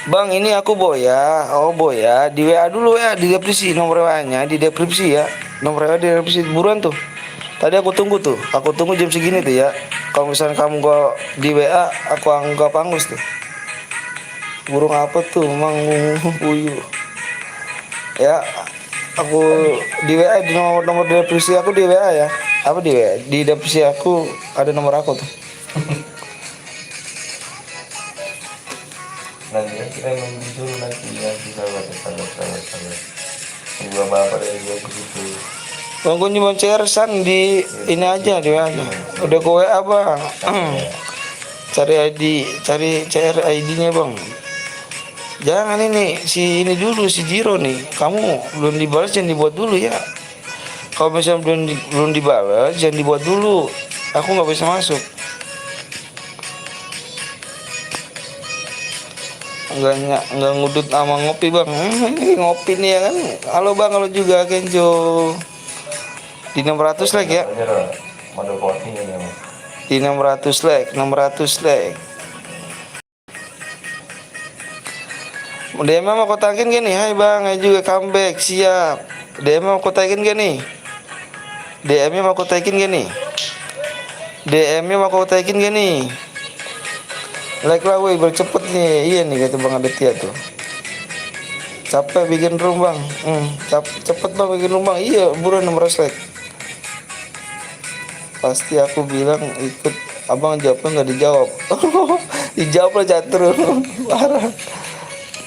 Bang, ini aku Boya. Oh Boya, di WA dulu ya, di deskripsi nomor WA-nya, di deskripsi ya. Nomor WA di deskripsi buruan tuh. Tadi aku tunggu jam segini tuh ya. Kalau misalnya kamu gua di WA, aku anggap angus tuh. Burung apa tuh, emang puyuh. Ya, aku di WA di nomor deskripsi aku di WA ya. Apa di WA? Di deskripsi aku ada nomor aku tuh. Nanti kita dulu nanti sahabat. Dua bapak dari dua begitu. Bang, gue cuma CR-san di ini aja di WA aja. Udah ke WA bang. Cari CR ID-nya bang. Jangan ini si Jiro nih. Kamu belum dibalas jangan dibuat dulu ya. Kalau misalnya belum dibalas jangan dibuat dulu. Aku nggak bisa masuk. Enggak ngudut sama ngopi bang. Ngopi nih ya kan. Halo bang, halo juga Kenjo. Di 600 like ya. Mode voting ini. Di 600 like. DM mau kotakin gak nih? Hai bang, ayo juga comeback, siap. DM mau kotakin gak nih? DM-nya mau kotakin gak nih? Like lah woi, bercepet nih. Iya nih kata Bang Aditya tuh. Capek bikin room bang. Cepet bang bikin room bang. Iya, buruan 600 like. Pasti aku bilang ikut. Abang jawabnya nggak dijawab. Dijawab lah catur. Parah.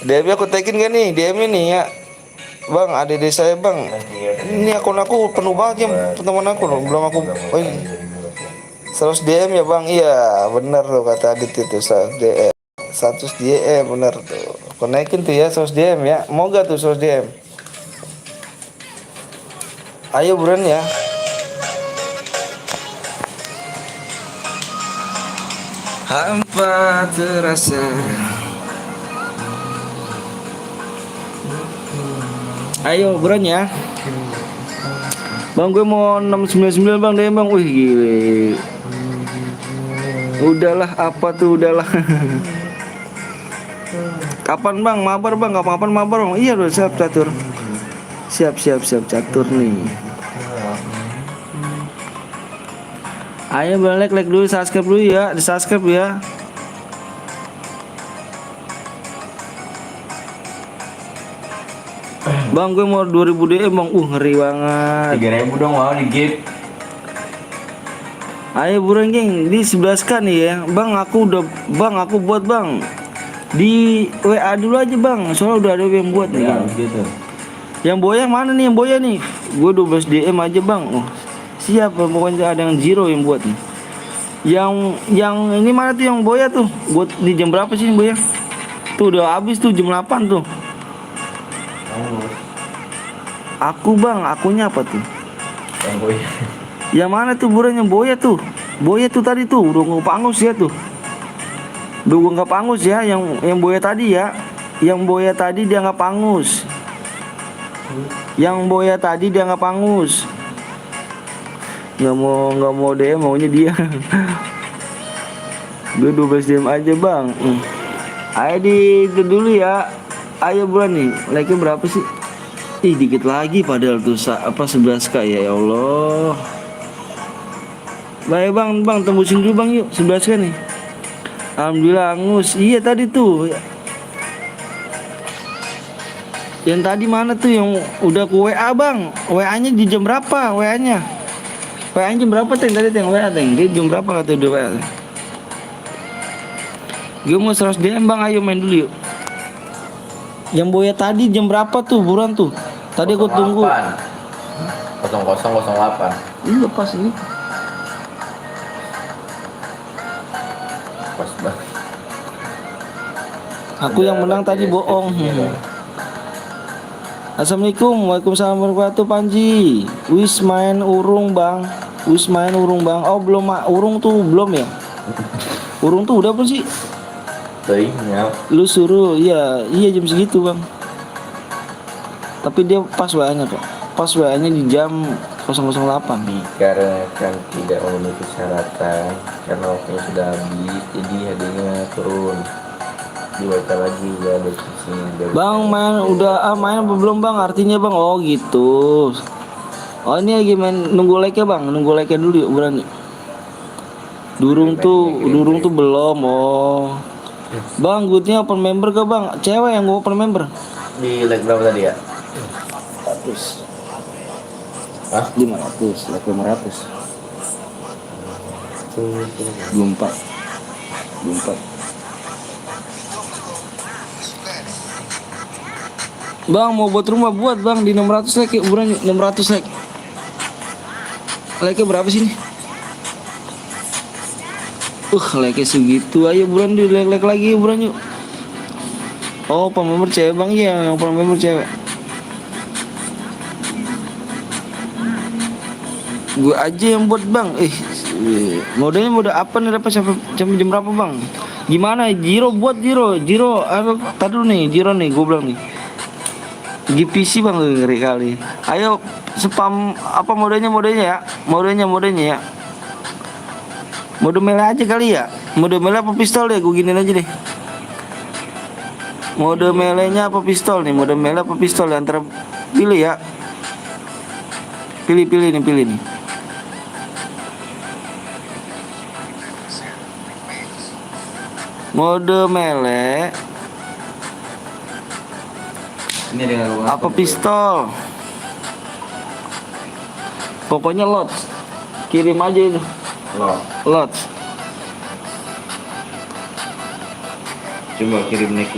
DM aku tekin gak nih? DM ini ya. Bang, adik saya bang. Ini akun aku penuh banget ya teman aku loh. Belum aku. Oh, ini. 100 DM ya bang. Iya bener tuh kata Adit itu 100 DM. 100 DM bener tuh. Aku naikin tuh ya 100 DM ya. Mau gak tuh 100 DM? Ayo buruan ya. Hampa terasa. Ayo buruan ya. Bang, gue mau 699 bang deh bang. Wih gile. Udahlah apa tuh udahlah. Kapan bang mabar bang? Kapan mabar bang? Iya udah siap catur. Siap catur nih. Ayo balik like dulu, subscribe dulu ya, di subscribe ya. Bang, gue mau 2000 DM bang. Ngeri banget. 3000 dong mau di gift. Ayo buruan geng, di 11 kan nih ya. Bang, aku buat bang. Di WA dulu aja bang, soalnya udah ada yang buat nih. Ya, gitu. Yang Boya mana nih, yang Boya nih? Gue 12 DM aja bang. Oh, siap, pokoknya ada yang Zero yang buat nih. Yang ini mana tuh yang Boya tuh? Buat di jam berapa sih Boya? Tuh udah habis tuh jam 8 tuh. Aku bang, akunya apa tuh? Yang Boya. Yang mana tuh buruan yang Boya tuh? Boya tuh tadi tuh udah nggak pangus ya tuh. Udah nggak pangus ya yang Boya tadi ya. Yang Boya tadi dia nggak pangus. Yang Boya tadi dia nggak pangus. nggak mau DM, maunya dia. Gue 12 DM aja bang. Ayo di itu dulu ya. Ayo bulan nih, like-nya berapa sih? Ih dikit lagi padahal tuh 11k ya Allah. Baik bang tembusin dulu bang yuk 11k nih. Alhamdulillah angus. Iya tadi tuh. Yang tadi mana tuh yang udah ke WA bang? WA-nya di jam berapa? WA-nya jam berapa teng tadi teng WA teng? Dia jam berapa kata udah WA? Gue mau 100 DM bang, ayo main dulu yuk. Yang Boya tadi jam berapa tuh buruan tuh? Tadi aku tunggu. 0008. Iya pas ini. Pas banget. Aku yang menang tadi bohong. Assalamualaikum, waalaikumsalam warahmatullahi wabarakatuh Panji. Wis main urung bang. Oh belum urung tuh belum ya? Urung tuh udah apa sih? Tehnya Lu suruh, iya jam segitu bang. Tapi dia pas WA-nya kok. Pas WA-nya di jam 008. dikarenakan tidak memenuhi persyaratan karena waktunya sudah habis, jadi hadiahnya turun. Dibaca lagi ya deskripsinya. Bang main apa belum bang? Artinya bang, oh gitu. Oh ini lagi main nunggu like-nya bang, nunggu like-nya dulu yuk berani. Durung tuh belum. Oh. Bang, goodnya open member ke bang? Cewek yang gue open member. Di like berapa tadi ya? 100. Hah? 500, like 500. 24. Bang mau buat rumah buat bang di 600 like yuk, buruan yuk 600 like. Like-nya berapa sih nih? Like-nya segitu. Ayo buruan di like lagi buruan yuk. Oh pemember cewek bang, iya yang pemember cewek. Gue aja yang buat bang. Modenya mode apa nih, dapat sampai jam berapa bang? Gimana Jiro buat Jiro tadi dulu nih Jiro nih gue bilang nih GPC bang, ngeri kali. Ayo spam apa modenya ya, modenya ya. Mode melee aja kali ya. Mode melee apa pistol deh, gue giniin aja deh. Mode melee-nya apa pistol nih? Mode melee apa pistol ya? Antara pilih ya. Pilih nih. Mode melee Ini dengan apa pistol? Pokoknya lot. Kirim aja itu. Lot. Coba kirim nick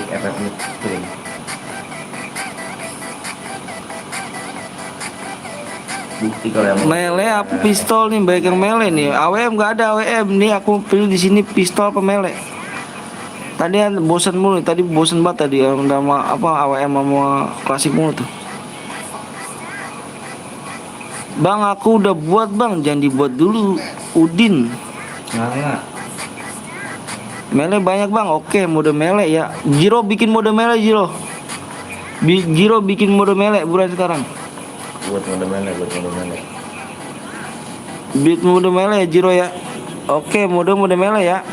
FF nick kirim. Bukti kalau yang Mele apa pistol nih? Baik yang mele nih. AWM nggak ada AWM nih. Aku pilih di sini pistol apa mele. Tadi kan bosan mulu. Tadi bosan banget tadi sama apa AWM sama klasik mulu tuh. Bang aku udah buat bang. Jangan dibuat dulu. Udin. nggak. Mele banyak bang. Oke mode mele ya. Jiro bikin mode mele Jiro. Jiro bikin mode mele bulan sekarang. Buat mode mana? Beat mode mele ya Jiro ya. Oke mode mele ya.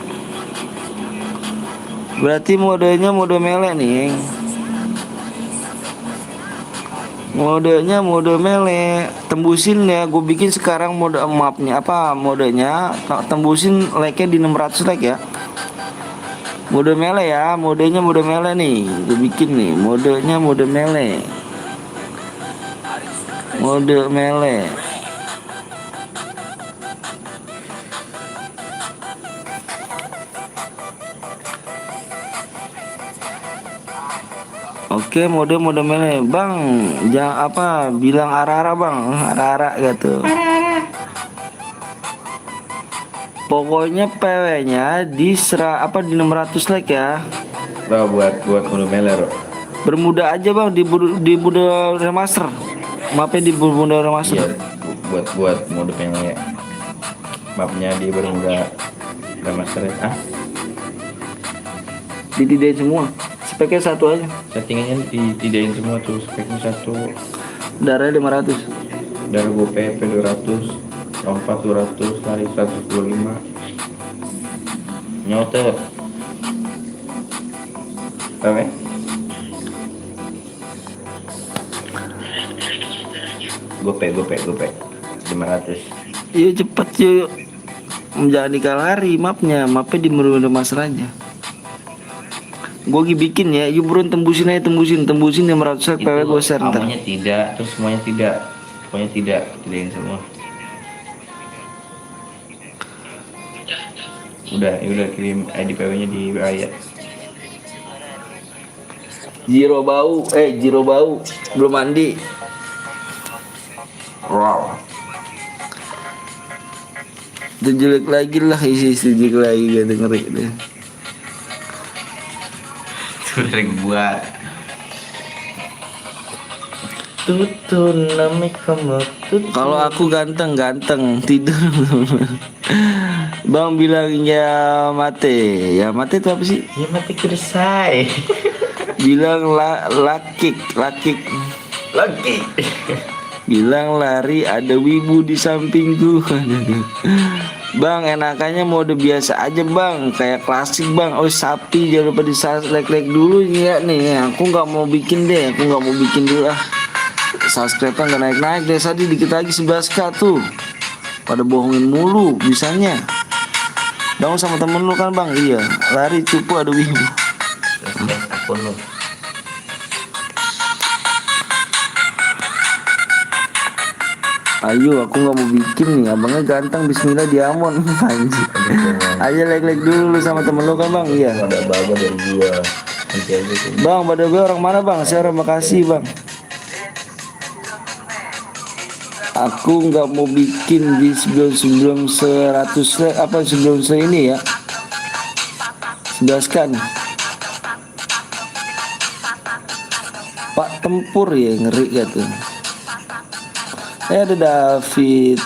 Berarti modenya mode mele nih. Modenya mode mele. Tembusin ya. Gue bikin sekarang mode mapnya apa modenya. Tembusin like-nya di 600 like ya. Mode mele ya. Modenya mode mele nih. Gue bikin nih. Modenya mode mele. Mode mele. Oke mode mele bang. Jangan apa bilang ara-ara bang. Ara-ara gitu. Pokoknya PW-nya di di 600 like ya. Bro, buat mode meler. Bermuda aja bang di Buda Remaster. Mapnya di Buda Remaster. Iya, buat mode meler. Mapnya di Bermuda Remaster. Ditidain semua. Speknya satu aja. Settingannya ditidain semua tuh, speknya 1. Darahnya 500. Darah gue PP 200. lompat 200, lari 125, nyoto apa ya? Gope 500. Iya cepet yuk. Jangan dikalari mapnya di Meruda Mas Raja. Gue lagi bikin ya, yuk buruan tembusin aja, tembusin 500 PW gue share ntar. Semuanya tidak, terus semuanya tidak, pokoknya tidak yang semua. Udah, ya udah kirim ID PW-nya di WA ya. Jiro bau, belum mandi. Wow. Itu jelek lagi lah, isi jelek lagi gak dengerin deh. Sering buat. Tutun nami kamu. Kalau aku ganteng tidur. Bang bilangnya mate. Ya mate itu apa sih? Ya mati keresai. Bilang laki. Bilang lari ada wibu di sampingku. Bang enakannya mode biasa aja bang, kayak klasik bang. Oh sapi jangan lupa like dulu ya nih. Aku nggak mau bikin dulu ah. Subscribe-nya nggak naik deh. Tadi dikit lagi 11k tuh. Pada bohongin mulu bisanya. Bang sama temen lu kan bang? Iya. Lari cupu ada wibu. Akun lu. Ayo aku nggak mau bikin nih. Abangnya ganteng bismillah diamond. Anjir. Ayo like dulu sama temen lu kan bang? Iya. Ada baba dari gua. Nanti aja tuh. Bang pada gue orang mana bang? Saya makasih bang. Aku nggak mau bikin di sebelum 100 apa sebelum ini ya. 11 kan. Pak Tempur ya ngeri gitu. Ada David.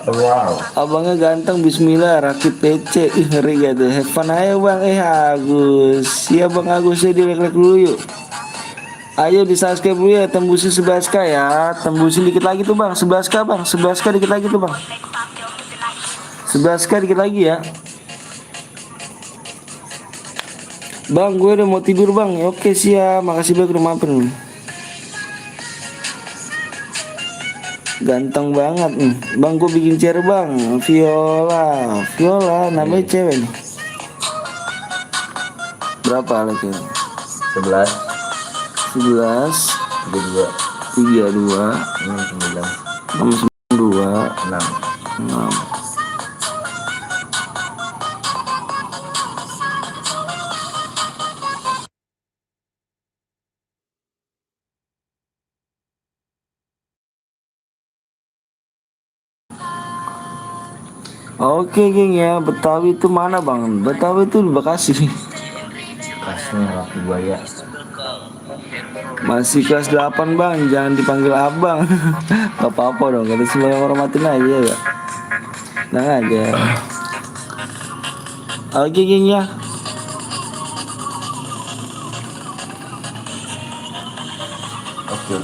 Wow. Abangnya ganteng bismillah rakit PC. Ngeri gitu. Have fun ayo bang. Agus. Iya bang Agus ya like dulu yuk. Ayo di subscribe dulu ya, tembusin 11k ya. Tembusin dikit lagi tuh bang, 11k bang, 11k dikit lagi tuh bang. 11k dikit lagi ya. Bang gue udah mau tidur bang. Ya, oke siap, makasih banyak udah mampir. Ganteng banget nih. Bang gue bikin chair bang. Viola namanya cewek nih. Berapa lagi? 11 11 32 9 62 6. 6. Oke geng ya, Betawi itu mana bang? Betawi itu di Bekasi. Kasnya laki buaya. Masih kelas 8 bang, jangan dipanggil abang. Gak apa-apa dong, kita semuanya hormatin aja ya. Nah aja. Oke geng ya. Oke.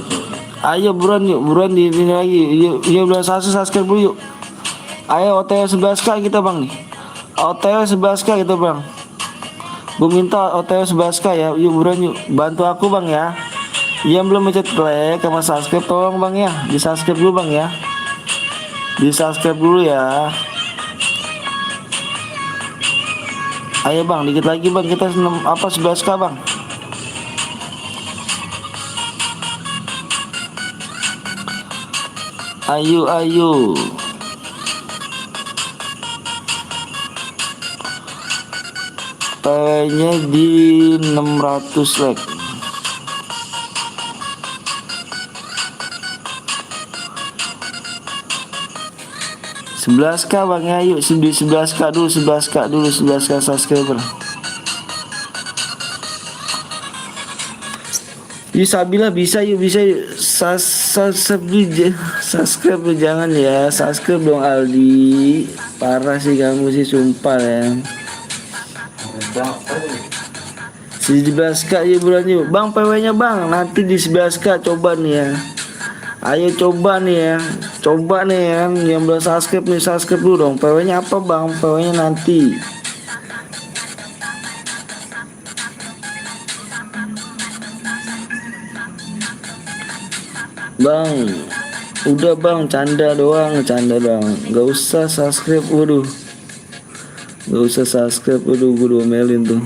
Ayo buruan di ini lagi. Yuk udah subscribe dulu yuk. Ayo OTW 11k kita bang nih. OTW 11k kita bang. Gue minta OTW 11k ya. Yuk buruan yuk. Bantu aku bang ya. Yang belum mencet like sama subscribe tolong bang ya. Di subscribe dulu bang ya. Di subscribe dulu ya. Ayo bang dikit lagi bang. Kita 11k bang. Ayo. PW-nya di 600 like. Sebelas k bang ya, yuk 11k dulu 11k subscriber. Yuk Sabila bisa yuk subscribe jangan ya, subscribe dong Aldi. Parah sih kamu sih sumpah ya. 11k ya bulan yuk bang, PW nya bang nanti di 11k coba nih ya. Ayo coba nih ya. Coba nih kan yang belum subscribe nih, subscribe dulu dong. PW-nya apa bang? PW-nya nanti. Bang, udah bang, canda doang, canda doang. Gak usah subscribe, waduh. Gak usah subscribe, waduh, gue domelin tuh.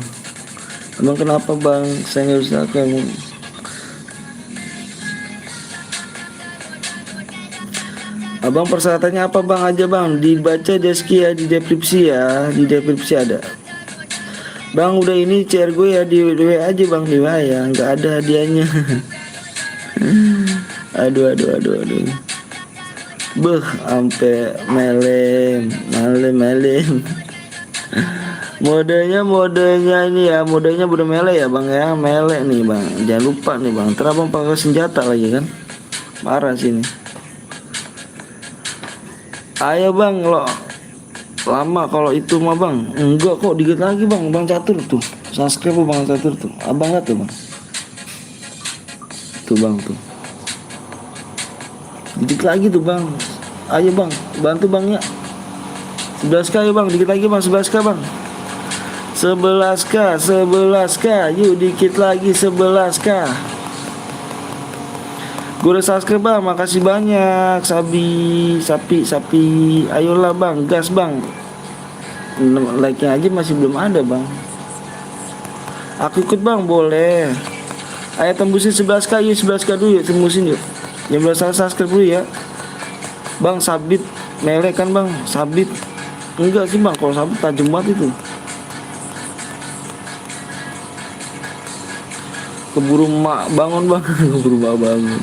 Emang kenapa bang? Saya gak usah kamu. Abang persyaratannya apa bang aja bang? Dibaca deski ya, di deskripsi ya, di deskripsi ada. Bang udah ini share gue ya di WA aja bang, di WA ya, nggak ada hadiahnya. aduh. Beh, ampe melem. modenya ini ya, modenya udah mele ya bang ya, mele nih bang. Jangan lupa nih bang, ntar abang pakai senjata lagi kan, parah sini. Ayo bang, lo lama kalau itu mah bang. Enggak kok, dikit lagi bang. Bang Catur tuh, subscribe bang Catur tuh. Abang nggak tuh bang? Tuh bang tuh. Dikit lagi tuh bang. Ayo bang, bantu bang ya. 11k ya bang, dikit lagi bang, 11k bang. 11k. Yuk dikit lagi 11k. Gue udah subscribe bang, makasih banyak. Sapi. Ayolah bang, gas bang. Like-nya aja masih belum ada bang. Aku ikut bang, boleh. Ayo tembusin 11k yuk, 11k dulu yuk, tembusin yuk. Yang belum subscribe dulu ya. Bang sabit, melek kan bang, sabit. Enggak sih bang, kalau sabit tajam banget itu. Keburu mak bangun bang. Keburu mak bangun.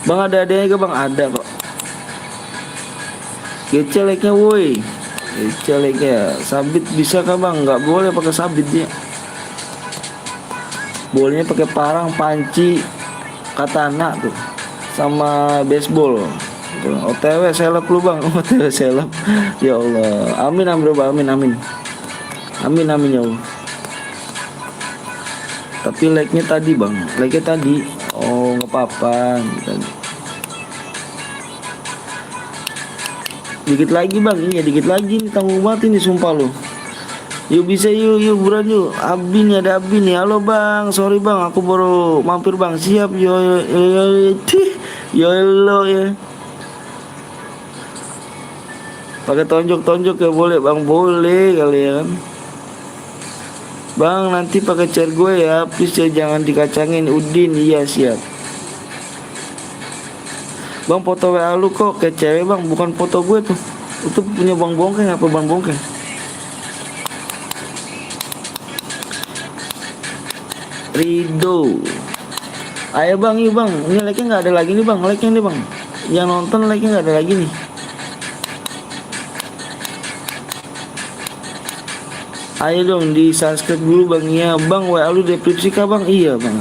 Bang ada adanya ke bang? Ada kok. Kece like-nya woi. Kece like-nya. Sabit bisa kah bang? Nggak boleh pakai sabit dia. Bolehnya pakai parang, panci, katana tuh, sama baseball. OTW seleb lu bang. OTW seleb. Ya Allah. Amin bro. Amin ya Allah. Tapi like-nya tadi bang. Like-nya tadi. Oh nggak apa-apa. Dikit lagi bang, iya dikit lagi nih, tanggung banget ini sumpah lo. Yuk bisa yuk buruan yuk. Abi nih, ada Abi nih. Halo bang, sorry bang, aku baru mampir bang. Siap yo lo ya. Pakai tonjok ya boleh bang, boleh kalian. Bang nanti pakai share gue ya, please ya, jangan dikacangin. Udin, iya siap. Bang foto WA lu kok kayak cewek bang, bukan foto gue tuh. Itu punya bang Bongkeng apa bang Bongkeng? Rido. Ayo bang, yuk bang. Ini like-nya nggak ada lagi nih bang, like-nya nih bang. Yang nonton like-nya nggak ada lagi nih. Ayo dong di subscribe dulu bang ya bang. WA lu deskripsi kah bang? Iya bang.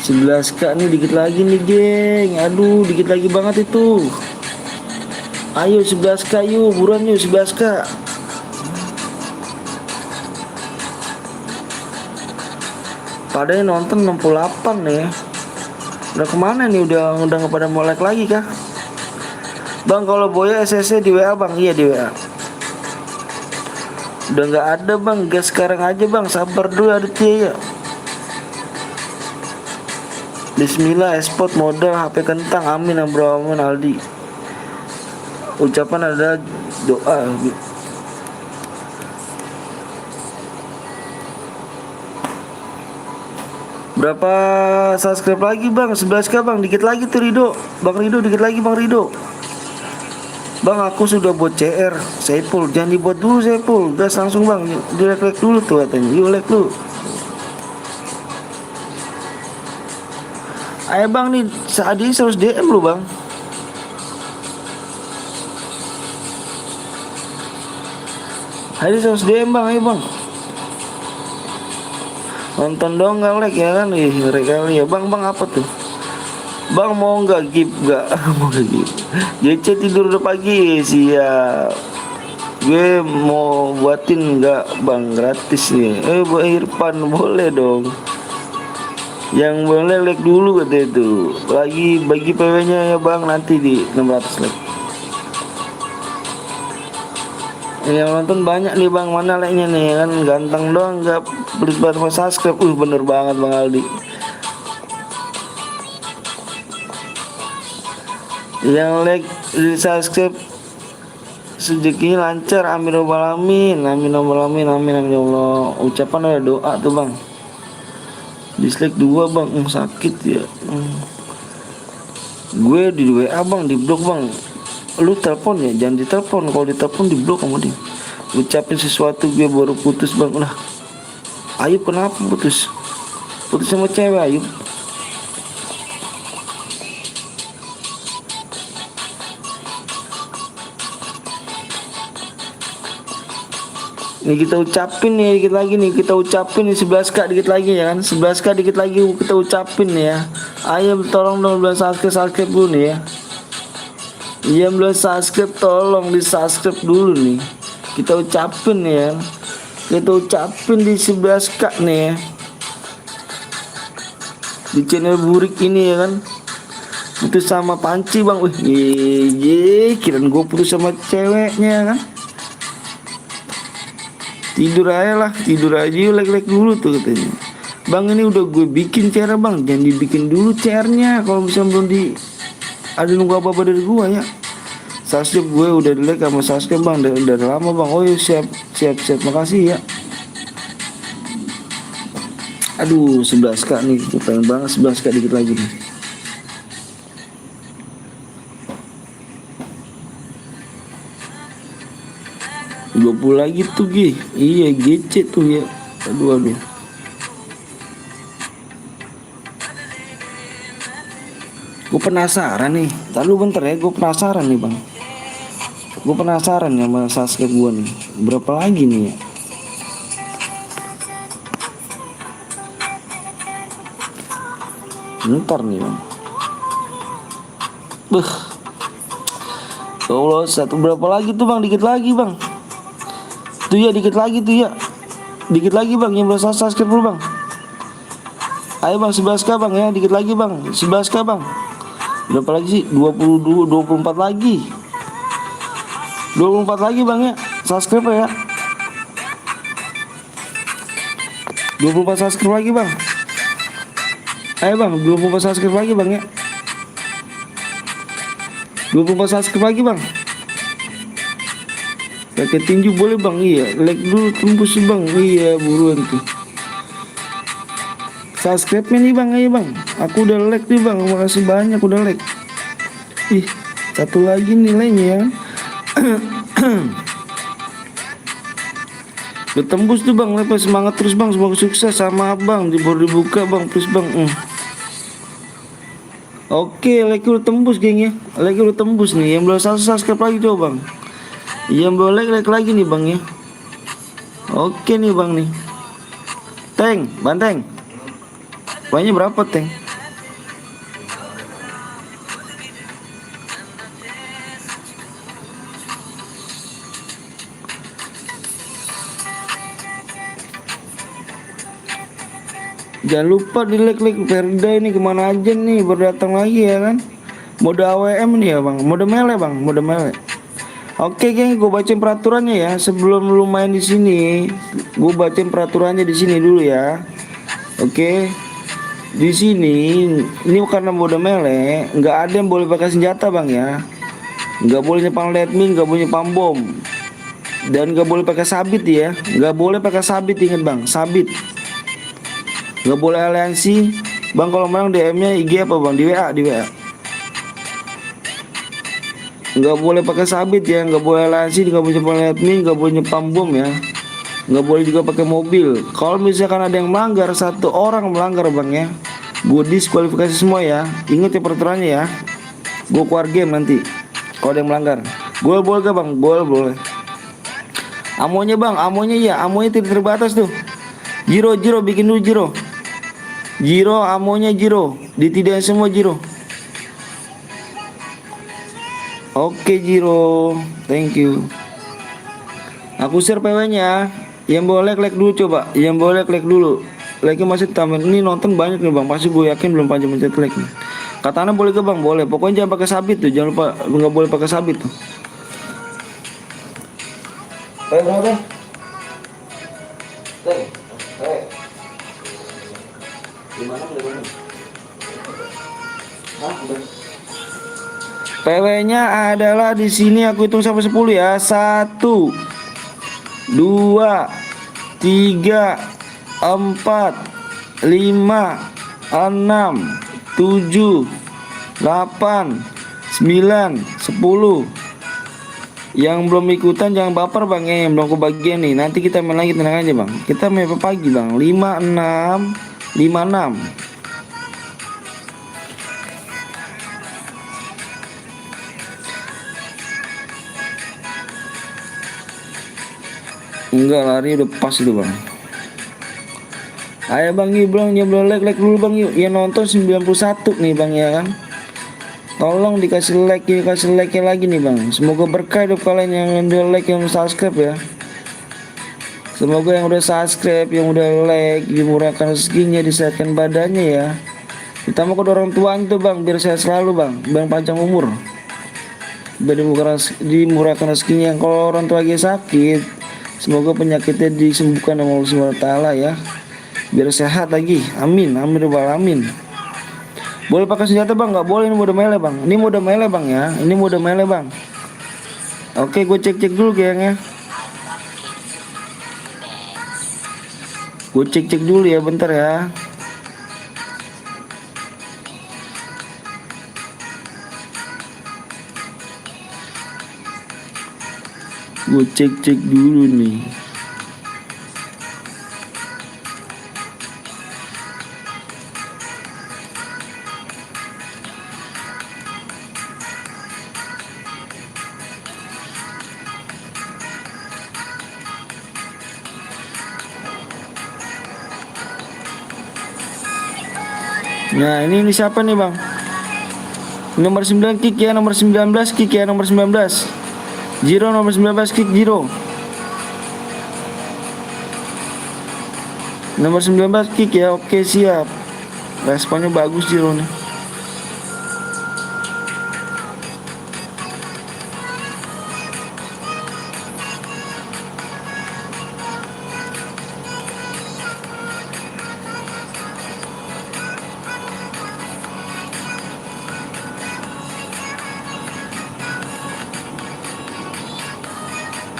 11k nih, dikit lagi nih geng. Aduh dikit lagi banget itu. Ayo 11k yuk, buruan yuk 11k. Padahal nonton 68 nih ya. Udah kemana nih, udah nggak pada mau like lagi kah? Bang kalau Boya SSC di WA bang. Iya di WA. Udah nggak ada bang, gas sekarang aja bang, sabar dulu Aditya ya. Bismillah, spot modal HP kentang, amin bro, amin Aldi. Ucapan adalah doa. Berapa subscribe lagi bang? 11k bang, dikit lagi tuh Rido. Bang Rido, dikit lagi bang Rido. Bang aku sudah buat CR Saipul, jangan dibuat dulu Saipul, gas langsung bang. Di like dulu tuh katanya, yuk like dulu. Ayo bang nih, saat ini 100 DM lu bang. Hari 100 DM bang, ayo bang. Nonton dong nggak like ya kan? Like kali ya bang apa tuh? Bang mau nggak gip nggak? Mau nggak gip? JC tidur udah pagi, siap. Gue mau buatin nggak bang, gratis nih. Bang Irfan boleh dong. Yang boleh like dulu katanya itu. Lagi bagi PW-nya ya bang, nanti di 600 like. Yang nonton banyak nih bang, mana like-nya nih kan, ganteng doang nggak please banget sama subscribe. Bener banget bang Aldi. Yang like di subscribe rezekinya lancar, amin ya rabbal alamin, amin ya rabbal alamin, amin amin ya Allah. Ucapan ada doa tuh bang. Dislike 2 bang, sakit ya. Gue di WA bang, di blok bang. Lu telepon ya, jangan ditelepon. Kalau ditelepon di blok sama dia. Ucapin sesuatu, gue baru putus bang. Udah. Ayub kenapa putus? Putus sama cewek Ayub. Nih kita ucapin nih dikit lagi nih, kita ucapin nih 11k dikit lagi ya kan, 11k dikit lagi kita ucapin nih ya. Ayo tolong dong belum subscribe dulu nih ya. Yang belum subscribe tolong di subscribe dulu nih. Kita ucapin nih ya. Kita ucapin di 11k nih ya. Di channel Burik ini ya kan. Putus sama Panci bang. Wih, kirain gue putus sama ceweknya kan. Tidur aja yuk, like dulu tuh katanya. Bang ini udah gue bikin CR bang, jangan dibikin dulu CR-nya kalau misalnya belum di ada nunggu apa-apa dari gue ya. Subscribe gue udah di like sama subscribe bang, udah lama bang. Oh iya, siap, makasih ya. Aduh 11k nih, gue pengen banget 11k dikit lagi nih. Gue lagi tuh Gi. Iya GC tuh ya. Aduh. Gue penasaran nih. Lalu bentar ya, gue penasaran nih bang. Gue penasaran ya sama subscribe gue nih. Berapa lagi nih ya? Bentar nih bang. Ya Allah, satu berapa lagi tuh bang? Dikit lagi bang. Tuh ya, dikit lagi tuh ya. Dikit lagi bang, yang belum subscribe dulu bang. Ayo bang 11k bang ya, dikit lagi bang. 11k bang. Berapa lagi sih? 22, 24 lagi. 24 lagi bang ya. Subscribe ya. 24 subscribe lagi bang. Ayo bang, 24 subscribe lagi bang ya. 24 subscribe lagi bang. Pakai tinju boleh bang, iya. Like dulu tembus bang, iya buruan tuh. Subscribe-nya nih bang, ayo bang. Aku udah like nih bang, makasih banyak udah like. Ih, satu lagi nilainya ya. Udah tembus tuh bang, lepas semangat terus bang, semoga sukses sama abang. Baru dibuka bang, please bang. Oke, like udah tembus geng ya. Like udah tembus nih, yang belum subscribe lagi coba bang. Yang boleh like lagi nih bang ya. Oke nih bang nih. Teng, banteng. Banyak berapa teng? Jangan lupa di like Perda ini kemana aja nih, berdatang lagi ya kan. Mode AWM nih ya bang, mode mele bang, mode mele. Oke geng, gue bacain peraturannya ya. Sebelum lu main di sini, gue bacain peraturannya di sini dulu ya. Oke. Di sini, ini karena mode melee, nggak ada yang boleh pakai senjata bang ya. Nggak boleh nyepang admin, nggak boleh nyepang bom, dan nggak boleh pakai sabit ya. Nggak boleh pakai sabit, inget bang, sabit. Nggak boleh aliansi, bang. Kalau menang DM-nya IG apa bang? Di WA, di WA. Nggak boleh pakai sabit ya, nggak boleh aliansi, nggak boleh nyepang admin, nggak boleh nyepam bom ya, nggak boleh juga pakai mobil. Kalau misalkan ada yang melanggar, satu orang melanggar bang ya, gue diskualifikasi semua ya. Ingat ya peraturannya ya. Gue keluar game nanti kalau ada yang melanggar. Boleh gak bang? Boleh. Amonya bang, amonya ya, amonya tidak terbatas tuh. Jiro bikin dulu Jiro, amonya Jiro, ditidain semua Jiro. Oke Jiro, thank you. Aku share PW-nya. Yang boleh like dulu coba. Yang boleh like dulu. Like-nya masih tambahin. Ini nonton banyak nih bang. Pasti gue yakin belum panjang mencet like nih. Katana boleh ke bang? Boleh. Pokoknya jangan pakai sabit tuh. Jangan lupa nggak boleh pakai sabit tuh. Berapa teh? Teh. Gimana? PW-nya adalah di sini aku hitung sampai 10 ya. 1 2 3 4 5 6 7 8 9 10. Yang belum ikutan jangan baper bang ya, yang belum kebagian nih. Nanti kita main lagi, tenang aja bang. Kita main apa pagi bang? 56 56. Enggak, lari udah pas itu bang. Ayo bang yuk bang, yang belum like dulu bang yuk. Yang nonton 91 nih bang ya kan. Tolong dikasih like lagi nih bang. Semoga berkah hidup kalian yang udah like, yang subscribe ya. Semoga yang udah subscribe, yang udah like, dimurahkan rezekinya, disehatkan badannya ya. Terutama ke orang tua itu bang, biar sehat selalu bang, bang panjang umur. Biar dimurahkan rezekinya. Kalau orang tua lagi sakit, semoga penyakitnya disembuhkan oleh Allah Subhanahu wa taala ya. Biar sehat lagi. Amin. Amin rabbal alamin. Boleh pakai senjata bang? Nggak boleh, ini mode melee bang. Ini mode melee bang ya. Ini mode melee bang. Oke, gue cek dulu kayaknya. Gue cek dulu ya, bentar ya. Gue cek dulu nih. Nah ini siapa nih bang? Nomor 9 kick ya, nomor 19 kick ya, nomor 19 Zero, nomor 19 kick Zero. Nomor 19 kick ya, oke siap. Responnya bagus Zero nih.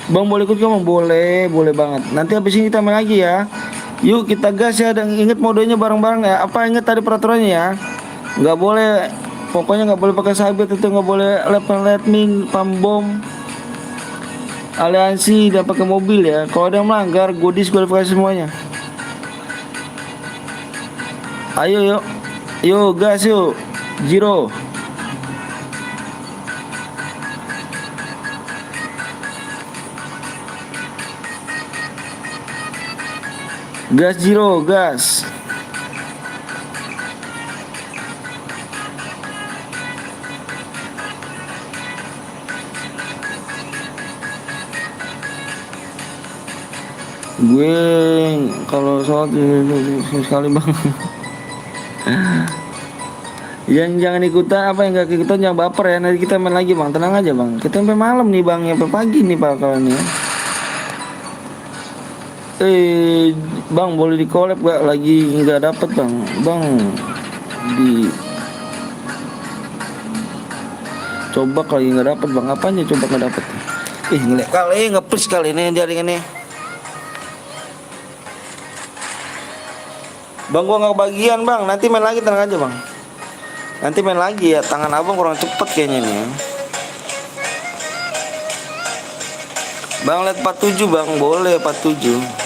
Bang boleh ikut bang? Boleh banget. Nanti habis ini kita main lagi ya. Yuk kita gas ya, dan inget modenya bareng-bareng ya. Apa inget tadi peraturannya ya? Nggak boleh, pokoknya nggak boleh pakai sabit, itu nggak boleh letming, pump bom, aliansi, dan pakai mobil ya. Kalau ada yang melanggar, gue diskualifikasi semuanya. Ayo yuk gas yuk. Zero. Gas Zero, gas. Gue kalau sholat sekali bang. Yang jangan ikutan, apa yang gak ikutan jangan baper ya. Nanti kita main lagi bang, tenang aja bang. Kita sampai malam nih bang, sampai pagi nih pak kalian ya. Bang boleh di collab gak? Lagi nggak dapet bang. Bang di coba kali nggak dapet bang. Apanya coba nggak dapet? Ngelek kali, nge-push kali ini jaringannya. Bang gua nggak kebagian bang. Nanti main lagi, tenang aja bang. Nanti main lagi ya. Tangan abang kurang cepet kayaknya nih ya. Bang lihat 47 bang, boleh 47.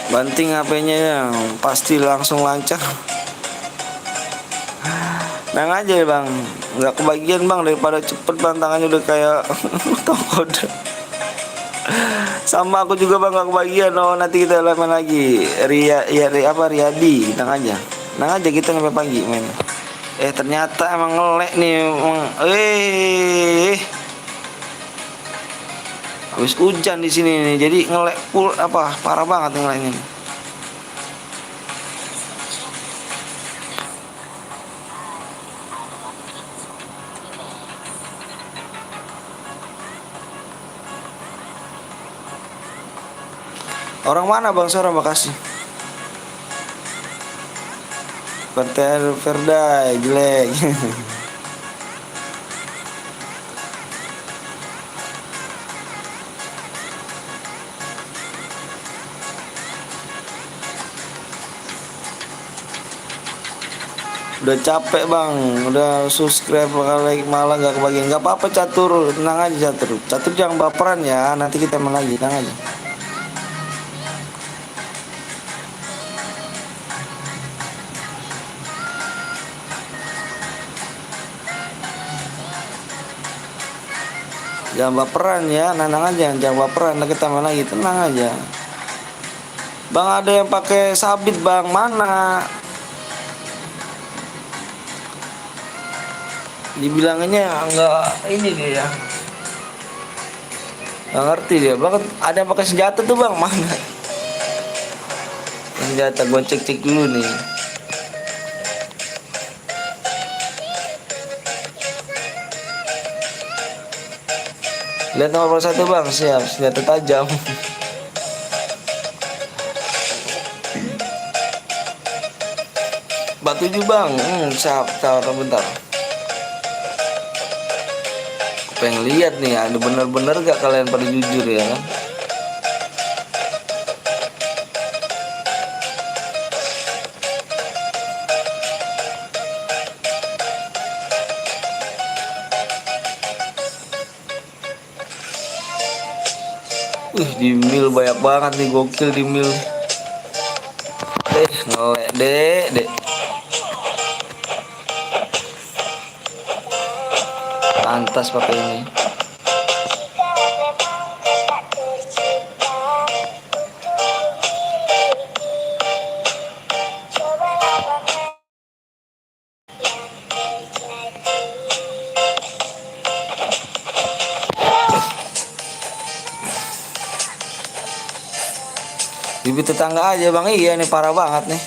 Banting HP-nya ya, pasti langsung lancar. Nang aja ya bang, nggak kebagian bang, daripada cepet bang, tangannya udah kayak kode. Sama aku juga bang, nggak kebagian. Oh nanti kita main lagi. Riyadi, nang aja kita sampai pagi main. Ternyata emang ngelek nih emang. Habis hujan di sini nih, jadi ngelek parah banget ngeleknya. Orang mana Bang Sora Bekasi? Pertel Verdai jelek. Udah capek bang, udah subscribe like malah nggak kebagian. Nggak apa-apa catur, tenang aja catur. Catur jangan baperan ya, nanti kita main lagi, tenang aja. Jangan baperan ya, tenang aja, jangan baperan. Nanti kita main lagi, tenang aja. Bang ada yang pakai sabit bang, mana? Dibilangnya enggak ini dia ya. Nggak ngerti dia banget. Ada yang pakai senjata tuh bang, mana? Senjata gue cek dulu nih. Lihat nomor 1 bang, siap senjata tajam. Batu juga bang, siap, bentar. Pengen lihat nih, ada bener-bener gak kalian pada jujur ya kan? Di mil banyak banget nih, gokil di mil. Ngelek dek. Pantas pakai ini. Bibit tetangga aja bang, iya nih parah banget nih.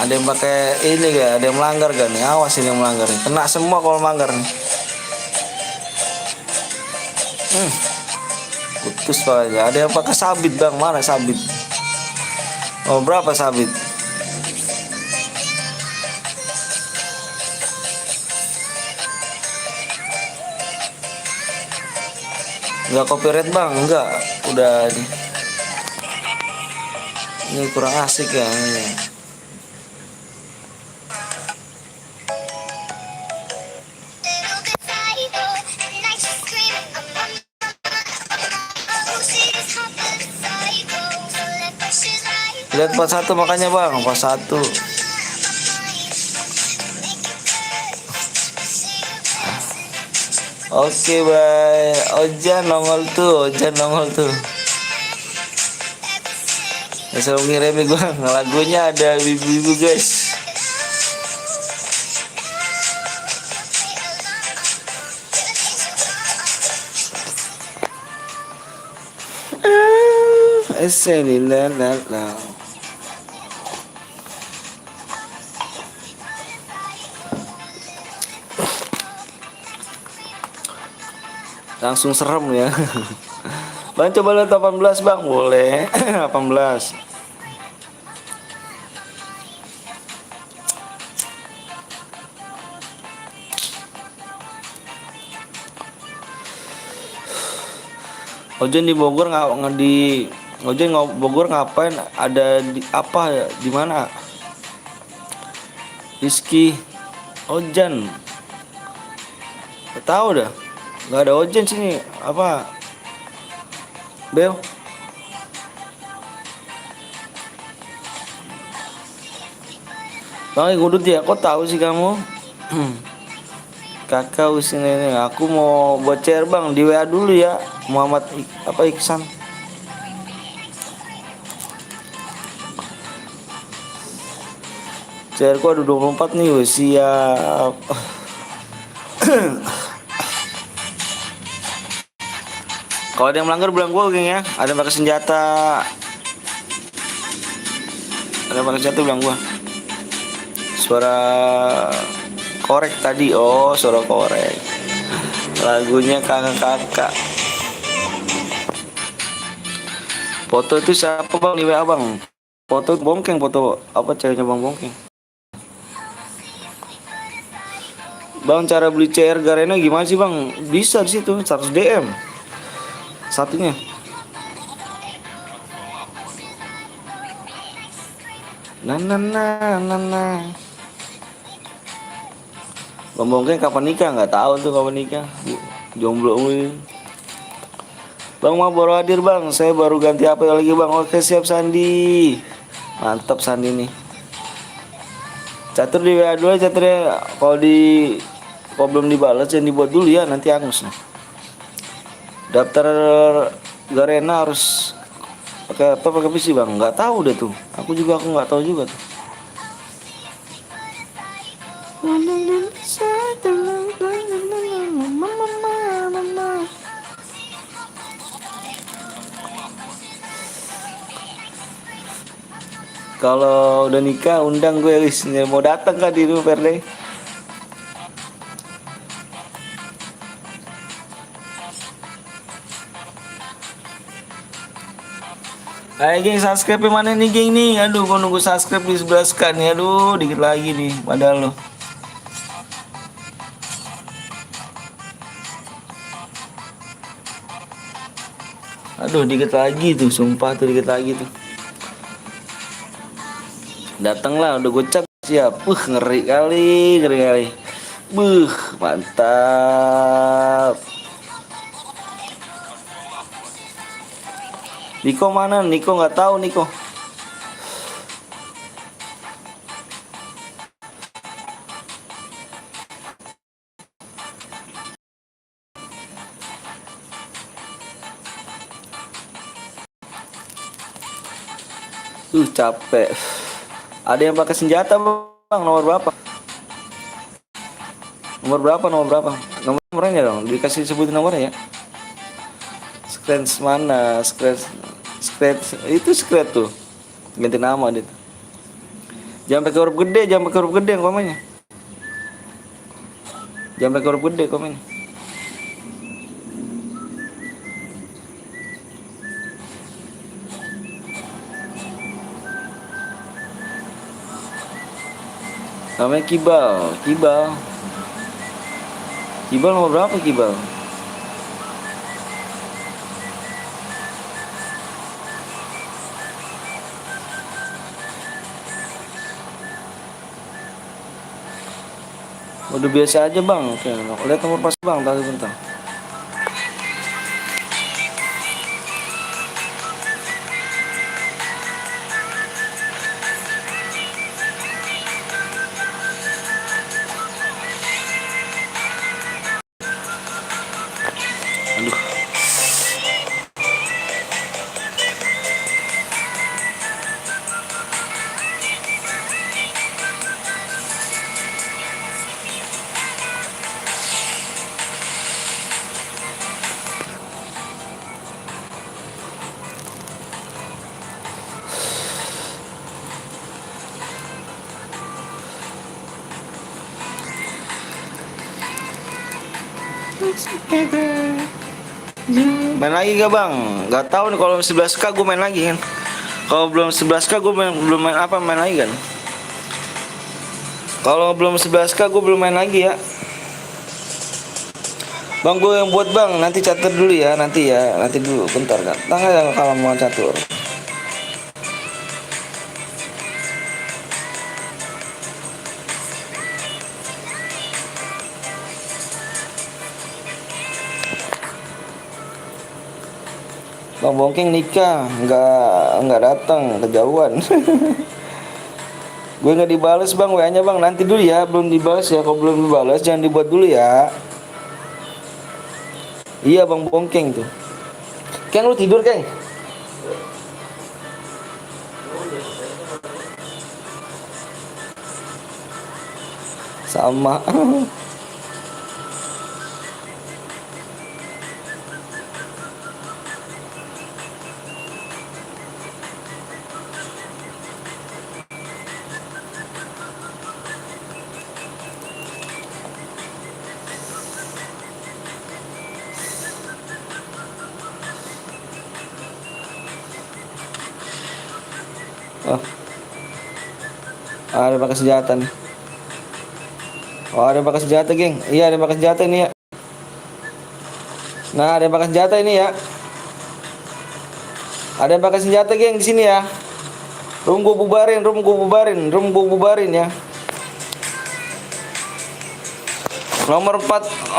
Ada yang pakai ini gak? Ada yang melanggar gak nih? Awas ini yang melanggar nih. Kena semua kalau melanggar nih. Putus aja. Ada yang pakai sabit bang, mana sabit? Oh berapa sabit? Enggak copyright bang, enggak. Udah ini kurang asik ya ini. Lihat part 1 makanya bang, part 1. Oke bye. Ojan nongol tuh. Ya selalu ngirimin gue lagunya ada ibu-ibu guys. Langsung serem ya. Bang coba lihat 18 bang, boleh. 18. Ojen di Bogor Bogor ngapain? Ada di apa ya? Di mana? Rizky Ojan. Gak tahu dah. Gak ada Ojen sini. Apa? Bel. Bang Gudut ya, kok tahu sih kamu? Kakak sini nih. Aku mau buat share bang di WA dulu ya. Muhammad apa Iksan. CR ku ada 24 nih, wes siap. Kalau ada yang melanggar bilang gua, geng ya. Ada yang pakai senjata. Ada yang pakai senjata bilang gua. Suara korek tadi. Oh, suara korek. Lagunya kakak-kakak. Foto itu siapa bang di WA bang? Foto Bongkeng, foto apa ceweknya bang Bongkeng? Bang, cara beli CR Garena gimana sih bang? Bisa di situ 100 DM satunya. Nah. Bang Bongkeng kapan nikah? Nggak tahu tuh kapan nikah. Jomblo mulu. Bang mau baru hadir bang, saya baru ganti HP lagi bang. Oke siap Sandi, mantap Sandi nih. Catur di WA dulu ya catur ya. Kalau belum dibalas jangan dibuat dulu ya, nanti angus nih. Daftar Garena harus pakai apa pakai PC bang? Nggak tahu deh tuh. Aku nggak tahu juga tuh. Kalau udah nikah undang gue wis mau datang kan di rumah Perde. Ayo geng, subscribe mana nih geng nih? Aduh, gua nunggu subscribe di 11k nih. Aduh, dikit lagi nih padahal lo. Aduh, dikit lagi tuh, sumpah tuh dikit lagi tuh. Datanglah, udah gocap siap. Ngeri kali. Mantap. Niko mana? Niko nggak tahu Niko. Capek. Ada yang pakai senjata bang? Nomor berapa? Nomornya dong. Dikasih sebutin nomornya ya. Scratch mana? Scratch itu scratch tuh. Ganti nama dia tuh. Jangan pakai huruf gede yang komennya. Jangan pakai huruf gede komennya. Namanya Kibal. Kibal nomor berapa Kibal? Udah biasa aja bang. Oke, lihat nomor pas bang, tadi bentar. Aduh. Main lagi gak bang? Gak tahu nih, kalau 11k gue main lagi kan. Kalau belum 11k gue belum main lagi kan. Kalau belum 11k gue belum main lagi ya. Bang gue yang buat bang, nanti catur dulu ya, nanti dulu bentar kan. Tanggal kalau mau catur. Bang Bongkeng nikah, nggak datang, kejauhan. Gue nggak dibales bang WA-nya bang, nanti dulu ya, belum dibales ya. Kalau belum dibales jangan dibuat dulu ya. Iya bang Bongkeng tuh. Keng lu tidur Keng? Sama. Oh, ada pakai senjata nih. Oh, ada pakai senjata, geng. Iya, ada pakai senjata ini ya. Nah, ada pakai senjata ini ya. Ada yang pakai senjata, geng, di sini ya. Rum gua bubarin ya. Nomor 45.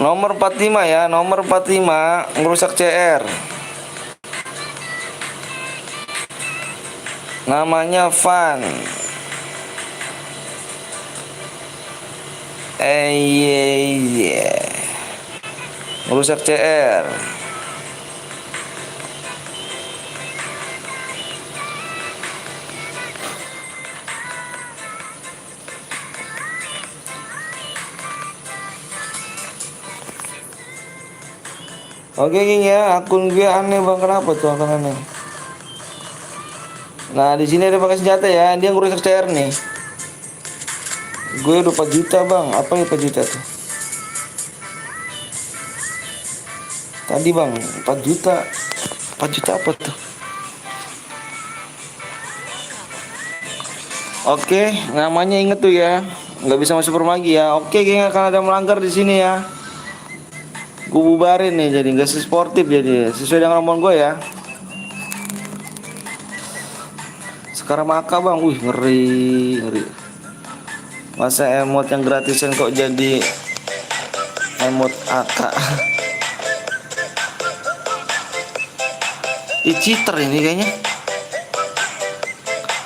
Nomor 45 ya, nomor 45 ngerusak CR. Namanya Van. Iya. Ngerusak CR. Oke geng ya, akun gue aneh bang, kenapa tuh akun aneh? Nah di sini ada pakai senjata ya, dia ngerusak CR nih. Gue udah 4 juta bang, apa ya 4 juta tuh? Tadi bang, 4 juta. 4 juta apa tuh? Oke, namanya inget tuh ya, nggak bisa masuk permagi ya. Oke geng, akan ada melanggar di sini ya. Gue bubarin nih, jadi nggak sportif jadi sesuai dengan omongan gue ya. Sekarang maka bang, ngeri. Masa emot yang gratisan kok jadi emot AK. Ih, cheater ini kayaknya.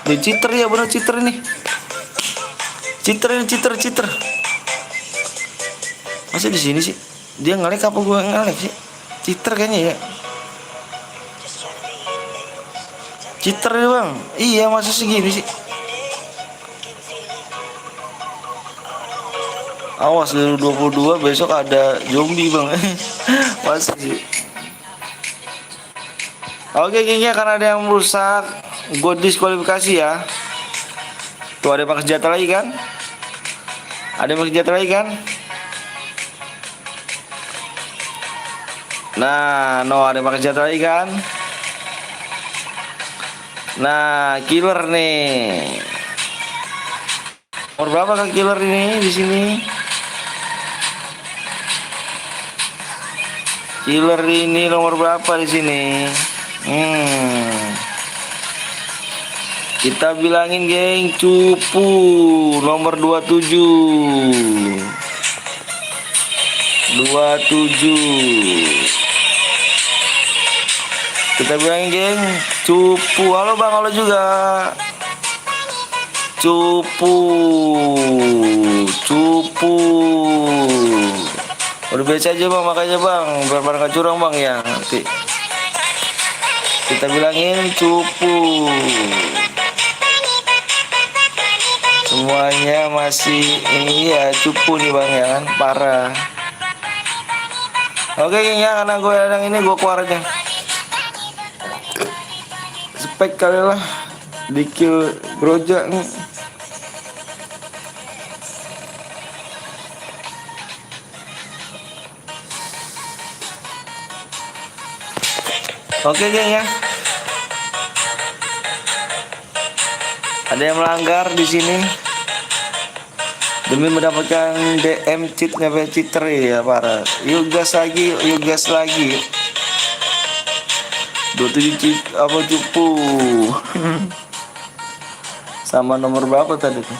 Ini cheater ya, bener cheater ini. Cheater. Masa di sini sih? Dia ngelek apa gue ngelek sih? Cheater kayaknya ya. Cheater ya bang. Iya, masa segini sih? Awas 2022 besok ada zombie bang. Masa sih? Oke gengnya, karena ada yang merusak, gue diskualifikasi ya. Tuh ada yang pakai senjata lagi kan? Nah, ada yang pakai senjata lagi kan? Nah, killer nih. Nomor berapa kan killer ini di sini? Killer ini nomor berapa di sini? Kita bilangin geng, cupu nomor 27. Kita bilangin geng, cupu. Halo bang, halo juga. Cupu. Udah biasa aja bang, makanya bang, biar pada nggak curang bang ya. Nanti kita bilangin cupu. Semuanya masih ini ya, cupu nih bang ya kan, parah. Oke geng ya, karena gue yang ini gue keluar aja. Spek kali lah, di kill Broja nih. Oke geng ya. Ada yang melanggar di sini demi mendapatkan DM cheatnya cheater ya, parah. Yuk gas lagi. 27 cheat apa cupu. Sama nomor berapa tadi tuh?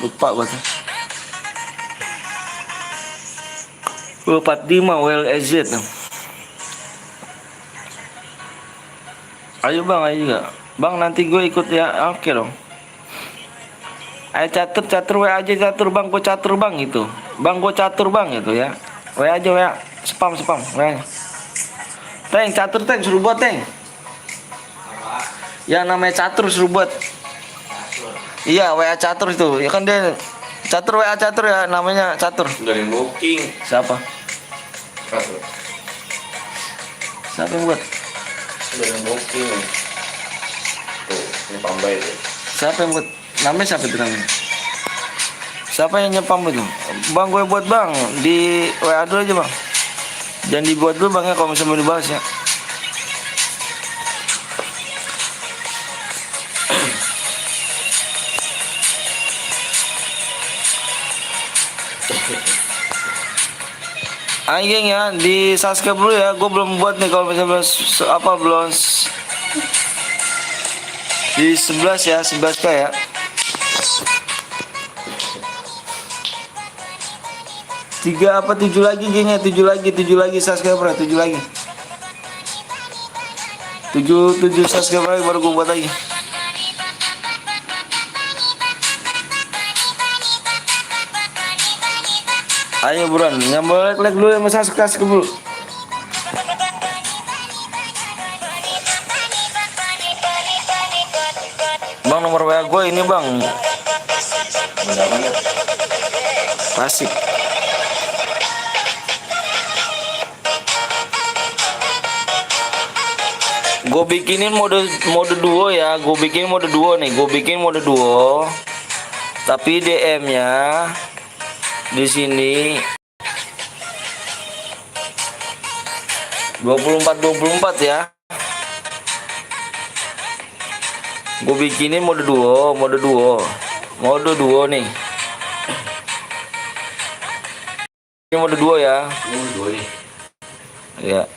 Lupa gue tuh. 45 WLZ. Ayo bang, ayo juga. Bang nanti gue ikut ya. Oke dong. Ayo catur WA aja catur bang, gua catur bang itu. Bang gua catur bang itu ya. WA aja WA. Spam WA. Teng catur teng suruh buat teng. Ya namanya catur suruh buat. Iya WA catur itu. Ya kan dia catur WA catur ya namanya catur. Dari booking. Siapa? Catur. Siapa yang buat? Dari booking. Tuh, ini Pambai tuh. Siapa yang buat? Namanya siapa itu namanya? Siapa yang nyepam itu? Bang gue buat bang di WA dulu aja bang. Jangan dibuat dulu bang ya kalau misalnya mau dibahas ya. Anjing ya di subscribe dulu ya. Gue belum buat nih kalau misalnya belum di 11 ya 11k ya. Tiga apa 7 lagi gengnya 7 lagi subscriber 7 lagi 7 subscriber lagi baru gue buat lagi. Ayo buruan yang boleh like dulu yang subscribe dulu. Bang nomor WA gue ini bang. Klasik. Gue bikinin mode duo ya. Gue bikin mode duo nih. Tapi DM-nya di sini 24 ya. Gue bikinin mode duo nih. Ini mode duo ya. Ini dua nih. Ya.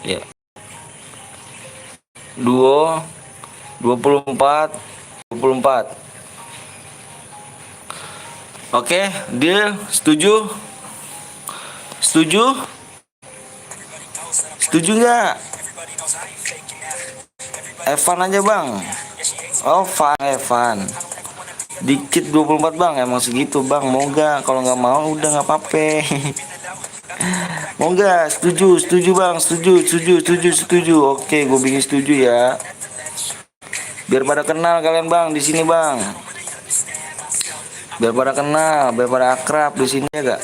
Ya. Duo 24. Oke, deal. Setuju nggak? Evan aja bang. Oh Evan dikit 24 bang, emang segitu bang. Mau nggak? Kalau nggak mau udah nggak apa-apa. Mau nggak? Setuju bang. Setuju. Oke, gue bikin setuju ya. Biar pada kenal kalian bang di sini bang. Biar pada kenal, biar pada akrab di sini ya gak?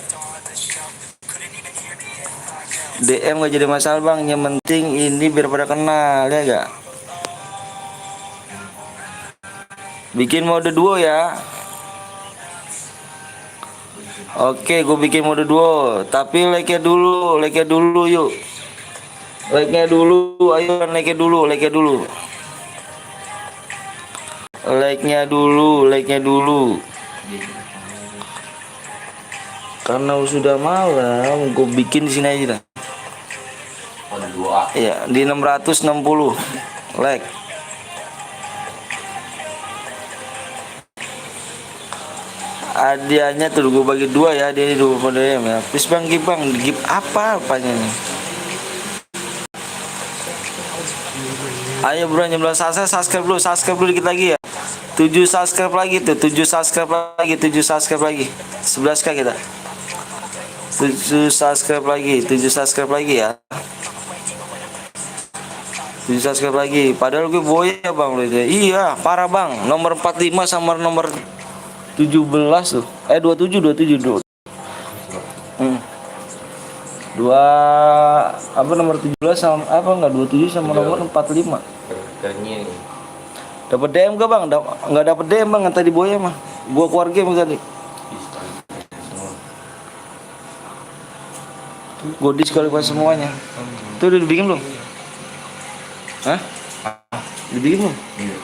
DM gak jadi masalah bang, yang penting ini biar pada kenal ya gak? Bikin mode duo ya. Oke, gue bikin mode duo, tapi like-nya dulu yuk. Like-nya dulu, ayo like-nya dulu. Like-nya dulu. Karena sudah malam, gue bikin di sini aja dah. Iya, di 660 like. Hadiahnya tuh gue bagi 2 ya, dia 20 DM ya. Please bang, give apanya nih? Ayo bro, nyembelah subscribe dulu dikit lagi ya. 7 subscribe lagi tuh, 7 subscribe lagi. 11k kita. 7 subscribe lagi ya. 7 subscribe lagi. Padahal gue boya bang. Iya parah bang. Nomor 45 sama nomor 17 tuh. 27. Dua apa nomor 17 sama apa enggak 27 sama nomor 45. Ternyata nih. Dapat DM gak bang? Nggak dapat DM bang yang tadi boya mah. Gua keluar game tadi. Gue diskualifikasi semuanya. Tuh udah dibikin belum? Hah? Dibikin belum? Iya.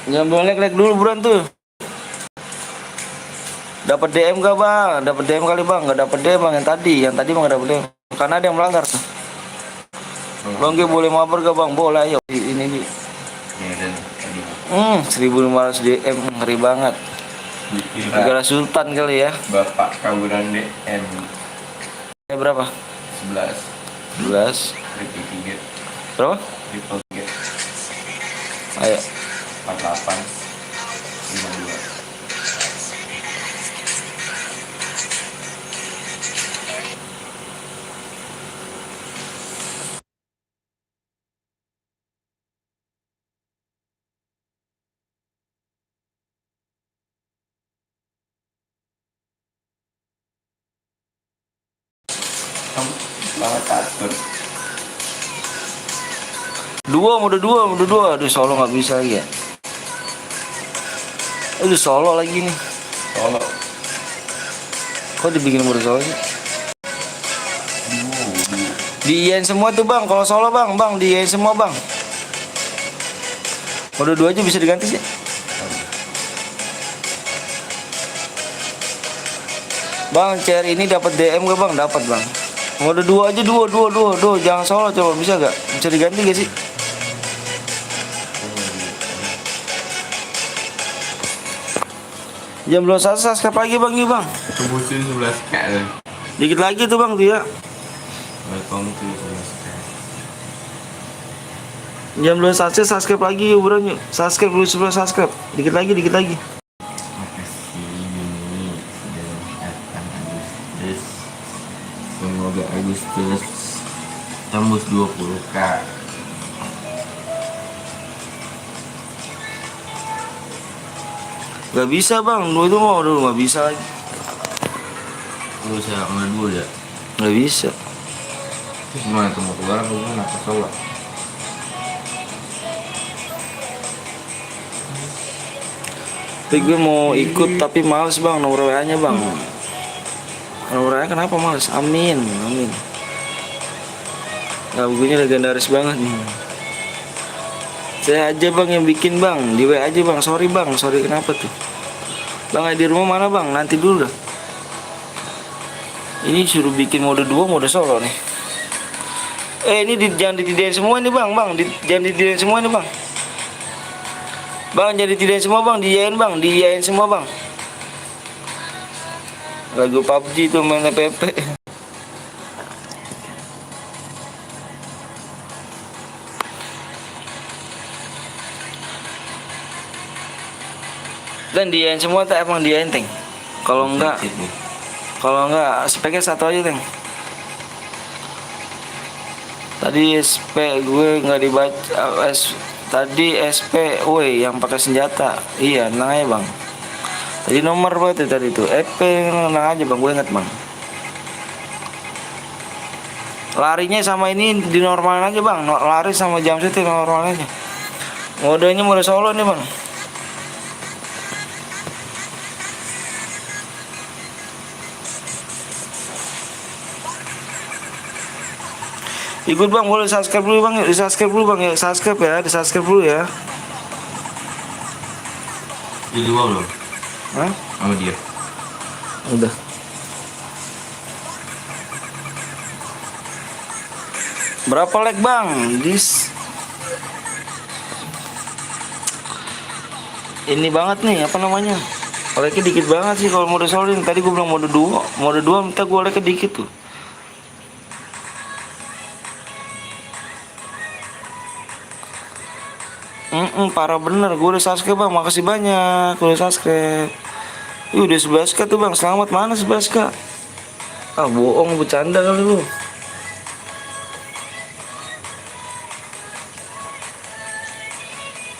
Jangan boleh like dulu buruan tuh. Dapat DM gak bang? Dapat DM kali bang? Nggak dapat DM bang yang tadi bang nggak dapat DM. Karena ada yang melanggar tuh. Bang gue boleh mabar gak bang? Boleh ayo. Ini di. 1500 DM ngeri banget. Negara Sultan kali ya. Bapak kaburan DM. Berapa? 11. 11. Triple 3. Berapa? Triple 3. Ayo. 48. 52. Kamu banget atur. Mode 2. Aduh, solo nggak bisa lagi ya. Aduh, solo lagi nih. Solo. Kok dibikin mode solo sih? Duo. Diiyain semua tuh bang, kalau solo bang, diiyain semua bang. Mode 2 aja bisa diganti sih. Bang, CR ini dapat DM gak bang? Dapat bang. Mode 2 aja, duo, jangan solo coba, bisa gak? Bisa diganti gak sih? Jam belum subscribe lagi bang, nih bang. Tembusin 11k tuh. Dikit lagi tuh bang tuh ya. Welcome to 11k. Jam belum subscribe lagi, buruan yuk. Subscribe dulu sebelum subscribe. Dikit lagi. Makasih Juni sudah datang Agustus. Semoga Agustus tembus 20k. Gak bisa bang, dua itu mau dulu gak bisa lagi. Lu saya sama dulu ya. Gak bisa. Terus gimana tuh, mau keluar apa gimana? Ke Solo? Tapi gue mau ikut tapi males bang, nomor WA nya bang. Nomor WA kenapa males? Amin. Nah bukunya legendaris banget nih. Saya aja bang yang bikin bang, di WA aja bang. Sorry kenapa tuh? Bang di rumah mana bang? Nanti dulu dah. Ini suruh bikin mode 2, mode solo nih. Ini jangan ditidain semua nih bang, jangan ditidain semua nih bang. Bang jangan ditidain semua bang, diiyain semua bang. Lagu PUBG tuh main PP. Dan diain semua tak emang diain teng. Kalau enggak speknya satu aja teng. Tadi SP gue nggak dibaca. Tadi SP, woi yang pakai senjata. Iya, tenang aja bang. Tadi nomor berapa tadi itu? EP, tenang aja bang, gue inget bang. Larinya sama ini di normal aja bang. Lari sama jam setting normal aja. Modenya mode solo nih bang. Ikut bang, boleh subscribe dulu bang, di subscribe dulu ya. Di dua belum? Hah? Sama dia. Udah. Berapa like bang? Ini banget nih, apa namanya? Like-nya dikit banget sih kalau mode solo ini. Tadi gue bilang mode 2 minta gue like dikit tuh. Parah bener, gue udah subscribe bang, makasih banyak udah subscribe. Udah 11k tuh bang, selamat. Mana 11k? Ah bohong, bercanda kali lu.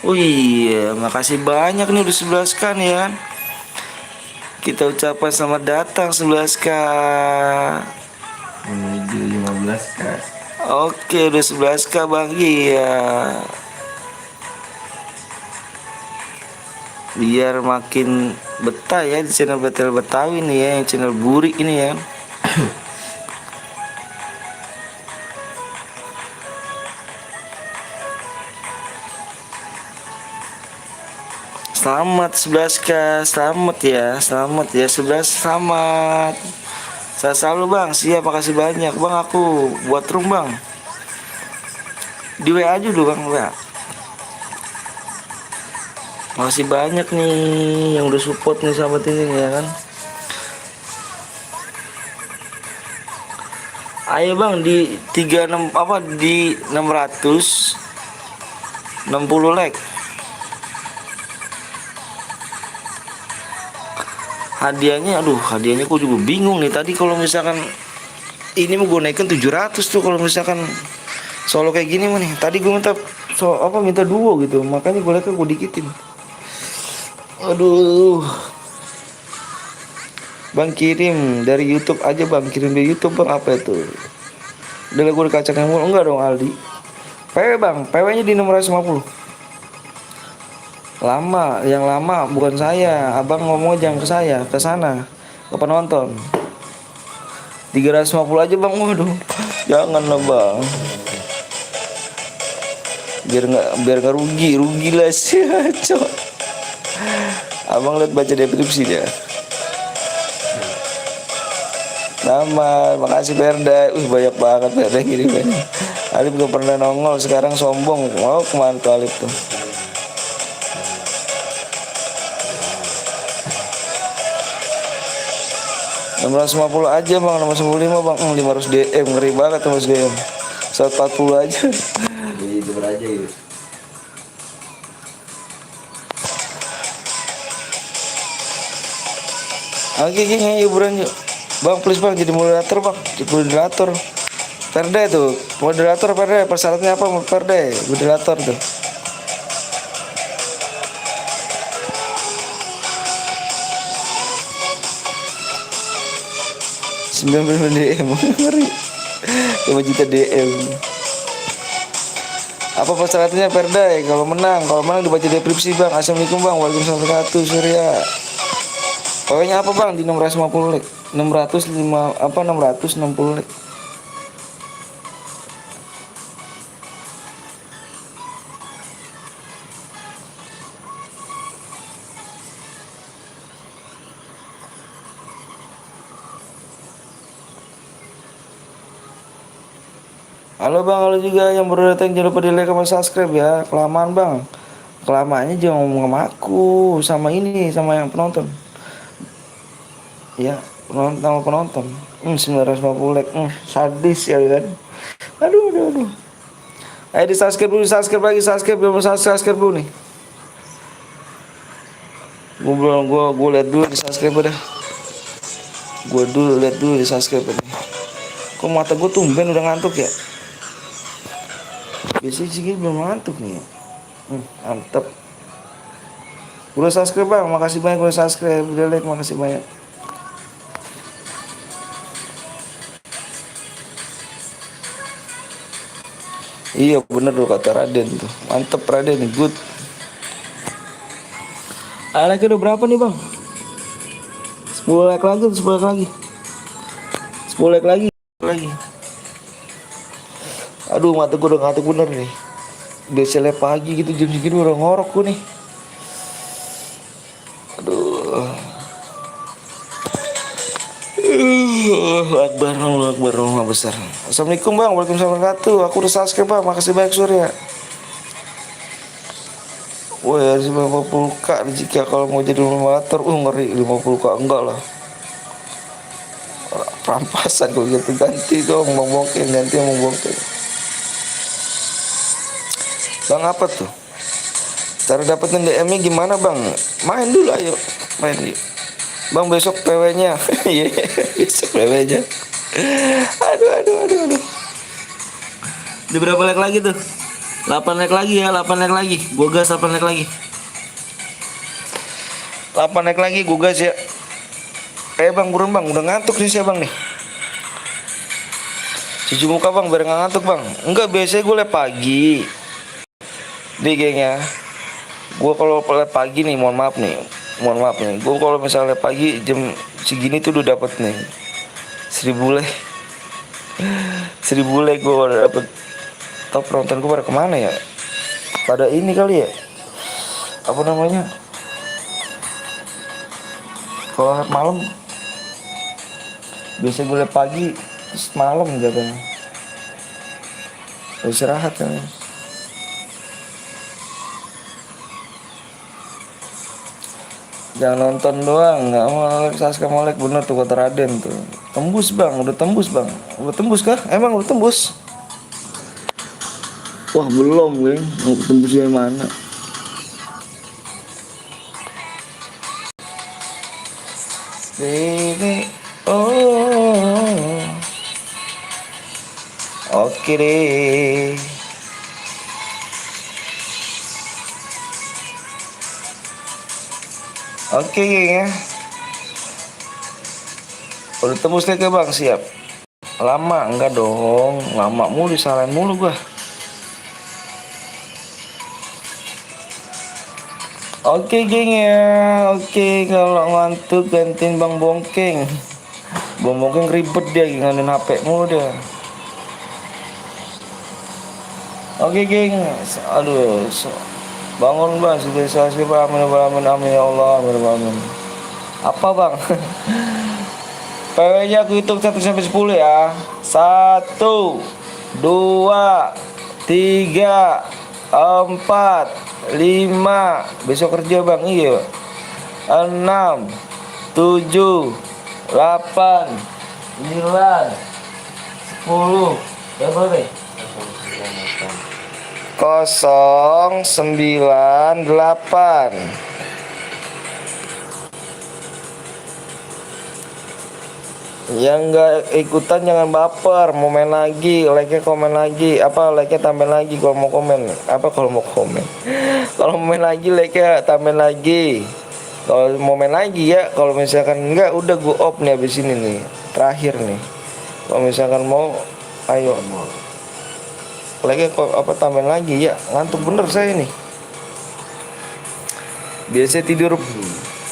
Oh iya, makasih banyak nih udah 11k nih kan. Kita ucapkan selamat datang 11k. Menuju 15k. Oke, udah 11k bang, iya. Biar makin betah ya di channel Betel Betawi nih ya, channel Burik ini ya. Selamat 11k, selamat ya 11, selamat. Saya selalu bang, siap, makasih banyak bang. Aku buat room bang, di WA aja dulu bang, WA. Makasih banyak nih yang udah support nih sahabat ini ya kan. Ayo bang di 36 apa di 660 like. Hadiahnya, aduh hadiahnya aku juga bingung nih. Tadi kalau misalkan ini mau gue naikin 700 tuh kalau misalkan solo kayak gini mah nih. Tadi gue minta minta duo gitu, makanya gue like gue dikitin. Aduh. Bang kirim dari YouTube aja bang, kirim dari YouTube bang, apa itu? Udah gue dikacangin mulu, enggak dong Aldi. PW bang, PW nya di 650. Lama, yang lama bukan saya. Abang ngomong jangan ke saya, ke sana, ke penonton. 350 aja bang, waduh. Jangan lah bang. Biar nggak rugi lah sih, cok. Abang lihat baca deskripsi dia. Nama, makasih Perda. Banyak banget Perda kirimannya. Alif gak pernah nongol, sekarang sombong. Mau kemana tuh Alif tuh? $650 aja bang, 655 bang, 500 DM, ngeri banget 500 DM. 140 aja. Jadi itu aja gitu. Oke, hiburan yuk. Bang, please bang, jadi moderator bang, jadi moderator. Perda tuh, moderator Perda, persyaratannya apa Perda? Moderator tuh. $90 DM, ngeri. 5 juta DM. Apa persyaratannya Perda? Kalau menang dibaca deskripsi bang. Assalamualaikum bang, waalaikumsalam warahmatullahi Surya. Pokoknya apa bang di 650 like, 660 like. Halo bang, halo juga yang baru datang, jangan lupa di like sama subscribe ya. Kelamaan bang, kelamaannya jangan ngomong sama aku, sama ini, sama yang penonton. Ya, penonton. 950 like, sadis ya kan. Aduh. Ayo di subscribe dulu, subscribe belum subscribe dulu nih. Gue lihat dulu di subscribe dah. Lihat dulu di subscribe nih. Kok mata gue tumben udah ngantuk ya? Biasanya sih belum ngantuk nih. Mantap. Udah subscribe bang, makasih banyak udah subscribe, udah like, makasih banyak. Iya bener tuh kata Raden tuh, mantep Raden, good. Like udah berapa nih bang? 10 like lagi, 10 like lagi. 10 like lagi. Aduh mata gue udah ngantuk bener nih. Udah selesai pagi gitu, jam segini udah ngorok gue nih. Aduh. Allah Akbar besar. Assalamualaikum bang, waalaikumsalam warahmatullahi wabarakatuh. Aku udah subscribe bang, makasih banyak Surya. Wah ya 50k jika kalau mau jadi moderator, ngeri 50k enggak lah. Rampasan kalau gitu, ganti dong bang Bongkel, ganti bang Bongkel. Bang apa tuh? Cara dapetin DM-nya gimana bang? Main dulu ayo, main yuk. Bang besok PW-nya. Iya, besok PW-nya. Aduh. Di berapa like lagi tuh? 8 like lagi ya, 8 like lagi. Gua gas 8 like lagi. 8 like lagi gua gas ya. Bang burun bang, udah ngantuk nih saya bang nih. Cuci muka bang, biar nggak ngantuk bang. Enggak, biasanya gue liat pagi. Di gengnya. Gue kalau liat pagi nih, mohon maaf nih. Gue kalau misalnya liat pagi jam segini tuh udah dapet nih 1000 like. 1000 like gue udah dapet. Top penonton gue pada kemana ya? Pada ini kali ya? Apa namanya? Kalau malam biasa gue liat pagi, terus malam jatuhnya. Istirahat kan. Jangan nonton doang, nggak mau like, subscribe, mau like, bener tuh kata Raden tuh. Tembus bang, udah tembus bang. Udah tembus kah? Emang udah tembus? Wah belum gue, mau tembus dari mana? Baby, oh, oke deh. Oke ya. Udah tembus like ya bang, siap. Lama enggak dong, lama mulu disalahin mulu gua. Oke geng ya, oke kalau ngantuk gantiin bang Bongkeng. Bang Bongkeng ribet dia ngantin HP mulu dia. Oke geng, aduh, bangun bang, sudah selesai bang, amin amin amin ya Allah, amin amin. Apa bang? PW-nya aku hitung 1 sampai 10 ya. 1, 2, 3, 4, 5. Besok kerja bang, iya. 6, 7, 8, 9, 10. Ya berapa? 0, 9, 8. Yang nggak ikutan jangan baper, mau main lagi, like-nya komen lagi, apa like-nya tambahin lagi kalau mau komen, apa kalau mau komen, kalau mau main lagi like-nya tambahin lagi, kalau mau main lagi ya, kalau misalkan enggak udah gue off nih abis ini nih, terakhir nih, kalau misalkan mau, ayo, like-nya kok apa tambahin lagi ya, ngantuk bener saya nih, biasa tidur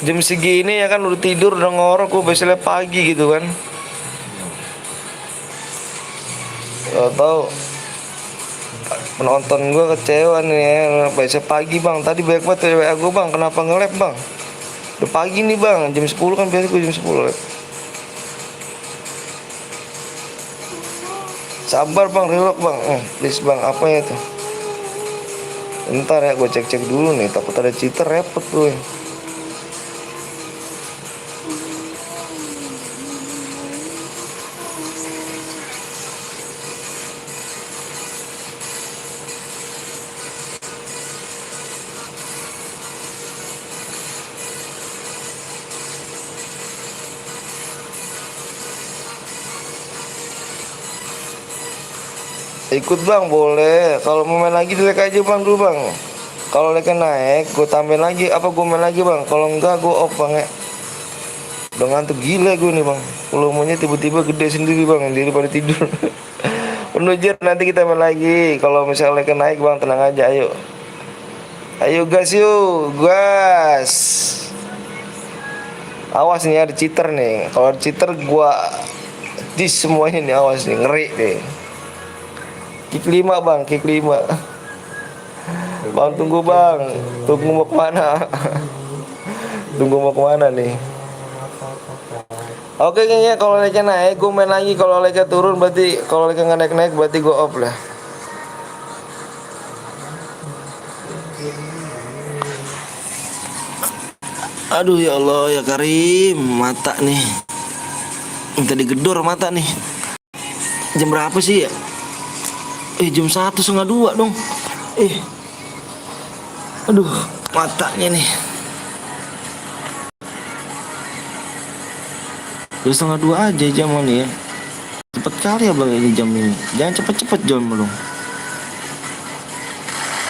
jam segini ya kan udah tidur udah ngorok gue biasanya pagi gitu kan. Tahu penonton gue kecewa nih ya. Biasa pagi bang, tadi banyak banget WA gue bang, kenapa nge-lab bang? Udah pagi nih bang, jam 10 kan biasa gue jam 10 lab. Sabar bang, relax bang, please bang, apa ya tuh? Ntar ya gue cek-cek dulu nih, takut ada cheater repot gue. Ikut bang boleh, kalau mau main lagi like aja bang dulu bang. Kalau like naik, gue tambahin lagi, apa gue main lagi bang. Kalau enggak gue off bang ya. Udah ngantuk gila gue nih bang. Volumenya tiba-tiba gede sendiri bang, daripada tidur. Menuju nanti kita main lagi. Kalau misalnya like naik bang, tenang aja, ayo. Ayo gas yuk, gas. Awas nih ada cheater nih. Kalau ada cheater gue dis semuanya nih, awas nih, ngeri deh. Kick 5 bang, kick 5. Bang tunggu bang, tunggu mau kemana? Tunggu mau kemana nih? Oke kayaknya kalau like naik, gue main lagi. Kalau like turun berarti, kalau like nggak naik berarti gue off lah. Aduh ya Allah ya Karim, mata nih. Minta digedor mata nih. Jam berapa sih ya? Jam 1:30 dong. Aduh, matanya nih. Udah 1:30 aja jam ini ya. Cepet kali ya bang ini jam ini. Jangan cepet-cepet jam dong.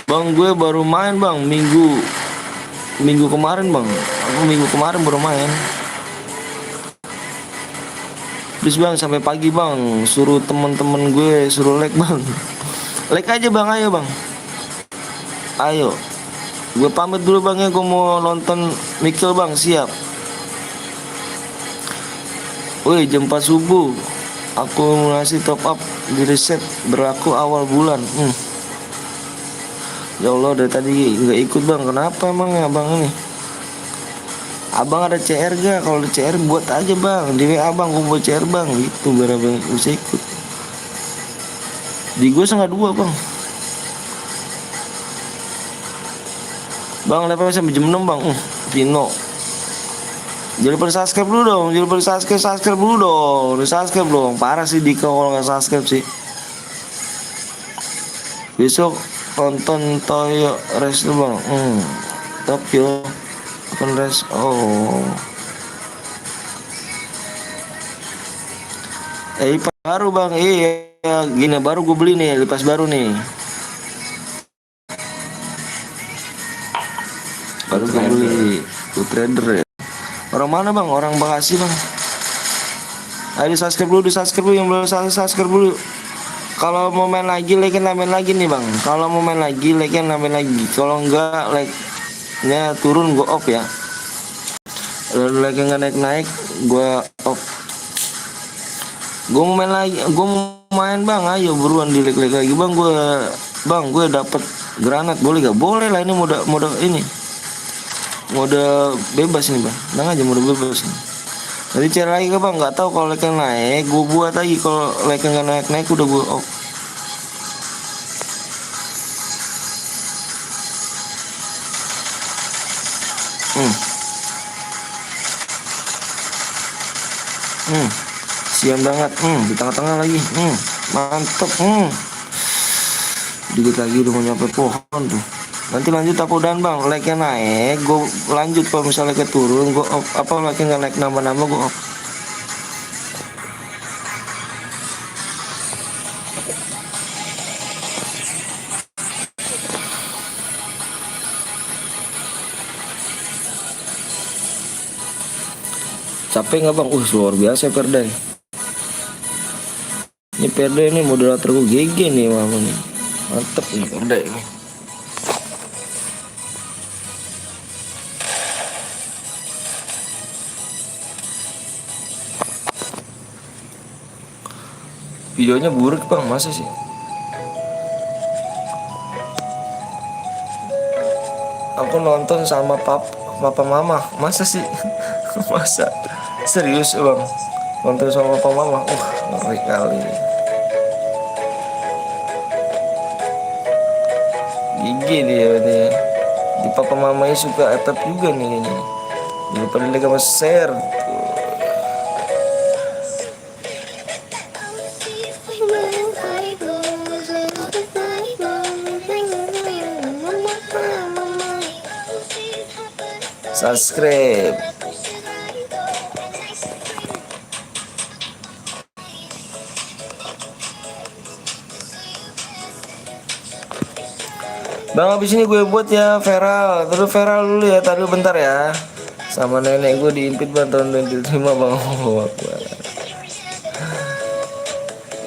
Bang gue baru main bang minggu kemarin bang. Aku minggu kemarin baru main. Terus bang sampai pagi bang, suruh temen-temen gue suruh like bang. Like aja bang, ayo bang. Ayo. Gue pamit dulu bang ya, gue mau nonton Mikil bang, siap. Woi jam 4 subuh aku ngasih top up di reset berlaku awal bulan. Ya Allah dari tadi nggak ikut bang, kenapa emang ya bang ini? Abang ada CR gak? Kalau ada CR buat aja bang, di WA bang, gue buat CR bang, gitu biar abang bisa ikut. Di gue 1:30 bang. Bang level sampai jam 6 bang. Vino Jangan lupa subscribe dulu dong, jangan lupa subscribe dulu dong, subscribe dong. Parah sih Dika kalau nggak subscribe sih. Besok nonton Toyo Race tuh bang. Tokyo Open Race. Oh. Lipas baru bang. Iya, gini baru gue beli nih, lipas baru nih. Baru gue beli. Gue trader ya. Orang mana bang? Orang Bekasi bang. Ayo subscribe dulu, subscribe dulu yang belum subscribe dulu. Kalau mau main lagi, like main lagi nih bang. Kalau mau main lagi, like main lagi. Kalau enggak, like-nya turun gue off ya. Kalau like nggak naik, gue off. Gue mau main lagi, gue mau main bang. Ayo buruan di like lagi bang. Gue dapet granat, boleh gak? Boleh lah, ini mode ini. Mode bebas nih bang. Tenang aja, mode bebas nih. Nanti cari lagi ke bang, nggak tahu kalau like naik, gue buat lagi. Kalau like nggak naik udah gue off. Sian banget. Di tengah-tengah lagi. Mantep. Dikit lagi udah mau nyampe pohon tuh. Nanti lanjut apa udahan bang, like-nya naik gue lanjut. Kalau misalnya ke turun gue off, apa like-nya nggak naik nama-nama gue off. Capek nggak bang? Luar biasa Perda. Ini Perda ini moderator gue GG nih mama nih. Mantep nih Perda ini. Videonya buruk bang, masa sih? Aku nonton sama papa mama, masa sih? Masa? Serius bang? Nonton sama papa mama? Ngeri kali. Gigi dia. Di papa mamanya suka etap juga nih kayaknya. Daripada like sama share. Subscribe. Bang, habis ini gue buat ya viral. Terus viral dulu ya, taruh bentar ya. Sama nenek gue diimpit bang tahun 2005 bang.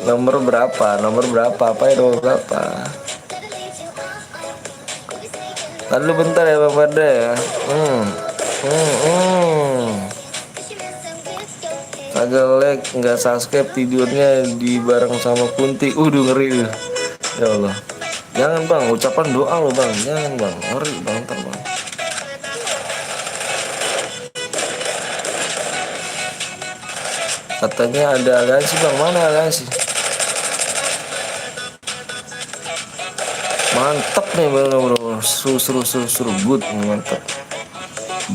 Nomor berapa? Apa ya, nomor berapa? Taruh bentar ya bang Pada ya. Kagak like, nggak subscribe, tidurnya di bareng sama Kunti. Udah ngeri. Ya Allah. Jangan bang, ucapan doa lo bang. Jangan bang, ngeri bang, ntar bang. Katanya ada aliansi bang, mana aliansi? Mantap nih bang, seru, good, mantap.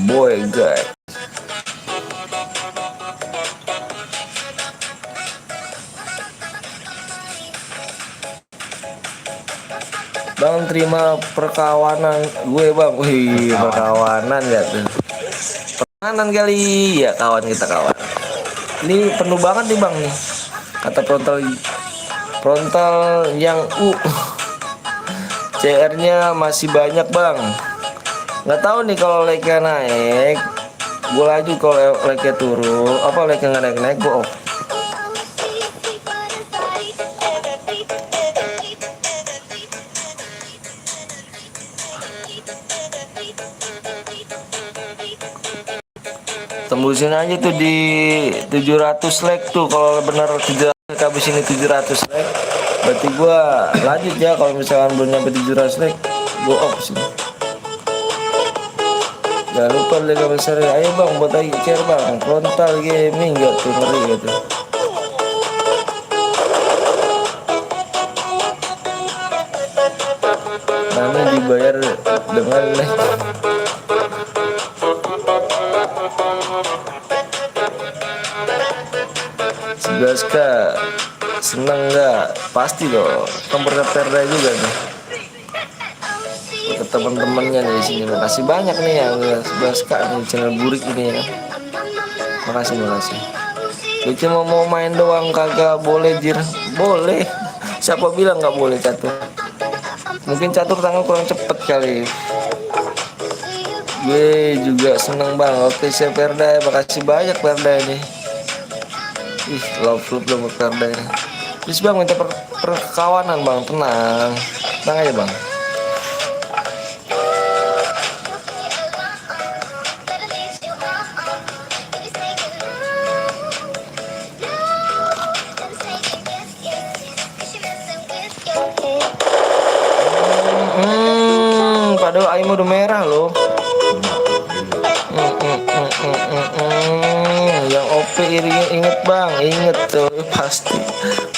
Boy guys. Bang, terima perkawanan gue bang. Wih, perkawanan ya tuh. Perkawanan kali ya, kawan kita kawan. Ini penuh banget nih bang nih. Kata frontal yang CR-nya masih banyak bang. Nggak tahu nih kalau like-nya naik, gue lanjut. Kalau like-nya turun, apa like-nya nggak naik, gue off. Tembusin aja tuh di 700 like tuh. Kalau benar 700 habis ini 700 like, berarti gua lanjut ya. Kalau misalkan belum nyampe 700 like, gua off sih. Jangan lupa like besar ya. Ayo bang, buat lagi share bang. Frontal gaming gak tuh, ngeri gitu. Nanti dibayar dengan like. Gaska seneng nggak? Pasti dong. Kan Perda juga nih. Ke teman-temannya nih di sini. Makasih banyak nih yang Gaska nih channel Burik ini ya. Makasih. Lu cuma mau main doang kagak boleh jir. Boleh. Siapa bilang nggak boleh catur? Mungkin catur tangan kurang cepet kali. Gue juga seneng bang. Oke saya Perda, makasih banyak Perda ini. Ih love buat Perda ini. Terus bang minta perkawanan bang, tenang aja bang. Padahal ayam udah merah loh. Yang OP inget bang, inget tuh pasti.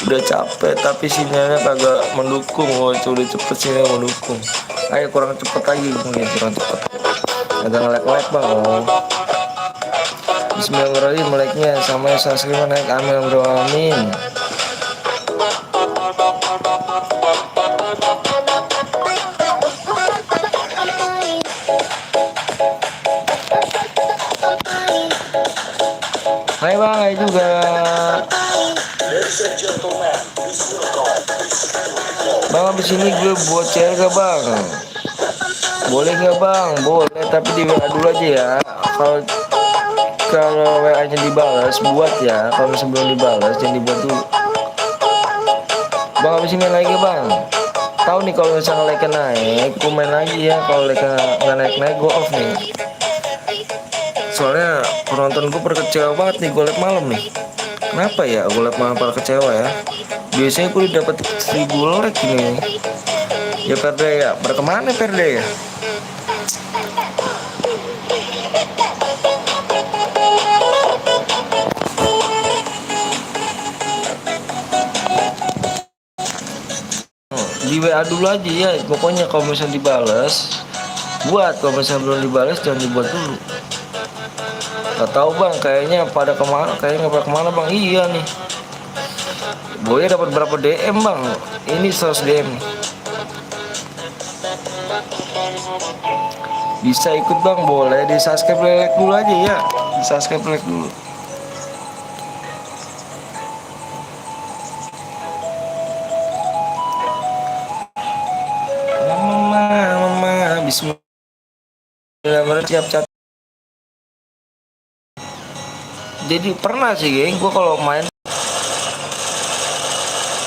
Udah capek tapi sinyalnya kagak mendukung. Oh itu udah cepet sinyal mendukung. Ayo kurang cepet lagi mungkin kurang cepet. Agak ngelek bang. Oh. Bismillahirrahmanirrahim, meleknya sama subscribe naik, amin bro, amin. Hai bang, hai juga. Bang abis ini gue buat cewek gak bang? Boleh gak bang? Boleh, tapi di WA dulu aja ya. Kalau WA nya dibalas buat ya. Kalau sebelum dibalas jangan dibuat dulu. Bang abis ini main lagi bang. Tahu nih kalau misalnya like naik, gue main lagi ya. Kalau like nggak naik gue off nih. Soalnya penonton gue pada kecewa banget nih gue liat malam nih. Kenapa ya gue liat malam pada kecewa ya? Biasanya gue dapat 1000 like ini. Ya Perda ya, berkemana Perda ya? Di WA dulu aja ya. Pokoknya kalau misalnya dibales buat, kalau misalnya belum dibales jangan dibuat dulu. Gak tahu bang, kayaknya pada kemana? Kayaknya nggak pada kemana bang? Iya nih. Boya dapat berapa DM bang? Ini 100 DM. Bisa ikut bang, boleh di subscribe like dulu aja ya. Di subscribe like dulu. Mama, Bismillah, siap. Jadi pernah sih geng, gue kalau main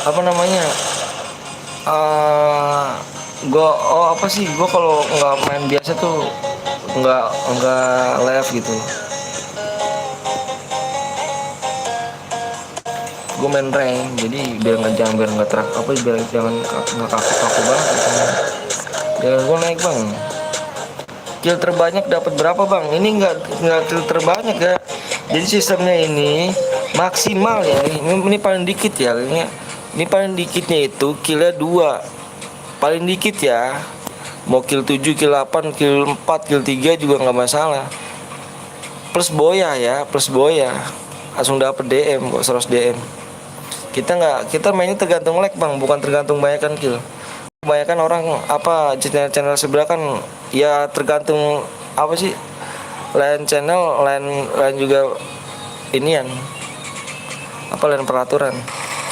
apa namanya, gue kalau nggak main biasa tuh nggak live gitu. Gue main rank, jadi biar nggak terak apa, biar jangan nggak kaku banget gitu. Jangan gue naik bang. Kill terbanyak dapat berapa bang? Ini nggak kill terbanyak ya. Jadi sistemnya ini maksimal ya. Ini paling dikit ya. Ini paling dikitnya itu killnya 2. Paling dikit ya. Mau kill 7, kill 8, kill 4, kill 3 juga nggak masalah. Plus boya ya, plus boya. Langsung dapat DM kok, 100 DM. Kita mainnya tergantung lag bang, bukan tergantung banyakan kill. Kebanyakan orang apa channel sebelah kan ya tergantung apa sih, lain channel lain juga inian apa, lain peraturan.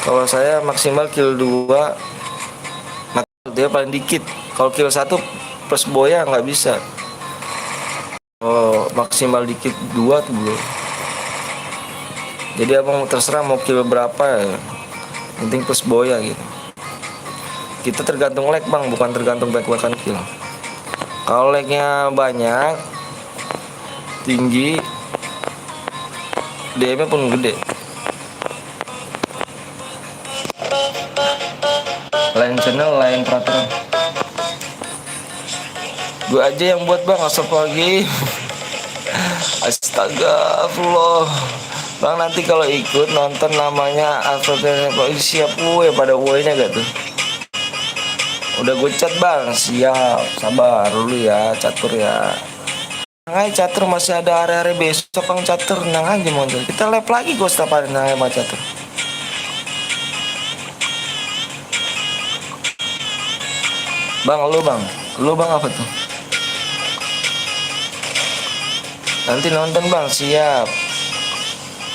Kalau saya maksimal kill 2, dia paling dikit. Kalau kill 1 plus boya nggak bisa. Oh maksimal dikit 2 tuh bro. Jadi abang terserah mau kill berapa ya, penting plus boya gitu. Kita tergantung lag bang, bukan tergantung banyak kill. Kalau lagnya banyak, tinggi, DM-nya pun gede. Lain channel, lain peraturan. Gue aja yang buat bang, asap lagi. Astagfirullah. Bang nanti kalau ikut nonton namanya Alfred siap gue pada gue-nya gak tuh? Udah gue chat bang, siap, sabar dulu ya, catur ya. Nang catur masih ada hari-hari besok bang catur, nang aja mau kita live lagi gue setiap hari nang sama catur. Bang, lu bang apa tuh? Nanti nonton bang, siap.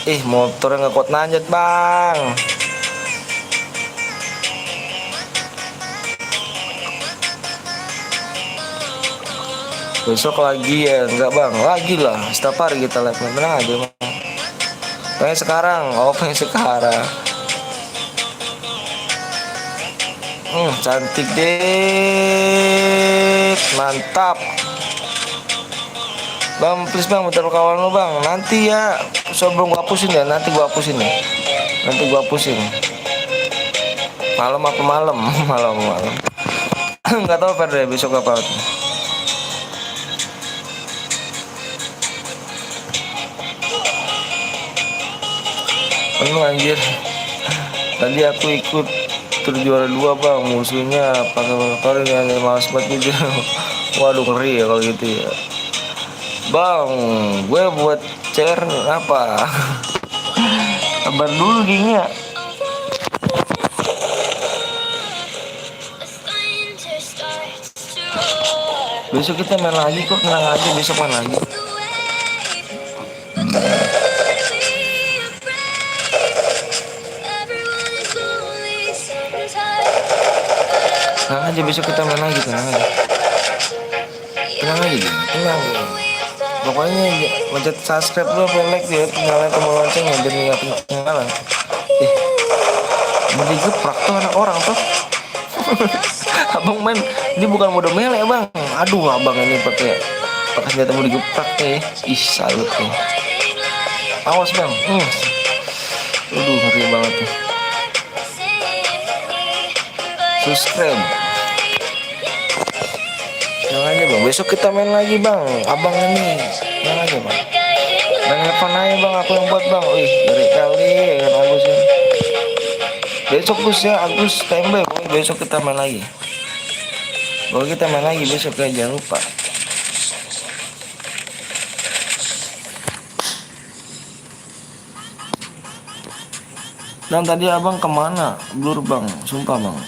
Ih, motornya nggak kuat nanjat bang. Besok lagi ya, enggak bang, lagi lah. Setiap hari kita live, tenang aja bang. Pengen sekarang, pengen sekarang. Cantik deh, mantap. Bang, please bang, muter kawan lu bang. Nanti ya, sebelum gua hapusin ya, nanti gua hapusin ya. Nanti gua hapusin. Malam apa malam? Malam. Nggak tahu Ferdi besok apa tuh. Penuh anjir. Tadi aku ikut terjuara 2 bang, musuhnya pakai motor yang malas banget gitu. Waduh, ngeri ya kalau gitu ya. Bang, gue buat share apa? Kabar dulu gini ya. Besok kita main lagi kok, tenang aja, besok main lagi. Tenang aja, besok kita main lagi, tenang aja. Tenang aja, tenang. Pokoknya pencet subscribe dulu, like ya, nyalain tombol loncengnya biar nggak ketinggalan. Mau digeprak tuh anak orang tuh. Abang main, ini bukan mode mele bang. Aduh, abang ini pakai senjata mau digeprak nih. Ih, salut nih. Awas bang. Aduh, ngeri banget tuh. Subscribe. Jangan aja bang, besok kita main lagi bang. Abang ini, jangan aja bang. Main Evan aja bang, aku yang buat bang. Wih, dari kali kan Agus ya. Besok Gus ya, Agus standby. Besok kita main lagi. Kita main lagi besok ya, jangan lupa. Dan tadi abang kemana? Blur bang, sumpah bang.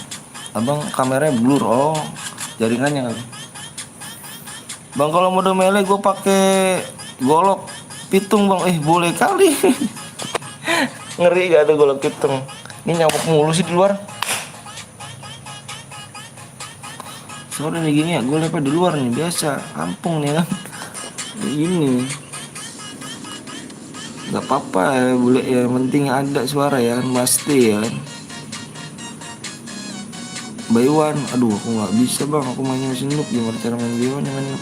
Abang kameranya blur, jaringannya kali. Bang kalau mode melee gue pakai golok pitung bang, boleh kali. Ngeri gak ada golok pitung. Ini nyamuk mulu sih di luar. Soalnya nih gini ya, gue lepas di luar nih biasa, kampung nih kan. Ini nggak apa-apa ya, boleh ya, penting ada suara ya kan, pasti ya kan. Bayuan, aduh aku nggak bisa bang, aku mainnya mesin loop, gimana cara main bayuan yang main.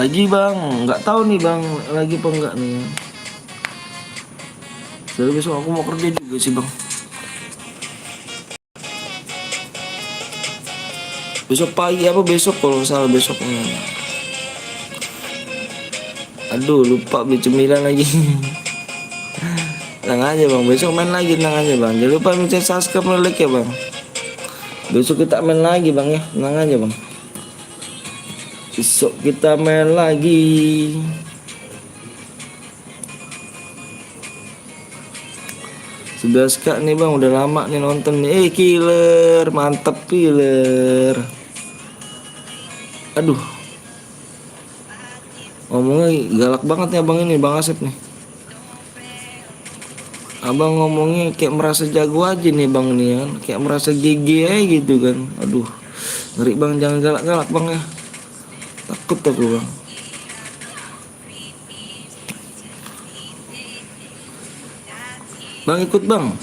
Lagi bang, nggak tahu nih bang, lagi apa enggak nih. Jadi besok aku mau kerja juga sih bang. Besok pagi apa besok kalau salah besoknya. Aduh lupa beli cemilan lagi. Tenang aja bang, besok main lagi, tenang aja bang. Jangan lupa mencet subscribe dan like ya bang. Besok kita main lagi bang ya, tenang aja bang. Besok kita main lagi. Sudah sekak nih bang, udah lama nih nonton nih. Killer, mantep killer. Aduh, ngomongnya galak banget nih abang ini, bang Asep nih. Abang ngomongnya kayak merasa jago aja nih bang nih kan, kayak merasa GG aja gitu kan. Aduh, ngeri bang, jangan galak-galak bang ya. Takut aku bang. Bang ikut bang.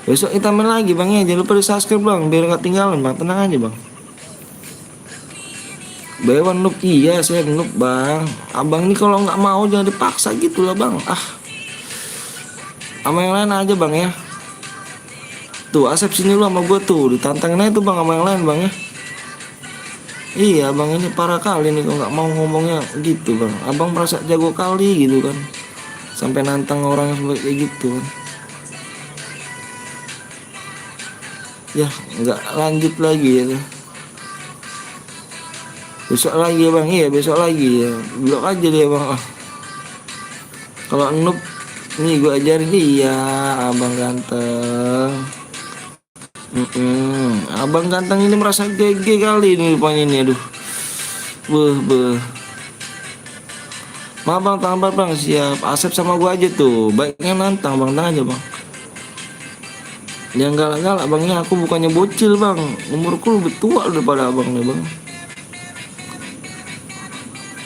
Besok kita main lagi bang ya, jangan lupa di subscribe bang, biar nggak tinggalan bang, tenang aja bang. Bayuan noob, iya saya noob bang. Abang ini kalau nggak mau jangan dipaksa gitu lah bang. Sama yang lain aja bang ya. Tuh Asep sini lu sama gue tuh, ditantangin aja tuh bang sama yang lain bang ya. Iya bang, ini parah kali nih kalau nggak mau ngomongnya gitu bang. Abang merasa jago kali gitu kan, sampai nantang orang kayak gitu kan. Ya nggak lanjut lagi ya. Besok lagi ya bang, iya besok lagi ya. Blok aja dia bang. Kalau noob Nih gue ajarin dia, abang ganteng. Abang ganteng ini merasa gege kali ini rupanya ini, aduh. Beh. Maaf bang, tambah bang, siap. Asep sama gua aja tuh, baiknya nantang bang, tang aja bang. Jangan galak-galak bangnya, aku bukannya bocil bang, umurku lebih tua daripada abang nih bang.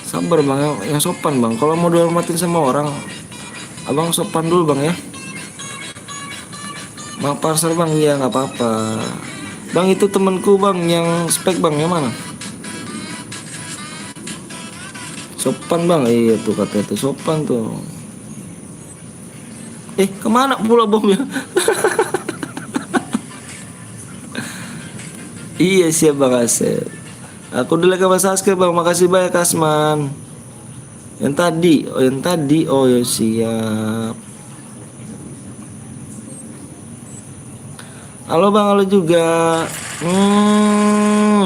Sabar bang, yang sopan bang. Kalau mau dihormatin sama orang, abang sopan dulu bang ya. Maaf parcel bang, iya nggak apa-apa. Bang itu temanku bang, yang spek bang, yang mana? Sopan bang, iya tuh kata itu sopan tuh. Kemana pula bomnya? Iya siap bang Asep. Aku dulu ke Mas Aske bang, makasih banyak Kasman. Yang tadi, oh ya siap. Halo bang, halo juga.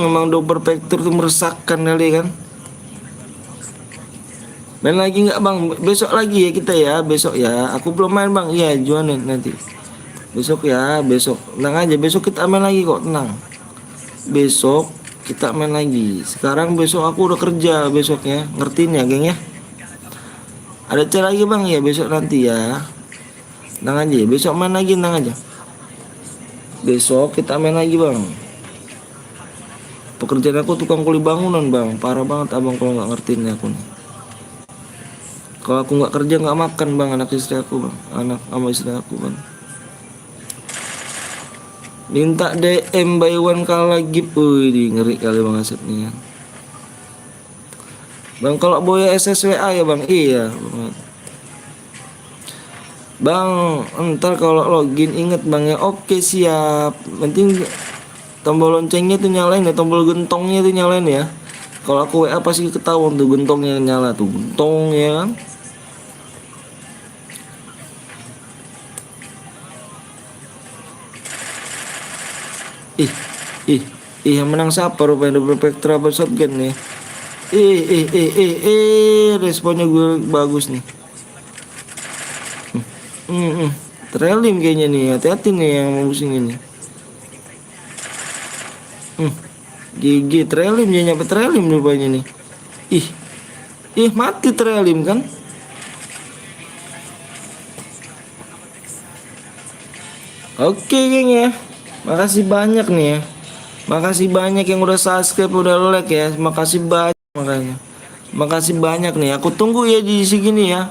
Emang double perfector tuh meresahkan kali kan. Main lagi nggak bang? Besok lagi ya kita ya, besok ya. Aku belum main bang, iya jualan nanti. Besok ya, besok. Tenang aja, besok kita main lagi kok, tenang. Besok kita main lagi. Sekarang besok aku udah kerja besoknya, ngertiin ya geng ya. Ada cara lagi bang ya besok nanti ya. Tenang aja, besok main lagi, tenang aja. Besok kita main lagi bang. Pekerjaan aku tukang kuli bangunan bang, parah banget abang kalau nggak ngertiin aku nih. Kalau aku nggak kerja nggak makan bang, anak istri aku bang, anak sama istri aku bang. Minta DM by one kala gip, ngeri kali bang Asep nih ya. Bang kalau Boya SSWA ya bang, iya bang. Bang, ntar kalau login inget bang ya. Oke siap. Penting tombol loncengnya tuh nyalain ya, tombol gentongnya tuh nyalain ya. Kalau aku WA pasti ketahuan tuh gentongnya nyala tuh, gentong ya kan. Yang menang siapa rupanya, double Spectra apa shotgun nih. Responnya gue bagus nih. Trelim kayaknya nih, hati-hati nih yang mau pusing ini. GG trelim, dia nyampe trelim rupanya nih. Mati trelim kan. Oke geng ya, makasih banyak nih ya. Makasih banyak yang udah subscribe, udah like ya. Makasih banyak makanya. Makasih banyak nih. Aku tunggu ya di sini ya.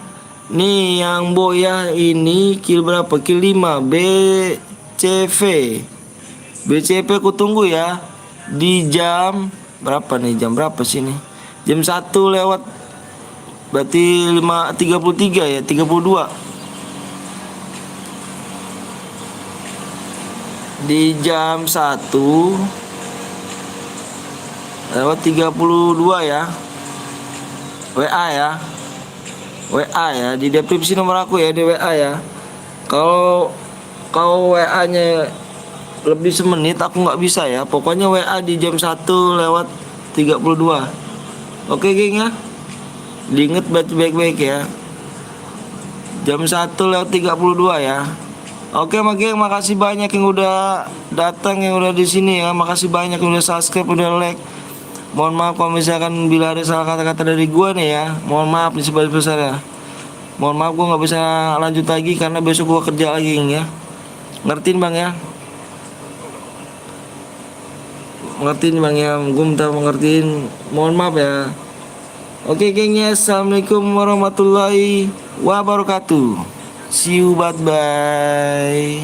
Nih yang Boya ini kill berapa? Kill 5 BCV. BCV aku tunggu ya. Di jam berapa nih? Jam berapa sih nih? Jam 1 lewat berarti 5.33 ya, 32. Di jam 1 lewat 32 ya. WA ya. WA ya, di deskripsi nomor aku ya, di WA ya. Kalau WA-nya lebih semenit aku nggak bisa ya. Pokoknya WA di jam 1 lewat 32. Oke geng ya. Diinget baik-baik ya. Jam 1 lewat 32 ya. Oke geng, makasih banyak yang udah datang, yang udah di sini ya. Makasih banyak yang udah subscribe, udah like. Mohon maaf kalau misalkan bila ada salah kata-kata dari gua nih ya. Mohon maaf nih sebesar-besarnya. Mohon maaf gua nggak bisa lanjut lagi karena besok gua kerja lagi ya. Ngertiin bang ya. Ngertiin bang ya. Gua minta mengertiin. Mohon maaf ya. Oke gengnya, assalamualaikum warahmatullahi wabarakatuh. See you, bye bye.